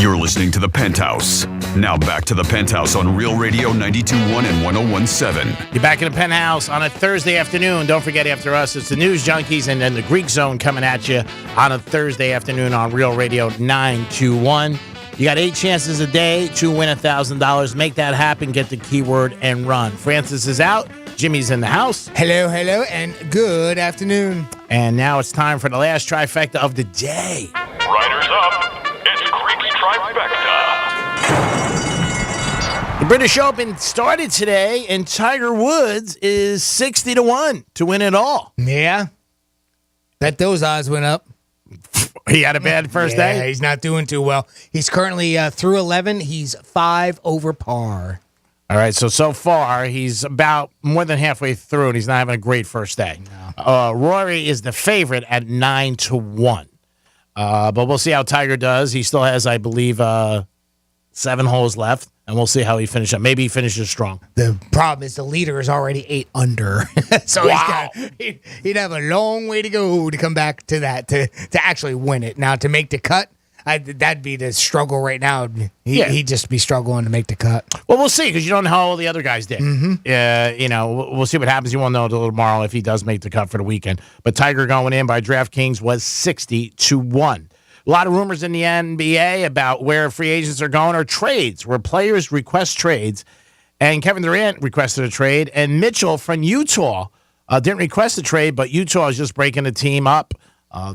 You're listening to The Penthouse. Now back to The Penthouse on Real Radio 92.1 and 101.7. You're back in The Penthouse on a Thursday afternoon. Don't forget, after us, it's the News Junkies and then the Greek Zone coming at you on a Thursday afternoon on Real Radio 921. You got 8 chances a day to win $1,000. Make that happen. Get the keyword and run. Francis is out. Jimmy's in the house. Hello, and good afternoon. And now it's time for the last trifecta of the day. Riders up. It's Creek's Trifecta. The British Open started today, and Tiger Woods is 60-1 to win it all. Yeah. Bet those odds went up. He had a bad first day? Yeah, he's not doing too well. He's currently through 11. He's 5 over par. All right, so far, he's about more than halfway through, and he's not having a great first day. No. Rory is the favorite at 9-1. But we'll see how Tiger does. He still has, I believe, 7 holes left, and we'll see how he finishes up. Maybe he finishes strong. The problem is the leader is already 8 under. So Wow. he'd have a long way to go to come back to that, to actually win it. Now, to make the cut, that'd be the struggle right now. He'd just be struggling to make the cut. Well, we'll see, because you don't know how all the other guys did. We'll see what happens. You won't know until tomorrow if he does make the cut for the weekend. But Tiger going in by DraftKings was 60-1. A lot of rumors in the NBA about where free agents are going, or trades, where players request trades. And Kevin Durant requested a trade, and Mitchell from Utah didn't request a trade, but Utah is just breaking the team up.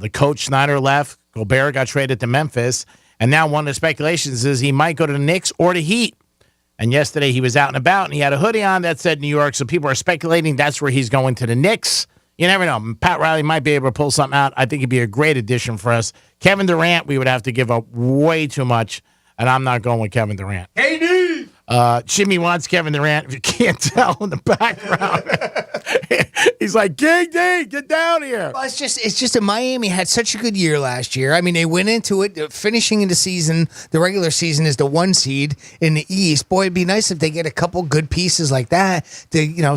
The coach, Snyder, left. Gobert got traded to Memphis. And now one of the speculations is he might go to the Knicks or the Heat. And yesterday he was out and about, and he had a hoodie on that said New York, so people are speculating that's where he's going, to the Knicks. You never know. Pat Riley might be able to pull something out. I think he'd be a great addition for us. Kevin Durant, we would have to give up way too much, and I'm not going with Kevin Durant. KD! Jimmy wants Kevin Durant, if you can't tell in the background. He's like, KD, get down here. Well, it's just that Miami had such a good year last year. I mean, they went into it, finishing in the season, the regular season is the 1 seed in the East. Boy, it'd be nice if they get a couple good pieces like that to,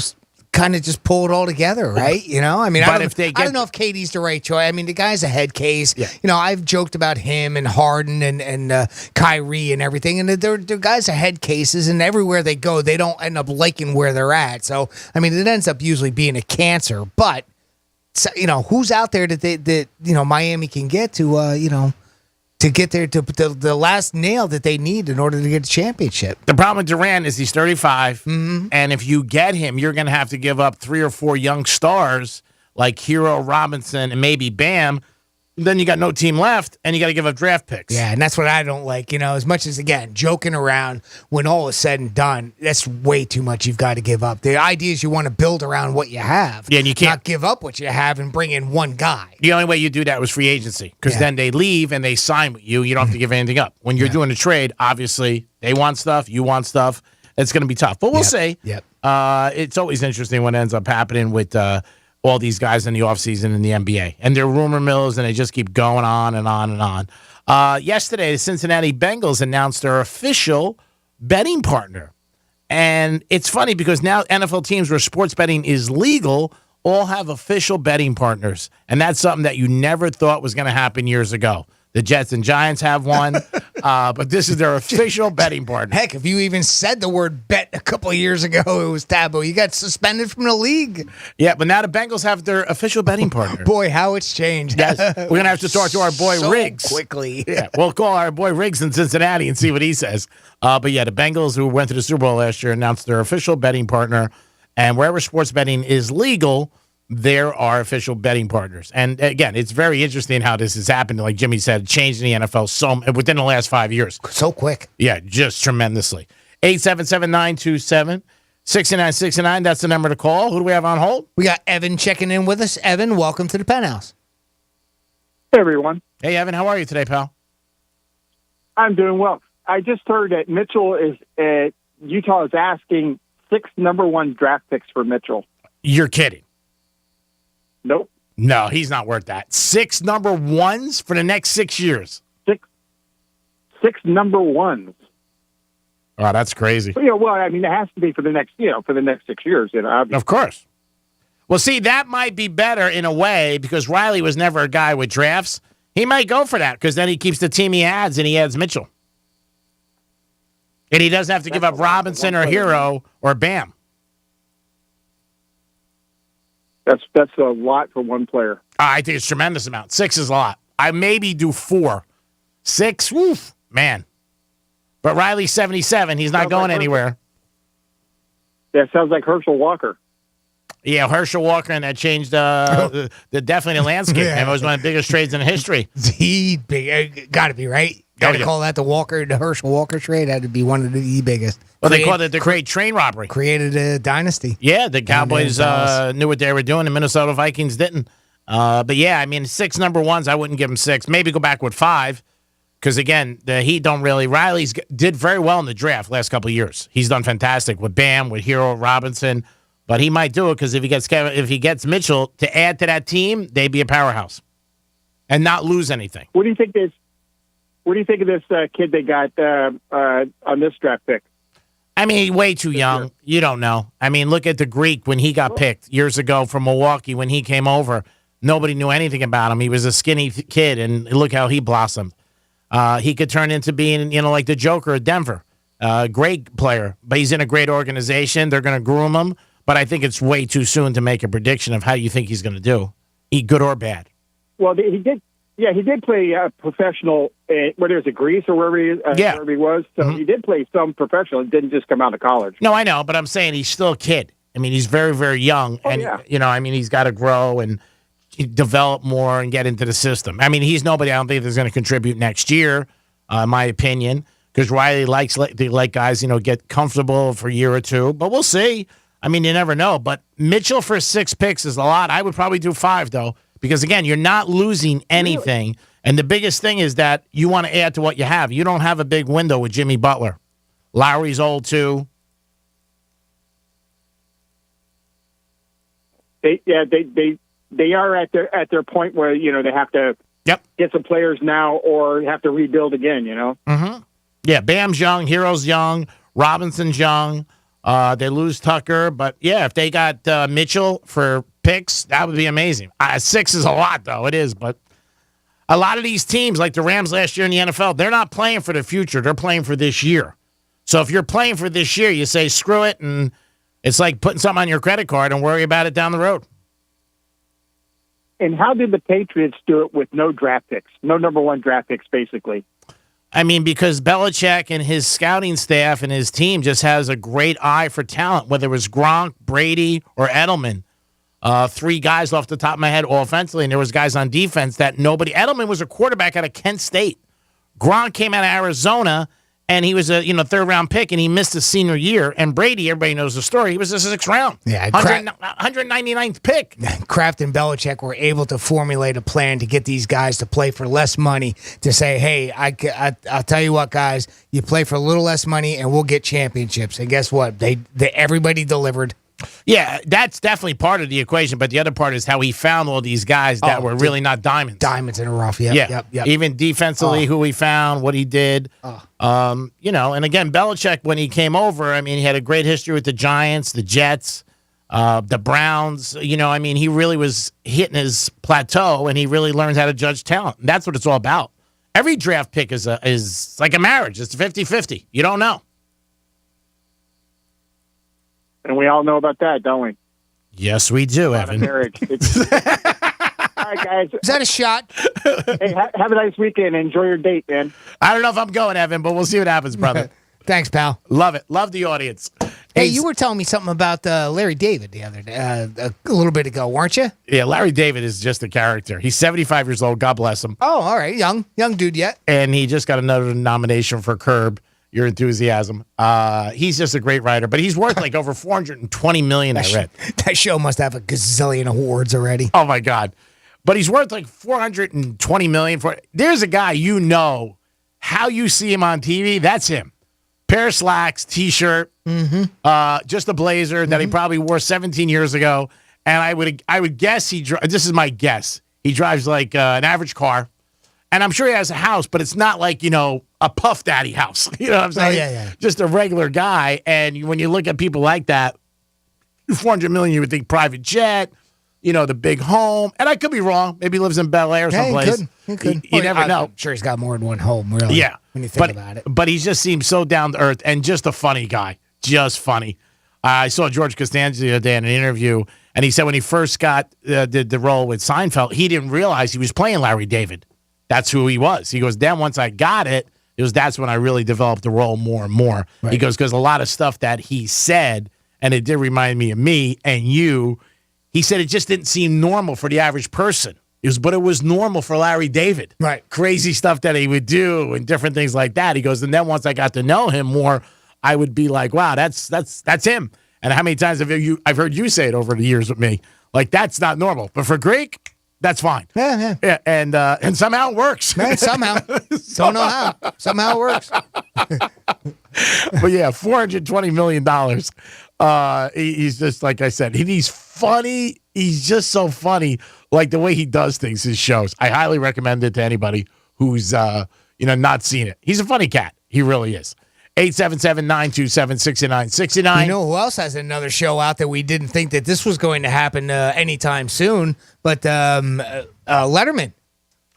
kind of just pull it all together, right? I mean, I don't know if KD's the right choice. I mean, the guy's a head case. Yeah. I've joked about him and Harden and Kyrie and everything, and they're guys are head cases, and everywhere they go, they don't end up liking where they're at. So, I mean, it ends up usually being a cancer. But, who's out there that Miami can get to, to get there to the last nail that they need in order to get a championship. The problem with Durant is he's 35, and if you get him, you're going to have to give up 3 or 4 young stars like Hero, Robinson, and maybe Bam. Then you got no team left, and you got to give up draft picks. Yeah, and that's what I don't like. As much as, again, joking around, when all is said and done, that's way too much you've got to give up. The idea is you want to build around what you have. Yeah, and you can't not give up what you have and bring in one guy. The only way you do that was free agency, because then they leave and they sign with you. You don't have to give anything up. When you're doing a trade, obviously, they want stuff, you want stuff. It's going to be tough. But we'll see. Yep. It's always interesting what ends up happening with all these guys in the offseason in the NBA. And they're rumor mills, and they just keep going on and on and on. Yesterday, the Cincinnati Bengals announced their official betting partner. And it's funny because now NFL teams where sports betting is legal all have official betting partners. And that's something that you never thought was going to happen years ago. The Jets and Giants have one, but this is their official betting partner. Heck, if you even said the word bet a couple of years ago, it was taboo. You got suspended from the league. Yeah, but now the Bengals have their official betting partner. Boy, how it's changed. Yes, we're going to have to talk to our boy Riggs. Quickly. Yeah, we'll call our boy Riggs in Cincinnati and see what he says. But yeah, the Bengals, who went to the Super Bowl last year, announced their official betting partner. And wherever sports betting is legal, there are official betting partners. And again, it's very interesting how this has happened. Like Jimmy said, changed in the NFL within the last 5 years. So quick. Yeah, just tremendously. 877-927-6969. That's the number to call. Who do we have on hold? We got Evan checking in with us. Evan, welcome to the Penthouse. Hey, everyone. Hey, Evan. How are you today, pal? I'm doing well. I just heard that Utah is asking 6 number 1 draft picks for Mitchell. You're kidding. Nope. No, he's not worth that. 6 number 1s for the next 6 years. 6 number 1s. Oh, that's crazy. Well, I mean, it has to be for the next 6 years. Obviously. Of course. Well, see, that might be better in a way because Riley was never a guy with drafts. He might go for that because then he keeps the team he adds and he adds Mitchell. And he doesn't have to give up Robinson or Hero or Bam. That's a lot for one player. I think it's a tremendous amount. 6 is a lot. I maybe do 4. 6, woof, man. But Riley's 77. He's not going anywhere. Yeah, sounds like Herschel Walker. Yeah, Herschel Walker, and that changed the definitely the landscape. Yeah. And it was one of the biggest trades in history. Got to be, right? Got to call that the Herschel Walker trade. Had to be one of the biggest. Well, they called it the Great Train Robbery. Created a dynasty. Yeah, the Cowboys knew what they were doing. The Minnesota Vikings didn't. But yeah, I mean, 6 number ones, I wouldn't give him 6. Maybe go back with 5. Because, again, the Heat don't really – Riley's did very well in the draft last couple of years. He's done fantastic with Bam, with Hero, Robinson. But he might do it because if he gets Mitchell to add to that team, they'd be a powerhouse and not lose anything. What do you think of this kid they got on this draft pick? I mean, way too young. You don't know. I mean, look at the Greek when he got picked years ago from Milwaukee when he came over. Nobody knew anything about him. He was a skinny kid, and look how he blossomed. He could turn into being, like the Joker of Denver. Great player, but he's in a great organization. They're going to groom him, but I think it's way too soon to make a prediction of how you think he's going to do, good or bad. Well, he did. Yeah, he did play professional, whether it was Greece or wherever he was. So he did play some professional. It didn't just come out of college. No, I know, but I'm saying he's still a kid. I mean, he's very, very young, and he's got to grow and develop more and get into the system. I mean, he's nobody I don't think that's going to contribute next year, in my opinion, because Riley likes guys, get comfortable for a year or two. But we'll see. I mean, you never know. But Mitchell for 6 picks is a lot. I would probably do 5, though, because, again, you're not losing anything. Really? And the biggest thing is that you want to add to what you have. You don't have a big window with Jimmy Butler. Lowry's old, too. They are at their point where they have to get some players now or have to rebuild again. Mm-hmm. Yeah, Bam's young, Hero's young, Robinson's young. They lose Tucker, but yeah, if they got Mitchell for picks, that would be amazing. 6 is a lot, though. It is, but a lot of these teams, like the Rams last year in the NFL, they're not playing for the future. They're playing for this year. So if you're playing for this year, you say screw it, and it's like putting something on your credit card and worry about it down the road. And how did the Patriots do it with no draft picks, no number 1 draft picks, basically? I mean, because Belichick and his scouting staff and his team just has a great eye for talent, whether it was Gronk, Brady, or Edelman. 3 guys off the top of my head offensively, and there was guys on defense that nobody. Edelman was a quarterback out of Kent State. Gronk came out of Arizona, and he was a 3rd-round pick, and he missed his senior year. And Brady, everybody knows the story. He was a 6th round. Yeah, 199th pick. Kraft and Belichick were able to formulate a plan to get these guys to play for less money, to say, hey, I'll tell you what, guys, you play for a little less money, and we'll get championships. And guess what? Everybody delivered. Yeah, that's definitely part of the equation, but the other part is how he found all these guys that were really not diamonds. Diamonds in a rough, yep. Even defensively, who he found, what he did. And again, Belichick, when he came over, I mean, he had a great history with the Giants, the Jets, the Browns. He really was hitting his plateau, and he really learned how to judge talent. And that's what it's all about. Every draft pick is like a marriage. It's 50-50. You don't know. And we all know about that, don't we? Yes, we do, Evan. Marriage. All right, guys. Is that a shot? Hey, have a nice weekend. Enjoy your date, man. I don't know if I'm going, Evan, but we'll see what happens, brother. Thanks, pal. Love it. Love the audience. Hey, you were telling me something about Larry David the other day, a little bit ago, weren't you? Yeah, Larry David is just a character. He's 75 years old. God bless him. Oh, all right. Young dude yet. And he just got another nomination for Curb Your Enthusiasm. He's just a great writer, but he's worth like over $420 million, I read. That show must have a gazillion awards already. Oh, my God. But he's worth like $420 million. There's a guy, how you see him on TV, that's him. Pair of slacks, T-shirt, just a blazer that he probably wore 17 years ago. And I would guess this is my guess, he drives like an average car. And I'm sure he has a house, but it's not like, a Puff Daddy house. You know what I'm saying? Yeah. Just a regular guy. And when you look at people like that, $400 million, you would think private jet, the big home. And I could be wrong. Maybe he lives in Bel Air someplace. He could. You never know. I'm sure he's got more than one home, really. Yeah. When you think about it. But he just seems so down to earth and just a funny guy. Just funny. I saw George Costanza the other day in an interview, and he said when he first did the role with Seinfeld, he didn't realize he was playing Larry David. That's who he was. He goes, then once I got it, that's when I really developed the role more and more. Right. He goes, because a lot of stuff that he said, and it did remind me of me and you, He said it just didn't seem normal for the average person. But it was normal for Larry David. Right. Crazy stuff that he would do and different things like that. He goes, and then once I got to know him more, I would be like, wow, that's him. And how many times I've heard you say it over the years with me? Like, that's not normal. But for Greek, that's fine. Yeah. And somehow it works. Man, somehow. Don't know how. Somehow it works. But yeah, $420 million. He's just, like I said, he's funny. He's just so funny, like the way he does things, his shows. I highly recommend it to anybody who's not seen it. He's a funny cat. He really is. 877-927-6969. You know who else has another show out that we didn't think that this was going to happen anytime soon, but Letterman.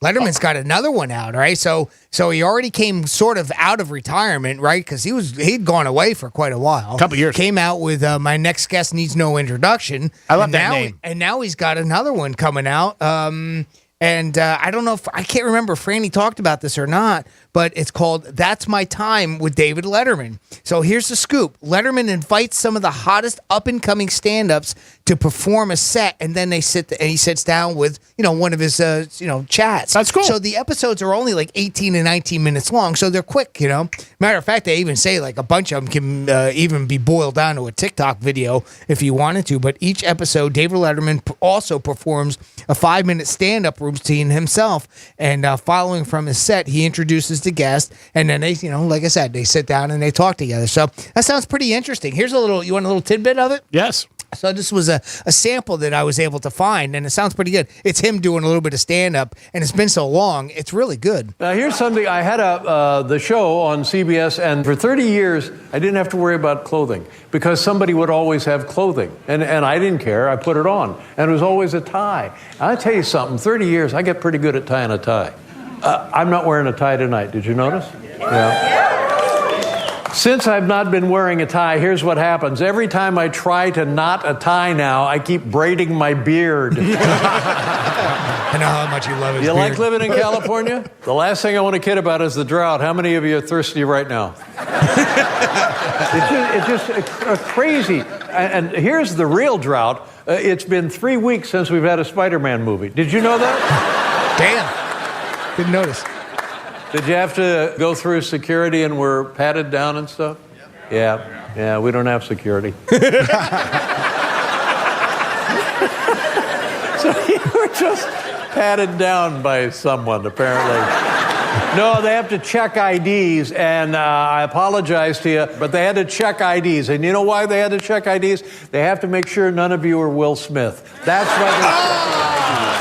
Letterman's got another one out, right? So he already came sort of out of retirement, right? Because he'd gone away for quite a while. A couple years. Came out with My Next Guest Needs No Introduction. I love that name. And now he's got another one coming out. And I don't know I can't remember if Franny talked about this or not, but it's called That's My Time with David Letterman. So here's the scoop. Letterman invites some of the hottest up-and-coming stand-ups to perform a set, and then he sits down with, one of his, chats. That's cool. So the episodes are only like 18 and 19 minutes long, so they're quick, Matter of fact, they even say like a bunch of them can even be boiled down to a TikTok video if you wanted to, but each episode, David Letterman also performs a 5-minute stand-up routine himself, and following from his set, he introduces the guest, and then they, like I said, they sit down and they talk together. So that sounds pretty interesting. Here's you want a little tidbit of it? Yes. So this was a sample that I was able to find, and it sounds pretty good. It's him doing a little bit of stand-up, and it's been so long, it's really good. Now, here's something. I had the show on CBS, and for 30 years, I didn't have to worry about clothing because somebody would always have clothing, and I didn't care. I put it on, and it was always a tie. I'll tell you something. 30 years, I get pretty good at tying a tie. I'm not wearing a tie tonight. Did you notice? Yeah. Since I've not been wearing a tie, here's what happens. Every time I try to knot a tie now, I keep braiding my beard. I know how much you love his You beard. like living in California? The last thing I want to kid about is the drought. How many of you are thirsty right now? It's just crazy. And here's the real drought. It's been 3 weeks since we've had a Spider-Man movie. Did you know that? Damn. Didn't notice. Did you have to go through security and were patted down and stuff? Yeah, we don't have security. So you were just patted down by someone, apparently. No, they have to check IDs, and I apologize to you, but they had to check IDs. And you know why they had to check IDs? They have to make sure none of you are Will Smith. That's why they check IDs.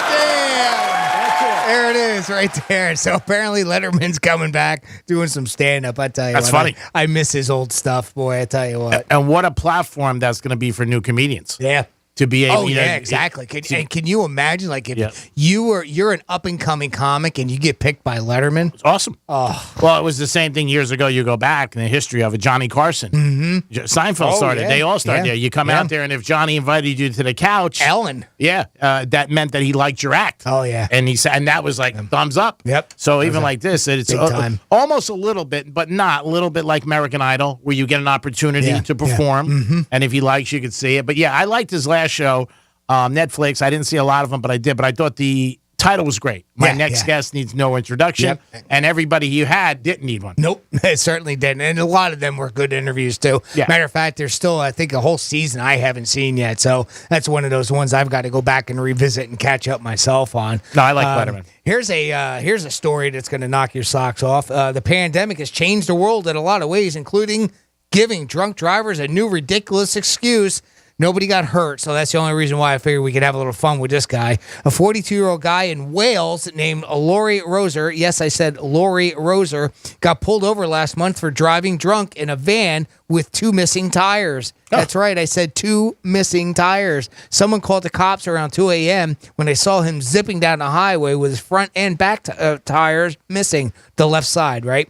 There it is, right there. So apparently Letterman's coming back, doing some stand-up. I tell you That's what, funny. I miss his old stuff, boy. I tell you what. And what a platform that's going to be for new comedians. Yeah. To be able, exactly. Can you imagine, like, if you're an up and coming comic and you get picked by Letterman? It's awesome. Oh, well, it was the same thing years ago. You go back in the history of it. Johnny Carson, Seinfeld started. Yeah. They all started there. You come out there, and if Johnny invited you to the couch, Ellen, that meant that he liked your act. Oh yeah, and he said, and that was like thumbs up. Yep. So even like this, it's time. almost a little bit, but not a little bit like American Idol, where you get an opportunity to perform, and if he likes, you could see it. But yeah, I liked his last show. Netflix. I didn't see a lot of them, but I did. But I thought the title was great. My next guest needs no introduction, and everybody you had didn't need one. Nope, it certainly didn't. And a lot of them were good interviews too. Yeah. Matter of fact, there's still, I think, a whole season I haven't seen yet. So that's one of those ones I've got to go back and revisit and catch up myself on. No, I like Letterman. Here's a story that's going to knock your socks off. The pandemic has changed the world in a lot of ways, including giving drunk drivers a new ridiculous excuse. Nobody got hurt, so that's the only reason why I figured we could have a little fun with this guy. A 42-year-old guy in Wales named Laurie Roser, yes, I said Laurie Roser, got pulled over last month for driving drunk in a van with 2 missing tires. Oh. That's right, I said 2 missing tires. Someone called the cops around 2 a.m. when they saw him zipping down the highway with his front and back tires missing, the left side, right?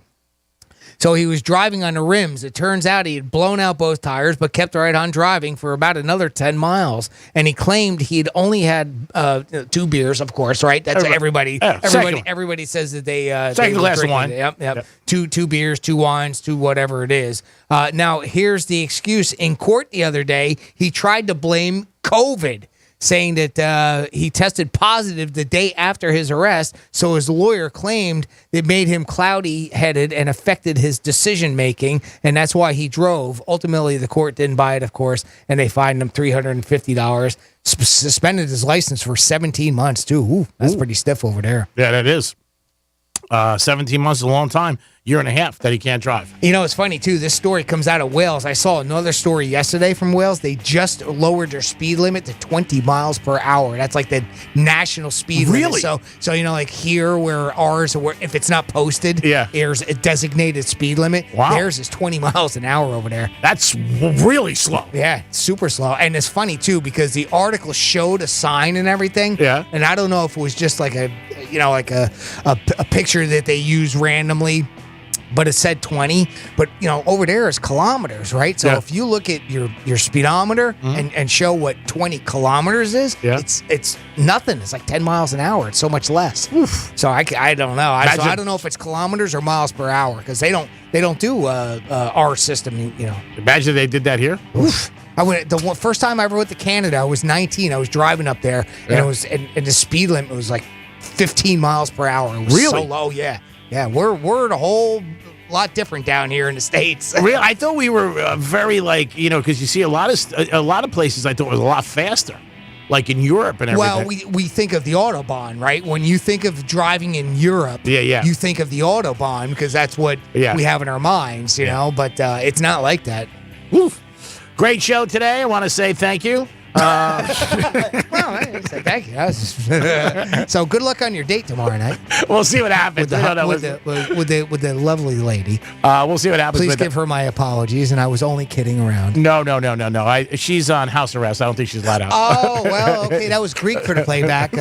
So he was driving on the rims. It turns out he had blown out both tires, but kept right on driving for about another 10 miles. And he claimed he'd only had 2 beers, of course, right? That's everybody. Everybody says that they second glass of wine. Yep. 2 beers, 2 wines, 2 whatever it is. Now here's the excuse. In court the other day, he tried to blame COVID, saying that he tested positive the day after his arrest. So his lawyer claimed it made him cloudy-headed and affected his decision-making, and that's why he drove. Ultimately, the court didn't buy it, of course, and they fined him $350. Suspended his license for 17 months, too. Ooh, that's pretty stiff over there. Yeah, that is. 17 months is a long time. Year and a half that he can't drive. You know, it's funny, too. This story comes out of Wales. I saw another story yesterday from Wales. They just lowered their speed limit to 20 miles per hour. That's like the national speed limit. So you know, like here where ours, if it's not posted, there's a designated speed limit. Wow. Theirs is 20 miles an hour over there. That's really slow. Yeah, super slow. And it's funny, too, because the article showed a sign and everything. Yeah. And I don't know if it was just like a picture that they use randomly, but it said 20. But, you know, over there is kilometers, right? So if you look at your speedometer and show what 20 kilometers is, it's nothing. It's like 10 miles an hour. It's so much less. Oof. So I don't know. I don't know if it's kilometers or miles per hour, because they don't do our system, you know. Imagine they did that here. Oof. The first time I ever went to Canada, I was 19. I was driving up there, and the speed limit was like 15 miles per hour. It was so low. Yeah. We're a whole lot different down here in the States. Really? I thought we were very because you see a lot of places I thought was a lot faster, like in Europe and everything. Well, we think of the Autobahn, right? When you think of driving in Europe, you think of the Autobahn because that's what we have in our minds, you know. But it's not like that. Oof. Great show today. I want to say thank you. Well, I said thank you. So good luck on your date tomorrow night. We'll see what happens. With the lovely lady. We'll see what happens. Please give her my apologies, and I was only kidding around. No. She's on house arrest. I don't think she's let out. Oh, well, okay. That was Greek for the playback,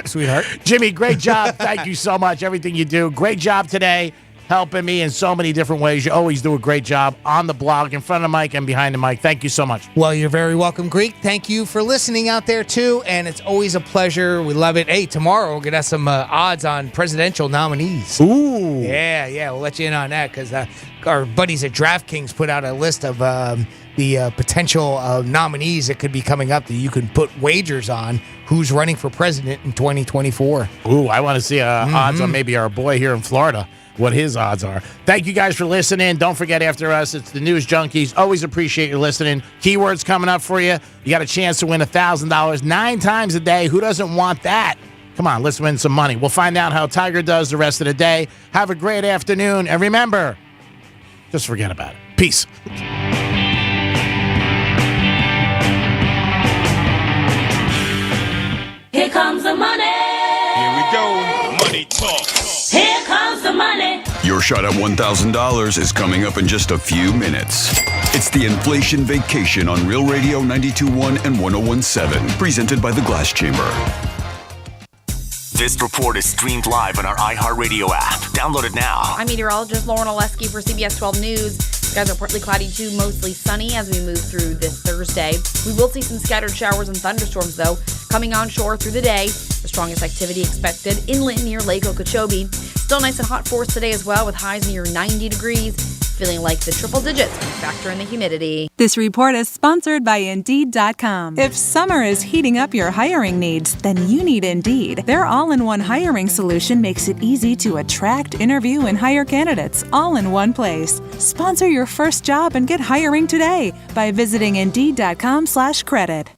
sweetheart. Jimmy, great job. Thank you so much. Everything you do. Great job today. Helping me in so many different ways. You always do a great job on the blog, in front of the mic and behind the mic. Thank you so much. Well, you're very welcome, Greek. Thank you for listening out there, too, and it's always a pleasure. We love it. Hey, tomorrow we're going to have some odds on presidential nominees. Ooh. Yeah, we'll let you in on that because our buddies at DraftKings put out a list of the potential nominees that could be coming up that you can put wagers on who's running for president in 2024. Ooh, I want to see odds on maybe our boy here in Florida, what his odds are. Thank you guys for listening. Don't forget, after us, it's the News Junkies. Always appreciate you listening. Keywords coming up for you. You got a chance to win $1,000 9 times a day. Who doesn't want that? Come on, let's win some money. We'll find out how Tiger does the rest of the day. Have a great afternoon. And remember, just forget about it. Peace. Here comes the money. Here we go. Money talk. Here comes the money. Your shot at $1,000 is coming up in just a few minutes. It's the Inflation Vacation on Real Radio 92.1 and 101.7, presented by the Glass Chamber. This report is streamed live on our iHeartRadio app. Download it now. I'm meteorologist Lauren Oleski for CBS 12 News. Skies are partly cloudy to mostly sunny as we move through this Thursday. We will see some scattered showers and thunderstorms, though, coming onshore through the day. The strongest activity expected inland near Lake Okeechobee. Still nice and hot for us today as well, with highs near 90 degrees. Feeling like the triple digits when you factor in the humidity. This report is sponsored by Indeed.com. If summer is heating up your hiring needs, then you need Indeed. Their all-in-one hiring solution makes it easy to attract, interview, and hire candidates all in one place. Sponsor your first job and get hiring today by visiting Indeed.com/credit.